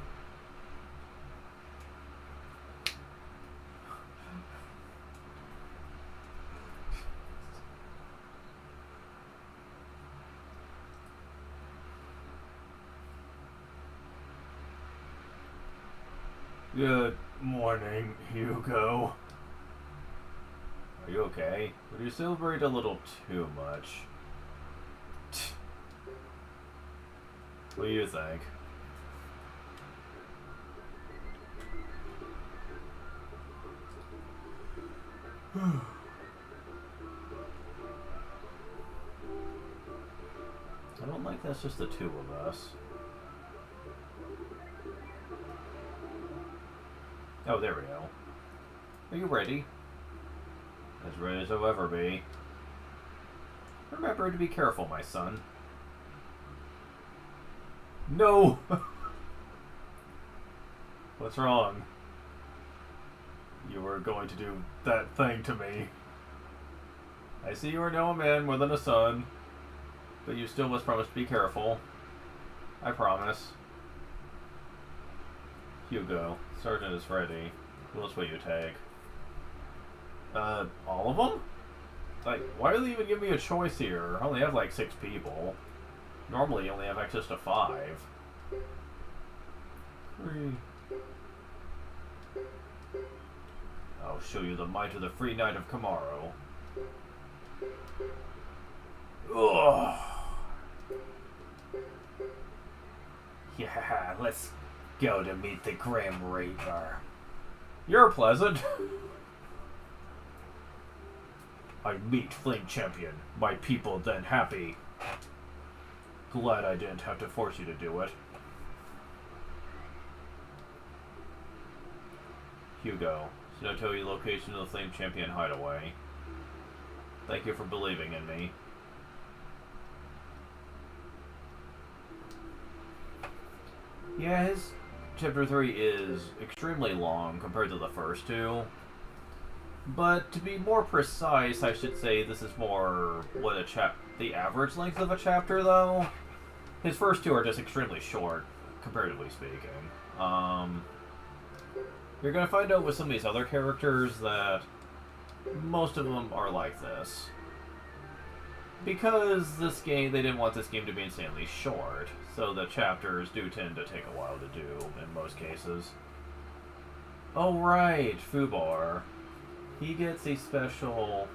Good morning, Hugo. Are you okay? Would you celebrate a little too much? What do you think? I don't like that's just the two of us. Oh, there we go. Are you ready? As ready as I'll ever be. Remember to be careful, my son. No! What's wrong? You were going to do that thing to me. I see you are now a man more than a son, but you still must promise to be careful. I promise. Hugo, Sergeant is ready. Who else will you take? All of them? Like, why do they even give me a choice here? I only have like 6 people. Normally you only have access to 5. 3. I'll show you the might of the Free Knight of Kamaro. Ugh. Yeah, let's go to meet the Grim Reaper. You're pleasant. I meet Flame Champion. My people then happy. Glad I didn't have to force you to do it. Hugo, should I tell you the location of the Flame Champion hideaway? Thank you for believing in me. Yeah, his Chapter 3 is extremely long compared to the first 2. But to be more precise, I should say this is more what the average length of a chapter, though. His first 2 are just extremely short, comparatively speaking. You're going to find out with some of these other characters that most of them are like this. Because this game, they didn't want this game to be insanely short, so the chapters do tend to take a while to do in most cases. Oh right, Fubar. He gets a special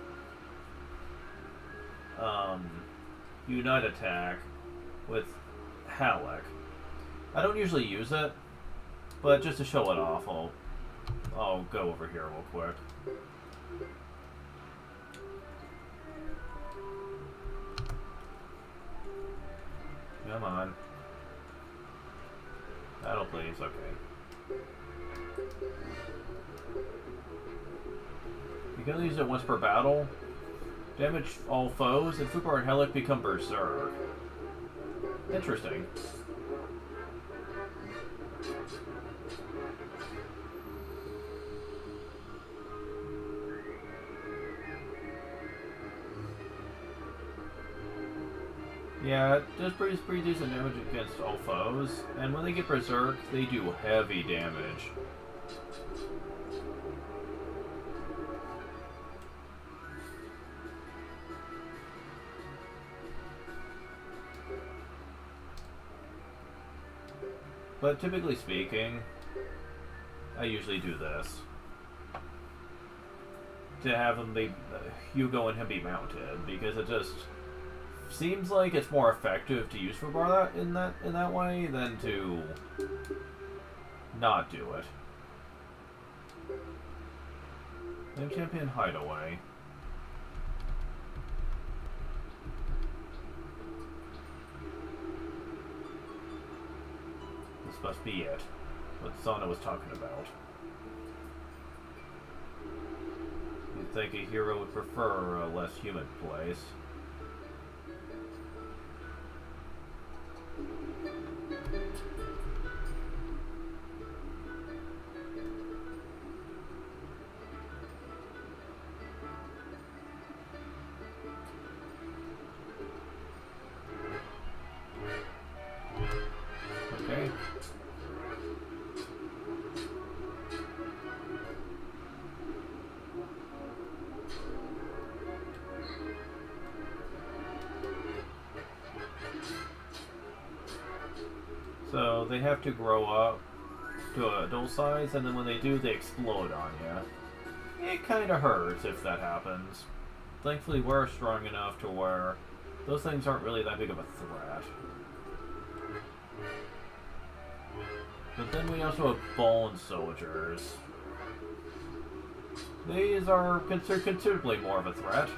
Unite attack with Halleck. I don't usually use it, but just to show it off, I'll I'll go over here real quick. Come on. That'll please, okay. You can only use it once per battle. Damage all foes, and Fubar and Helic become Berserk. Interesting. Yeah, it does pretty decent damage against all foes, and when they get Berserk, they do heavy damage. But typically speaking, I usually do this. To have him be, Hugo and him be mounted, because it just seems like it's more effective to use Fubar in that way than to not do it. Name Champion Hideaway. This must be it. What Sana was talking about. You'd think a hero would prefer a less humid place. Okay. So they have to grow up to adult size, and then when they do, they explode on you. It kind of hurts if that happens. Thankfully, we're strong enough to where those things aren't really that big of a threat. But then we also have Bone Soldiers. These are considerably more of a threat.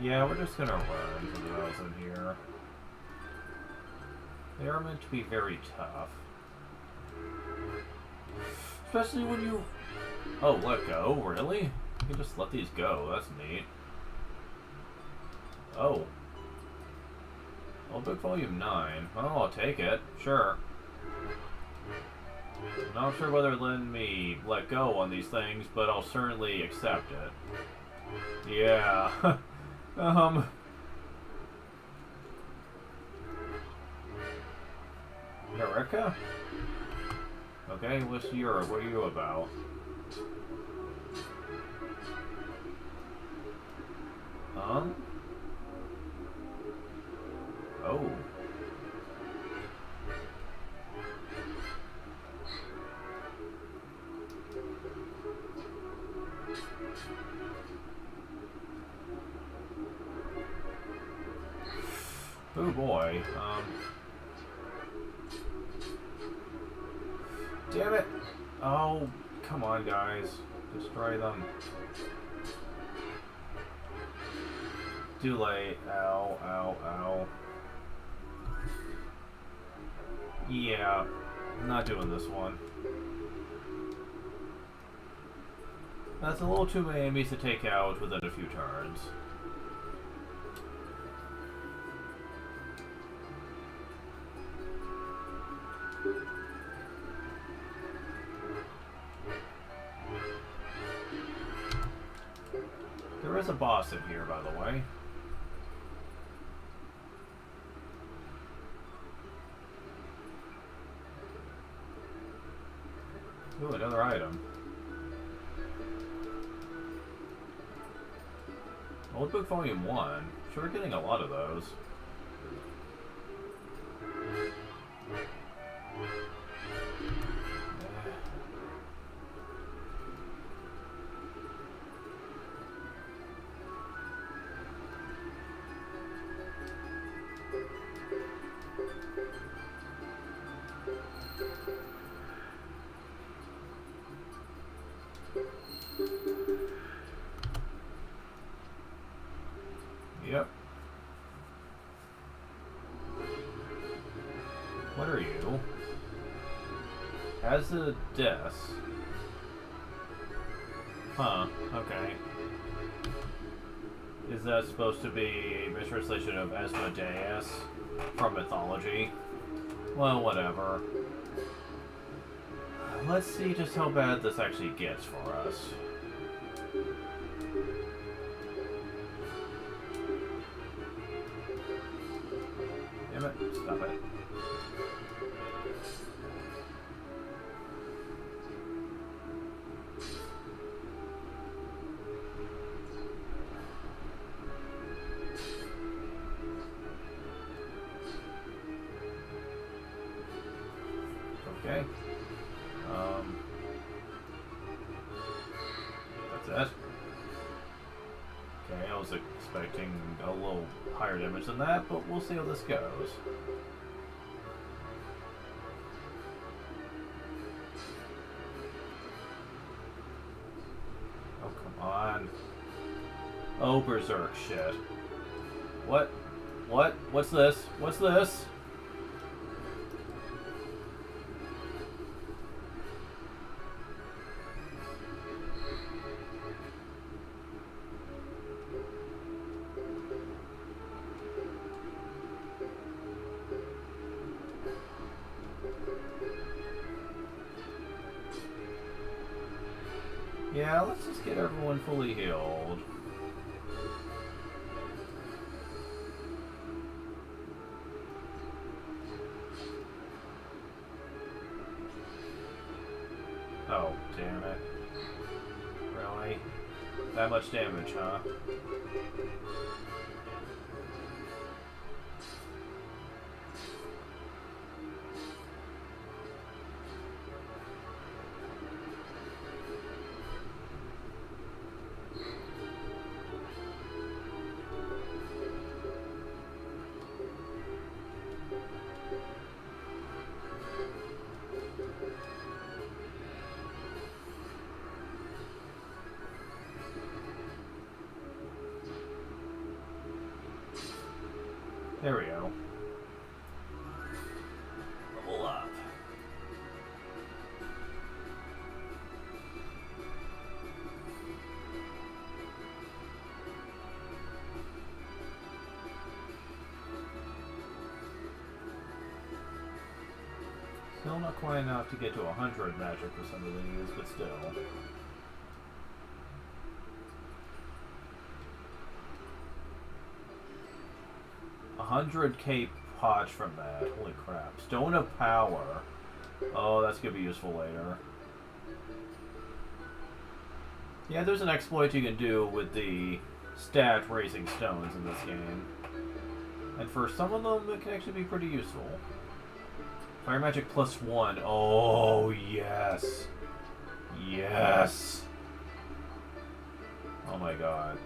Yeah, we're just gonna run for those in here. They are meant to be very tough. Especially when you... Oh, let go? Really? You can just let these go. That's neat. Oh. Old Book Volume 9. Oh, I'll take it. Sure. Not sure whether letting me let go on these things, but I'll certainly accept it. Yeah. Eureka? Okay, what's Europe? What are you about? Oh. Oh boy. Damn it! Oh, come on, guys. Destroy them. Too late. Ow, ow, ow. Yeah, not doing this one. That's a little too many enemies to take out within a few turns. There is a boss in here, by the way. Ooh, another item. Old Book Volume 1. Sure, we're getting a lot of those. Yep. What are you? As a desk. Huh, okay. Is that supposed to be a mistranslation of Asmodeus from mythology? Well, whatever. Let's see just how bad this actually gets for us. Damn it, stop it. Okay. That's it. Okay, I was expecting a little higher damage than that, but we'll see how this goes. Oh, come on. Oh, berserk shit. What? What? What's this? What's this? Yeah, let's just get everyone fully healed. Oh, damn it. Really? That much damage, huh? There we go. Level up. Still not quite enough to get to 100 magic for some of these, but still. 100k potch from that. Holy crap. Stone of Power. Oh, that's going to be useful later. Yeah, there's an exploit you can do with the stat raising stones in this game. And for some of them, it can actually be pretty useful. Fire Magic +1. Oh, yes. Yes. Oh my god.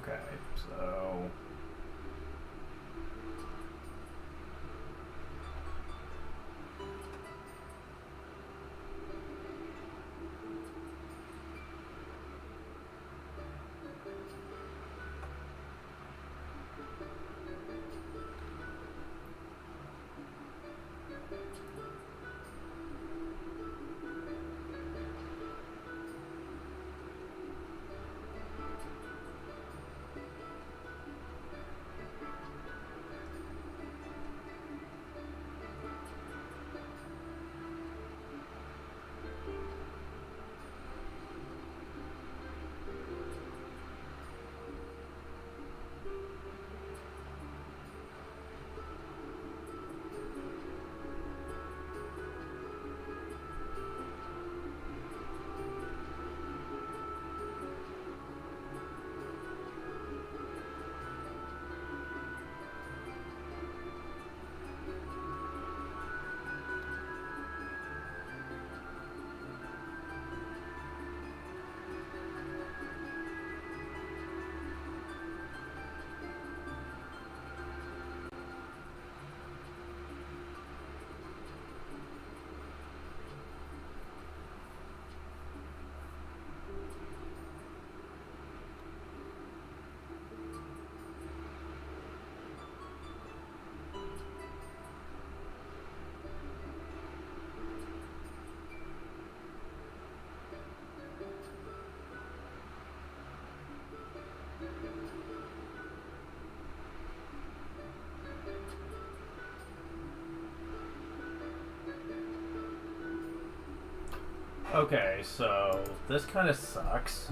Okay, so... Okay, so this kind of sucks.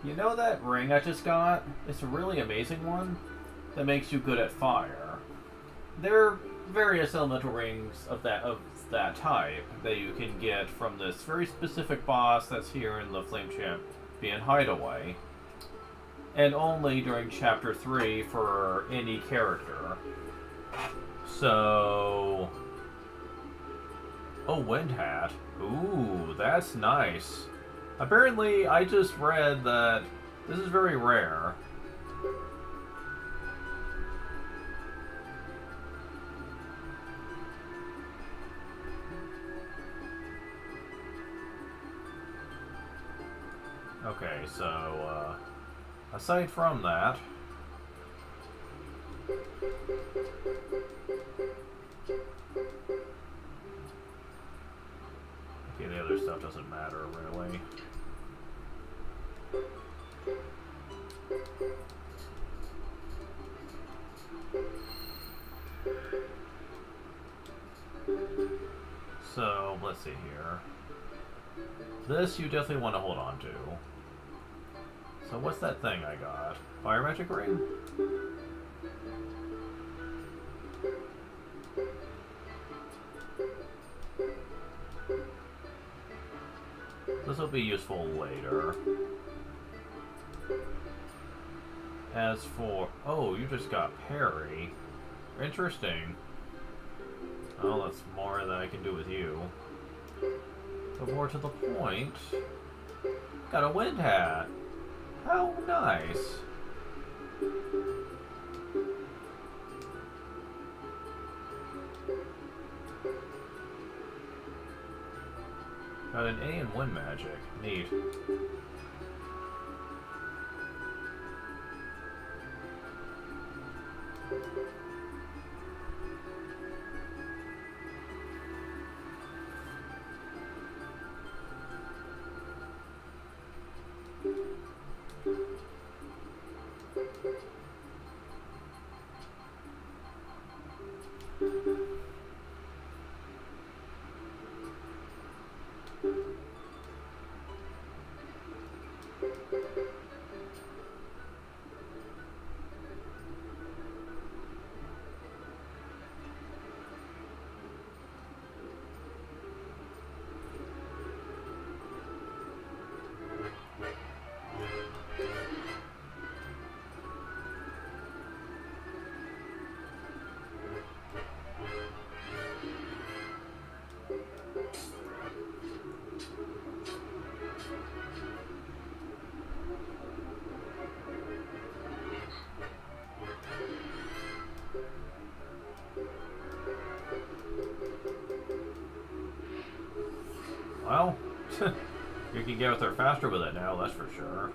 You know that ring I just got? It's a really amazing one that makes you good at fire. There are various elemental rings of that type that you can get from this very specific boss that's here in the Flame Champion Hideaway, and only during Chapter 3 for any character. So... Oh, Wind Hat. Ooh, that's nice. Apparently, I just read that this is very rare. Okay, so, aside from that... Okay, the other stuff doesn't matter, really. So, let's see here. This you definitely want to hold on to. So what's that thing I got? Fire magic ring? This will be useful later. As for... Oh, you just got parry. Interesting. Well, that's more than I can do with you. But more to the point... Got a Wind Hat! How nice! Got an A in Wind Magic. Neat. Well, you can get there faster with it now, that's for sure.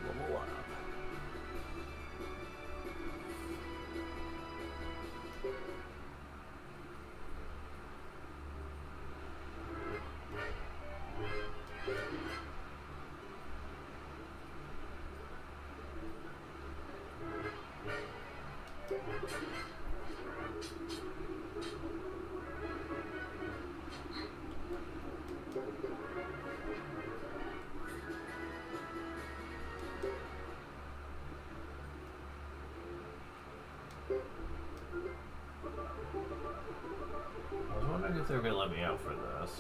Level up. I was wondering if they were going to let me out for this.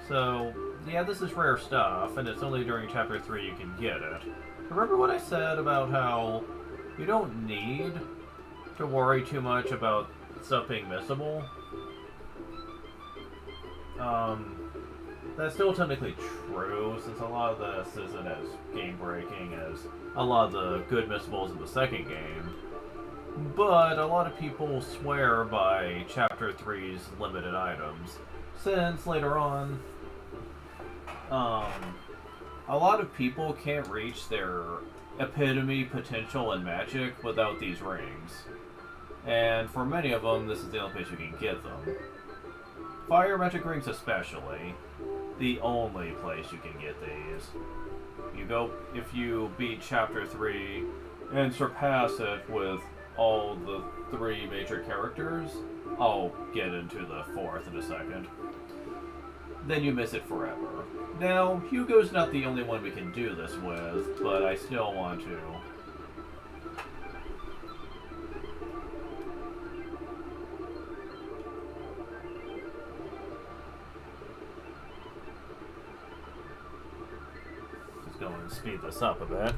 So, yeah, this is rare stuff, and it's only during Chapter 3 you can get it. Remember what I said about how you don't need to worry too much about stuff being missable? That's still technically true, since a lot of this isn't as game-breaking as a lot of the good missables in the second game. But a lot of people swear by Chapter 3's limited items, since later on, a lot of people can't reach their epitome potential in magic without these rings. And for many of them, this is the only place you can get them. Fire magic rings especially, the only place you can get these. If you beat Chapter 3 and surpass it with all the 3 major characters, I'll get into the 4th in a second, then you miss it forever. Now, Hugo's not the only one we can do this with, but I still want to. Just go and speed this up a bit.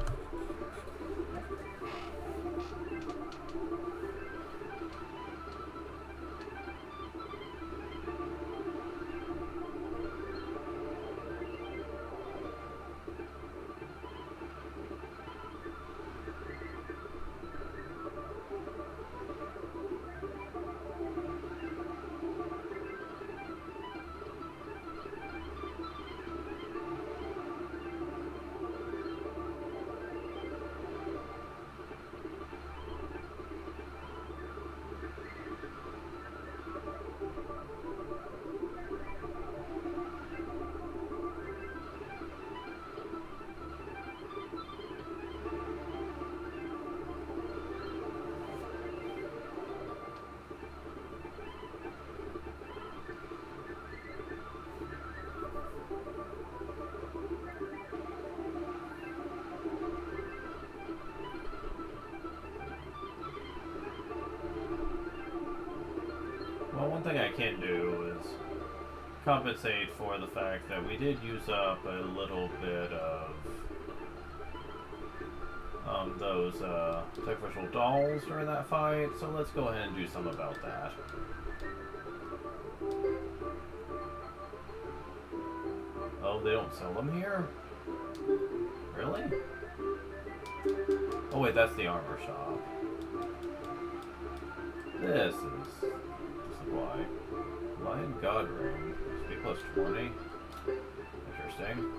Well, one thing I can do is compensate for the fact that we did use up a little bit of those sacrificial dolls during that fight, so let's go ahead and do something about that. Oh, they don't sell them here? Really? Oh wait, that's the armor shop. This is supply. Lion God Ring. Speed plus 20. Interesting.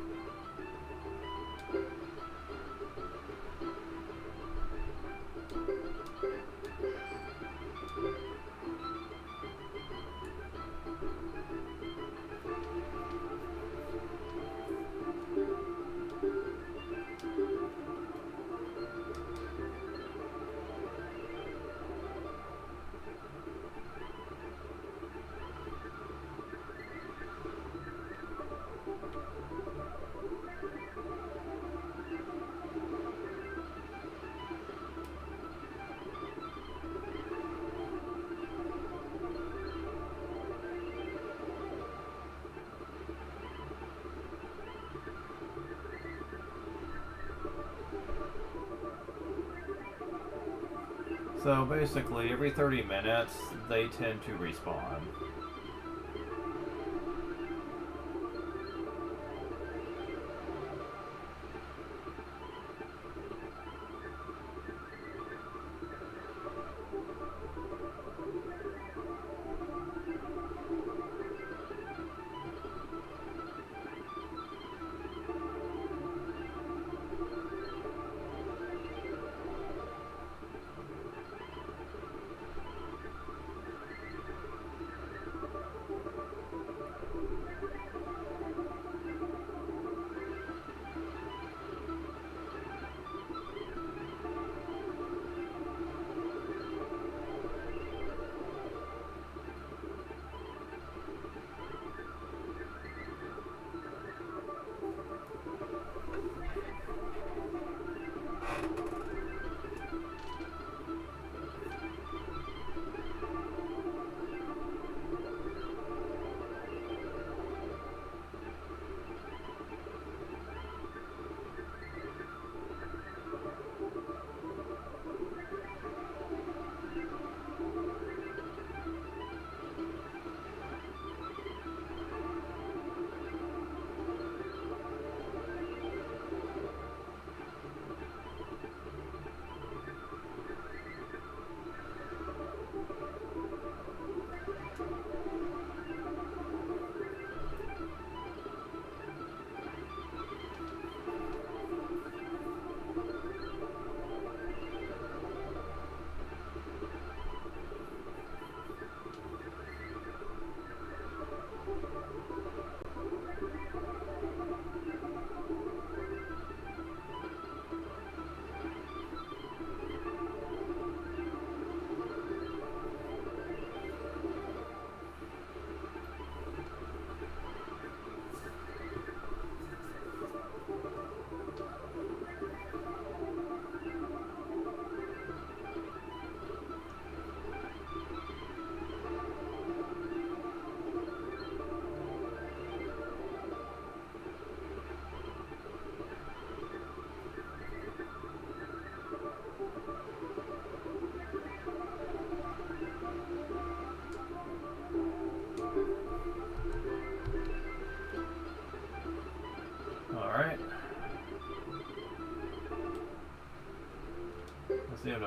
So basically, every 30 minutes, they tend to respawn.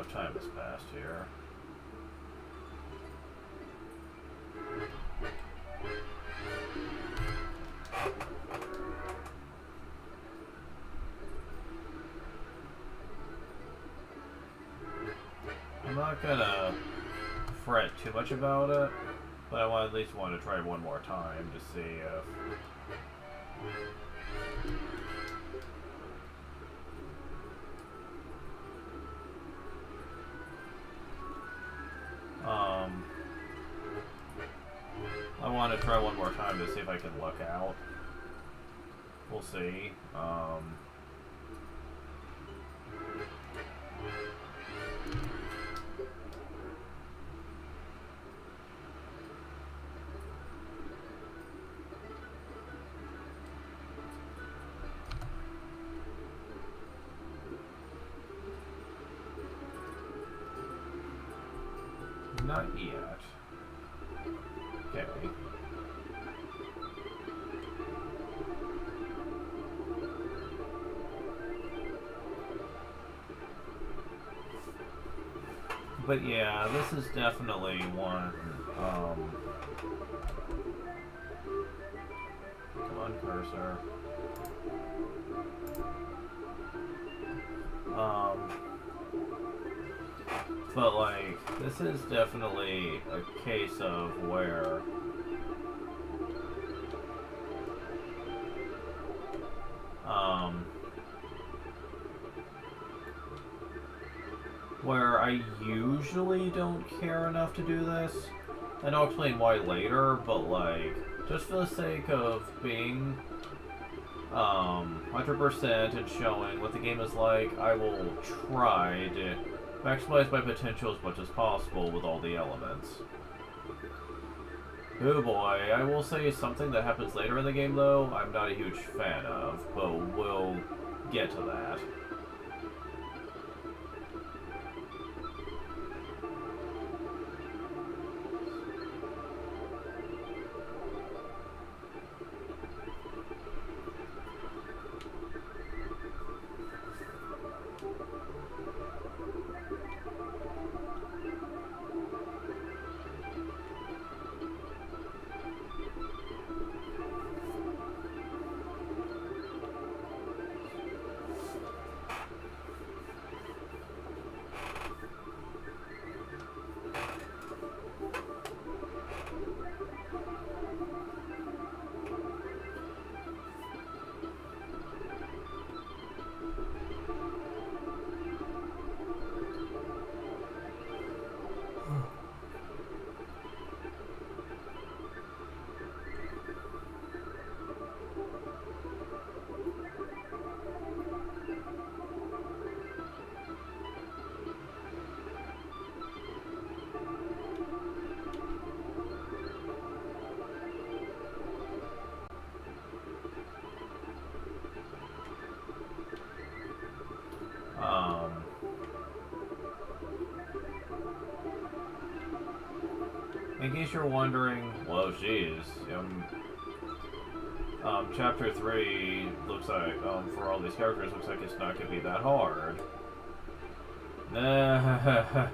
enough time has passed here. I'm not gonna fret too much about it, but I at least want to try one more time to see if... I want to try one more time to see if I can luck out. We'll see. Not yet. Okay. But yeah, this is definitely one, come on, cursor. But like, this is definitely a case of where where I usually don't care enough to do this, and I'll explain why later, but like, just for the sake of being 100% and showing what the game is like, I will try to maximize my potential as much as possible with all the elements. Oh boy, I will say something that happens later in the game though, I'm not a huge fan of, but we'll get to that. In case you're wondering, well, geez, Chapter 3 looks like, for all these characters, looks like it's not going to be that hard. Nah,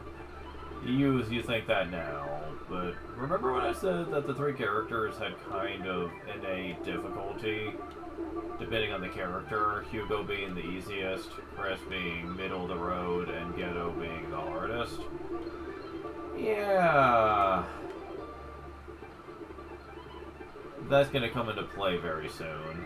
you think that now, but remember when I said that the 3 characters had kind of innate difficulty, depending on the character, Hugo being the easiest, Chris being middle of the road, and Ghetto being the hardest? Yeah... that's going to come into play very soon.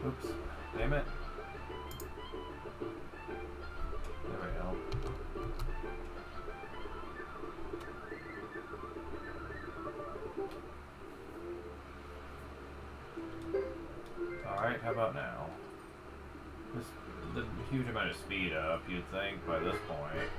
Oops. Damn it. There we go. Alright, how about now? Just the huge amount of speed up, you'd think, by this point.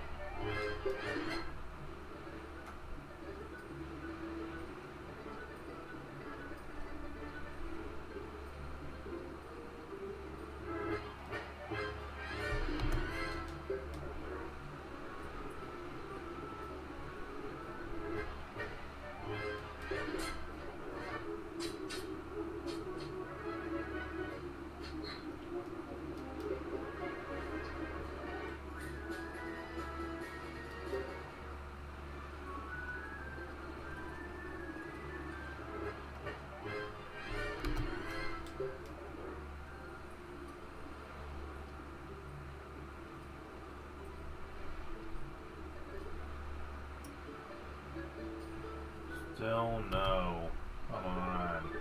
Still no. Come on.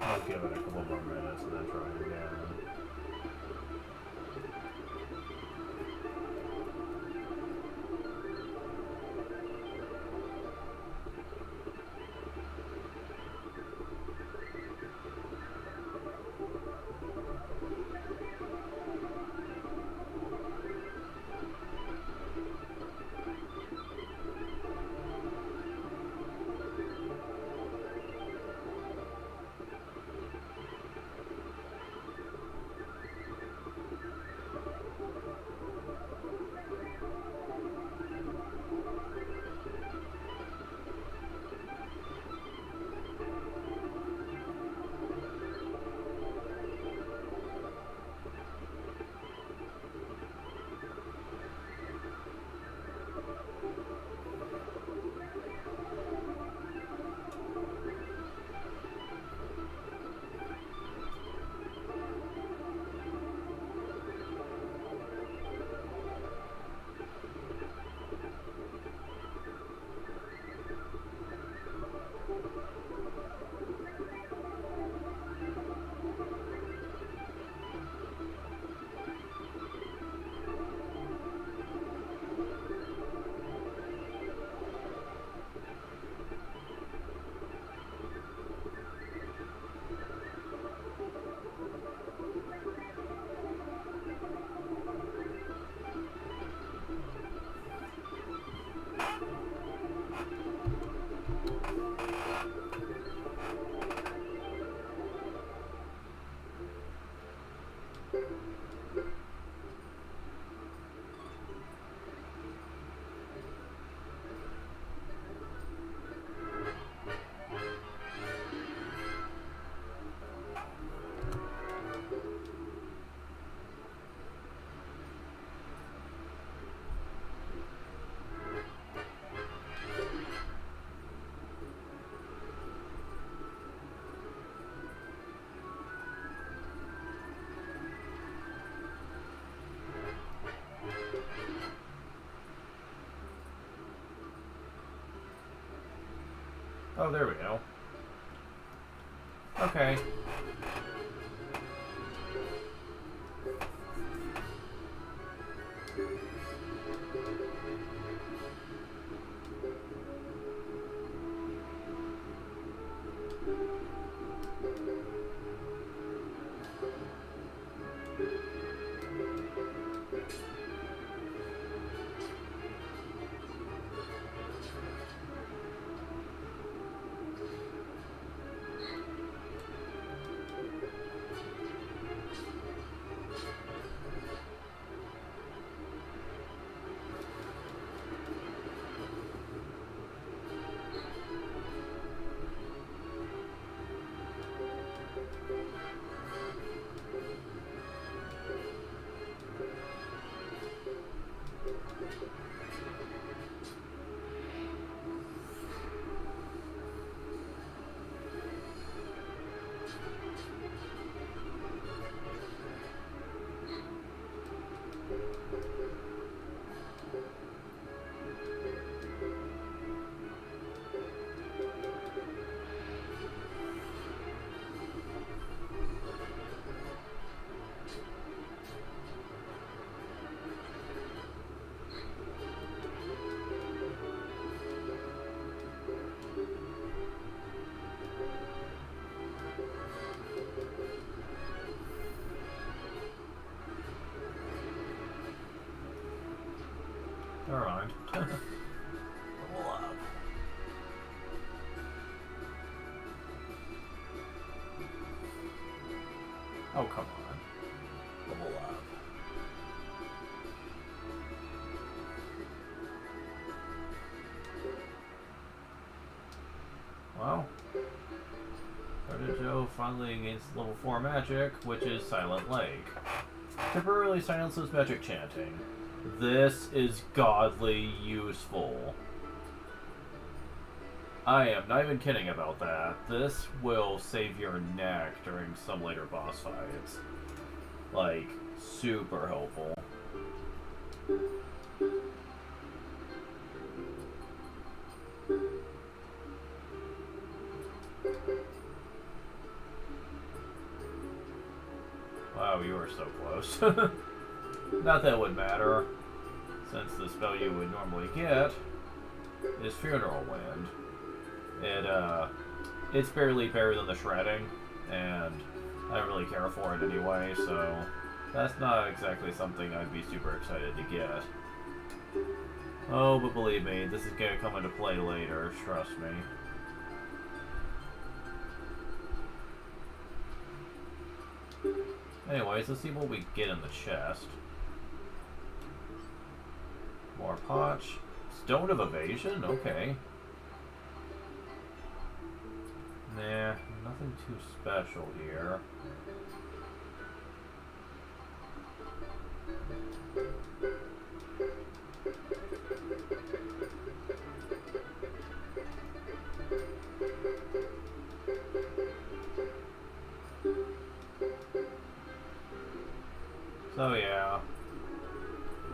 I'll give it a couple more minutes and then try again. Oh, there we go. Okay. Alright. Level up. Oh, come on. Level up. Well, Joe finally against level 4 magic, which is Silent Lake. Temporarily silences magic chanting. This is godly useful. I am not even kidding about that. This will save your neck during some later boss fights. Like, super helpful. Wow, you were so close. Not that it would matter, since the spell you would normally get is Funeral Wind. It's barely better than the Shredding, and I don't really care for it anyway, so that's not exactly something I'd be super excited to get. Oh, but believe me, this is gonna come into play later, trust me. Anyways, let's see what we get in the chest. More potch. Stone of Evasion? Okay. Nah, nothing too special here. So yeah,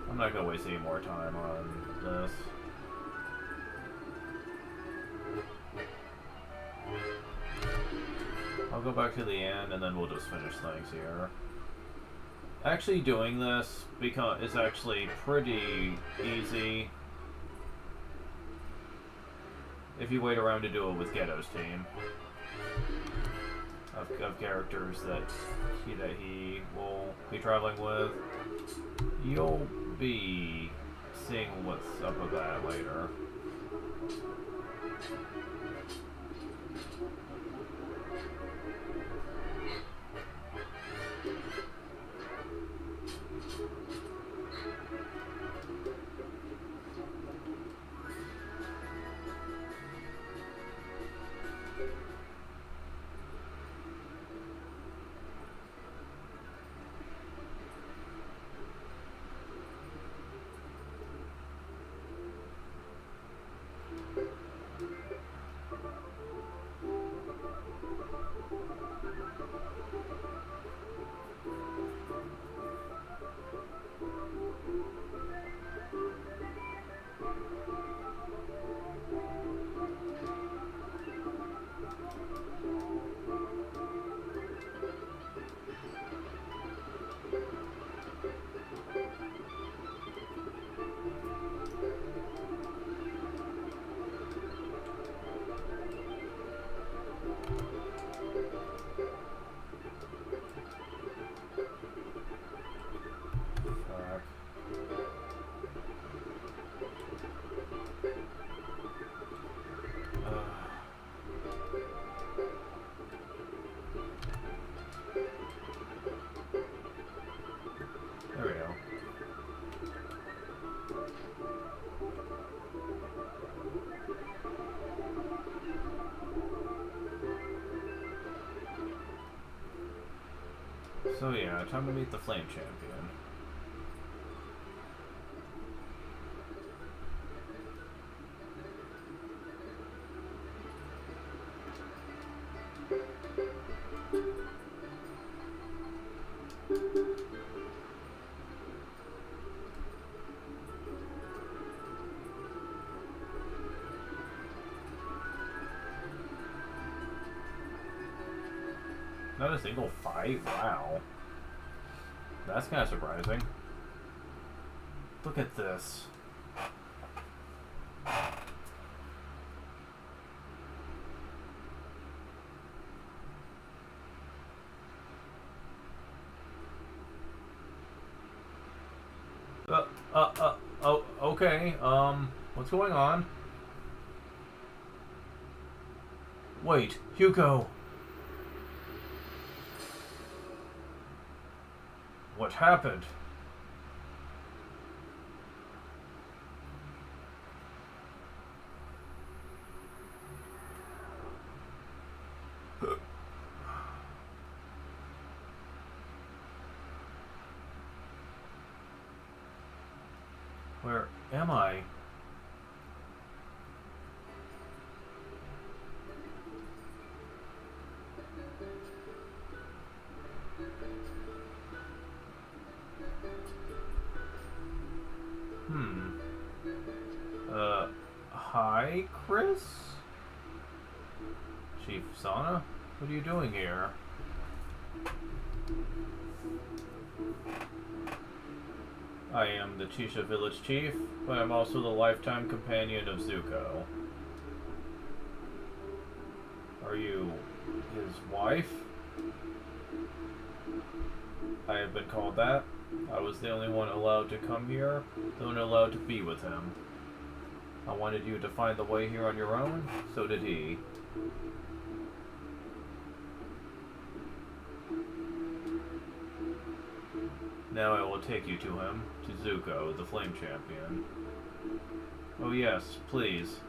I'm not gonna waste any more time on this. I'll go back to the end and then we'll just finish things here. Actually doing this is actually pretty easy if you wait around to do it with Ghetto's team of characters that he will be traveling with. You'll be seeing what's up with that later. So yeah, time to meet the Flame Champion. Not a single fight? Wow. That's kind of surprising. Look at this. Oh, okay. What's going on? Wait, Hugo. What happened? Where am I? Hi, Chris? Chief Sana? What are you doing here? I am the Chisha village chief, but I'm also the lifetime companion of Zuko. Are you his wife? I have been called that. I was the only one allowed to come here, the only allowed to be with him. I wanted you to find the way here on your own, so did he. Now I will take you to him, to Zuko, the Flame Champion. Oh yes, please.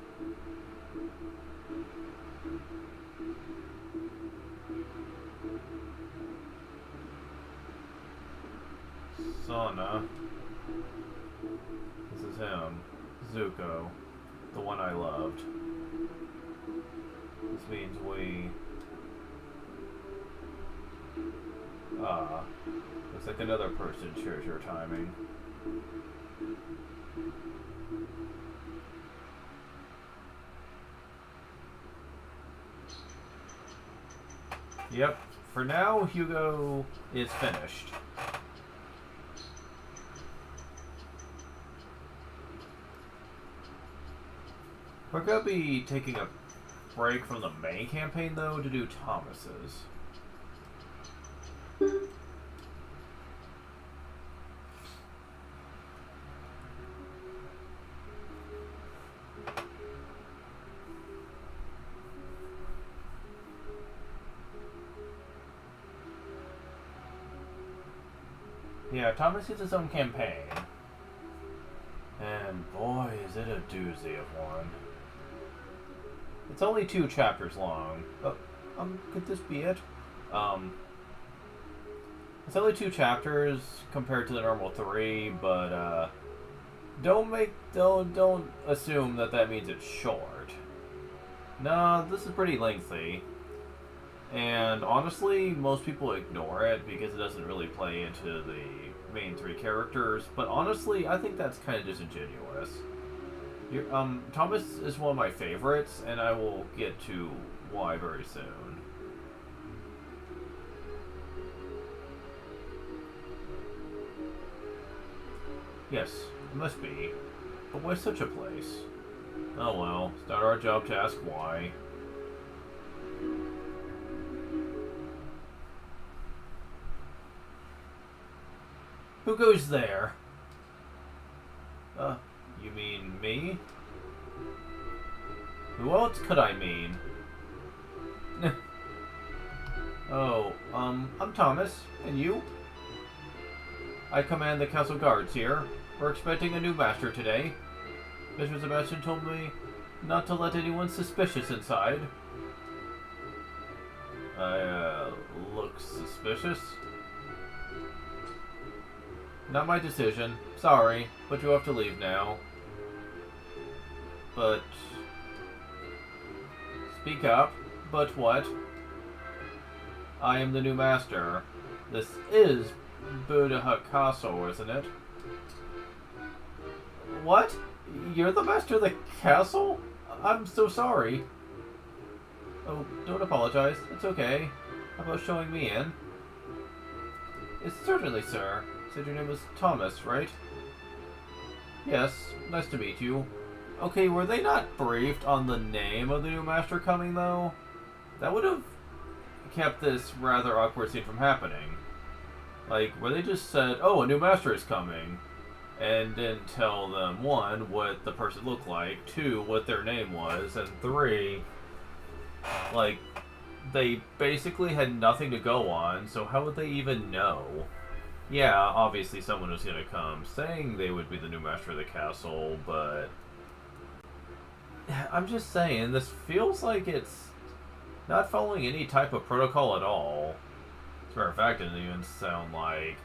Sana. This is him. Zuko. The one I loved. This means we... looks like another person shares your timing. Yep, for now, Hugo is finished. We're gonna be taking a break from the main campaign, though, to do Thomas's. Yeah, Thomas gets his own campaign. And boy, is it a doozy of one. It's only 2 chapters long. Oh, could this be it? It's only 2 chapters compared to the normal 3, but don't assume that means it's short. No, this is pretty lengthy. And honestly, most people ignore it because it doesn't really play into the main 3 characters. But honestly, I think that's kind of disingenuous. Thomas is one of my favorites, and I will get to why very soon. Yes, it must be. But why such a place? Oh well, it's not our job to ask why. Who goes there? You mean me? Who else could I mean? Oh, I'm Thomas, and you? I command the castle guards here. We're expecting a new master today. Mr. Sebastian told me not to let anyone suspicious inside. I, look suspicious? Not my decision. Sorry, but you have to leave now. But... Speak up. But what? I am the new master. This is Buddha Castle, isn't it? What? You're the master of the castle? I'm so sorry. Oh, don't apologize. It's okay. How about showing me in? It's certainly, sir. Said your name was Thomas, right? Yes, nice to meet you. Okay, were they not briefed on the name of the new master coming, though? That would have kept this rather awkward scene from happening. Like, where they just said, oh, a new master is coming, and didn't tell them, 1, what the person looked like, 2, what their name was, and 3, like, they basically had nothing to go on, so how would they even know? Yeah, obviously someone was going to come saying they would be the new master of the castle, but... I'm just saying, this feels like it's not following any type of protocol at all. As a matter of fact, it doesn't even sound like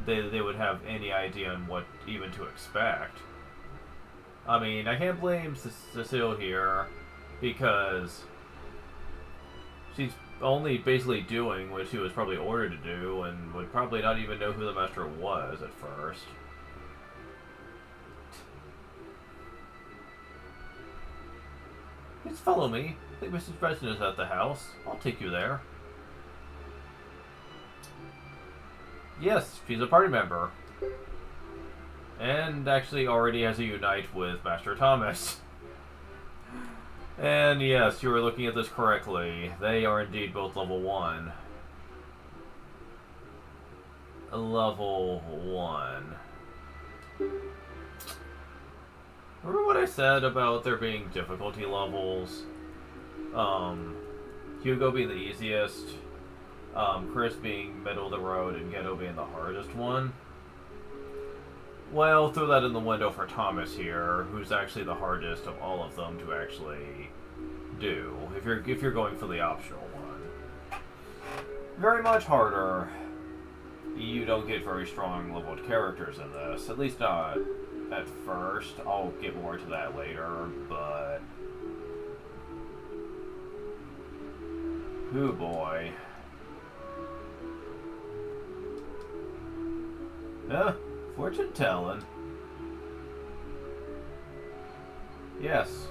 they would have any idea on what even to expect. I mean, I can't blame Cecile here, because she's only basically doing what she was probably ordered to do, and would probably not even know who the master was at first. Please follow me. I think Mrs. Preston is at the house. I'll take you there. Yes, she's a party member. And actually already has a unite with Master Thomas. And yes, you were looking at this correctly. They are indeed both level 1. Level 1. Remember what I said about there being difficulty levels? Hugo being the easiest, Chris being middle of the road, and Ghetto being the hardest one? Well, throw that in the window for Thomas here, who's actually the hardest of all of them to actually do, if you're going for the optional one. Very much harder. You don't get very strong leveled characters in this, at least not at first. I'll get more to that later, but... Ooh boy. Fortune telling. Yes.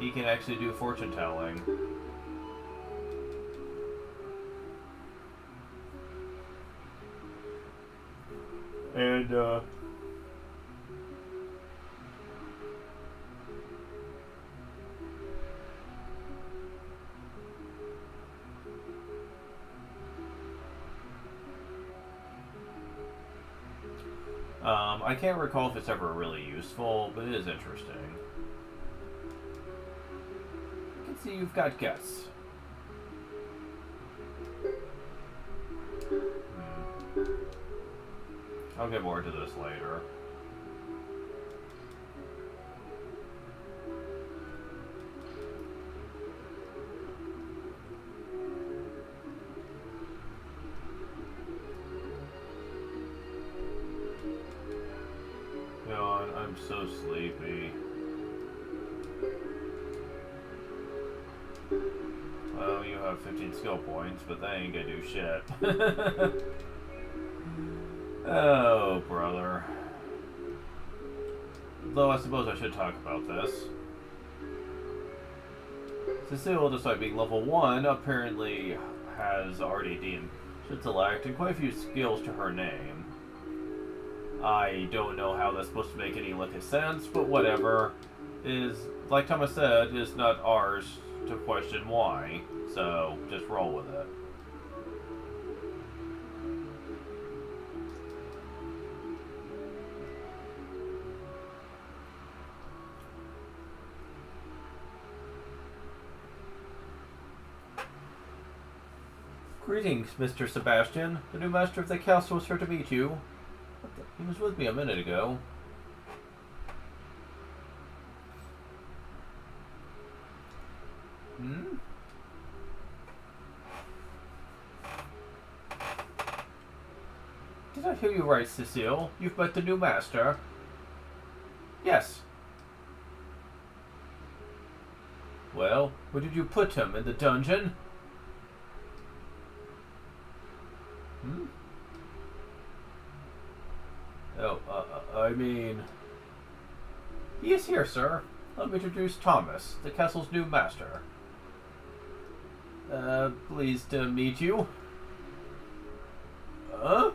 He can actually do fortune telling. And, I can't recall if it's ever really useful, but it is interesting. I can see you've got guts. I'll get more to this later. God, I'm so sleepy. Well, you have 15 skill points, but that ain't gonna do shit. Oh, brother. Though I suppose I should talk about this. Cecile, despite being level 1, apparently has already deemed intellect and quite a few skills to her name. I don't know how that's supposed to make any lick of sense, but whatever. Is, like Thomas said, is not ours to question why, so just roll with it. Greetings, Mr. Sebastian. The new master of the castle was here to meet you. He was with me a minute ago. Hmm? Did I hear you right, Cecile. You've met the new master. Yes. Well, where did you put him? In the dungeon? Hmm? Oh, I mean... He is here, sir. Let me introduce Thomas, the castle's new master. Pleased to meet you. Huh?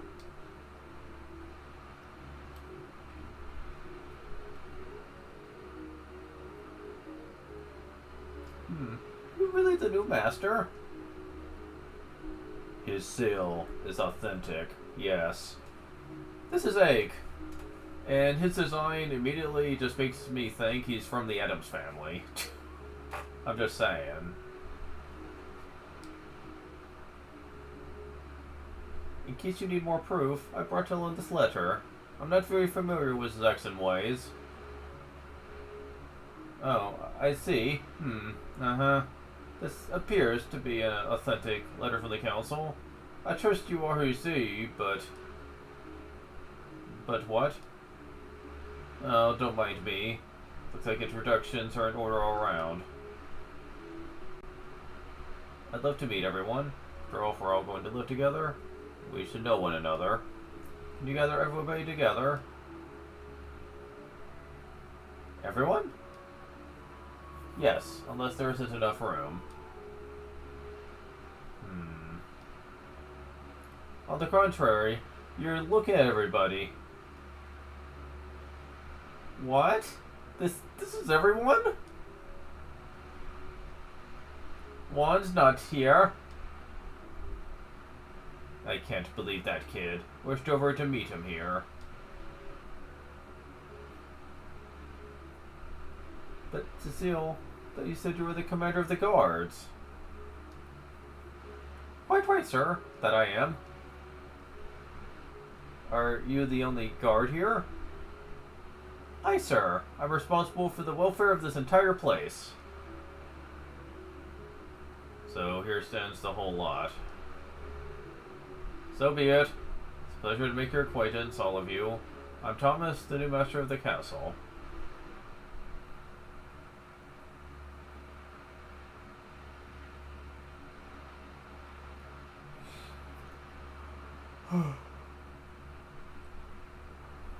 You really the new master? His seal is authentic, yes. This is Egg. And his design immediately just makes me think he's from the Addams family. I'm just saying. In case you need more proof, I brought along this letter. I'm not very familiar with his acts and ways. Oh, I see. Uh-huh. This appears to be an authentic letter from the council. I trust you are who you see, but... But what? Oh, don't mind me. Looks like introductions are in order all around. I'd love to meet everyone. After all, if we're all going to live together, we should know one another. Can you gather everybody together? Everyone? Yes, unless there isn't enough room. On the contrary, you're looking at everybody. What? This is everyone? Juan's not here. I can't believe that kid. Wished over to meet him here. But, Cecile, thought you said you were the commander of the guards. Quite right, sir. That I am. Are you the only guard here? Aye, sir. I'm responsible for the welfare of this entire place. So here stands the whole lot. So be it. It's a pleasure to make your acquaintance, all of you. I'm Thomas, the new master of the castle.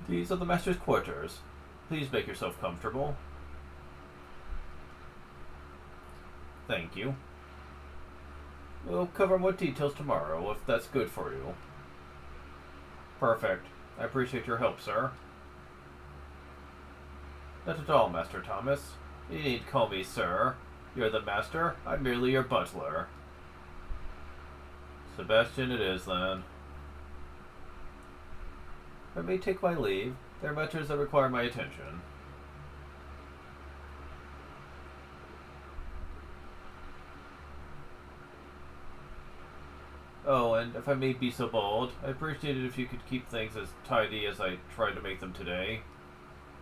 These are the master's quarters. Please make yourself comfortable. Thank you. We'll cover more details tomorrow, if that's good for you. Perfect. I appreciate your help, sir. Not at all, Master Thomas. You need call me sir. You're the master. I'm merely your butler. Sebastian it is, then. I may take my leave. There are matters that require my attention. Oh, and if I may be so bold, I appreciate it if you could keep things as tidy as I tried to make them today.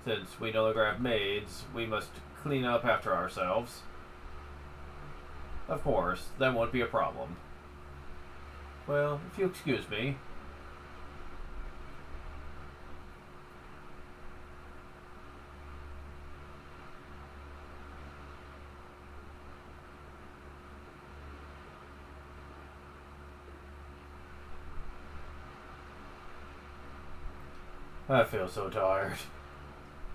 Since we no longer have maids, we must clean up after ourselves. Of course, that won't be a problem. Well, if you excuse me. I feel so tired.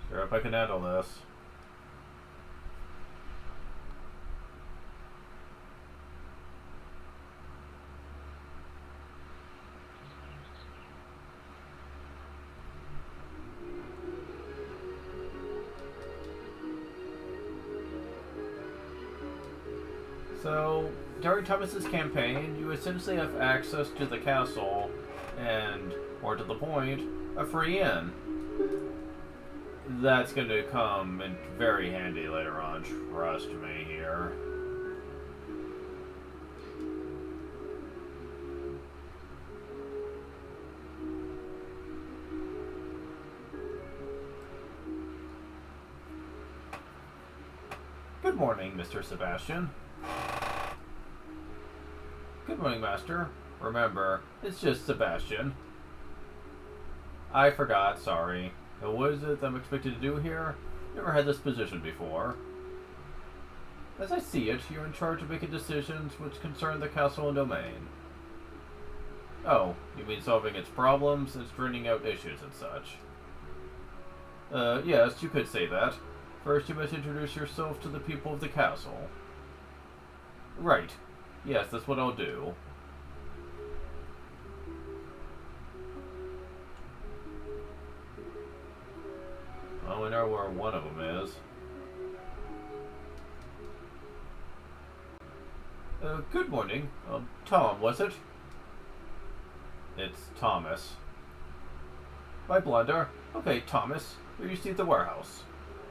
Sure hope I can handle this. So, during Thomas's campaign, you essentially have access to the castle and, more to the point, a free inn. That's going to come in very handy later on, trust me here. Good morning, Mr. Sebastian. Good morning, Master. Remember, it's just Sebastian. I forgot, sorry. What is it I'm expected to do here? Never had this position before. As I see it, you're in charge of making decisions which concern the castle and domain. Oh, you mean solving its problems and straightening out issues and such? Yes, you could say that. First, you must introduce yourself to the people of the castle. Right. Yes, that's what I'll do. Well, we know where one of them is. Good morning. Tom, was it? It's Thomas. My blunder. Okay, Thomas. Here you see the warehouse.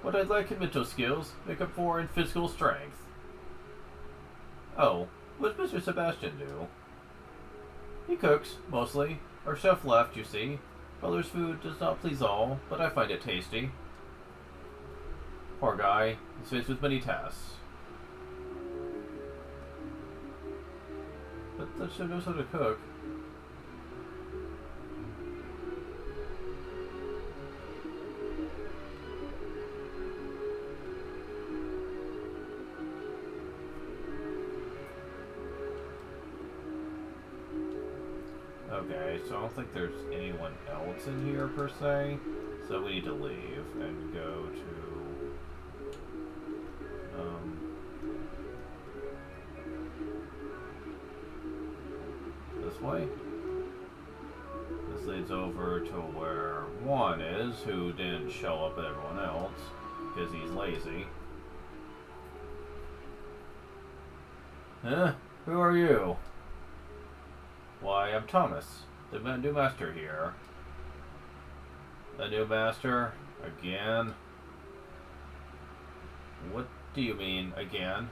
What I'd like in mental skills, make up for in physical strength. Oh, what does Mr. Sebastian do? He cooks, mostly. Our chef left, you see. Brother's food does not please all, but I find it tasty. Poor guy. He's faced with many tasks. But that show knows how to cook. Okay, so I don't think there's anyone else in here per se. So we need to leave and go to this way. This leads over to where Juan is, who didn't show up with everyone else because he's lazy. Huh? Who are you? Why, I'm Thomas, the new master here. The new master? Again? What do you mean, again?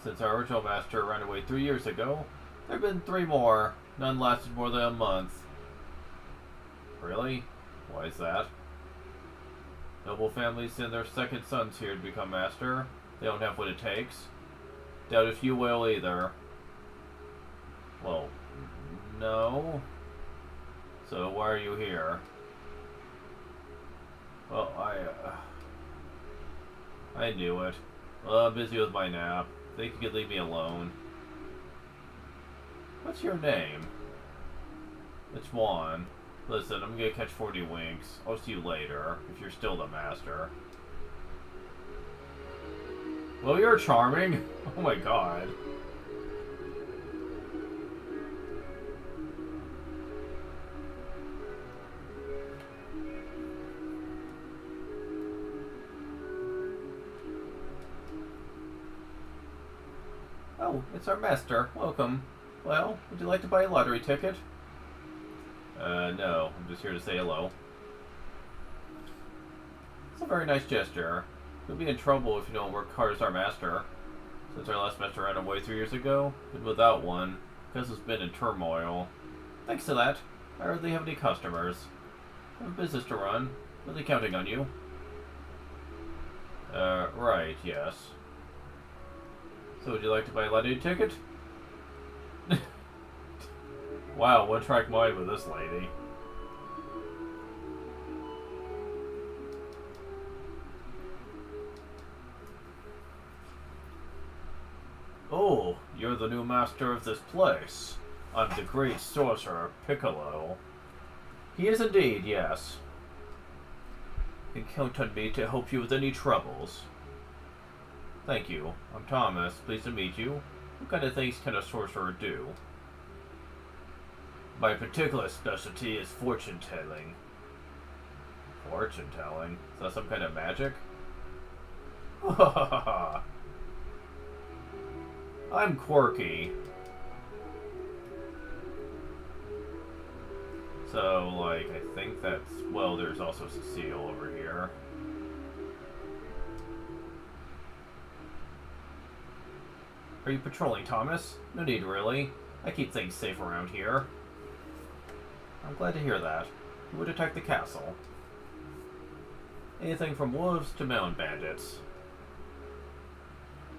Since our original master ran away 3 years ago, there have been 3 more. None lasted more than a month. Really? Why is that? Noble families send their second sons here to become master. They don't have what it takes. Doubt if you will either. Well, no. So why are you here? Well, I knew it. Well, I'm busy with my nap. Think you could leave me alone. What's your name? It's Juan. Listen, I'm gonna catch 40 winks. I'll see you later, if you're still the master. Well, you're charming. Oh my god. Oh, it's our master. Welcome. Well, would you like to buy a lottery ticket? No. I'm just here to say hello. It's a very nice gesture. You'll be in trouble if you don't work hard as our master. Since our last master ran away 3 years ago, and without one, because it's been in turmoil. Thanks to that, I hardly have any customers. I have a business to run. Really counting on you. Right, yes. So would you like to buy a lottery ticket? Wow, one-track mind with this lady. Oh, you're the new master of this place. I'm the great sorcerer, Piccolo. He is indeed, yes. You can count on me to help you with any troubles. Thank you. I'm Thomas. Pleased to meet you. What kind of things can a sorcerer do? My particular specialty is fortune-telling. Fortune-telling? Is that some kind of magic? I'm quirky. So, like, I think that's... Well, there's also Cecile over here. Are you patrolling, Thomas? No need, really. I keep things safe around here. I'm glad to hear that. Who would attack the castle? Anything from wolves to mountain bandits.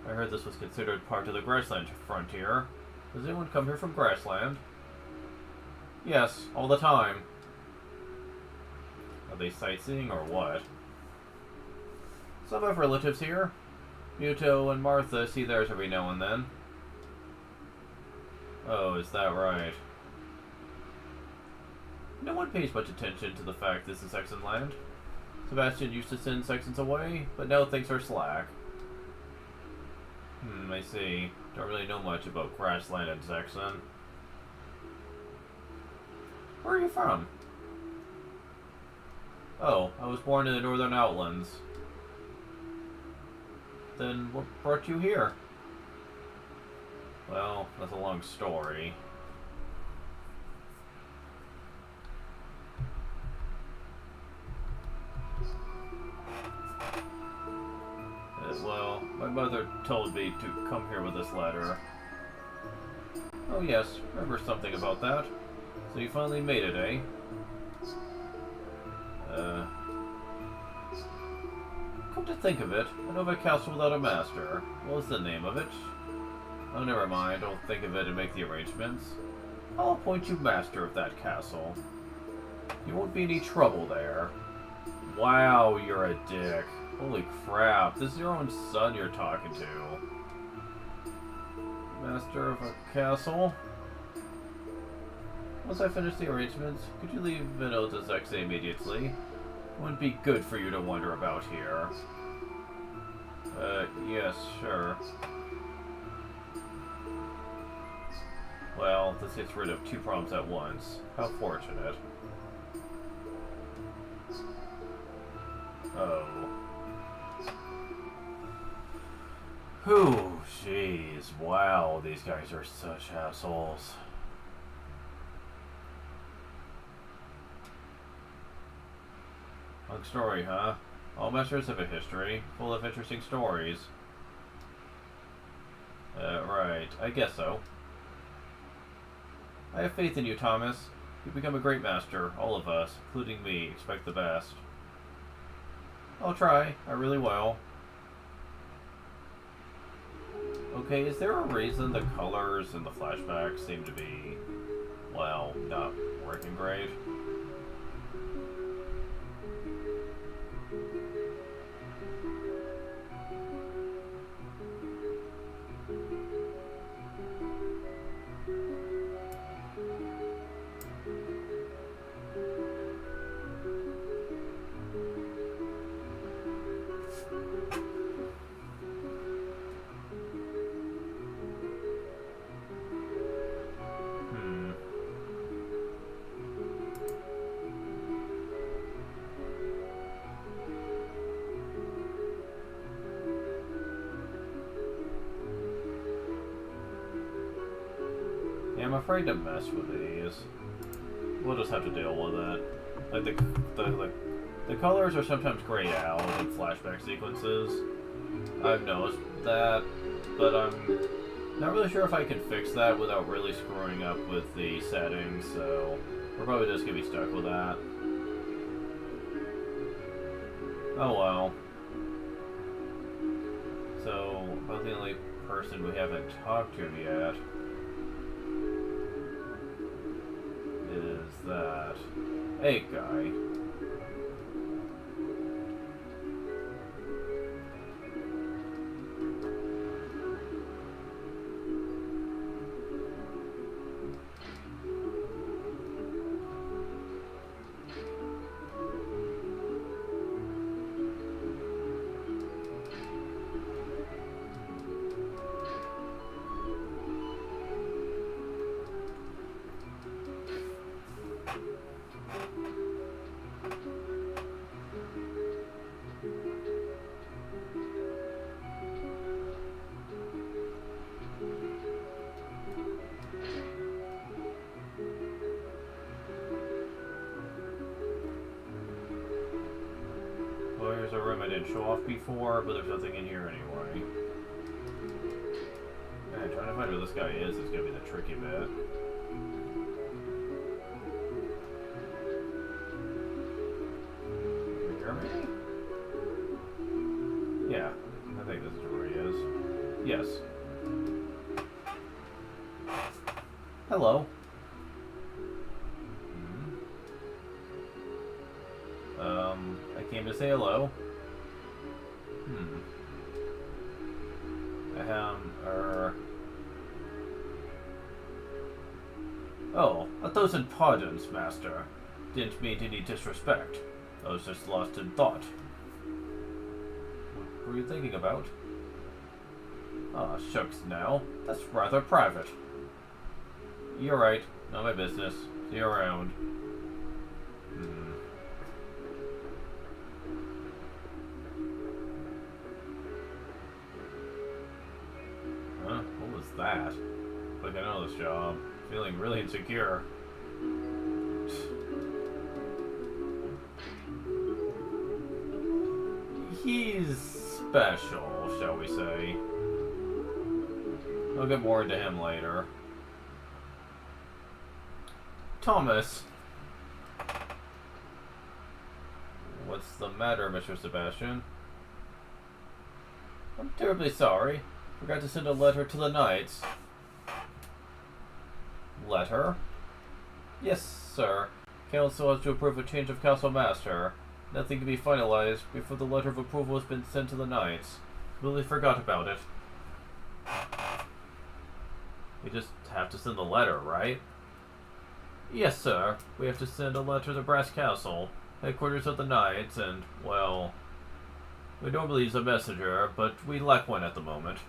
I heard this was considered part of the grassland frontier. Does anyone come here from grassland? Yes, all the time. Are they sightseeing or what? Some have relatives here. Muto and Martha see theirs every now and then. Oh, is that right? No one pays much attention to the fact this is Saxon land. Sebastian used to send Saxons away, but now things are slack. I see. Don't really know much about grassland and Saxon. Where are you from? Oh, I was born in the Northern Outlands. Then what brought you here? Well, that's a long story. Well, my mother told me to come here with this letter. Oh yes, remember something about that. So you finally made it, eh? Come to think of it, I know of a castle without a master. What was the name of it? Oh, never mind, I'll think of it and make the arrangements. I'll appoint you master of that castle. You won't be any trouble there. Wow, you're a dick. Holy crap, this is your own son you're talking to. Master of a castle? Once I finish the arrangements, could you leave a note to Zexe immediately? It wouldn't be good for you to wander about here. Yes, sure. Well, this gets rid of 2 problems at once. How fortunate. Oh. Whew, jeez, wow, these guys are such assholes. Long story, huh? All masters have a history, full of interesting stories. Right, I guess so. I have faith in you, Thomas. You've become a great master, all of us, including me, expect the best. I'll try, I really will. Okay, is there a reason the colors in the flashbacks seem to be, well, not working great? I'm afraid to mess with these. We'll just have to deal with it. Like the colors are sometimes grayed out in flashback sequences. I've noticed that, but I'm not really sure if I can fix that without really screwing up with the settings, so we're probably just gonna be stuck with that. Oh well. So, about the only person we haven't talked to yet is that egg guy. There's a room I didn't show off before, but there's nothing in here anyway. Man, trying to find where this guy is gonna be the tricky bit. Over here, maybe? Yeah, I think this is where he is. Yes. I came to say hello. Oh, 1,000 pardons, master. Didn't mean any disrespect. I was just lost in thought. What were you thinking about? Ah, shucks now. That's rather private. You're right. Not my business. See you around. Huh? What was that? Like I know this job. Feeling really insecure. He's special, shall we say. I'll get more into him later. Thomas! What's the matter, Mr. Sebastian? I'm terribly sorry. Forgot to send a letter to the Knights. Letter? Yes, sir. Council has to approve a change of Council Master. Nothing can be finalized before the letter of approval has been sent to the Knights. Really forgot about it. We just have to send the letter, right? Yes, sir. We have to send a letter to Brass Castle, headquarters of the Knights, and, well... we normally use a messenger, but we lack one at the moment.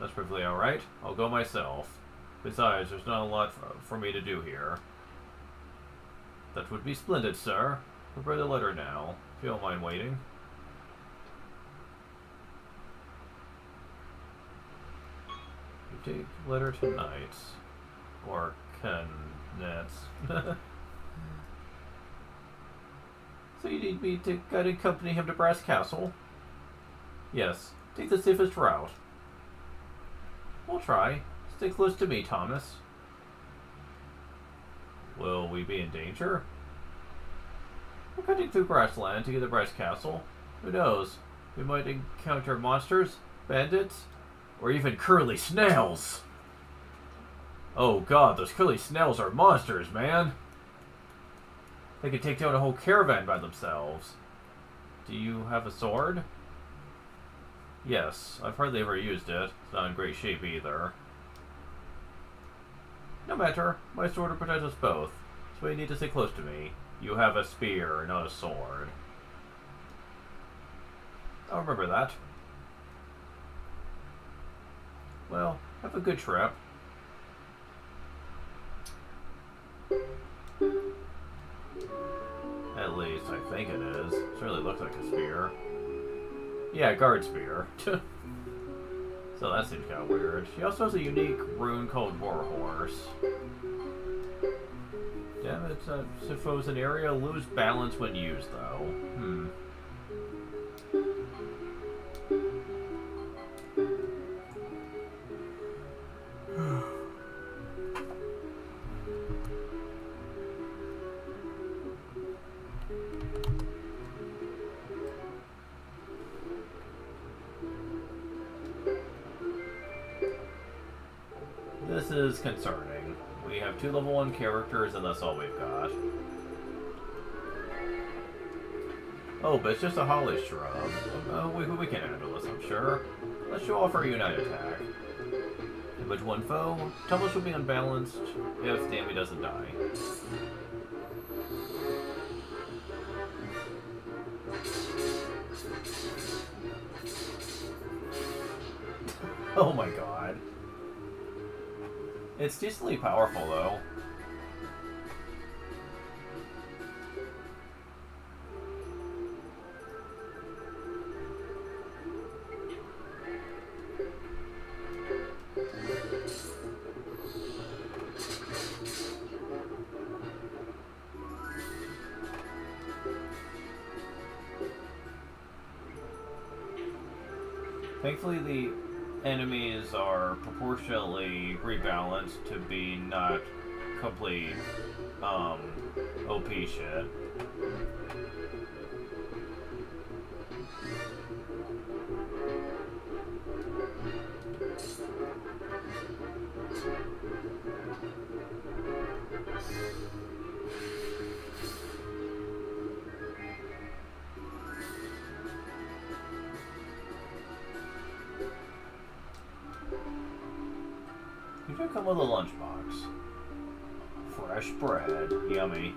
That's perfectly alright. I'll go myself. Besides, there's not a lot for me to do here. That would be splendid, sir. Prepare the letter now, if you don't mind waiting. You take letter to Knights. Or Kennets. So you need me to guide and accompany him to Brass Castle? Yes. Take the safest route. We'll try. Stay close to me, Thomas. Will we be in danger? We're cutting through grassland to get to Brass Castle. Who knows? We might encounter monsters, bandits, or even curly snails. Oh god, those curly snails are monsters, man. They could take down a whole caravan by themselves. Do you have a sword? Yes, I've hardly ever used it. It's not in great shape either. No matter, my sword will protect us both, so you need to stay close to me. You have a spear, not a sword. I'll remember that. Well, have a good trip. At least, I think it is. It certainly looks like a spear. Yeah, guard spear. So that seems kind of weird. She also has a unique rune called Warhorse. Damn it, suppose an area lose balance when used, though. This is concerning. We have 2 level 1 characters and that's all we've got. Oh, but it's just a holly shrub. We can handle this, I'm sure. Let's show off our unite attack. With 1 foe, Thomas will be unbalanced if the enemy doesn't die. Oh my god. It's decently powerful, though. Thankfully, the enemies are proportionally rebalanced to be not complete, OP shit. You should come with a lunchbox. Fresh bread. Yummy.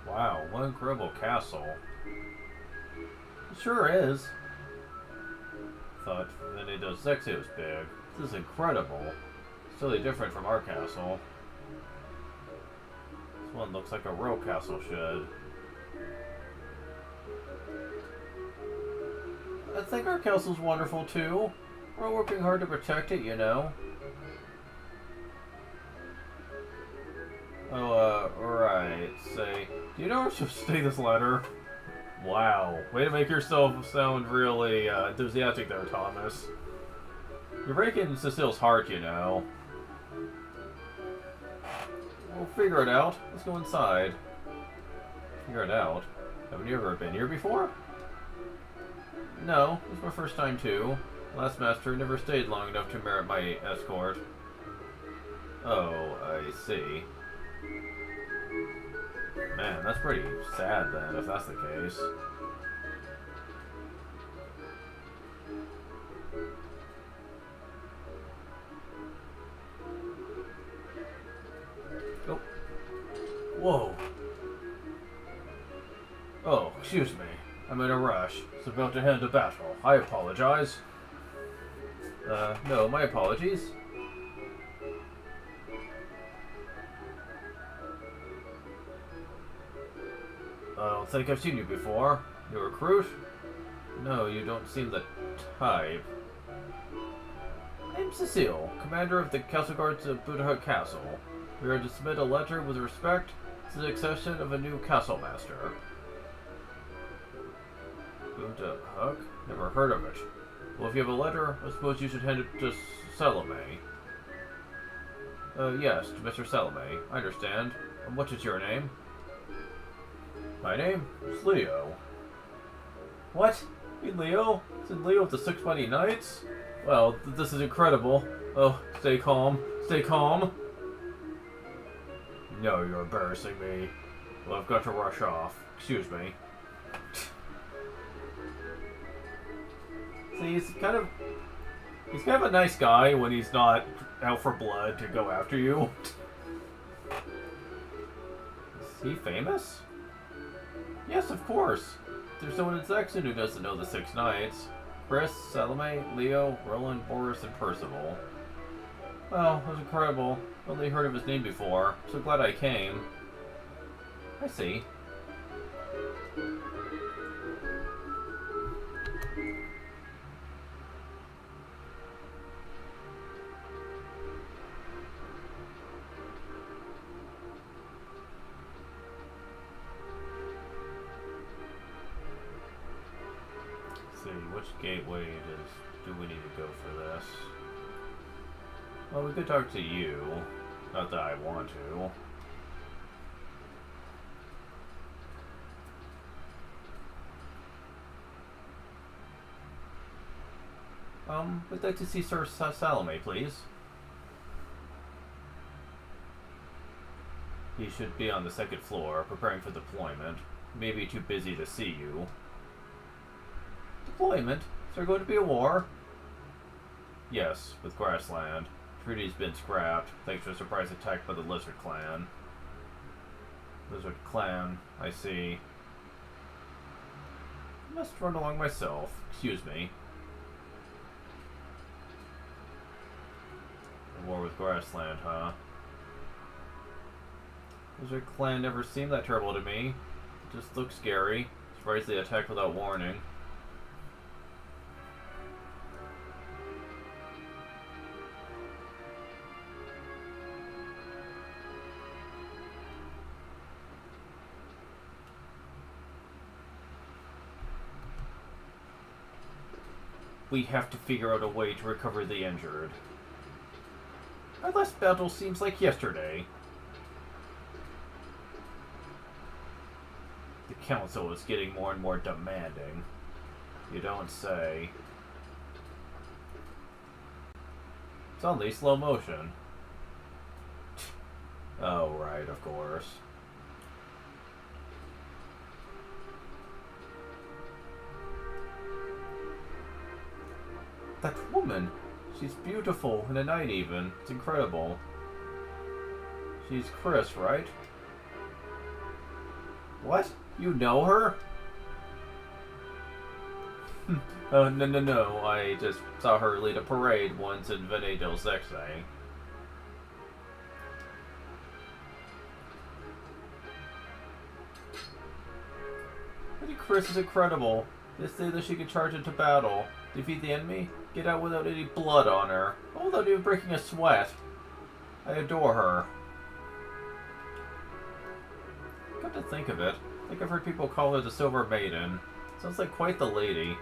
Wow, what an incredible castle. It sure is. Thought Venedig 6 was big. This is incredible. It's totally different from our castle. This one looks like a real castle should. I think our castle's wonderful too. We're working hard to protect it, you know. Oh, right. Say, do you know where to take this letter? Wow. Way to make yourself sound really enthusiastic there, Thomas. You're breaking Cecile's heart, you know. We'll figure it out. Let's go inside. Figure it out. Haven't you ever been here before? No, this is my first time too. Last master never stayed long enough to merit my escort. Oh, I see. Man, that's pretty sad then, if that's the case. Oh. Whoa. Oh, excuse me. I'm in a rush. It's about to head to battle. I apologize. No, my apologies. I don't think I've seen you before. You a recruit? No, you don't seem the type. I'm Cecile, commander of the Castle Guards of Buddha Castle. We are to submit a letter with respect to the accession of a new castle master. Buddha Huck? Never heard of it. Well, if you have a letter, I suppose you should hand it to Salome. Yes, to Mr. Salome. I understand. And what is your name? My name is Leo. What? You Leo? Is it Leo of the Six Mighty Knights? Well, this is incredible. Oh, stay calm. Stay calm. No, you're embarrassing me. Well, I've got to rush off. Excuse me. See, he's kind of a nice guy when he's not out for blood to go after you. Is he famous? Yes, of course. There's no one in Saxon who doesn't know the Six Knights. Chris, Salome, Leo, Roland, Boris, and Percival. Well, that was incredible. Only heard of his name before. So glad I came. I see. Which gateway do we need to go for this? Well, we could talk to you. Not that I want to. We'd like to see Sir Salome, please. He should be on the second floor, preparing for deployment. Maybe too busy to see you. Deployment? Is there going to be a war? Yes, with Grassland. Treaty's been scrapped, thanks to a surprise attack by the Lizard Clan. Lizard Clan, I see. I must run along myself. Excuse me. A war with Grassland, huh? Lizard Clan never seemed that terrible to me. It just looks scary. Raise the attack without warning. We have to figure out a way to recover the injured. Our last battle seems like yesterday. The council is getting more and more demanding. You don't say. It's only slow motion. Oh, right, of course. That woman! She's beautiful in the night even. It's incredible. She's Chris, right? What? You know her? Oh, no. I just saw her lead a parade once in Vene del Sexe. Lady Chris is incredible. They say that she can charge into battle, defeat the enemy, get out without any blood on her, or without even breaking a sweat. I adore her. Come to think of it, I think I've heard people call her the Silver Maiden. Sounds like quite the lady.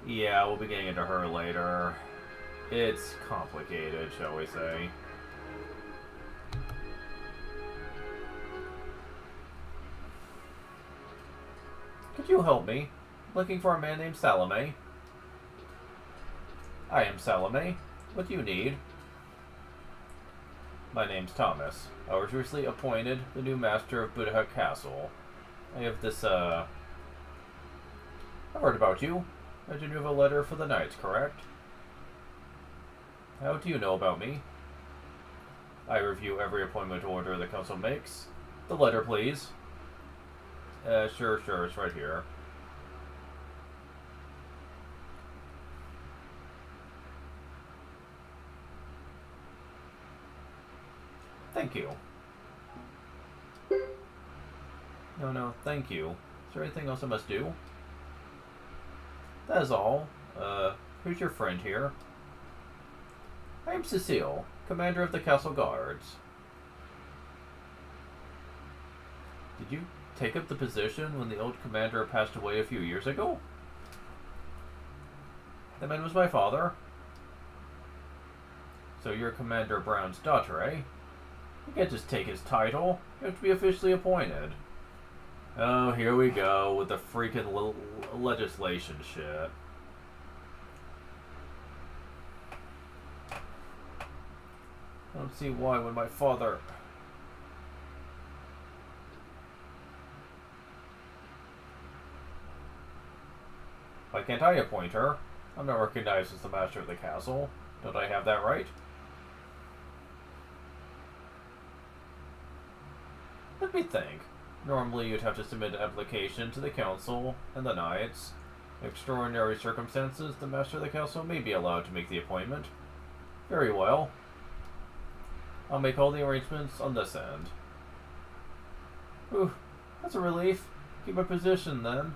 Yeah, we'll be getting into her later. It's complicated, shall we say. Could you help me? Looking for a man named Salome. I am Salome. What do you need? My name's Thomas. I was recently appointed the new master of Buddha Castle. I have this, I've heard about you. I you have a letter for the knights, correct? How do you know about me? I review every appointment order the council makes. The letter, please. Sure, it's right here. Thank you. No, thank you. Is there anything else I must do? That is all. Who's your friend here? I am Cecile, commander of the castle guards. Did you take up the position when the old commander passed away a few years ago? That man was my father. So you're Commander Brown's daughter, eh? You can't just take his title. You have to be officially appointed. Oh, here we go with the freaking legislation shit. I don't see why when my father... Why can't I appoint her? I'm not recognized as the master of the castle. Don't I have that right? Let me think. Normally you'd have to submit an application to the council and the knights. In extraordinary circumstances, the master of the castle may be allowed to make the appointment. Very well. I'll make all the arrangements on this end. Whew, that's a relief. Keep my position then.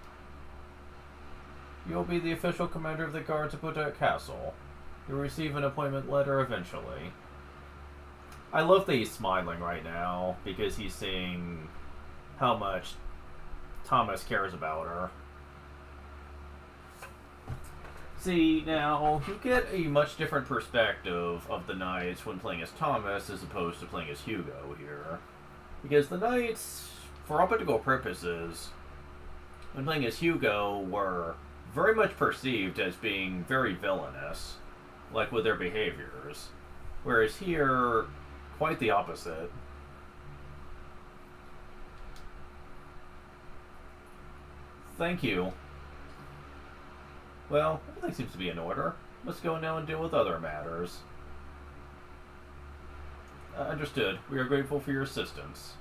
You'll be the official commander of the guards at Buddha Castle. You'll receive an appointment letter eventually. I love that he's smiling right now, because he's seeing how much Thomas cares about her. See, now, you get a much different perspective of the Knights when playing as Thomas as opposed to playing as Hugo here. Because the Knights, for all practical purposes, when playing as Hugo, were very much perceived as being very villainous, like with their behaviors. Whereas here, quite the opposite. Thank you. Well, everything seems to be in order. Let's go now and deal with other matters. Understood. We are grateful for your assistance.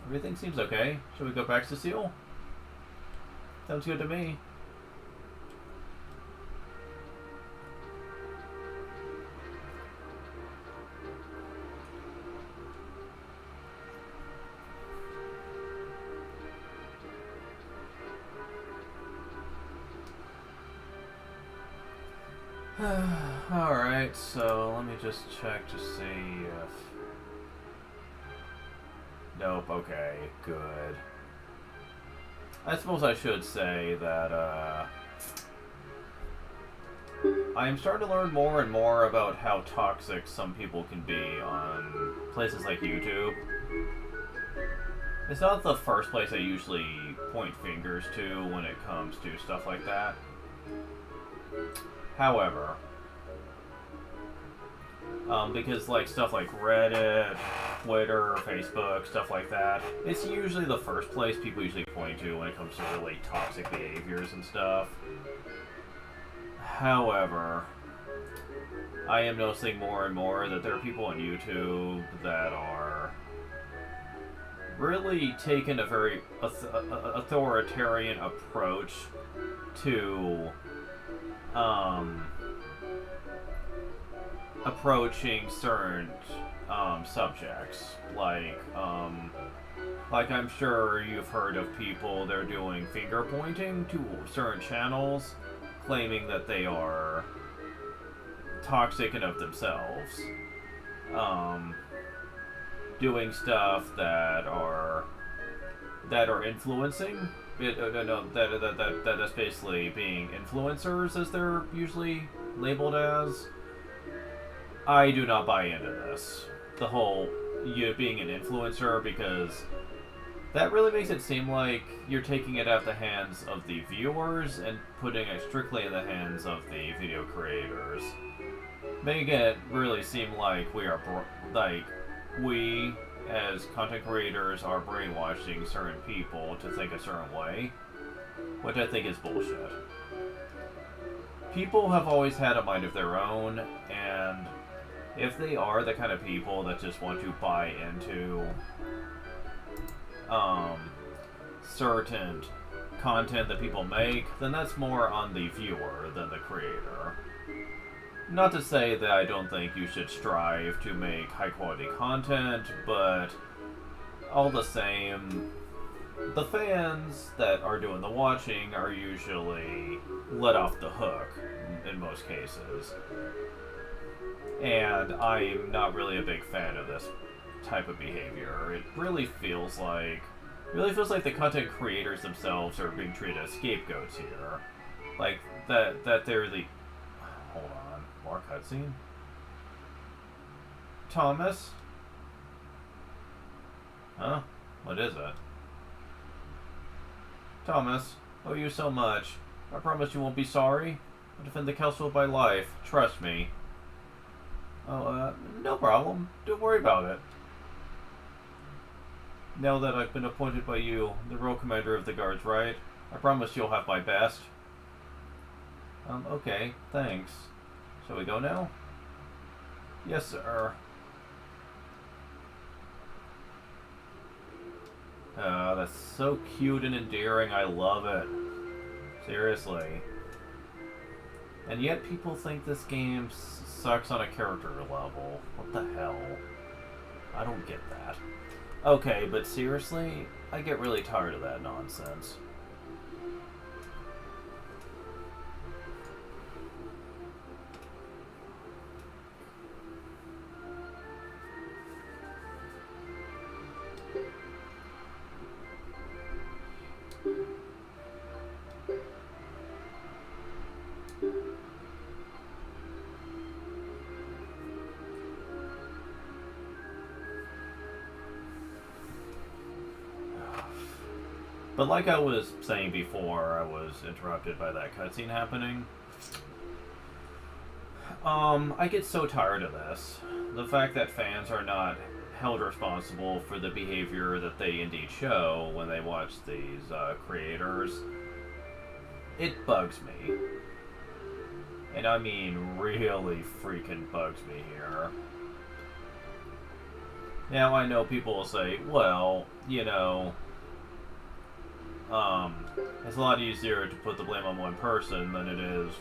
Everything seems okay. Shall we go back, Cecile? Sounds good to me. Alright, so let me just check to see if... Nope, okay, good. I suppose I should say that, I am starting to learn more and more about how toxic some people can be on places like YouTube. It's not the first place I usually point fingers to when it comes to stuff like that. However, because like stuff like Reddit, Twitter, Facebook, stuff like that, it's usually the first place people usually point to when it comes to really toxic behaviors and stuff. However, I am noticing more and more that there are people on YouTube that are really taking a very authoritarian approach to approaching certain subjects. Like I'm sure you've heard of people, they're doing finger pointing to certain channels, claiming that they are toxic and of themselves. Doing stuff that are influencing. That is basically being influencers, as they're usually labeled as. I do not buy into this. The whole you being an influencer, because that really makes it seem like you're taking it out of the hands of the viewers and putting it strictly in the hands of the video creators. Making it really seem like we as content creators are brainwashing certain people to think a certain way, which I think is bullshit. People have always had a mind of their own, and if they are the kind of people that just want to buy into certain content that people make, then that's more on the viewer than the creator. Not to say that I don't think you should strive to make high quality content, but all the same, the fans that are doing the watching are usually let off the hook in most cases. And I'm not really a big fan of this type of behavior. It really feels like the content creators themselves are being treated as scapegoats here. Like that they're the... Hold on. More cutscene? Thomas? Huh? What is it? Thomas, owe you so much. I promise you won't be sorry. I'll defend the castle by life. Trust me. Oh, no problem. Don't worry about it. Now that I've been appointed by you, the royal commander of the guards, right? I promise you'll have my best. Okay, thanks. Shall we go now? Yes, sir. That's so cute and endearing. I love it. Seriously. And yet people think this game sucks on a character level. What the hell? I don't get that. Okay, but seriously, I get really tired of that nonsense. But like I was saying before, I was interrupted by that cutscene happening. I get so tired of this. The fact that fans are not held responsible for the behavior that they indeed show when they watch these creators, it bugs me. And I mean really freaking bugs me here. Now I know people will say, well, you know, it's a lot easier to put the blame on one person than it is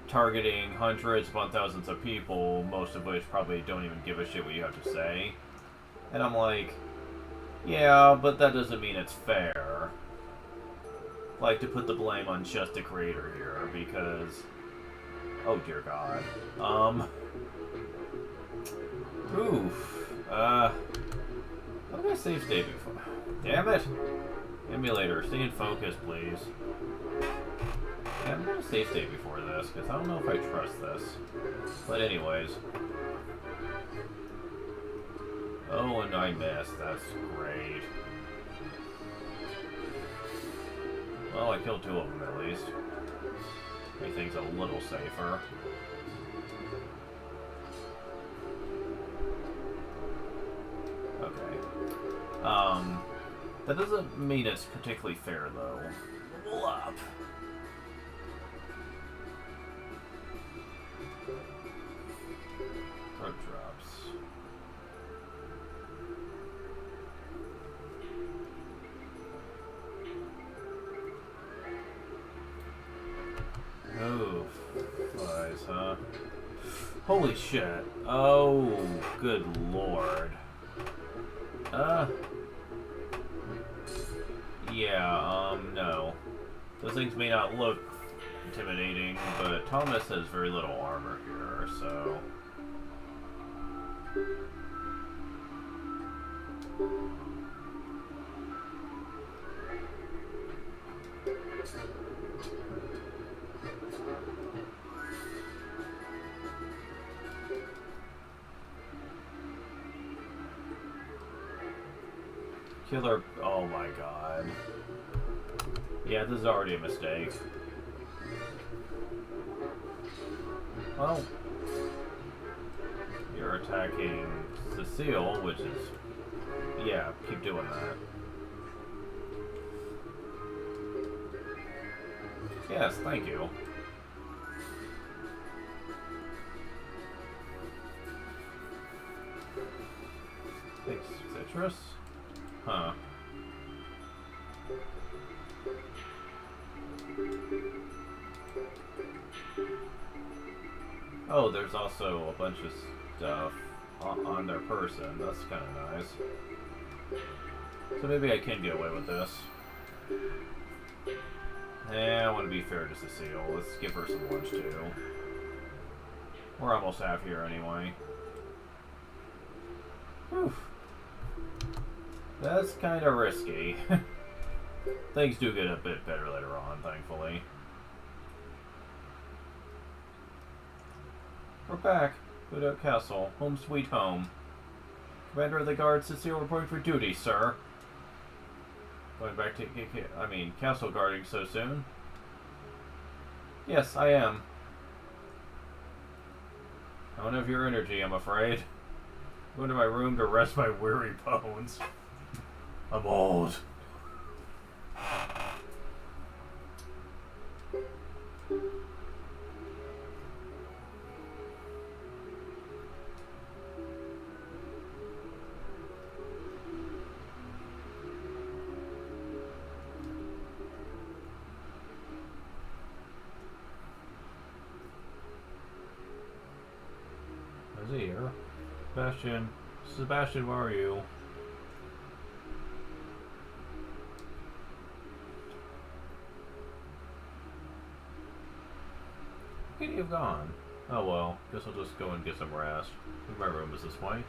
targeting hundreds upon thousands of people, most of which probably don't even give a shit what you have to say. And I'm like, yeah, but that doesn't mean it's fair. Like, to put the blame on just the creator here, because Oh dear God. Oof. What did I save state before? Damn it! Emulator, stay in focus, please. Yeah, I'm gonna save state before this, because I don't know if I trust this. But anyways. Oh, and I missed. That's great. Well, I killed 2 of them at least. Make things a little safer. Okay. That doesn't mean it's particularly fair, though. Level up. Throat drops. Oh, flies, huh? Holy shit. Oh, good lord. Yeah, no. Those things may not look intimidating, but Thomas has very little armor here, so... Killer... Oh my god. Yeah, this is already a mistake. Well... You're attacking Cecile, which is... Yeah, keep doing that. Yes, thank you. Thanks, Citrus. Huh. Oh, there's also a bunch of stuff on their person. That's kind of nice. So maybe I can get away with this. I want to be fair to Cecile. Let's give her some lunch too. We're almost half here anyway. Whew. That's kind of risky. Things do get a bit better later on, thankfully. We're back. Good Castle. Home sweet home. Commander of the Guard, Cecile reporting for duty, sir. Going back to... castle guarding so soon? Yes, I am. I don't have your energy, I'm afraid. Go into my room to rest my weary bones. I'm old. Is he here? Sebastian. Sebastian, where are you? Where could you have gone? Oh well, guess I'll just go and get some rest. I think my room is this way.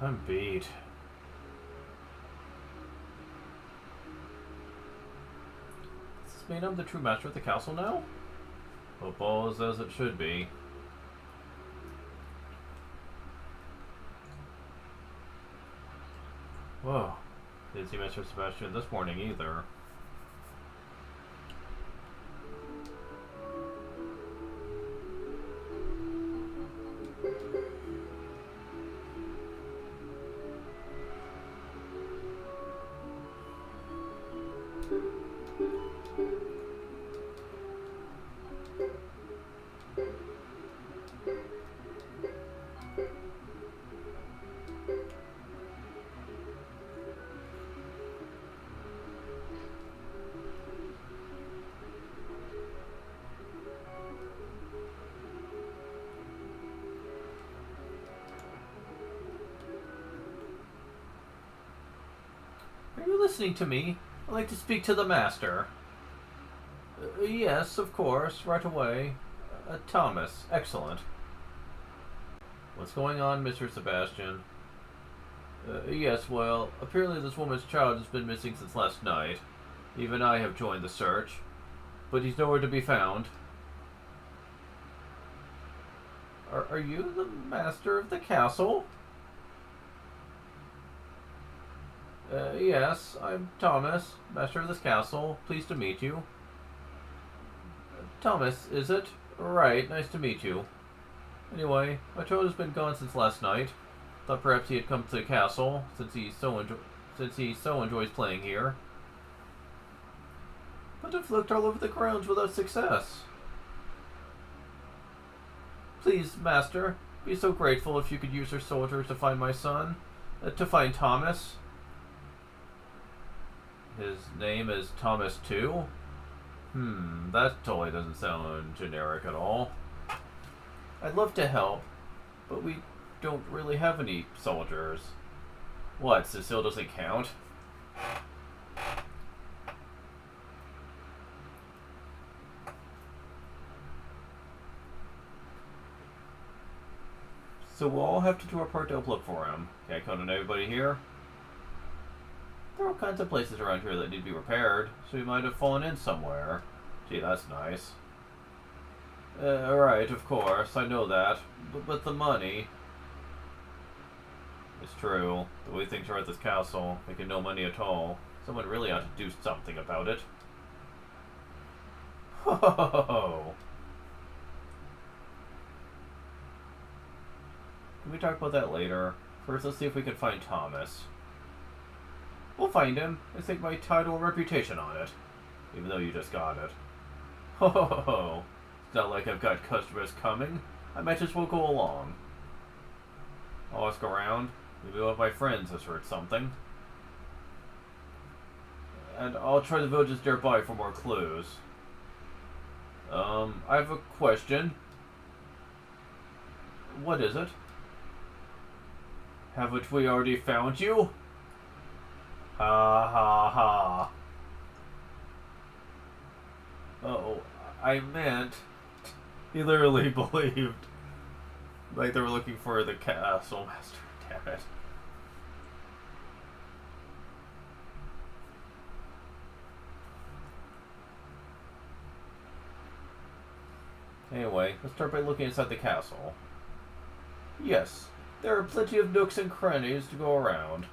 I'm beat. Does this mean I'm the true master of the castle now? Hope all is as it should be. Whoa. Didn't see Mr. Sebastian this morning either. Are you listening to me? I'd like to speak to the master. Yes, of course, right away. Thomas, excellent. What's going on, Mr. Sebastian? Yes, well, apparently this woman's child has been missing since last night. Even I have joined the search. But he's nowhere to be found. Are you the master of the castle? Yes, I'm Thomas, master of this castle. Pleased to meet you. Thomas, is it? Right, nice to meet you. Anyway, my child has been gone since last night. Thought perhaps he had come to the castle, since he so enjoys playing here. But I've looked all over the grounds without success. Please, master, be so grateful if you could use your soldiers to find my son. To find Thomas. His name is Thomas too? That totally doesn't sound generic at all. I'd love to help, but we don't really have any soldiers. What, Cecile doesn't count? So we'll all have to do our part to help look for him. Okay, count on everybody here. There are all kinds of places around here that need to be repaired, so he might have fallen in somewhere. Gee, that's nice. Right, of course, I know that. But the money... It's true. The way things are at this castle, making no money at all. Someone really ought to do something about it. Ho ho ho ho! Can we talk about that later? First, let's see if we can find Thomas. We'll find him. I think my title and reputation on it. Even though you just got it. Ho ho ho ho! It's not like I've got customers coming. I might as well go along. I'll ask around. Maybe one of my friends has heard something. And I'll try the villages nearby for more clues. I have a question. What is it? Haven't we already found you? Ha ha ha. Oh, I meant... He literally believed like they were looking for the castle master. Damn it. Anyway, let's start by looking inside the castle. Yes, there are plenty of nooks and crannies to go around.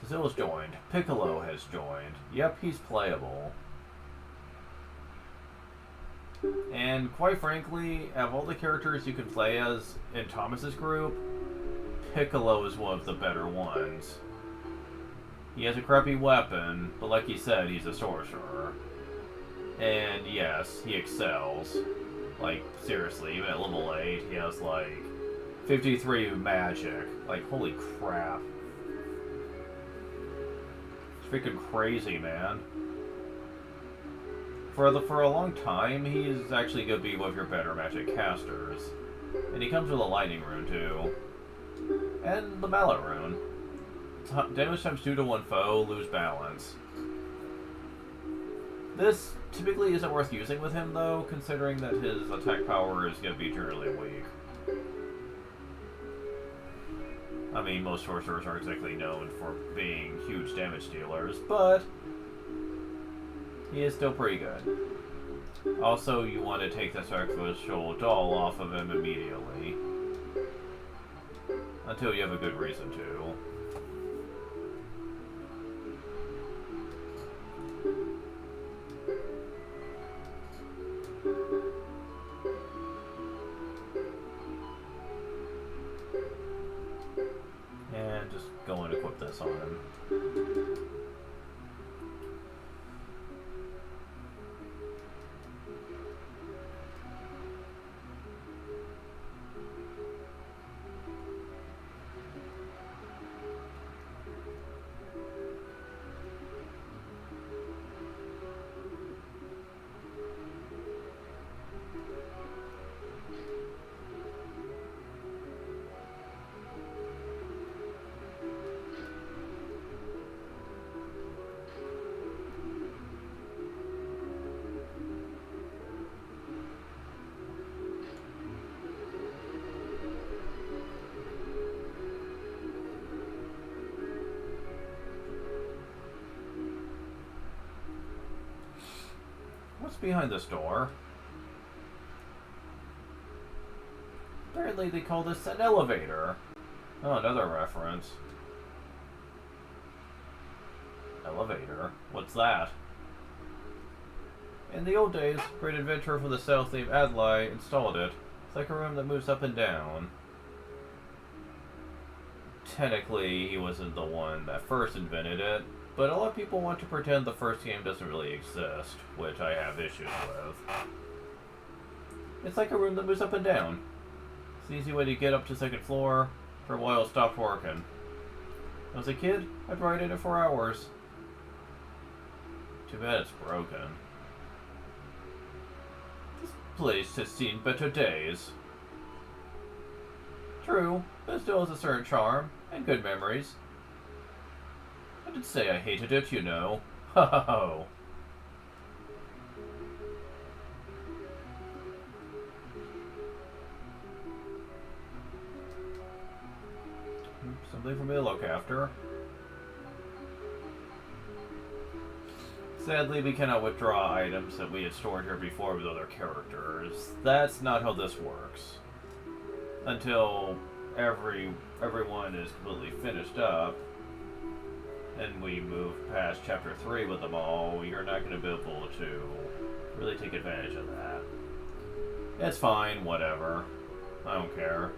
Cecile's joined. Piccolo has joined. Yep, he's playable. And quite frankly, out of all the characters you can play as in Thomas's group, Piccolo is one of the better ones. He has a crappy weapon, but like he said, he's a sorcerer. And yes, he excels. Like, seriously, even at level 8, he has like 53 magic. Like, holy crap. It's freaking crazy, man. For a long time, he's actually going to be one of your better magic casters. And he comes with a lightning rune, too. And the mallet rune. Damage times 2 to one foe, lose balance. This typically isn't worth using with him, though, considering that his attack power is going to be generally weak. I mean, most sorcerers aren't exactly known for being huge damage dealers, but he is still pretty good. Also, you want to take the sacrificial doll off of him immediately. Until you have a good reason to. And just go and equip this on him. behind this door? Apparently they call this an elevator. Oh, another reference. Elevator? What's that? In the old days, a great adventurer from the south named Adlai installed it. It's like a room that moves up and down. Technically, he wasn't the one that first invented it, but a lot of people want to pretend the first game doesn't really exist, which I have issues with. It's like a room that moves up and down. It's an easy way to get up to the second floor. For a while, it stopped working. When I was a kid, I'd ride in it for hours. Too bad it's broken. This place has seen better days. True, but it still has a certain charm and good memories. I didn't say I hated it, you know. Ho ho ho. Something for me to look after. Sadly, we cannot withdraw items that we had stored here before with other characters. That's not how this works. Until everyone is completely finished up, and we move past Chapter 3 with them all, you're not going to be able to really take advantage of that. It's fine, whatever. I don't care.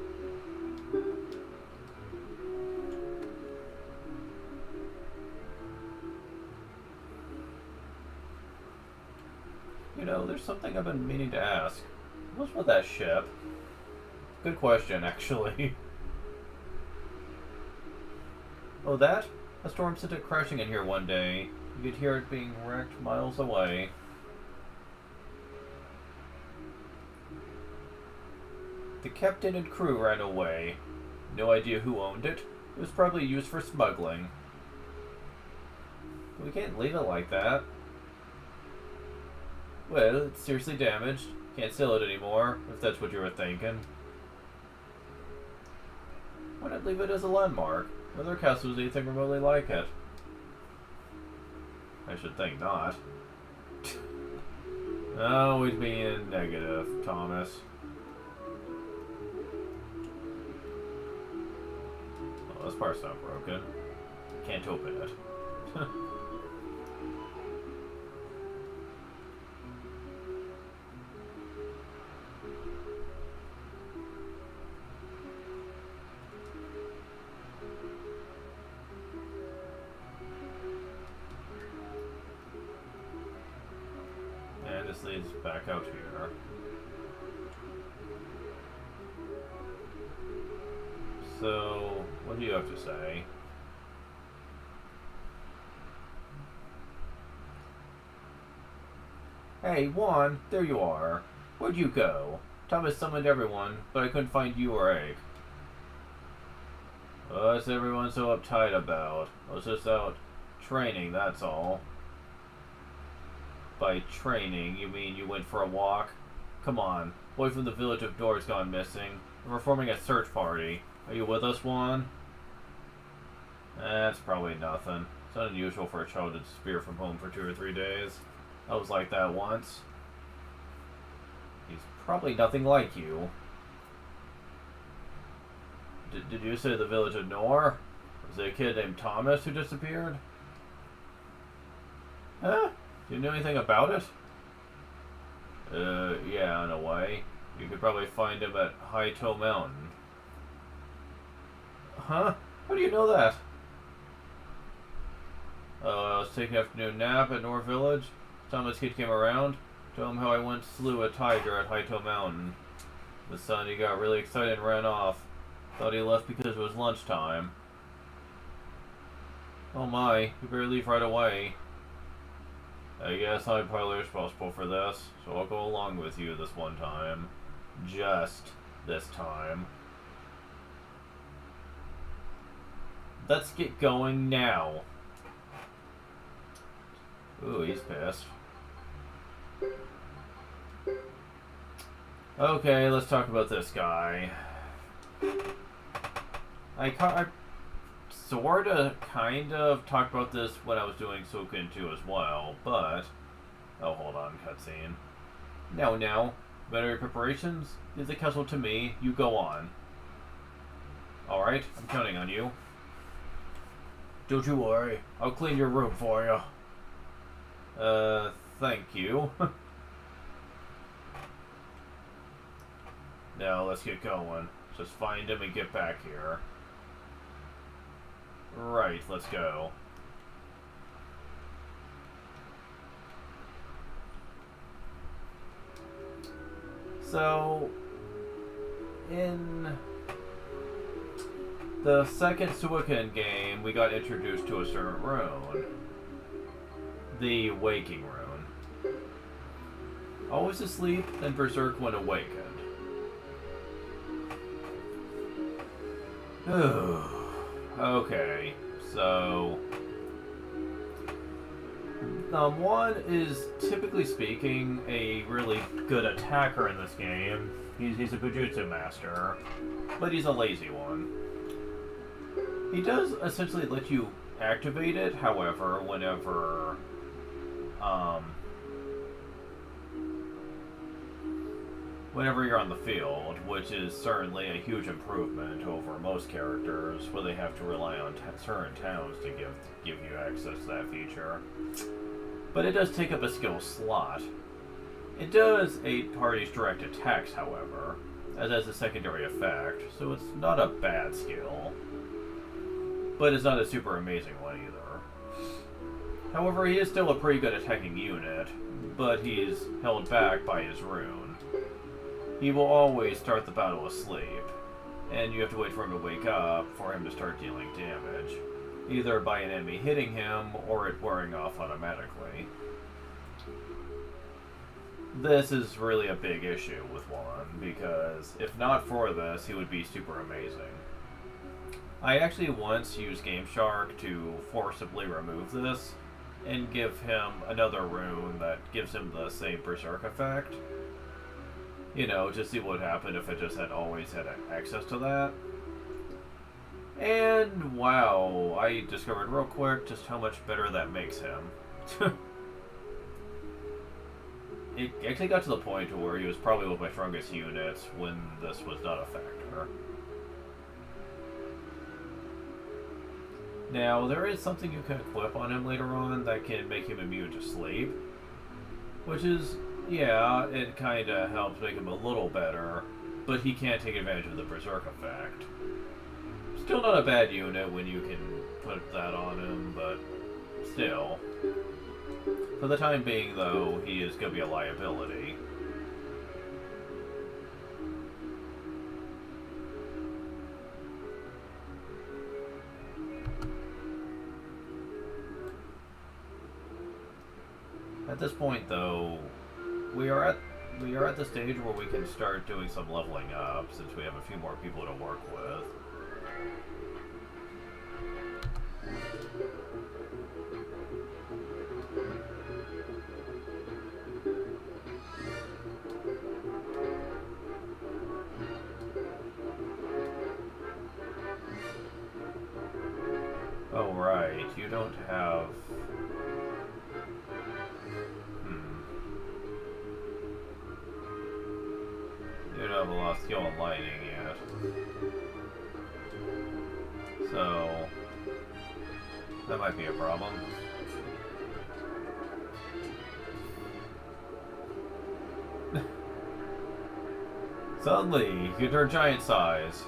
You know, there's something I've been meaning to ask. What's with that ship? Good question, actually. Oh, that? A storm sent it crashing in here one day. You could hear it being wrecked miles away. The captain and crew ran away. No idea who owned it. It was probably used for smuggling. But we can't leave it like that. Well, it's seriously damaged. Can't sell it anymore, if that's what you were thinking. Why not leave it as a landmark? Other castles do anything remotely like it? I should think not. Always being negative, Thomas. Oh, this part's not broken. Can't open it. This leads back out here. So, what do you have to say? Hey, Juan, there you are. Where'd you go? Thomas summoned everyone, but I couldn't find you or Egg. What's everyone so uptight about? I was just out training, that's all. By training, you mean you went for a walk? Come on, boy from the village of Door's gone missing. We're forming a search party. Are you with us, Juan? That's probably nothing. It's not unusual for a child to disappear from home for 2 or 3 days. I was like that once. He's probably nothing like you. Did you say the village of Nor? Was it a kid named Thomas who disappeared? Huh? Do you know anything about it? Yeah, in a way. You could probably find him at High Toe Mountain. Huh? How do you know that? I was taking an afternoon nap at Nor Village. Thomas kid came around. Told him how I went slew a tiger at High Toe Mountain. The son, he got really excited and ran off. Thought he left because it was lunchtime. Oh my, you better leave right away. I guess I'm probably responsible for this, so I'll go along with you this one time. Just this time. Let's get going now. Ooh, he's pissed. Okay, let's talk about this guy. I sorta, kind of talked about this when I was doing Suikoden 2 as well, but Oh, hold on, cutscene. Now, better your preparations? Is the castle to me? You go on. Alright, I'm counting on you. Don't you worry, I'll clean your room for you. Thank you. Now, let's get going. Just find him and get back here. Right, let's go. So, in the second Suikoden game, we got introduced to a certain rune. The Waking Rune. Always asleep, then berserk when awakened. Okay, so... one is, typically speaking, a really good attacker in this game. He's a Bujutsu master, but he's a lazy one. He does essentially let you activate it, however, whenever you're on the field, which is certainly a huge improvement over most characters, where they have to rely on certain towns to give you access to that feature. But it does take up a skill slot. It does aid parties' direct attacks, however, as a secondary effect, so it's not a bad skill. But it's not a super amazing one either. However, he is still a pretty good attacking unit, but he's held back by his rune. He will always start the battle asleep, and you have to wait for him to wake up for him to start dealing damage, either by an enemy hitting him or it wearing off automatically. This is really a big issue with one, because if not for this, he would be super amazing. I actually once used GameShark to forcibly remove this and give him another rune that gives him the same berserk effect. You know, just see what would happen if I just had always had access to that. And wow, I discovered real quick just how much better that makes him. It actually got to the point to where he was probably one of my strongest units when this was not a factor. Now, there is something you can equip on him later on that can make him immune to sleep. Which is, yeah, it kinda helps make him a little better, but he can't take advantage of the berserk effect. Still not a bad unit when you can put that on him, but still. For the time being, though, he is going to be a liability. At this point, though, we are at the stage where we can start doing some leveling up, since we have a few more people to work with. Oh, right, you don't have... You don't have a lot of skill in lighting yet. So... that might be a problem. Suddenly, you can turn giant size.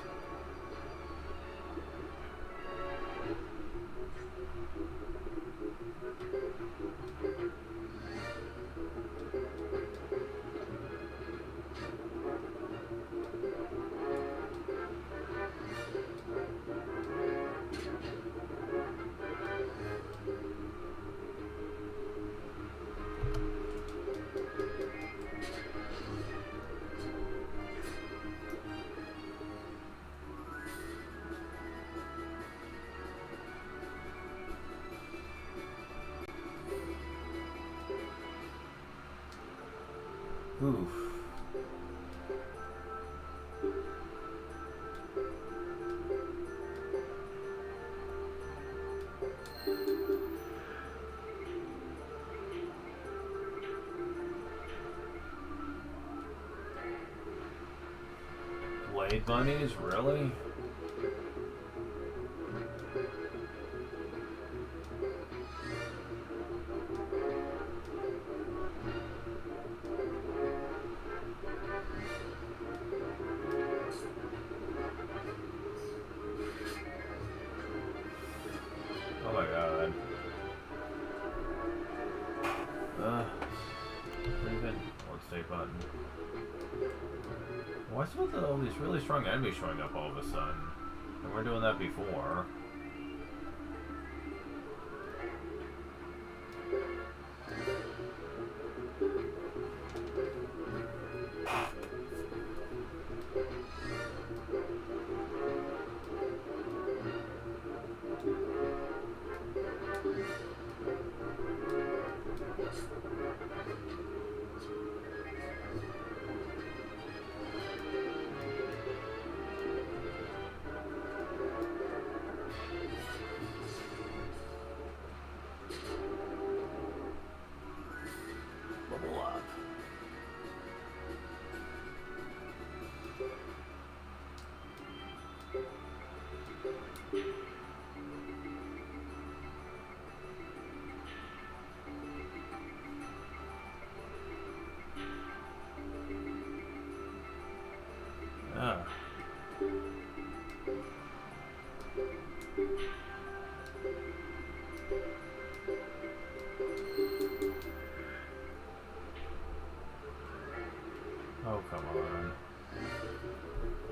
Oof. Blade bunnies, really? Oh my god. Even let's take button. What's with all these really strong enemies showing up all of a sudden? And we're doing that before. Bubble up. Ah. Oh, come on.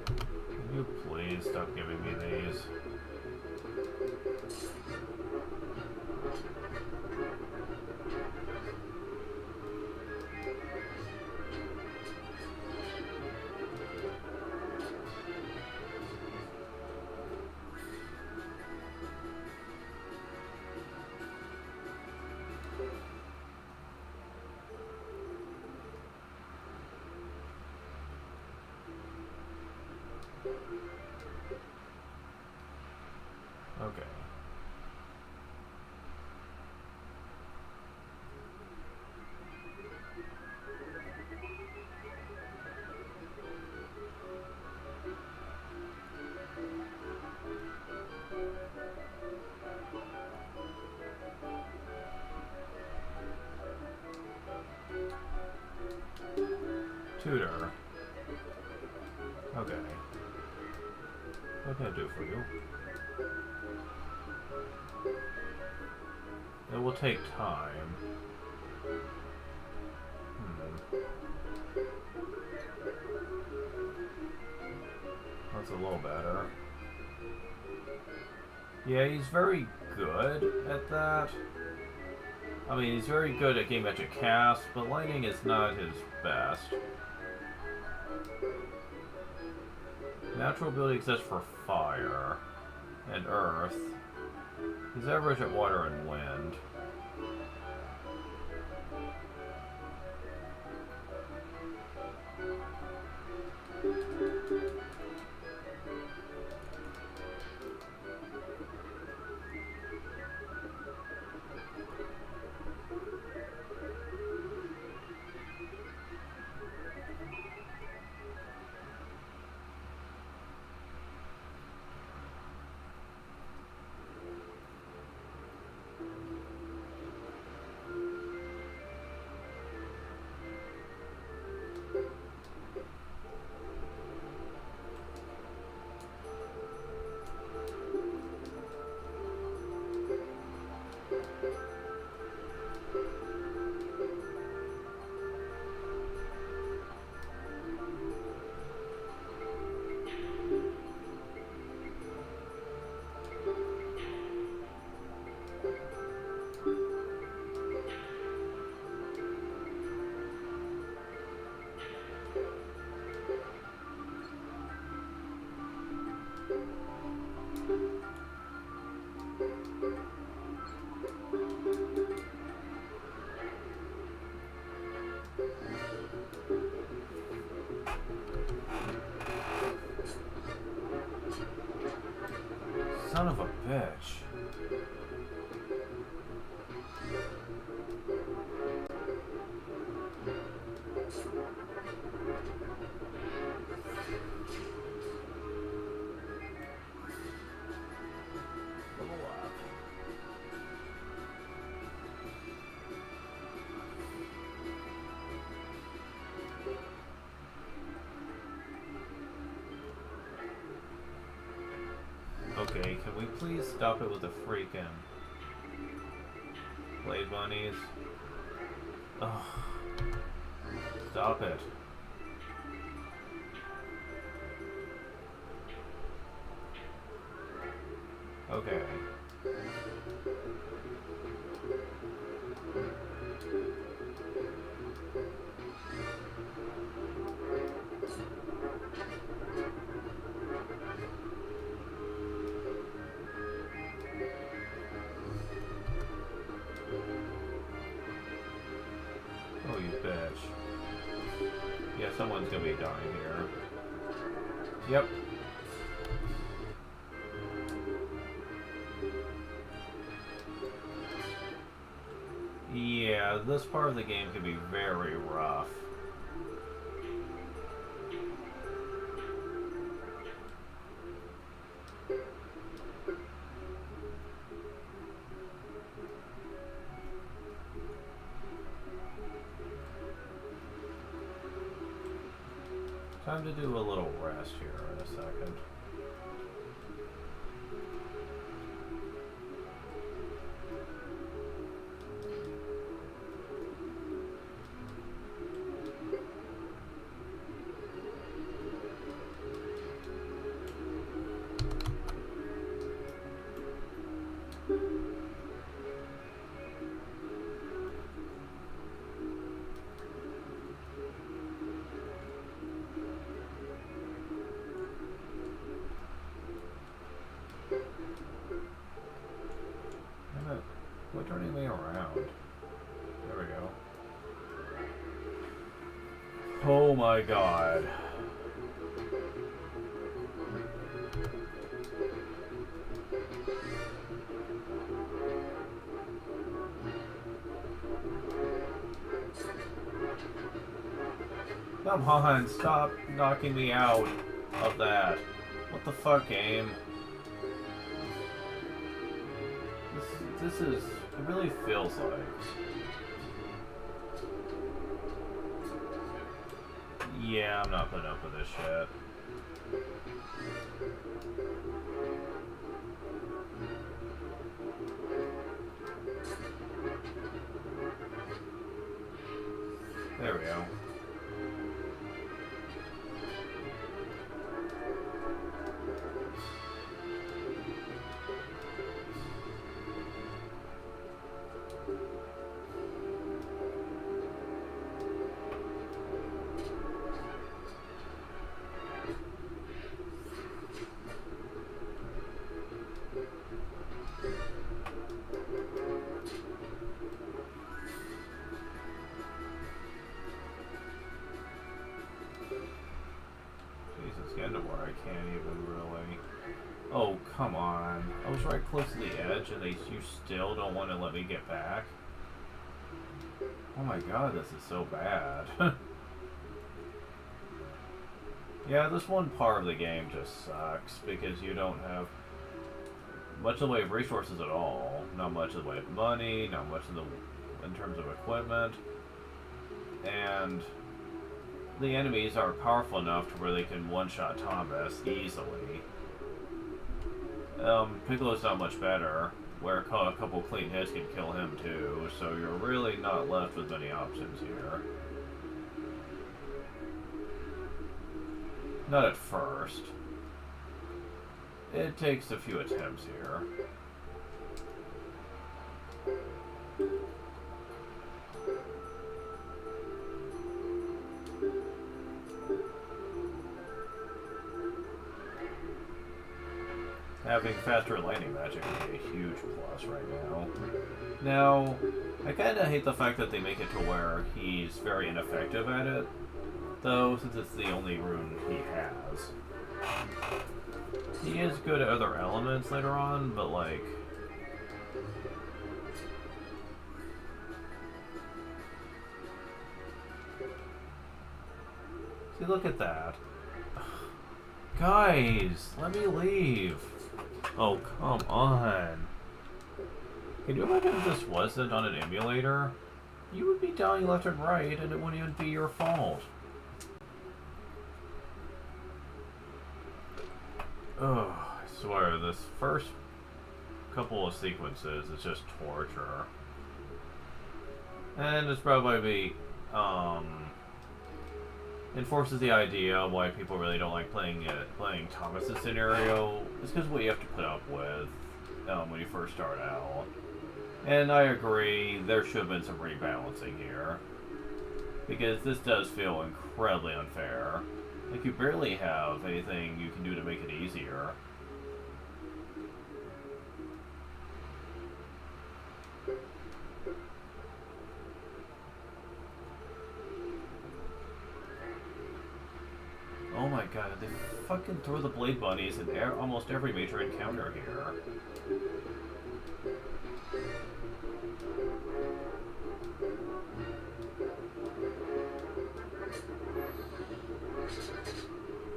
Can you please stop giving me these? Okay. Tutor. Okay. What can I do for you? It will take time. That's a little better. Yeah, he's very good at that. I mean, he's very good at getting magic cast, but lightning is not his best. Natural ability exists for fire and earth. He's average at water and wind. Son of a bitch. Okay, can we please stop it with the freaking blade bunnies? Ugh. Stop it. Okay. Oh, you bitch. Yeah, someone's gonna be dying here. Yep. Yeah, this part of the game can be very rough. Time to do a little rest here in a second. Quit turning me around. There we go. Oh my god. Come on, stop knocking me out of that. What the fuck, game? This is... It really feels like... Yeah, I'm not putting up with this shit. There we go. Getting to where I can't even really. Oh, come on. I was right close to the edge and you still don't want to let me get back? Oh my god, this is so bad. Yeah, this one part of the game just sucks because you don't have much in the way of resources at all. Not much in the way of money, not much in terms of equipment. And the enemies are powerful enough to where they can one-shot Thomas easily. Piccolo's not much better, where a couple clean hits can kill him too, so you're really not left with many options here. Not at first. It takes a few attempts here. Having faster lightning magic would be a huge plus right now. Now, I kinda hate the fact that they make it to where he's very ineffective at it, though, since it's the only rune he has. He is good at other elements later on, but like... See, look at that. Guys, let me leave. Oh, come on. Can you imagine if this wasn't on an emulator? You would be dying left and right, and it wouldn't even be your fault. Ugh, I swear, this first couple of sequences is just torture. And it's probably enforces the idea why people really don't like playing Thomas's scenario. It's because what you have to put up with when you first start out. And I agree, there should have been some rebalancing here. Because this does feel incredibly unfair. Like, you barely have anything you can do to make it easier. Oh my god, they fucking throw the blade bunnies in almost every major encounter here.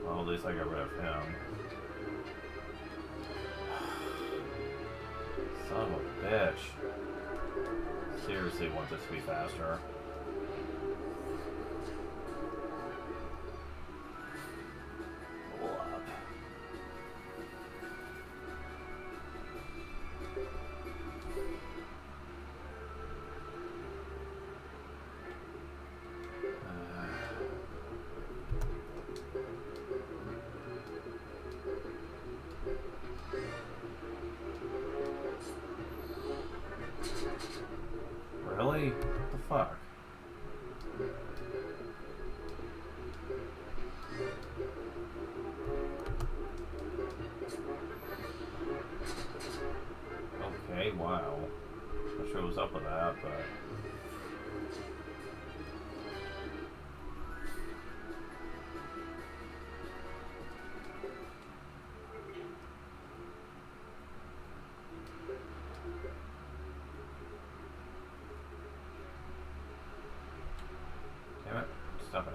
Well, at least I got rid of him. Son of a bitch. Seriously want this to be faster. Really? What the fuck? Okay, wow. Not sure what was up with that, but... Damn it. Stop it.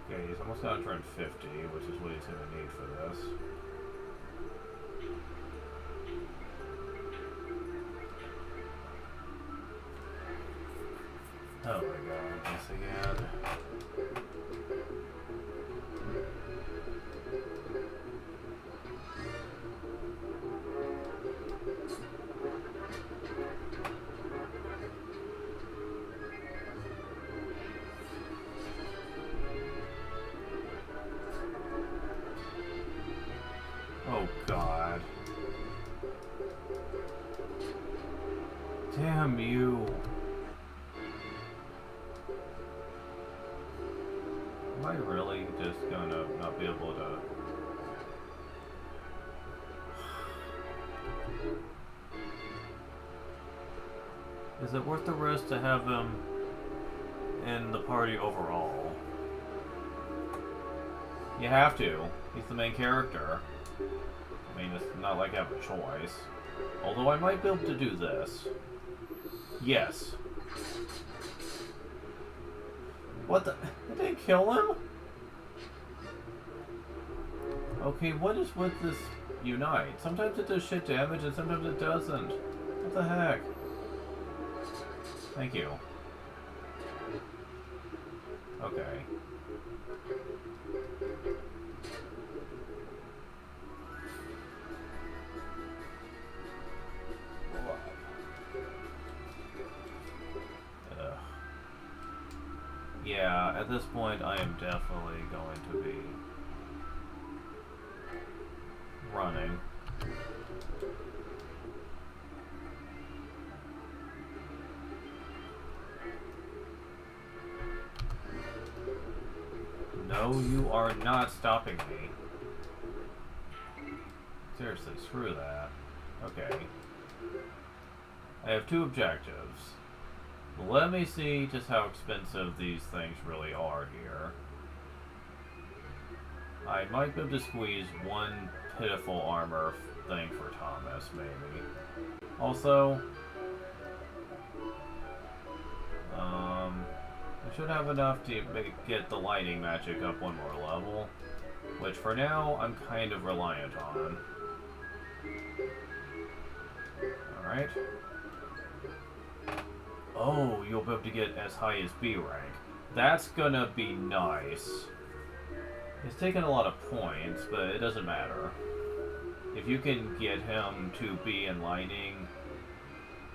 Okay, he's almost got to turn 50, which is what he's going to need for this. Oh my god, this again. Oh god. Damn you. Am I really just gonna not be able to... Is it worth the risk to have him in the party overall? You have to. He's the main character. I mean, it's not like I have a choice. Although I might be able to do this. Yes. What the? It didn't kill him? Okay, what is with this Unite? Sometimes it does shit damage and sometimes it doesn't. What the heck? Thank you. Okay. Yeah, at this point I am definitely going to be running. No, you are not stopping me. Seriously, screw that. Okay. I have two objectives. Let me see just how expensive these things really are here. I might be able to squeeze one pitiful armor thing for Thomas, maybe. Also, I should have enough to get the lighting magic up one more level, which for now I'm kind of reliant on. Alright. Oh, you'll be able to get as high as B rank. That's gonna be nice. It's taken a lot of points, but it doesn't matter. If you can get him to B in lighting,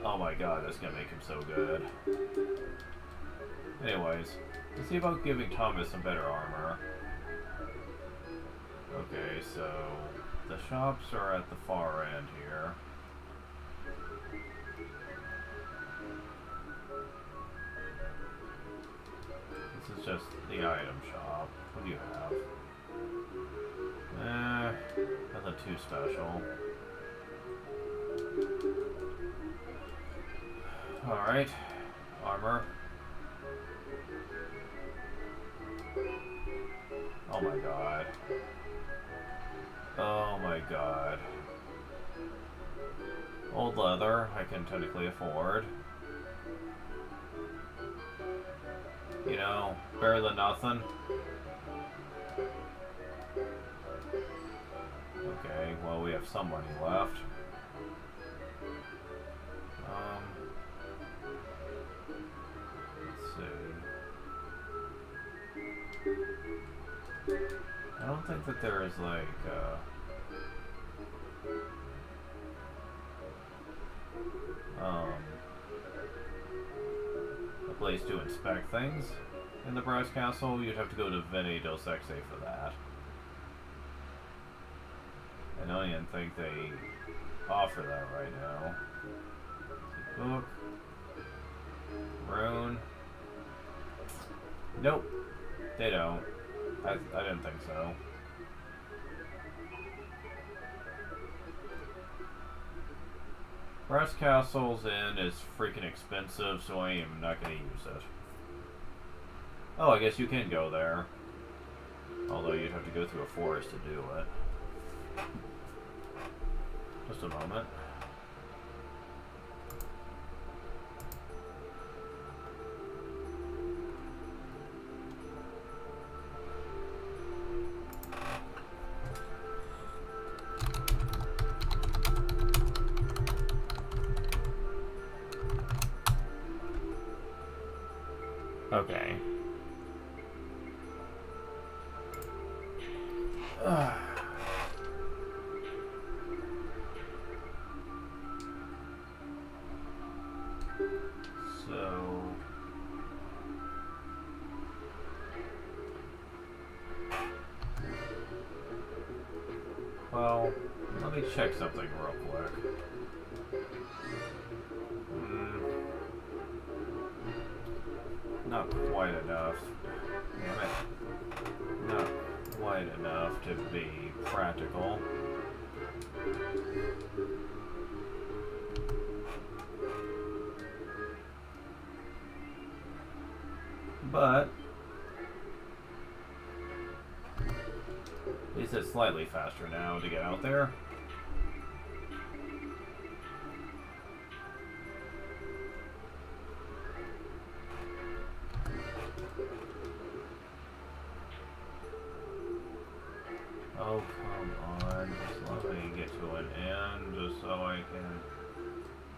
oh my god, that's gonna make him so good. Anyways, let's see about giving Thomas some better armor. Okay, so the shops are at the far end here. This is just the item shop. What do you have? Nothing too special. Alright, armor. Oh my god. Oh my god. Old leather, I can technically afford. You know, better than nothing. Okay, well we have some money left. Let's see. I don't think that there is like a place to inspect things in the Brass Castle. You'd have to go to Veni Dos Exe for that. And I don't even think they offer that right now. Book. Rune. Nope. They don't. I didn't think so. Brass Castle's Inn is freaking expensive, so I am not going to use it. Oh, I guess you can go there. Although you'd have to go through a forest to do it. Just a moment. Okay. So... well, let me check something real quick. Not quite enough. Damn it. Not quite enough to be practical. But at least it's slightly faster now to get out there. Oh, come on. Just let me get to an end just so I can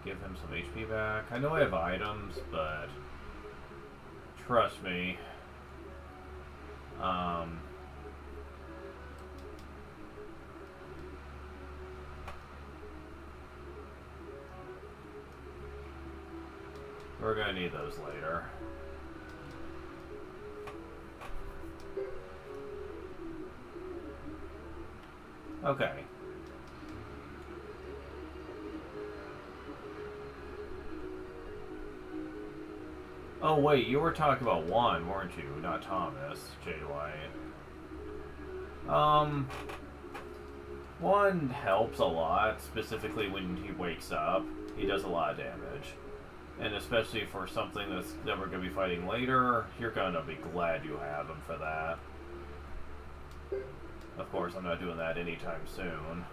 give him some HP back. I know I have items, but trust me. We're gonna need those later. Okay. Oh wait, you were talking about Juan, weren't you? Not Thomas, JY. One helps a lot, specifically when he wakes up. He does a lot of damage. And especially for something that we're going to be fighting later, you're going to be glad you have him for that. Of course, I'm not doing that anytime soon.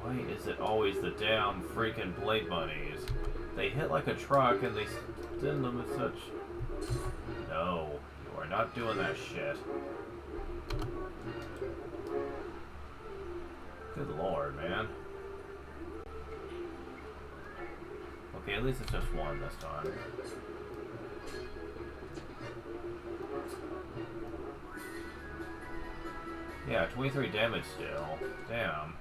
Why is it always the damn freaking blade bunnies? They hit like a truck and they send them with such... No, you are not doing that shit. Good lord, man. Okay, at least it's just one this time. Yeah, 23 damage still. Damn.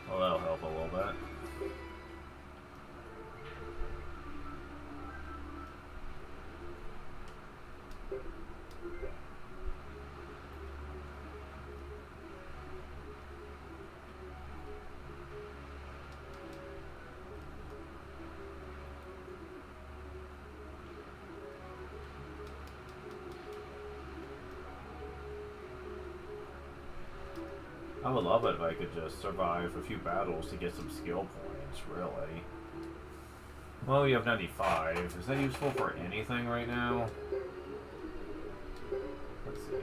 Well, that'll help a little bit. I would love it if I could just survive a few battles to get some skill points, really. Well, you have 95. Is that useful for anything right now? Let's see.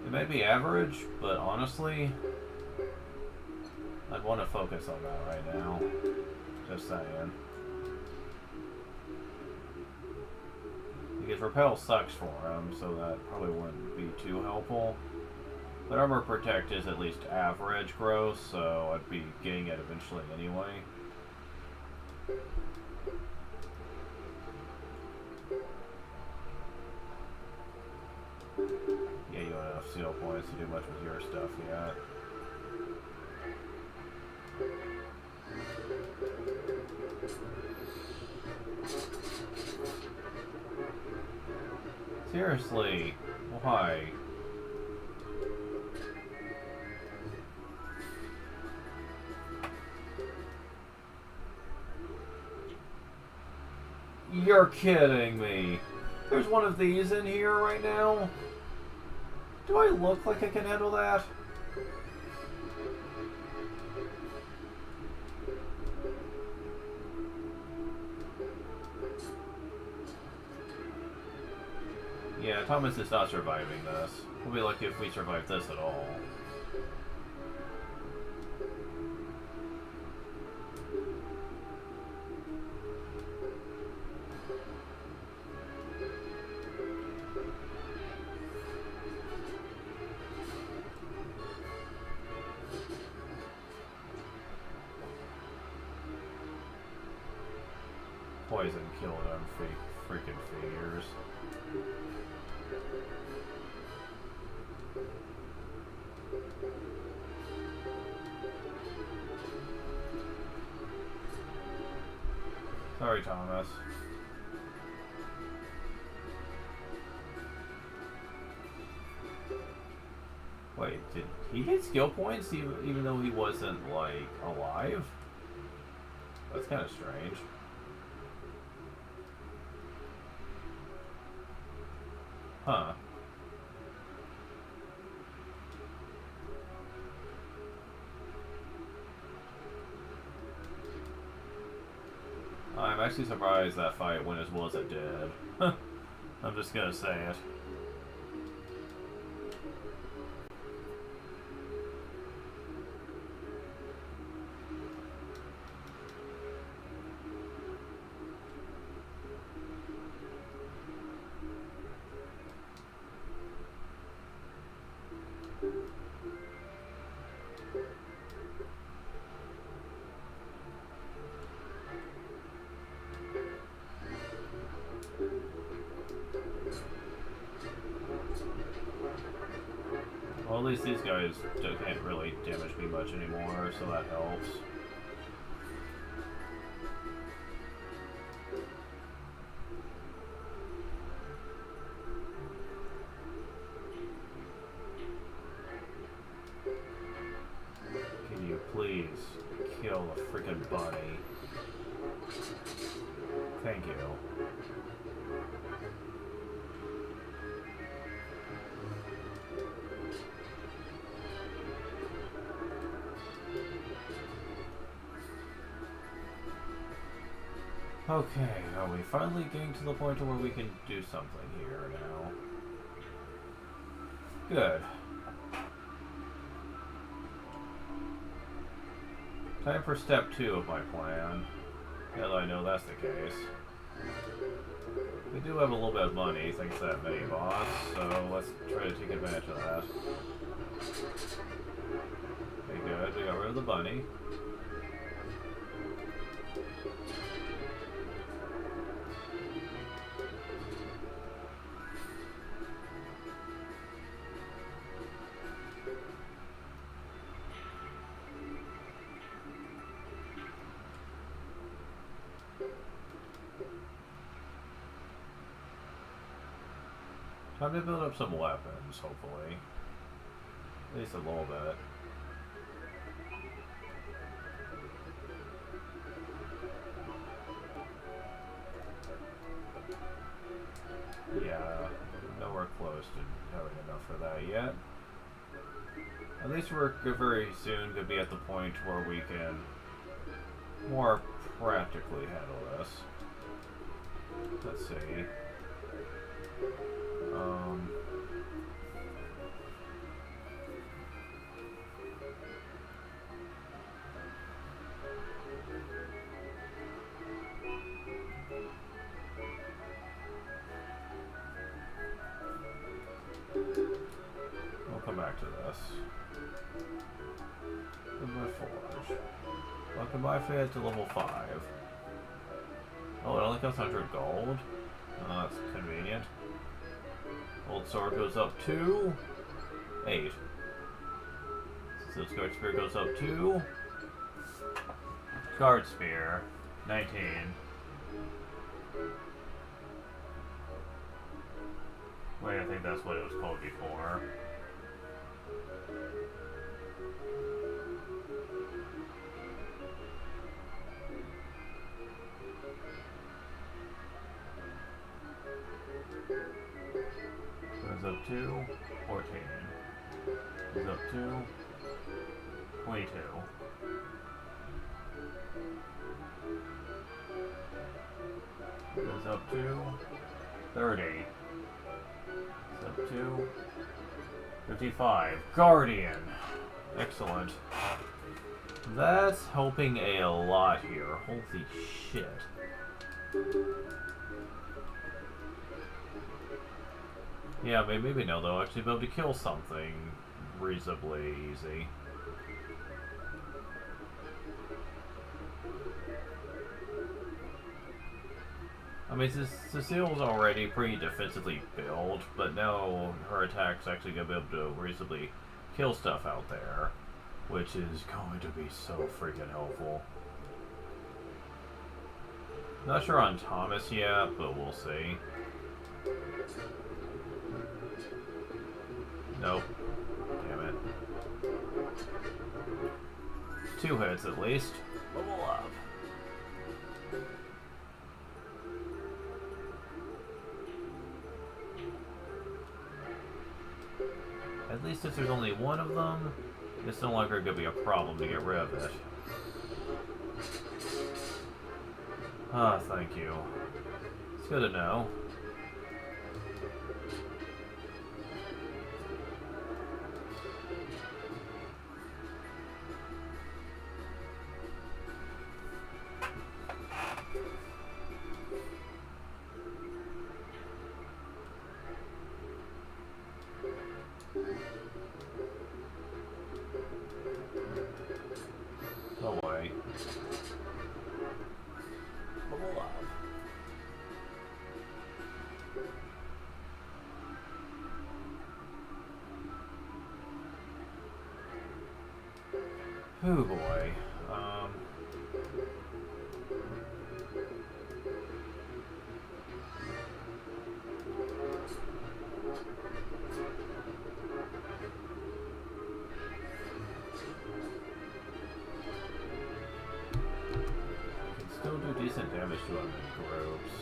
It may be average, but honestly, I'd want to focus on that right now. Just saying. Because Repel sucks for him, so that probably wouldn't be too helpful. But Armor Protect is at least average growth, so I'd be getting it eventually anyway. Yeah, you don't have enough skill points to do much with your stuff yet. Seriously, why? You're kidding me. There's one of these in here right now? Do I look like I can handle that? Yeah, Thomas is not surviving this. We'll be lucky if we survive this at all. Poison killed them freaking figures. Sorry, Thomas. Wait, did he get skill points even though he wasn't, like, alive? That's kind of strange. Huh. I'm actually surprised that fight went as well as it did. I'm just gonna say it. Well, at least these guys can't really damage me much anymore, so that helps. Can you please kill the freaking bunny? Thank you. Okay, are we finally getting to the point where we can do something here now? Good. Time for step 2 of my plan. Now that I know that's the case. We do have a little bit of money thanks to that mini boss, so let's try to take advantage of that. Okay, good. We got rid of the bunny. Time to build up some weapons, hopefully. At least a little bit. Yeah, nowhere close to having enough for that yet. At least we're very soon going to be at the point where we can more practically handle this. Let's see. We'll come back to this. Goodbye Forge. Welcome by Fed to level 5. Oh, it only costs 100 gold? Oh, that's convenient. Old sword goes up to 8. Silk Guard Spear goes up to Guard Spear 19. Wait, I think that's what it was called before. Goes up to 14. Goes up to 22. Goes up to 30. Goes up to 55. Guardian! Excellent. That's helping a lot here. Holy shit. Yeah, maybe now they'll actually be able to kill something reasonably easy. I mean, Cecile's already pretty defensively built, but now her attack's actually going to be able to reasonably kill stuff out there, which is going to be so freaking helpful. Not sure on Thomas yet, but we'll see. Nope. Damn it. 2 hits at least. Level up. At least if there's only one of them, it's no longer going to be a problem to get rid of it. Ah, thank you. It's good to know. Oh boy. Can still do decent damage to them in groups.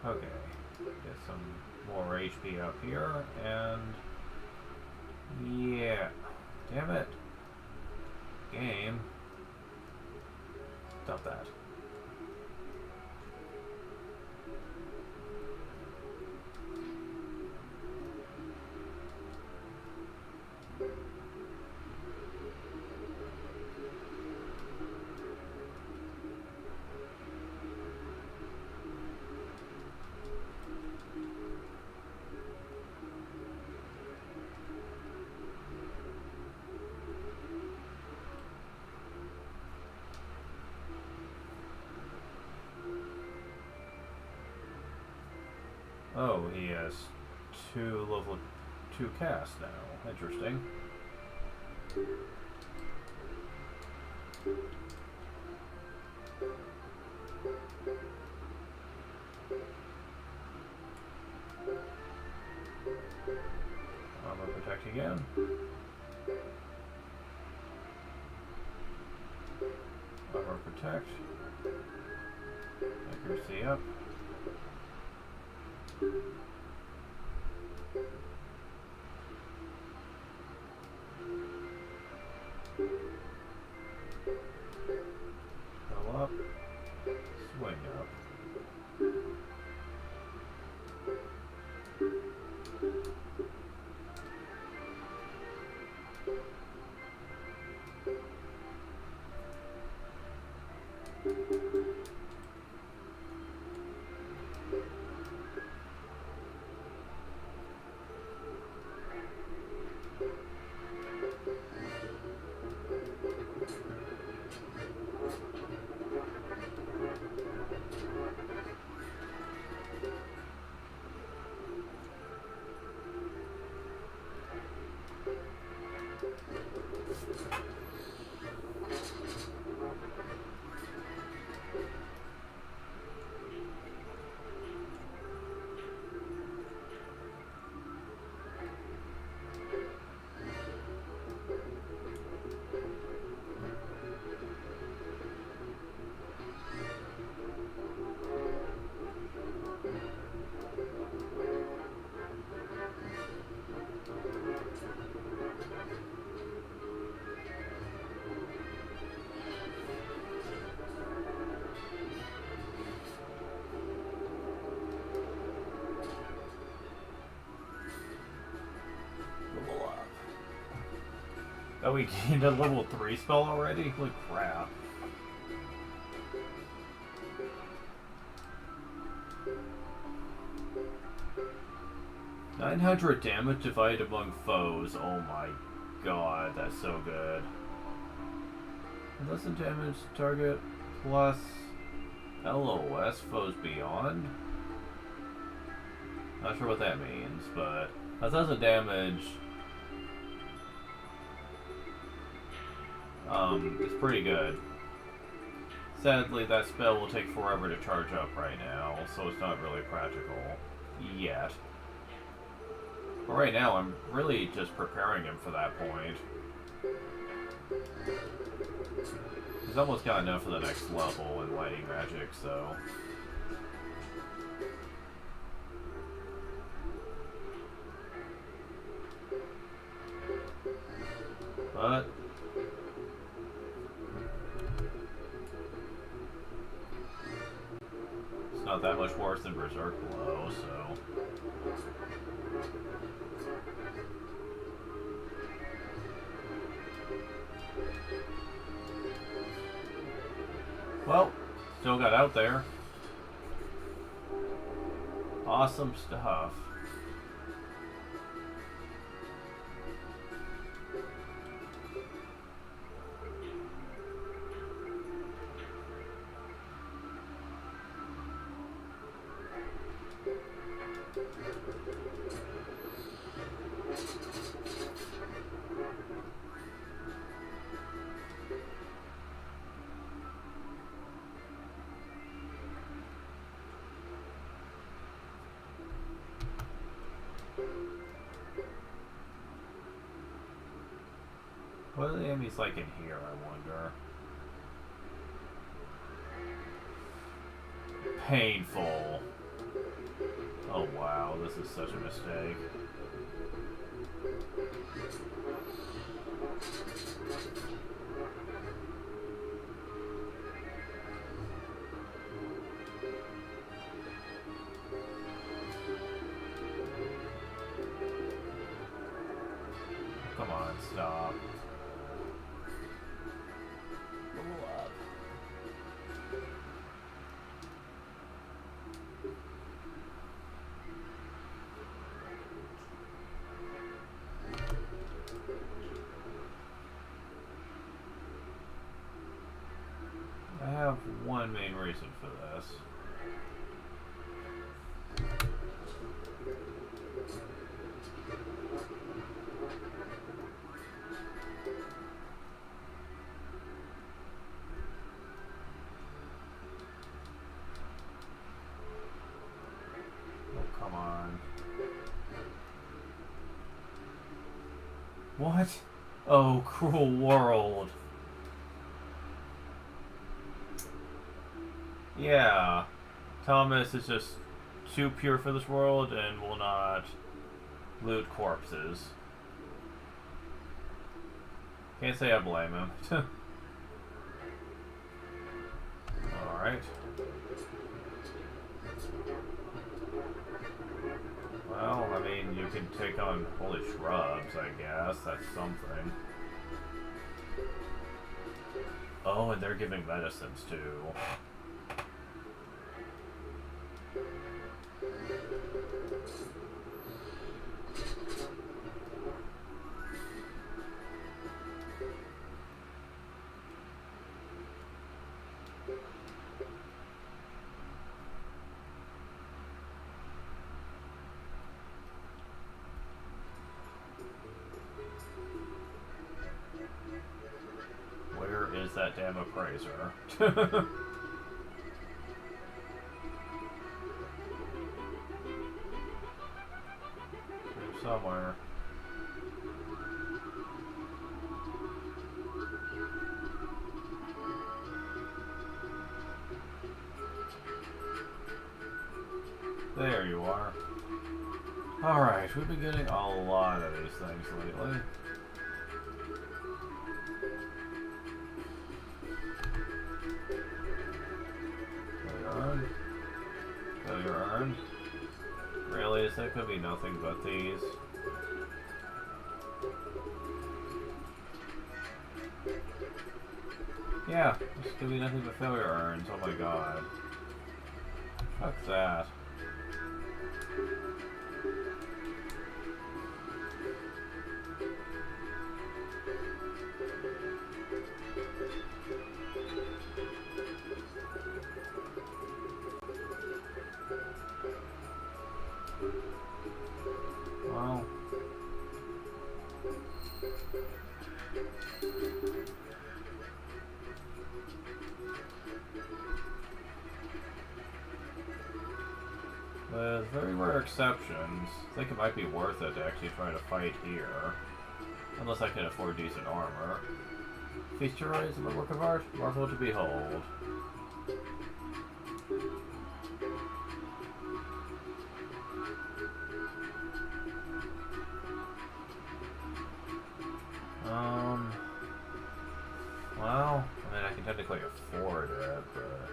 Okay, get some more HP up here, and yeah, damn it, game, stop that. Oh, he has 2 level 2 casts now. Interesting. Armor protect again. Armor protect. Accuracy up. Go up. Swing up. Oh, we gained a level 3 spell already? Holy crap. $900 damage divided among foes. Oh my god, that's so good. Doesn't damage target plus LOS foes beyond? Not sure what that means, but that doesn't damage. It's pretty good. Sadly, that spell will take forever to charge up right now, so it's not really practical yet. But right now, I'm really just preparing him for that point. He's almost got enough for the next level in lighting magic, so... But that much worse than Berserk Blow, so... Well, still got out there. Awesome stuff. What are the enemies like in here, I wonder? Painful. Oh wow, this is such a mistake. Come on, stop. I have one main reason for this. Oh, come on. What? Oh, cruel world. Yeah, Thomas is just too pure for this world and will not loot corpses. Can't say I blame him. Alright. Well, I mean, you can take on holy shrubs, I guess. That's something. Oh, and they're giving medicines too. Where is that damn appraiser? Somewhere. There you are. Alright, we've been getting a lot of these things lately. Failure earned. Really? Is that gonna be nothing but these? Yeah, this could be nothing but failure earns. Oh my god. Fuck that. Well. With very rare exceptions, I think it might be worth it to actually try to fight here. Unless I can afford decent armor. Feature rise of a work of art, marvel to behold. Well, I mean, I can technically afford it, but...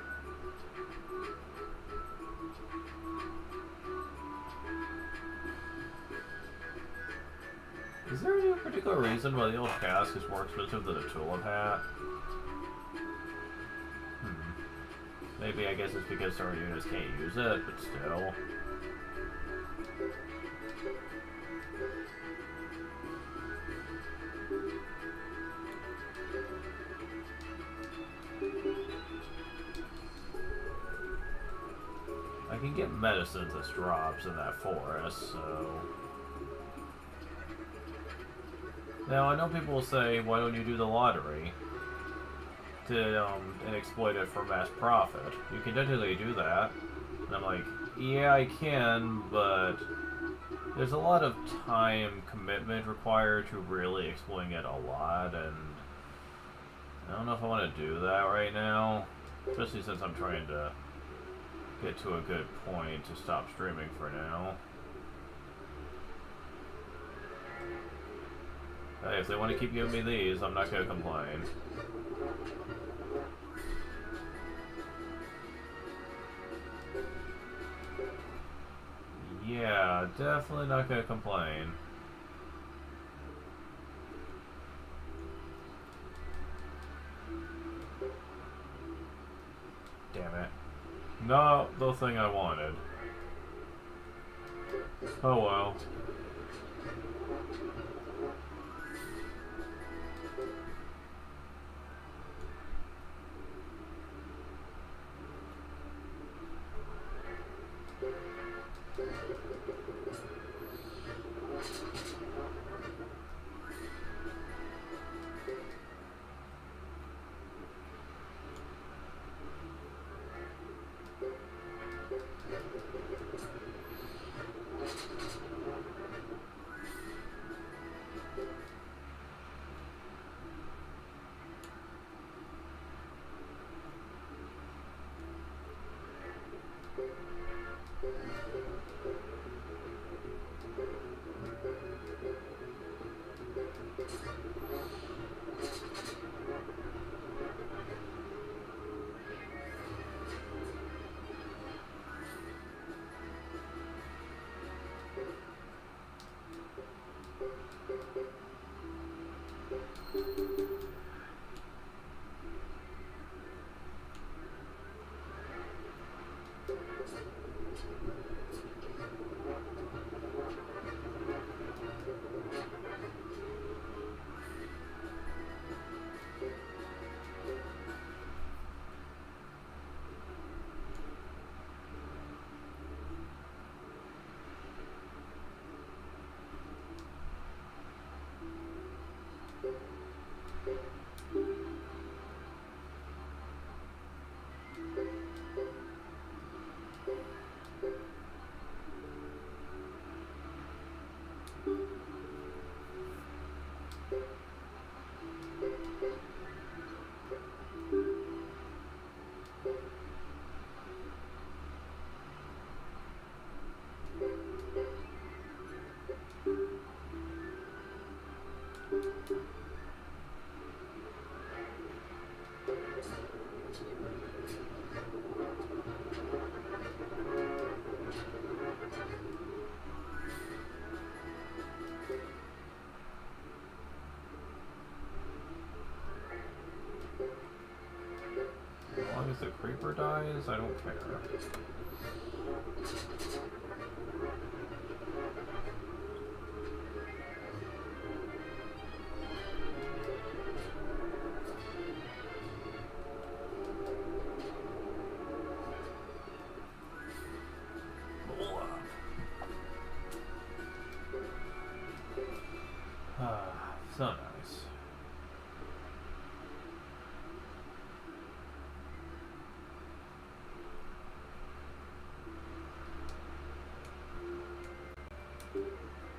Is there any particular reason why the old cask is more expensive than a tulip hat? Maybe, I guess it's because our units can't use it, but still. I can get medicines as drops in that forest, so... Now, I know people will say, why don't you do the lottery? And exploit it for mass profit. You can definitely do that. And I'm like, yeah, I can, but there's a lot of time commitment required to really exploiting it a lot, and I don't know if I want to do that right now, especially since I'm trying to get to a good point to stop streaming for now. Hey, if they want to keep giving me these, I'm not going to complain. Yeah, definitely not going to complain. Damn it. Not the thing I wanted. Oh well. As long as the creeper dies, I don't care. So nice.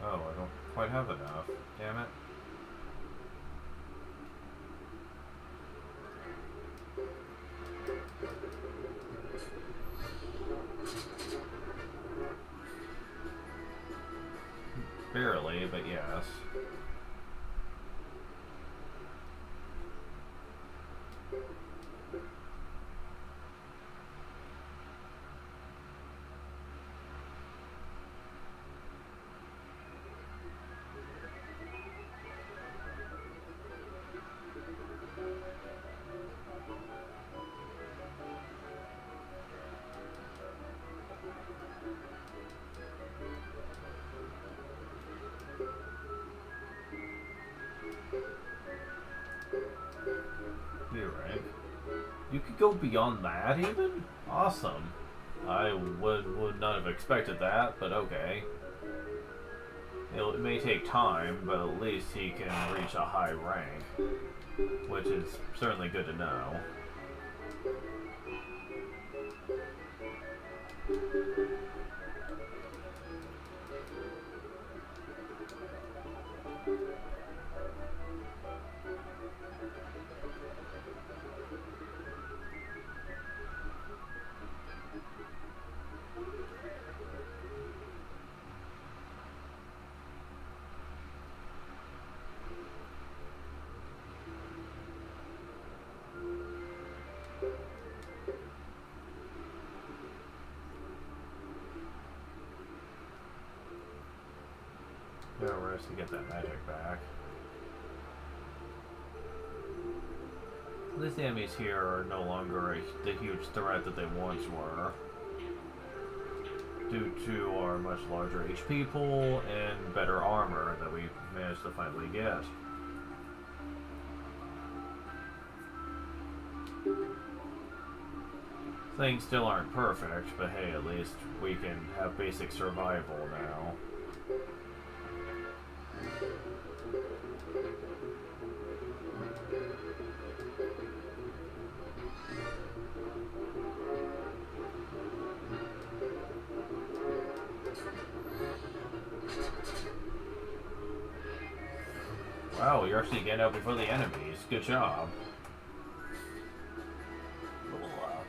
Oh, I don't quite have enough. Damn it. Barely, but yes. could go beyond that even? Awesome. I would not have expected that, but okay. It may take time, but at least he can reach a high rank, which is certainly good to know. Gotta rest to get that magic back. At least the enemies here are no longer the huge threat that they once were, due to our much larger HP pool and better armor that we managed to finally get. Things still aren't perfect, but hey, at least we can have basic survival now. Wow, you're actually getting out before the enemies. Good job. Level up.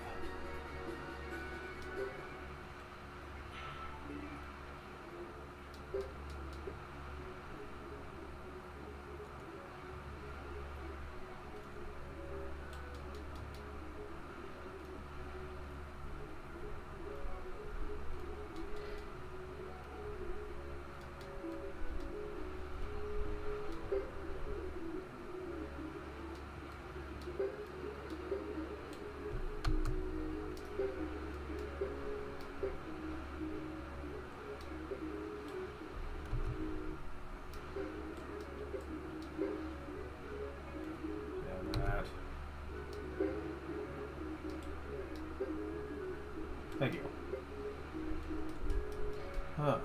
Thank you. Huh.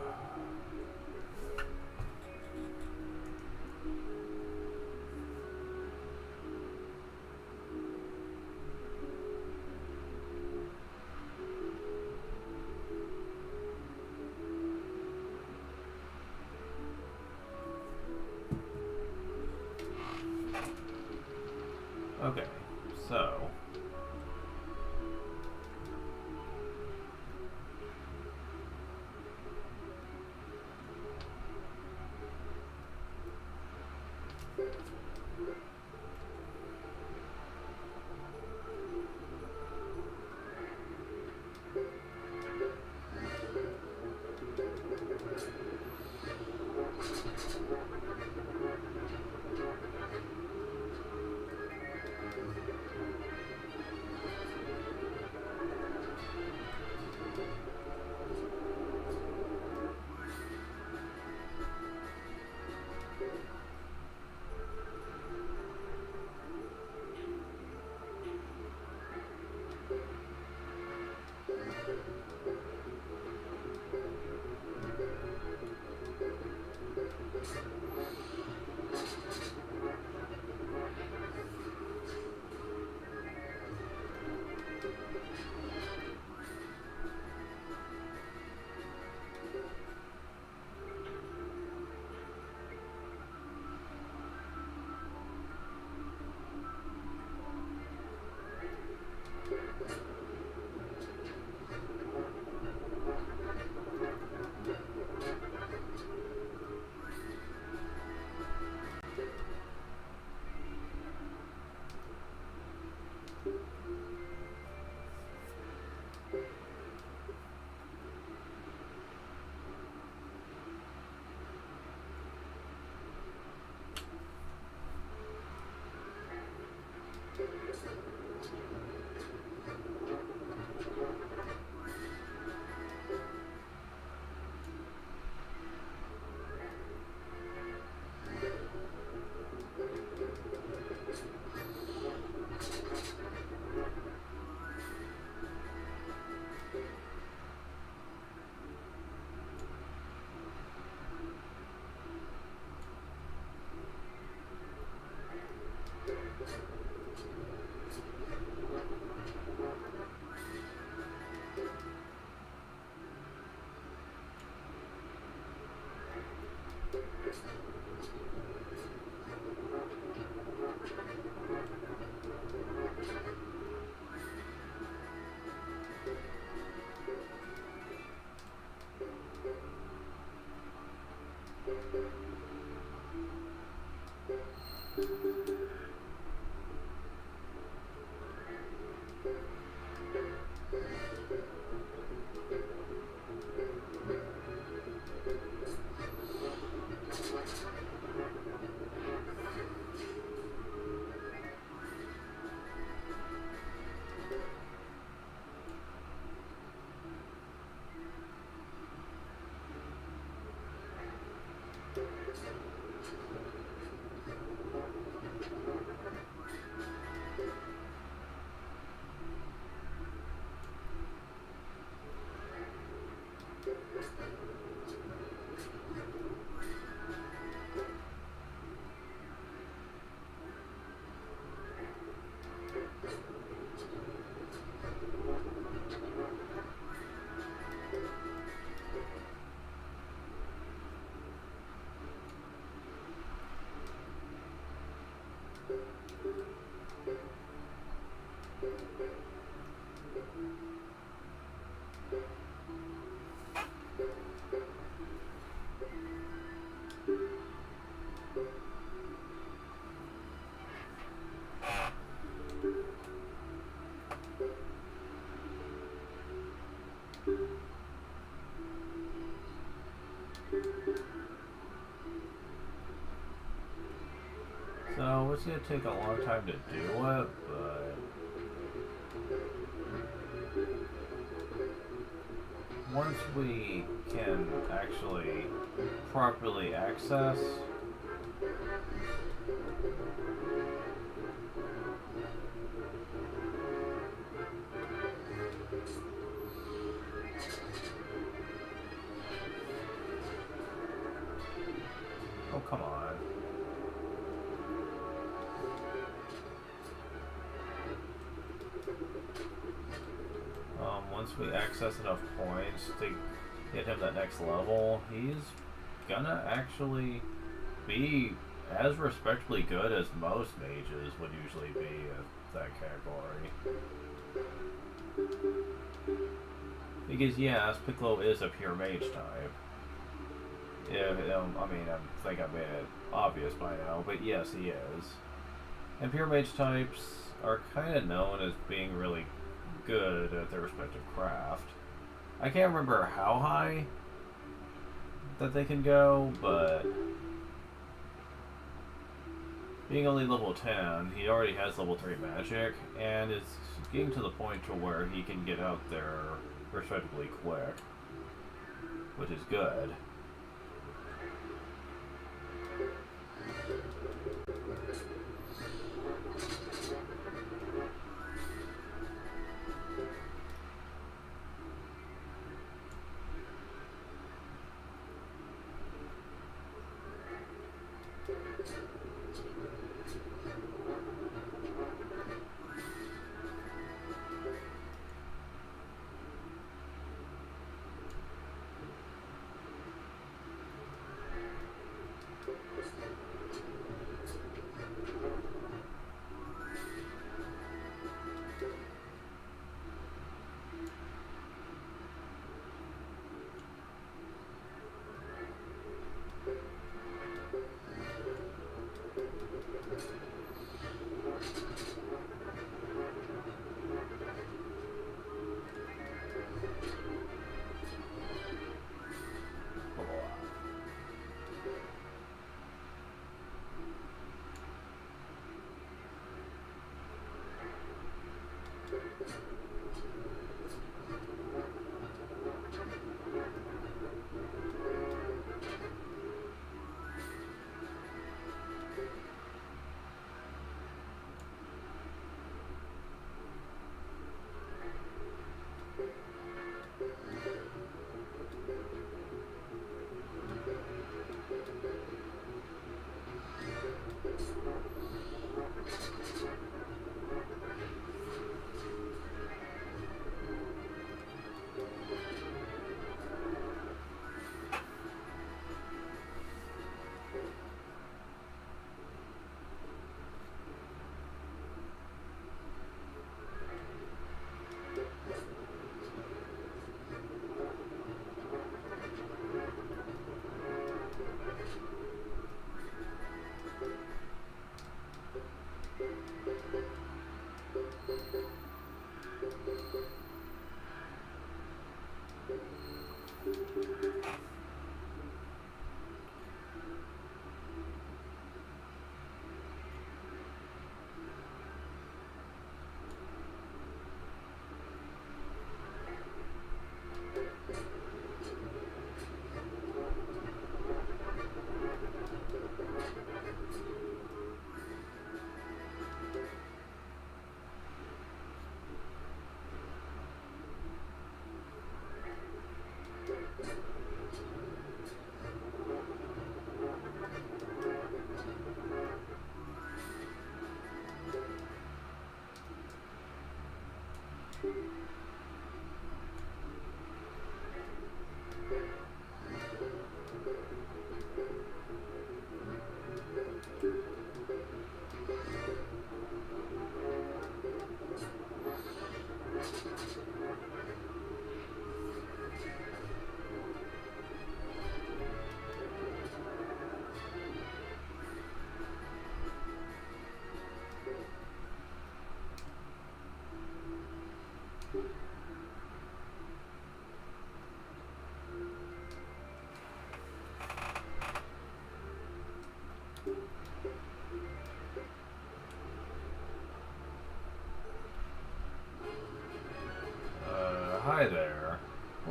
Okay, so So it's gonna take a long time to do it, but once we can actually properly access oh, come on. Once we access enough points to get him that next level, he's gonna actually be as respectably good as most mages would usually be in that category. Because yes, Piccolo is a pure mage type. Yeah, I mean, I think I made it obvious by now, but yes, he is. And pure mage types are kind of known as being really good at their respective craft. I can't remember how high that they can go, but being only level 10, he already has level 3 magic, and it's getting to the point to where he can get out there respectively quick, which is good.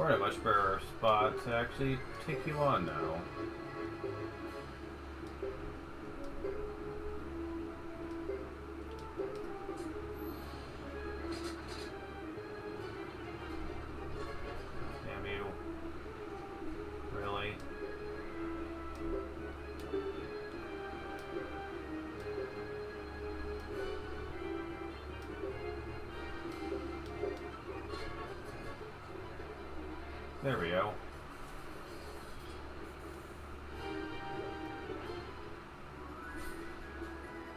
We're in a much better spot to actually take you on now. Damn you. Really? There we go.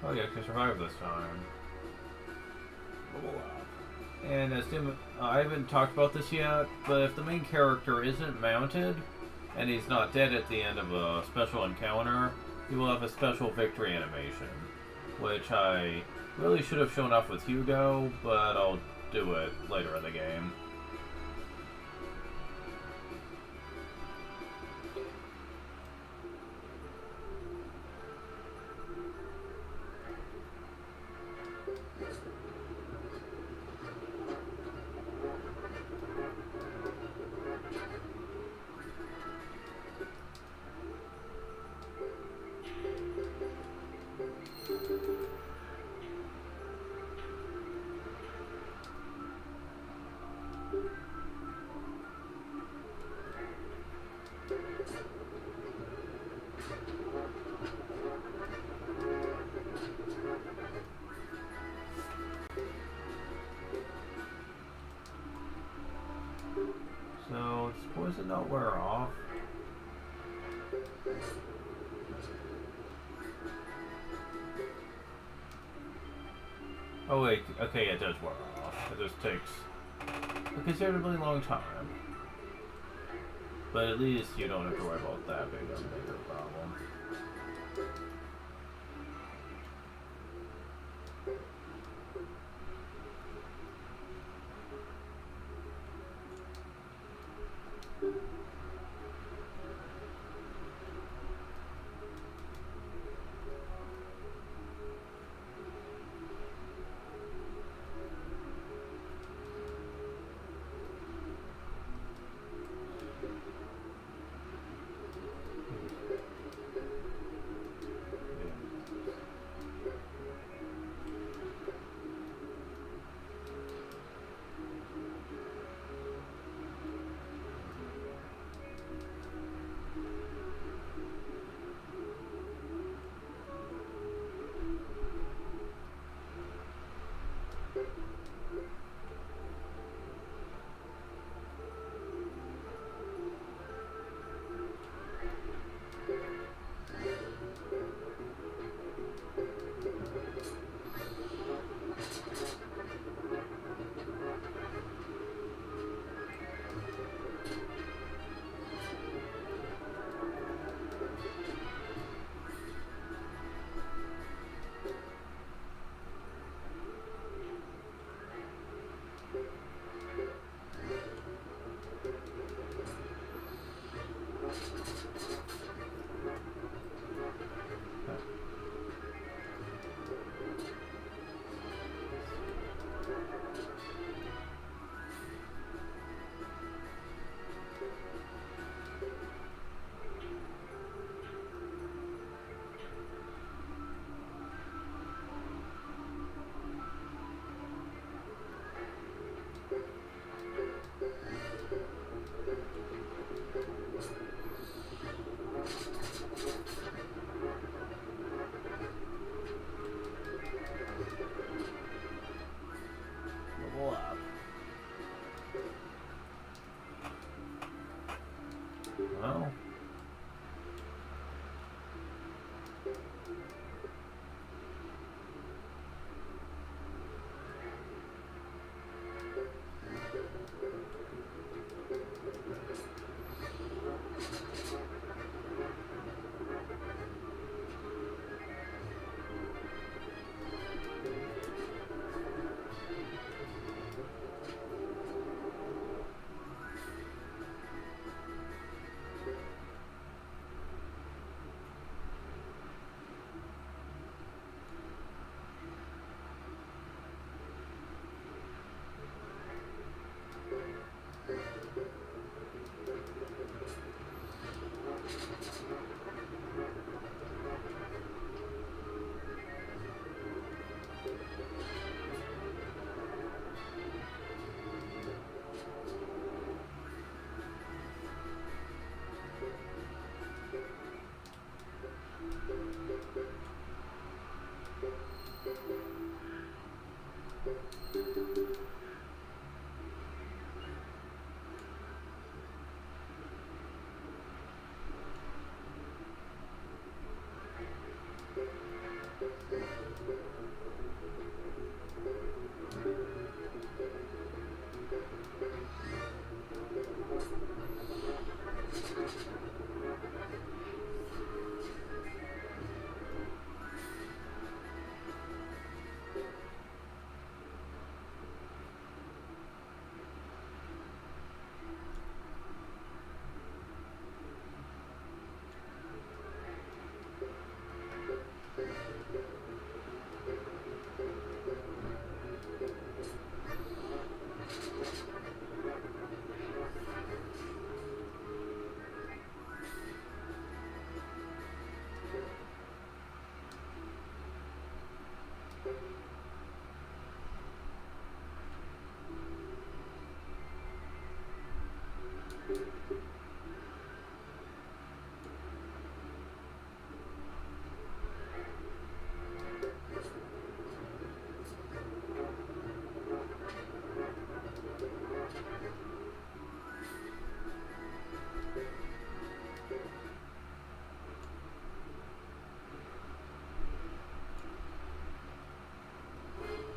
Oh yeah, I can survive this time. And as Tim, I haven't talked about this yet, but if the main character isn't mounted, and he's not dead at the end of a special encounter, he will have a special victory animation, which I really should have shown off with Hugo, but I'll do it later in the game. So, does poison not wear off? Oh wait, okay, it does wear off. It just takes a considerably long time. But at least you don't have to worry about that being a bigger problem.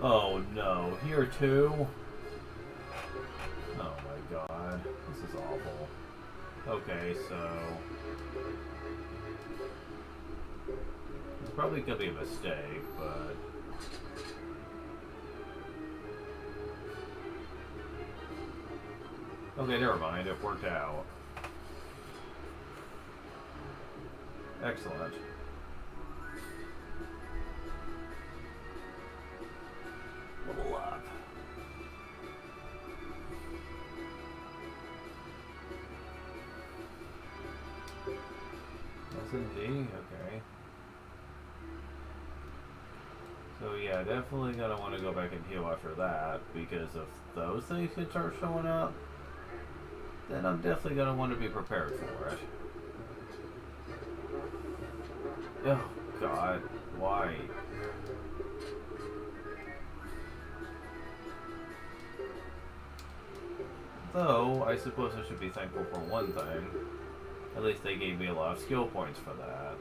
Oh no, here too? Oh my god, this is awful. Okay, so... It's probably gonna be a mistake, but... Okay, never mind, it worked out. Excellent. Level up. That's in D? Okay. So yeah, definitely gonna want to go back and heal after that, because if those things can start showing up, then I'm definitely gonna want to be prepared for it. Oh god, why? Though, I suppose I should be thankful for one thing. At least they gave me a lot of skill points for that.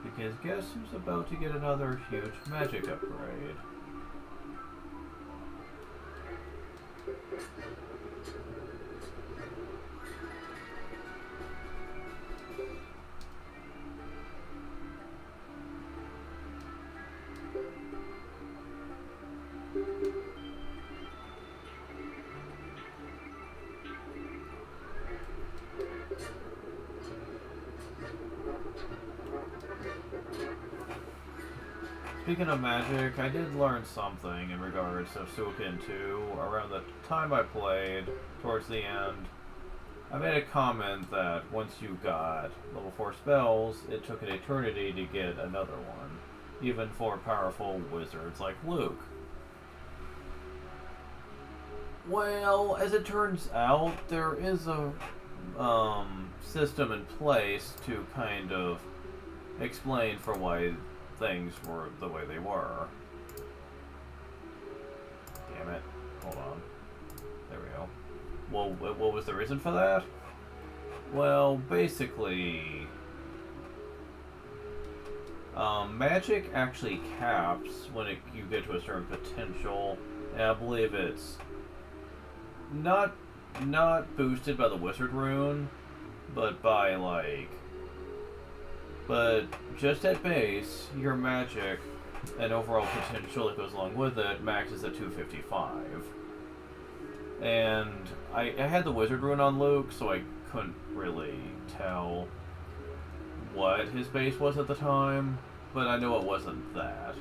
Because guess who's about to get another huge magic upgrade? Speaking of magic, I did learn something in regards to Suikoden 2 around the time I played, towards the end. I made a comment that once you got level 4 spells, it took an eternity to get another one, even for powerful wizards like Luke. Well, as it turns out, there is a system in place to kind of explain for why things were the way they were. Damn it. Hold on. There we go. Well, what was the reason for that? Well, basically... magic actually caps when you get to a certain potential, and I believe it's not boosted by the wizard rune, but by, like... But just at base, your magic and overall potential that goes along with it maxes at 255. And I had the wizard rune on Luke, so I couldn't really tell what his base was at the time, but I know it wasn't that.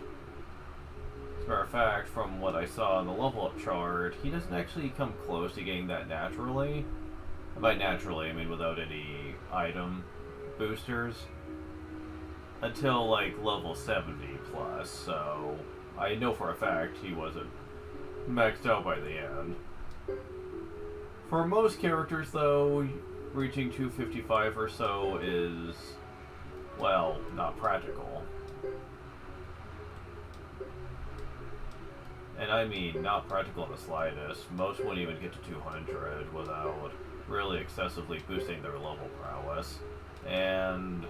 As a matter of fact, from what I saw in the level up chart, he doesn't actually come close to getting that naturally. And by naturally, I mean without any item boosters. Until like level 70 plus, so I know for a fact he wasn't maxed out by the end. For most characters though, reaching 255 or so is, well, not practical. And I mean not practical in the slightest. Most wouldn't even get to 200 without really excessively boosting their level prowess. And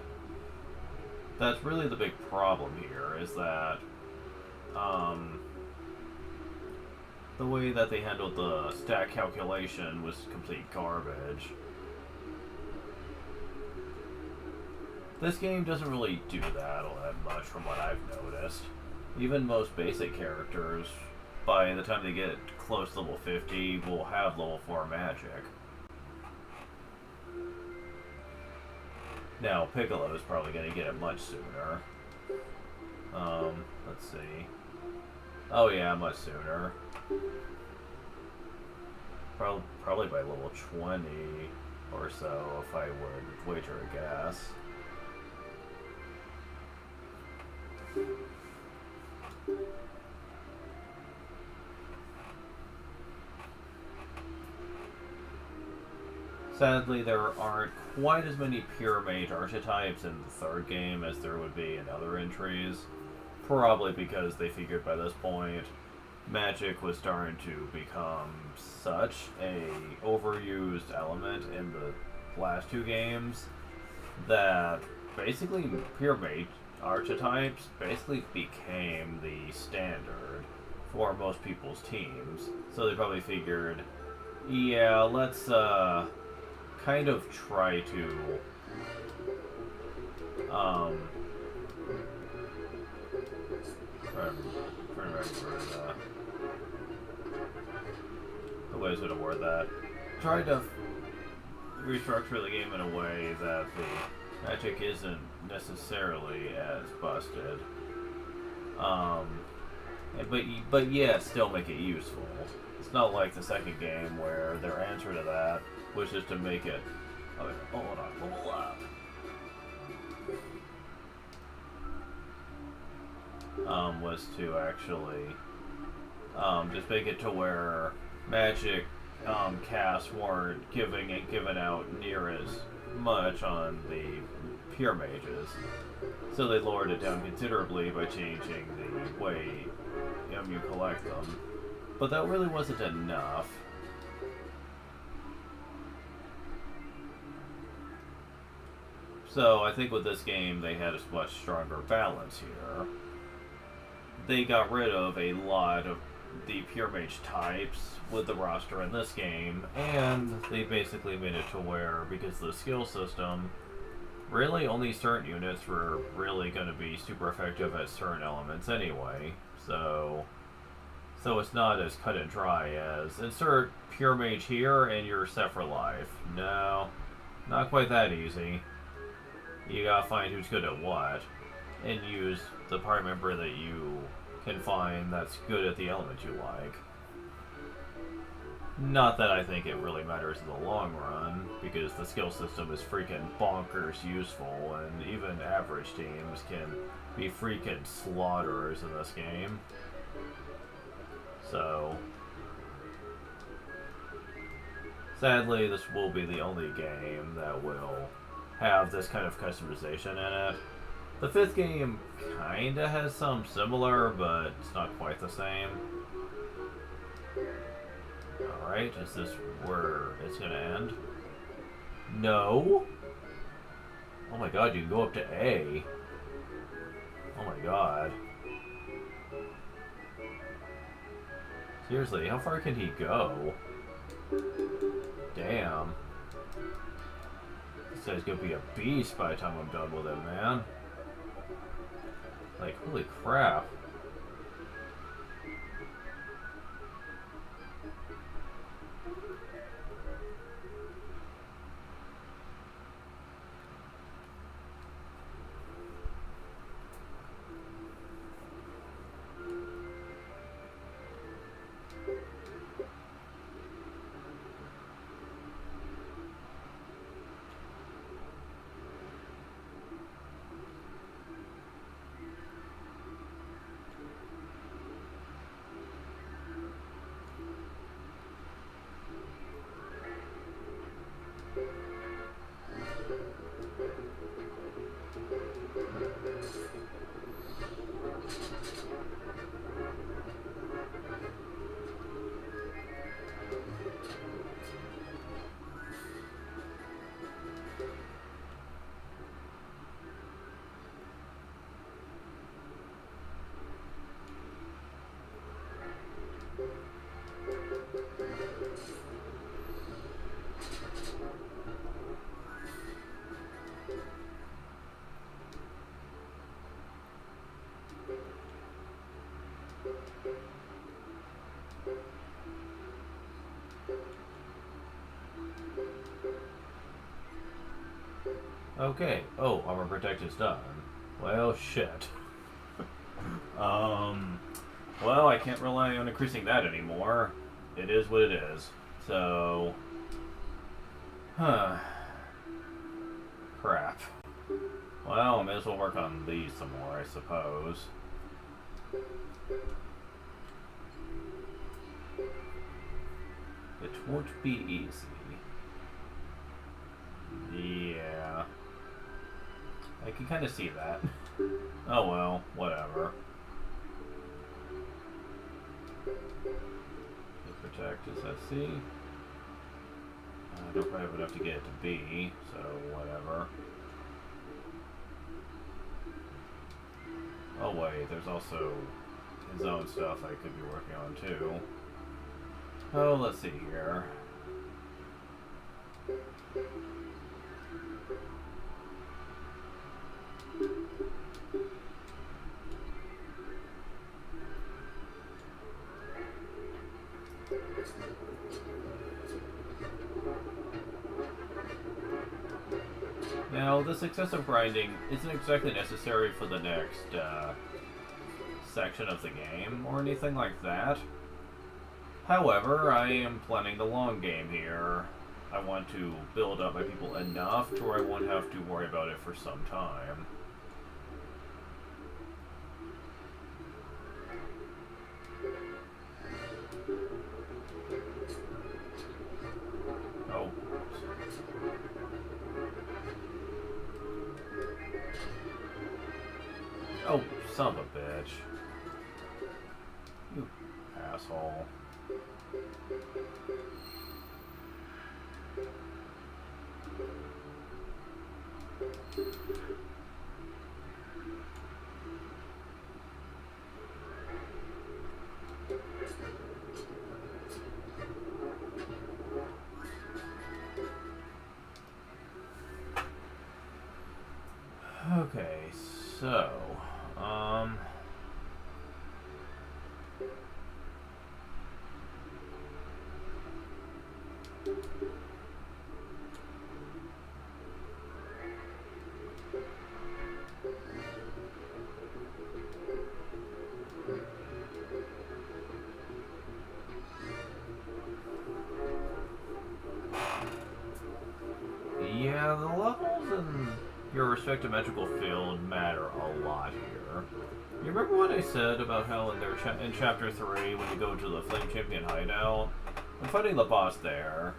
that's really the big problem here, is that the way that they handled the stat calculation was complete garbage. This game doesn't really do that all that much from what I've noticed. Even most basic characters, by the time they get close to level 50, will have level 4 magic. Now, Piccolo is probably going to get it much sooner. Let's see. Oh yeah, much sooner. Probably by level 20 or so, if I would wager a guess. Sadly, there aren't quite as many pure mage archetypes in the third game as there would be in other entries. Probably because they figured by this point magic was starting to become such a overused element in the last two games that basically pure mage archetypes basically became the standard for most people's teams. So they probably figured, yeah, let's kind of try to trying to remember the ways to word that. Try to restructure the game in a way that the magic isn't necessarily as busted. But yeah, still make it useful. It's not like the second game where their answer to that was just to make it. Oh, hold on, level up. Was to actually just make it to where magic casts weren't given out near as much on the pure mages. So they lowered it down considerably by changing the way you collect them. But that really wasn't enough. So I think with this game they had a much stronger balance here. They got rid of a lot of the pure mage types with the roster in this game, and they basically made it to where, because of the skill system, really only certain units were really going to be super effective at certain elements anyway. So it's not as cut and dry as insert pure mage here and you're set for life. No, not quite that easy. You gotta find who's good at what and use the party member that you can find that's good at the element you like. Not that I think it really matters in the long run, because the skill system is freaking bonkers useful, and even average teams can be freaking slaughterers in this game. So, sadly, this will be the only game that will have this kind of customization in it. The fifth game kinda has some similar, but it's not quite the same. Alright, is this where it's gonna end? No! Oh my god, you can go up to A. Oh my god. Seriously, how far can he go? Damn. This guy's gonna be a beast by the time I'm done with him, man. Like, holy crap. Okay. Oh, armor protect is done. Well, shit. Well, I can't rely on increasing that anymore. It is what it is. So... Crap. Well, I may as well work on these some more, I suppose. It won't be easy. Yeah. I can kind of see that. Oh well, whatever. Hit protect is SC. I don't quite have enough to get it to B, so whatever. Oh wait, there's also his own stuff I could be working on too. Oh, let's see here. Now, this excessive grinding isn't exactly necessary for the next section of the game or anything like that. However, I am planning the long game here. I want to build up my people enough to where I won't have to worry about it for some time. Oh. Oh, son of a bitch. You asshole. Okay, so, yeah, the levels in your respective magical field matter a lot here. You remember what I said about how in Chapter 3, when you go to the Flame Champion hideout, when fighting the boss there,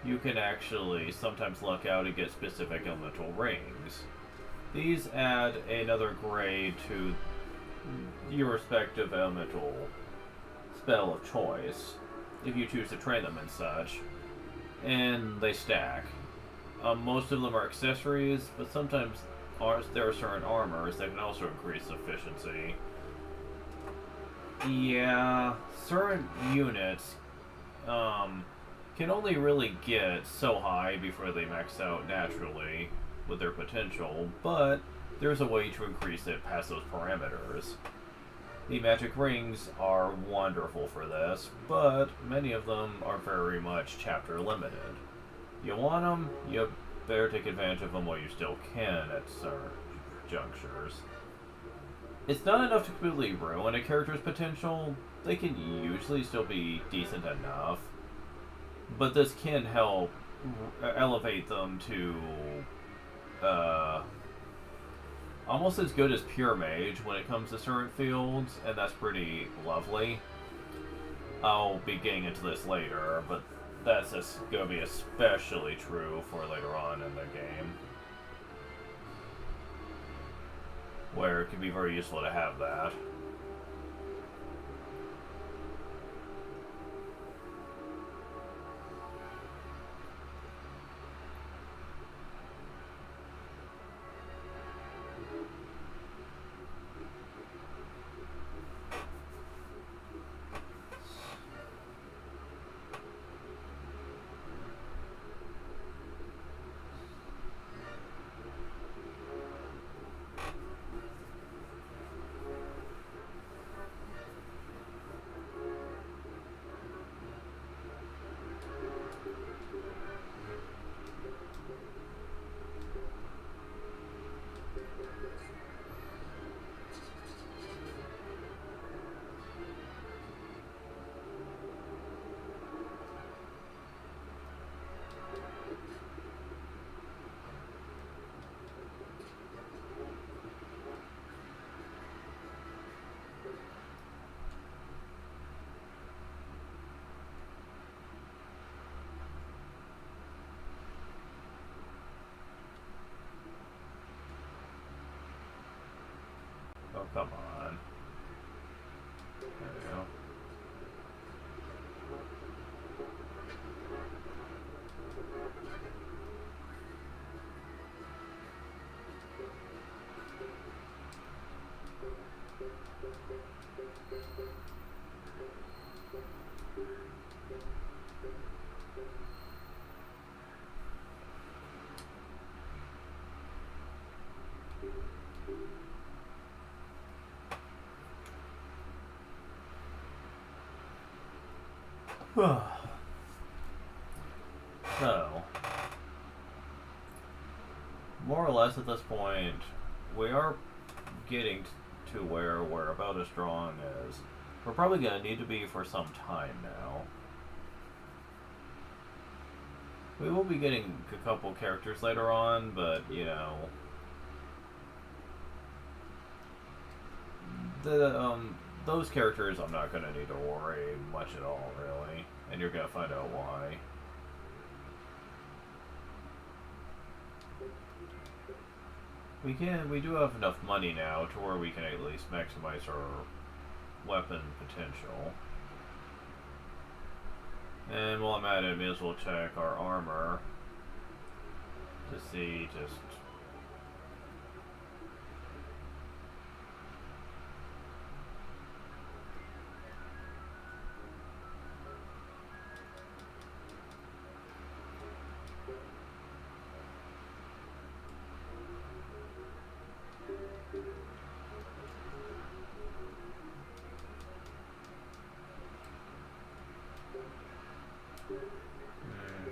you can actually sometimes luck out and get specific elemental rings. These add another grade to your respective elemental spell of choice, if you choose to train them and such, and they stack. Most of them are accessories, but sometimes there are certain armors that can also increase efficiency. Yeah, certain units can only really get so high before they max out naturally with their potential, but there's a way to increase it past those parameters. The magic rings are wonderful for this, but many of them are very much chapter limited. You want them, you better take advantage of them while you still can at certain junctures. It's not enough to completely ruin a character's potential. They can usually still be decent enough, but this can help elevate them to almost as good as pure mage when it comes to certain fields, and that's pretty lovely. I'll be getting into this later, but that's going to be especially true for later on in the game, where it can be very useful to have that. Oh, come on. There we go. So, more or less at this point, we are getting to where we're about as strong as we're probably going to need to be for some time now. We will be getting a couple characters later on, but, you know, those characters I'm not going to need to worry much at all, really, and you're going to find out why. We do have enough money now to where we can at least maximize our weapon potential. And while I'm at it, I may as well check our armor to see just...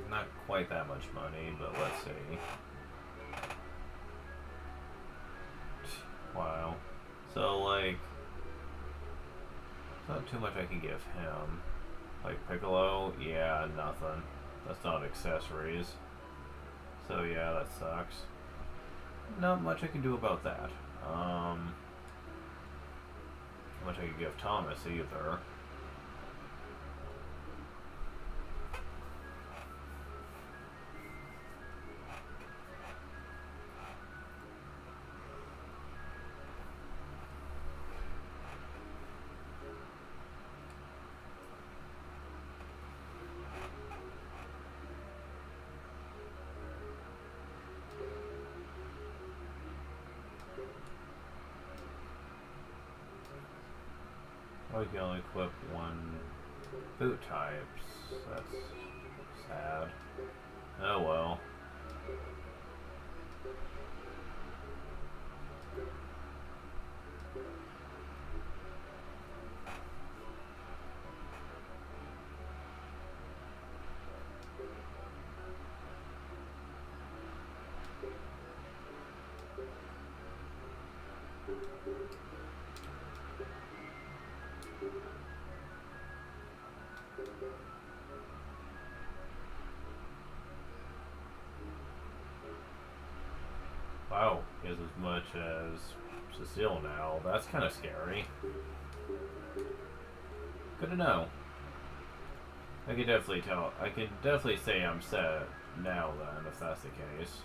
not quite that much money, but let's see. Wow. So, like, there's not too much I can give him. Like Piccolo, yeah, nothing. That's not accessories. So yeah, that sucks. Not much I can do about that. Not much I can give Thomas either. We can only equip one boot types. That's sad. Oh well. Wow, he has as much as Cecile now. That's kind of scary. Good to know. I can definitely tell. I can definitely say I'm set now then, if that's the case.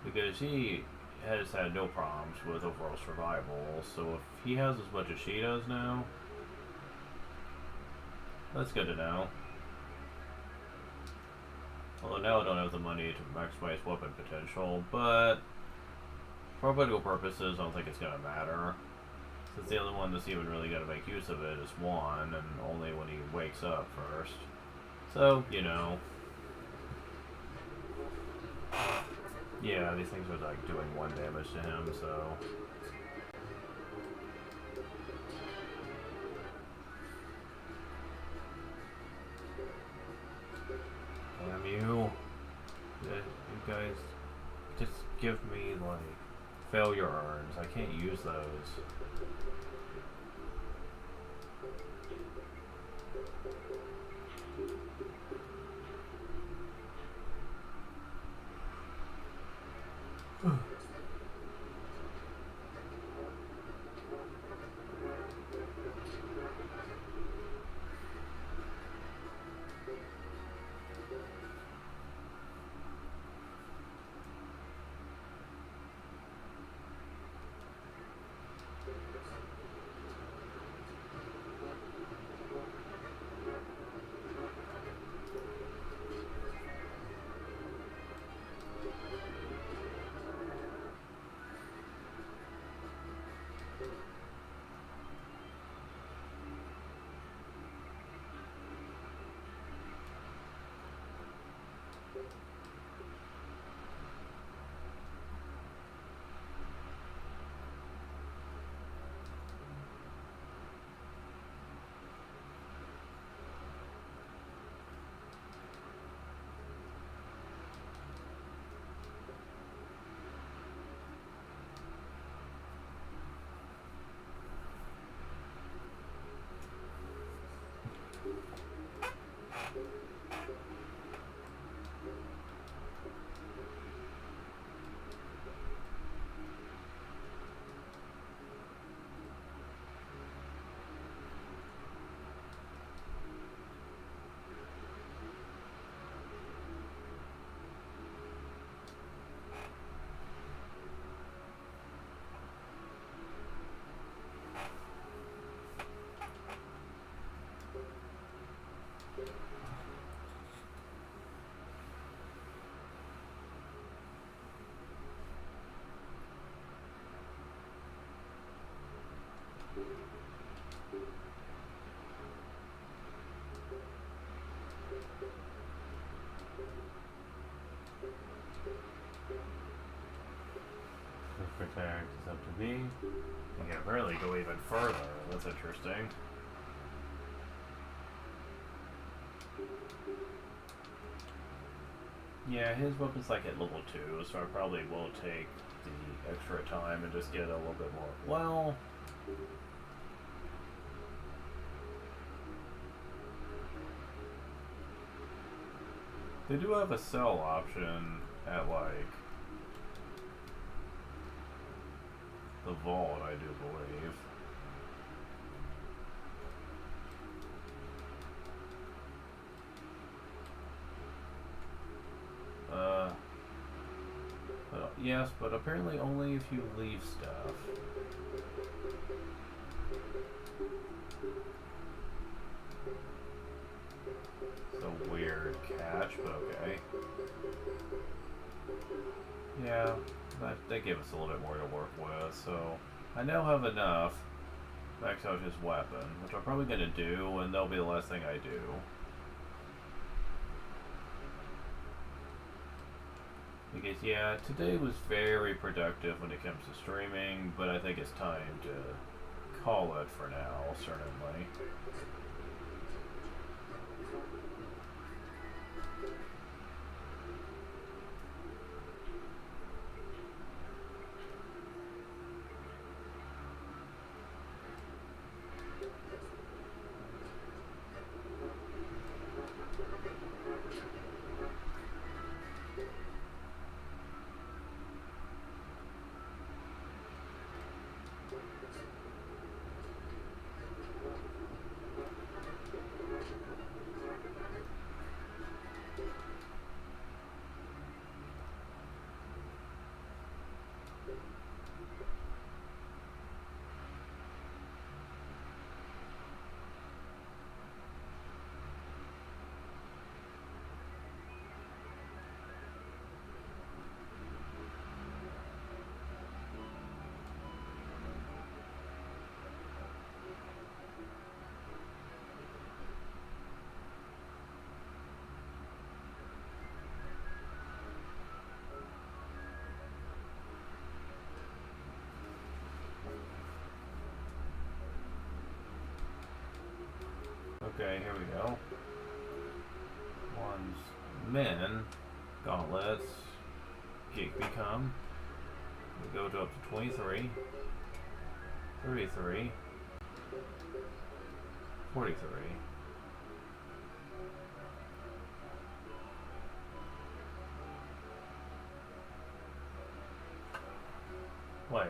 Because he has had no problems with overall survival, so if he has as much as she does now, that's good to know. Although now I don't have the money to maximize weapon potential, but for political purposes, I don't think it's going to matter. Since the only one that's even really going to make use of it is Juan, and only when he wakes up first. So, you know. Yeah, these things are like doing 1 damage to him, so... Damn you. You guys just give me, like, failure urns. I can't use those. Protect is up to B. You can apparently go even further. That's interesting. Yeah, his weapon's like at level 2, so I probably will take the extra time and just get a little bit more. Well, they do have a sell option at like the vault, I do believe. Yes, but apparently only if you leave stuff. It's a weird catch, but okay. Yeah, they gave us a little bit more to work with, so I now have enough to max out his weapon, which I'm probably going to do, and that'll be the last thing I do. Because, yeah, today was very productive when it comes to streaming, but I think it's time to call it for now, certainly. Okay, here we go. One's men, gauntlets, geek become. We go to up to 23, 33, 43. Wait,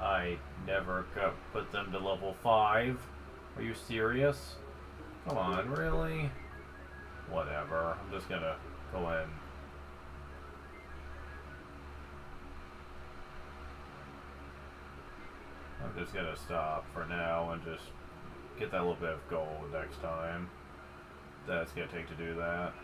I never put them to level 5. Are you serious? Come on, really? Whatever. I'm just gonna go in. I'm just gonna stop for now and just get that little bit of gold next time. That's gonna take to do that.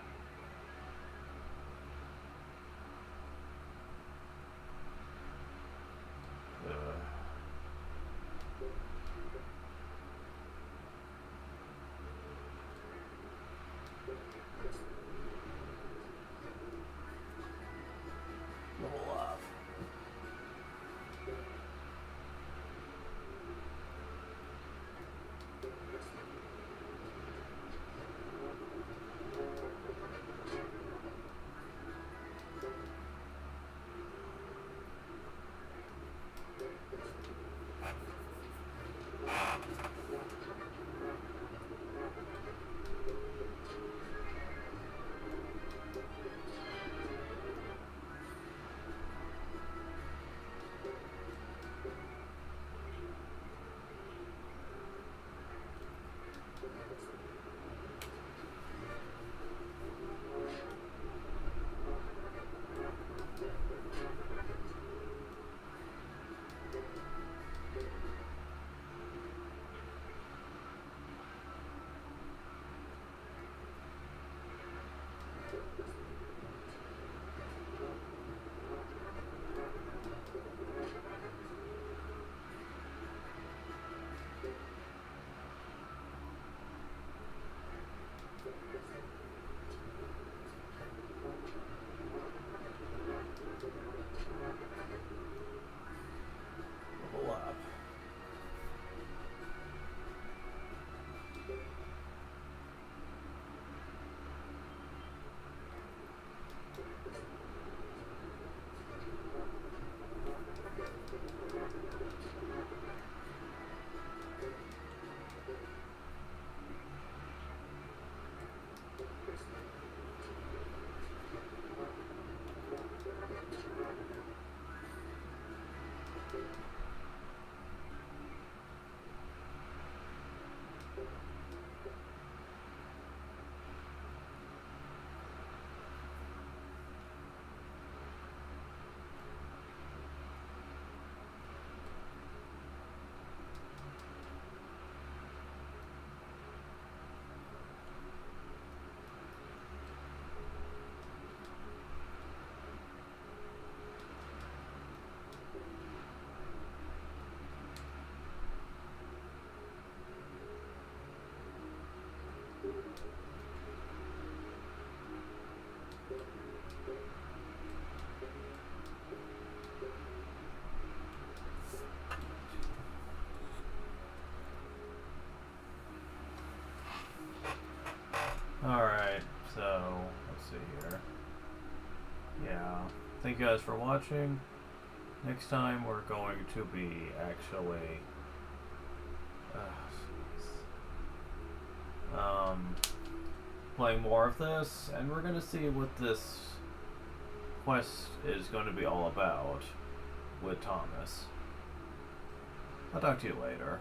Alright, so let's see here. Yeah. Thank you guys for watching. Next time we're going to be actually playing more of this, and we're gonna see what this quest is going to be all about with Thomas. I'll talk to you later.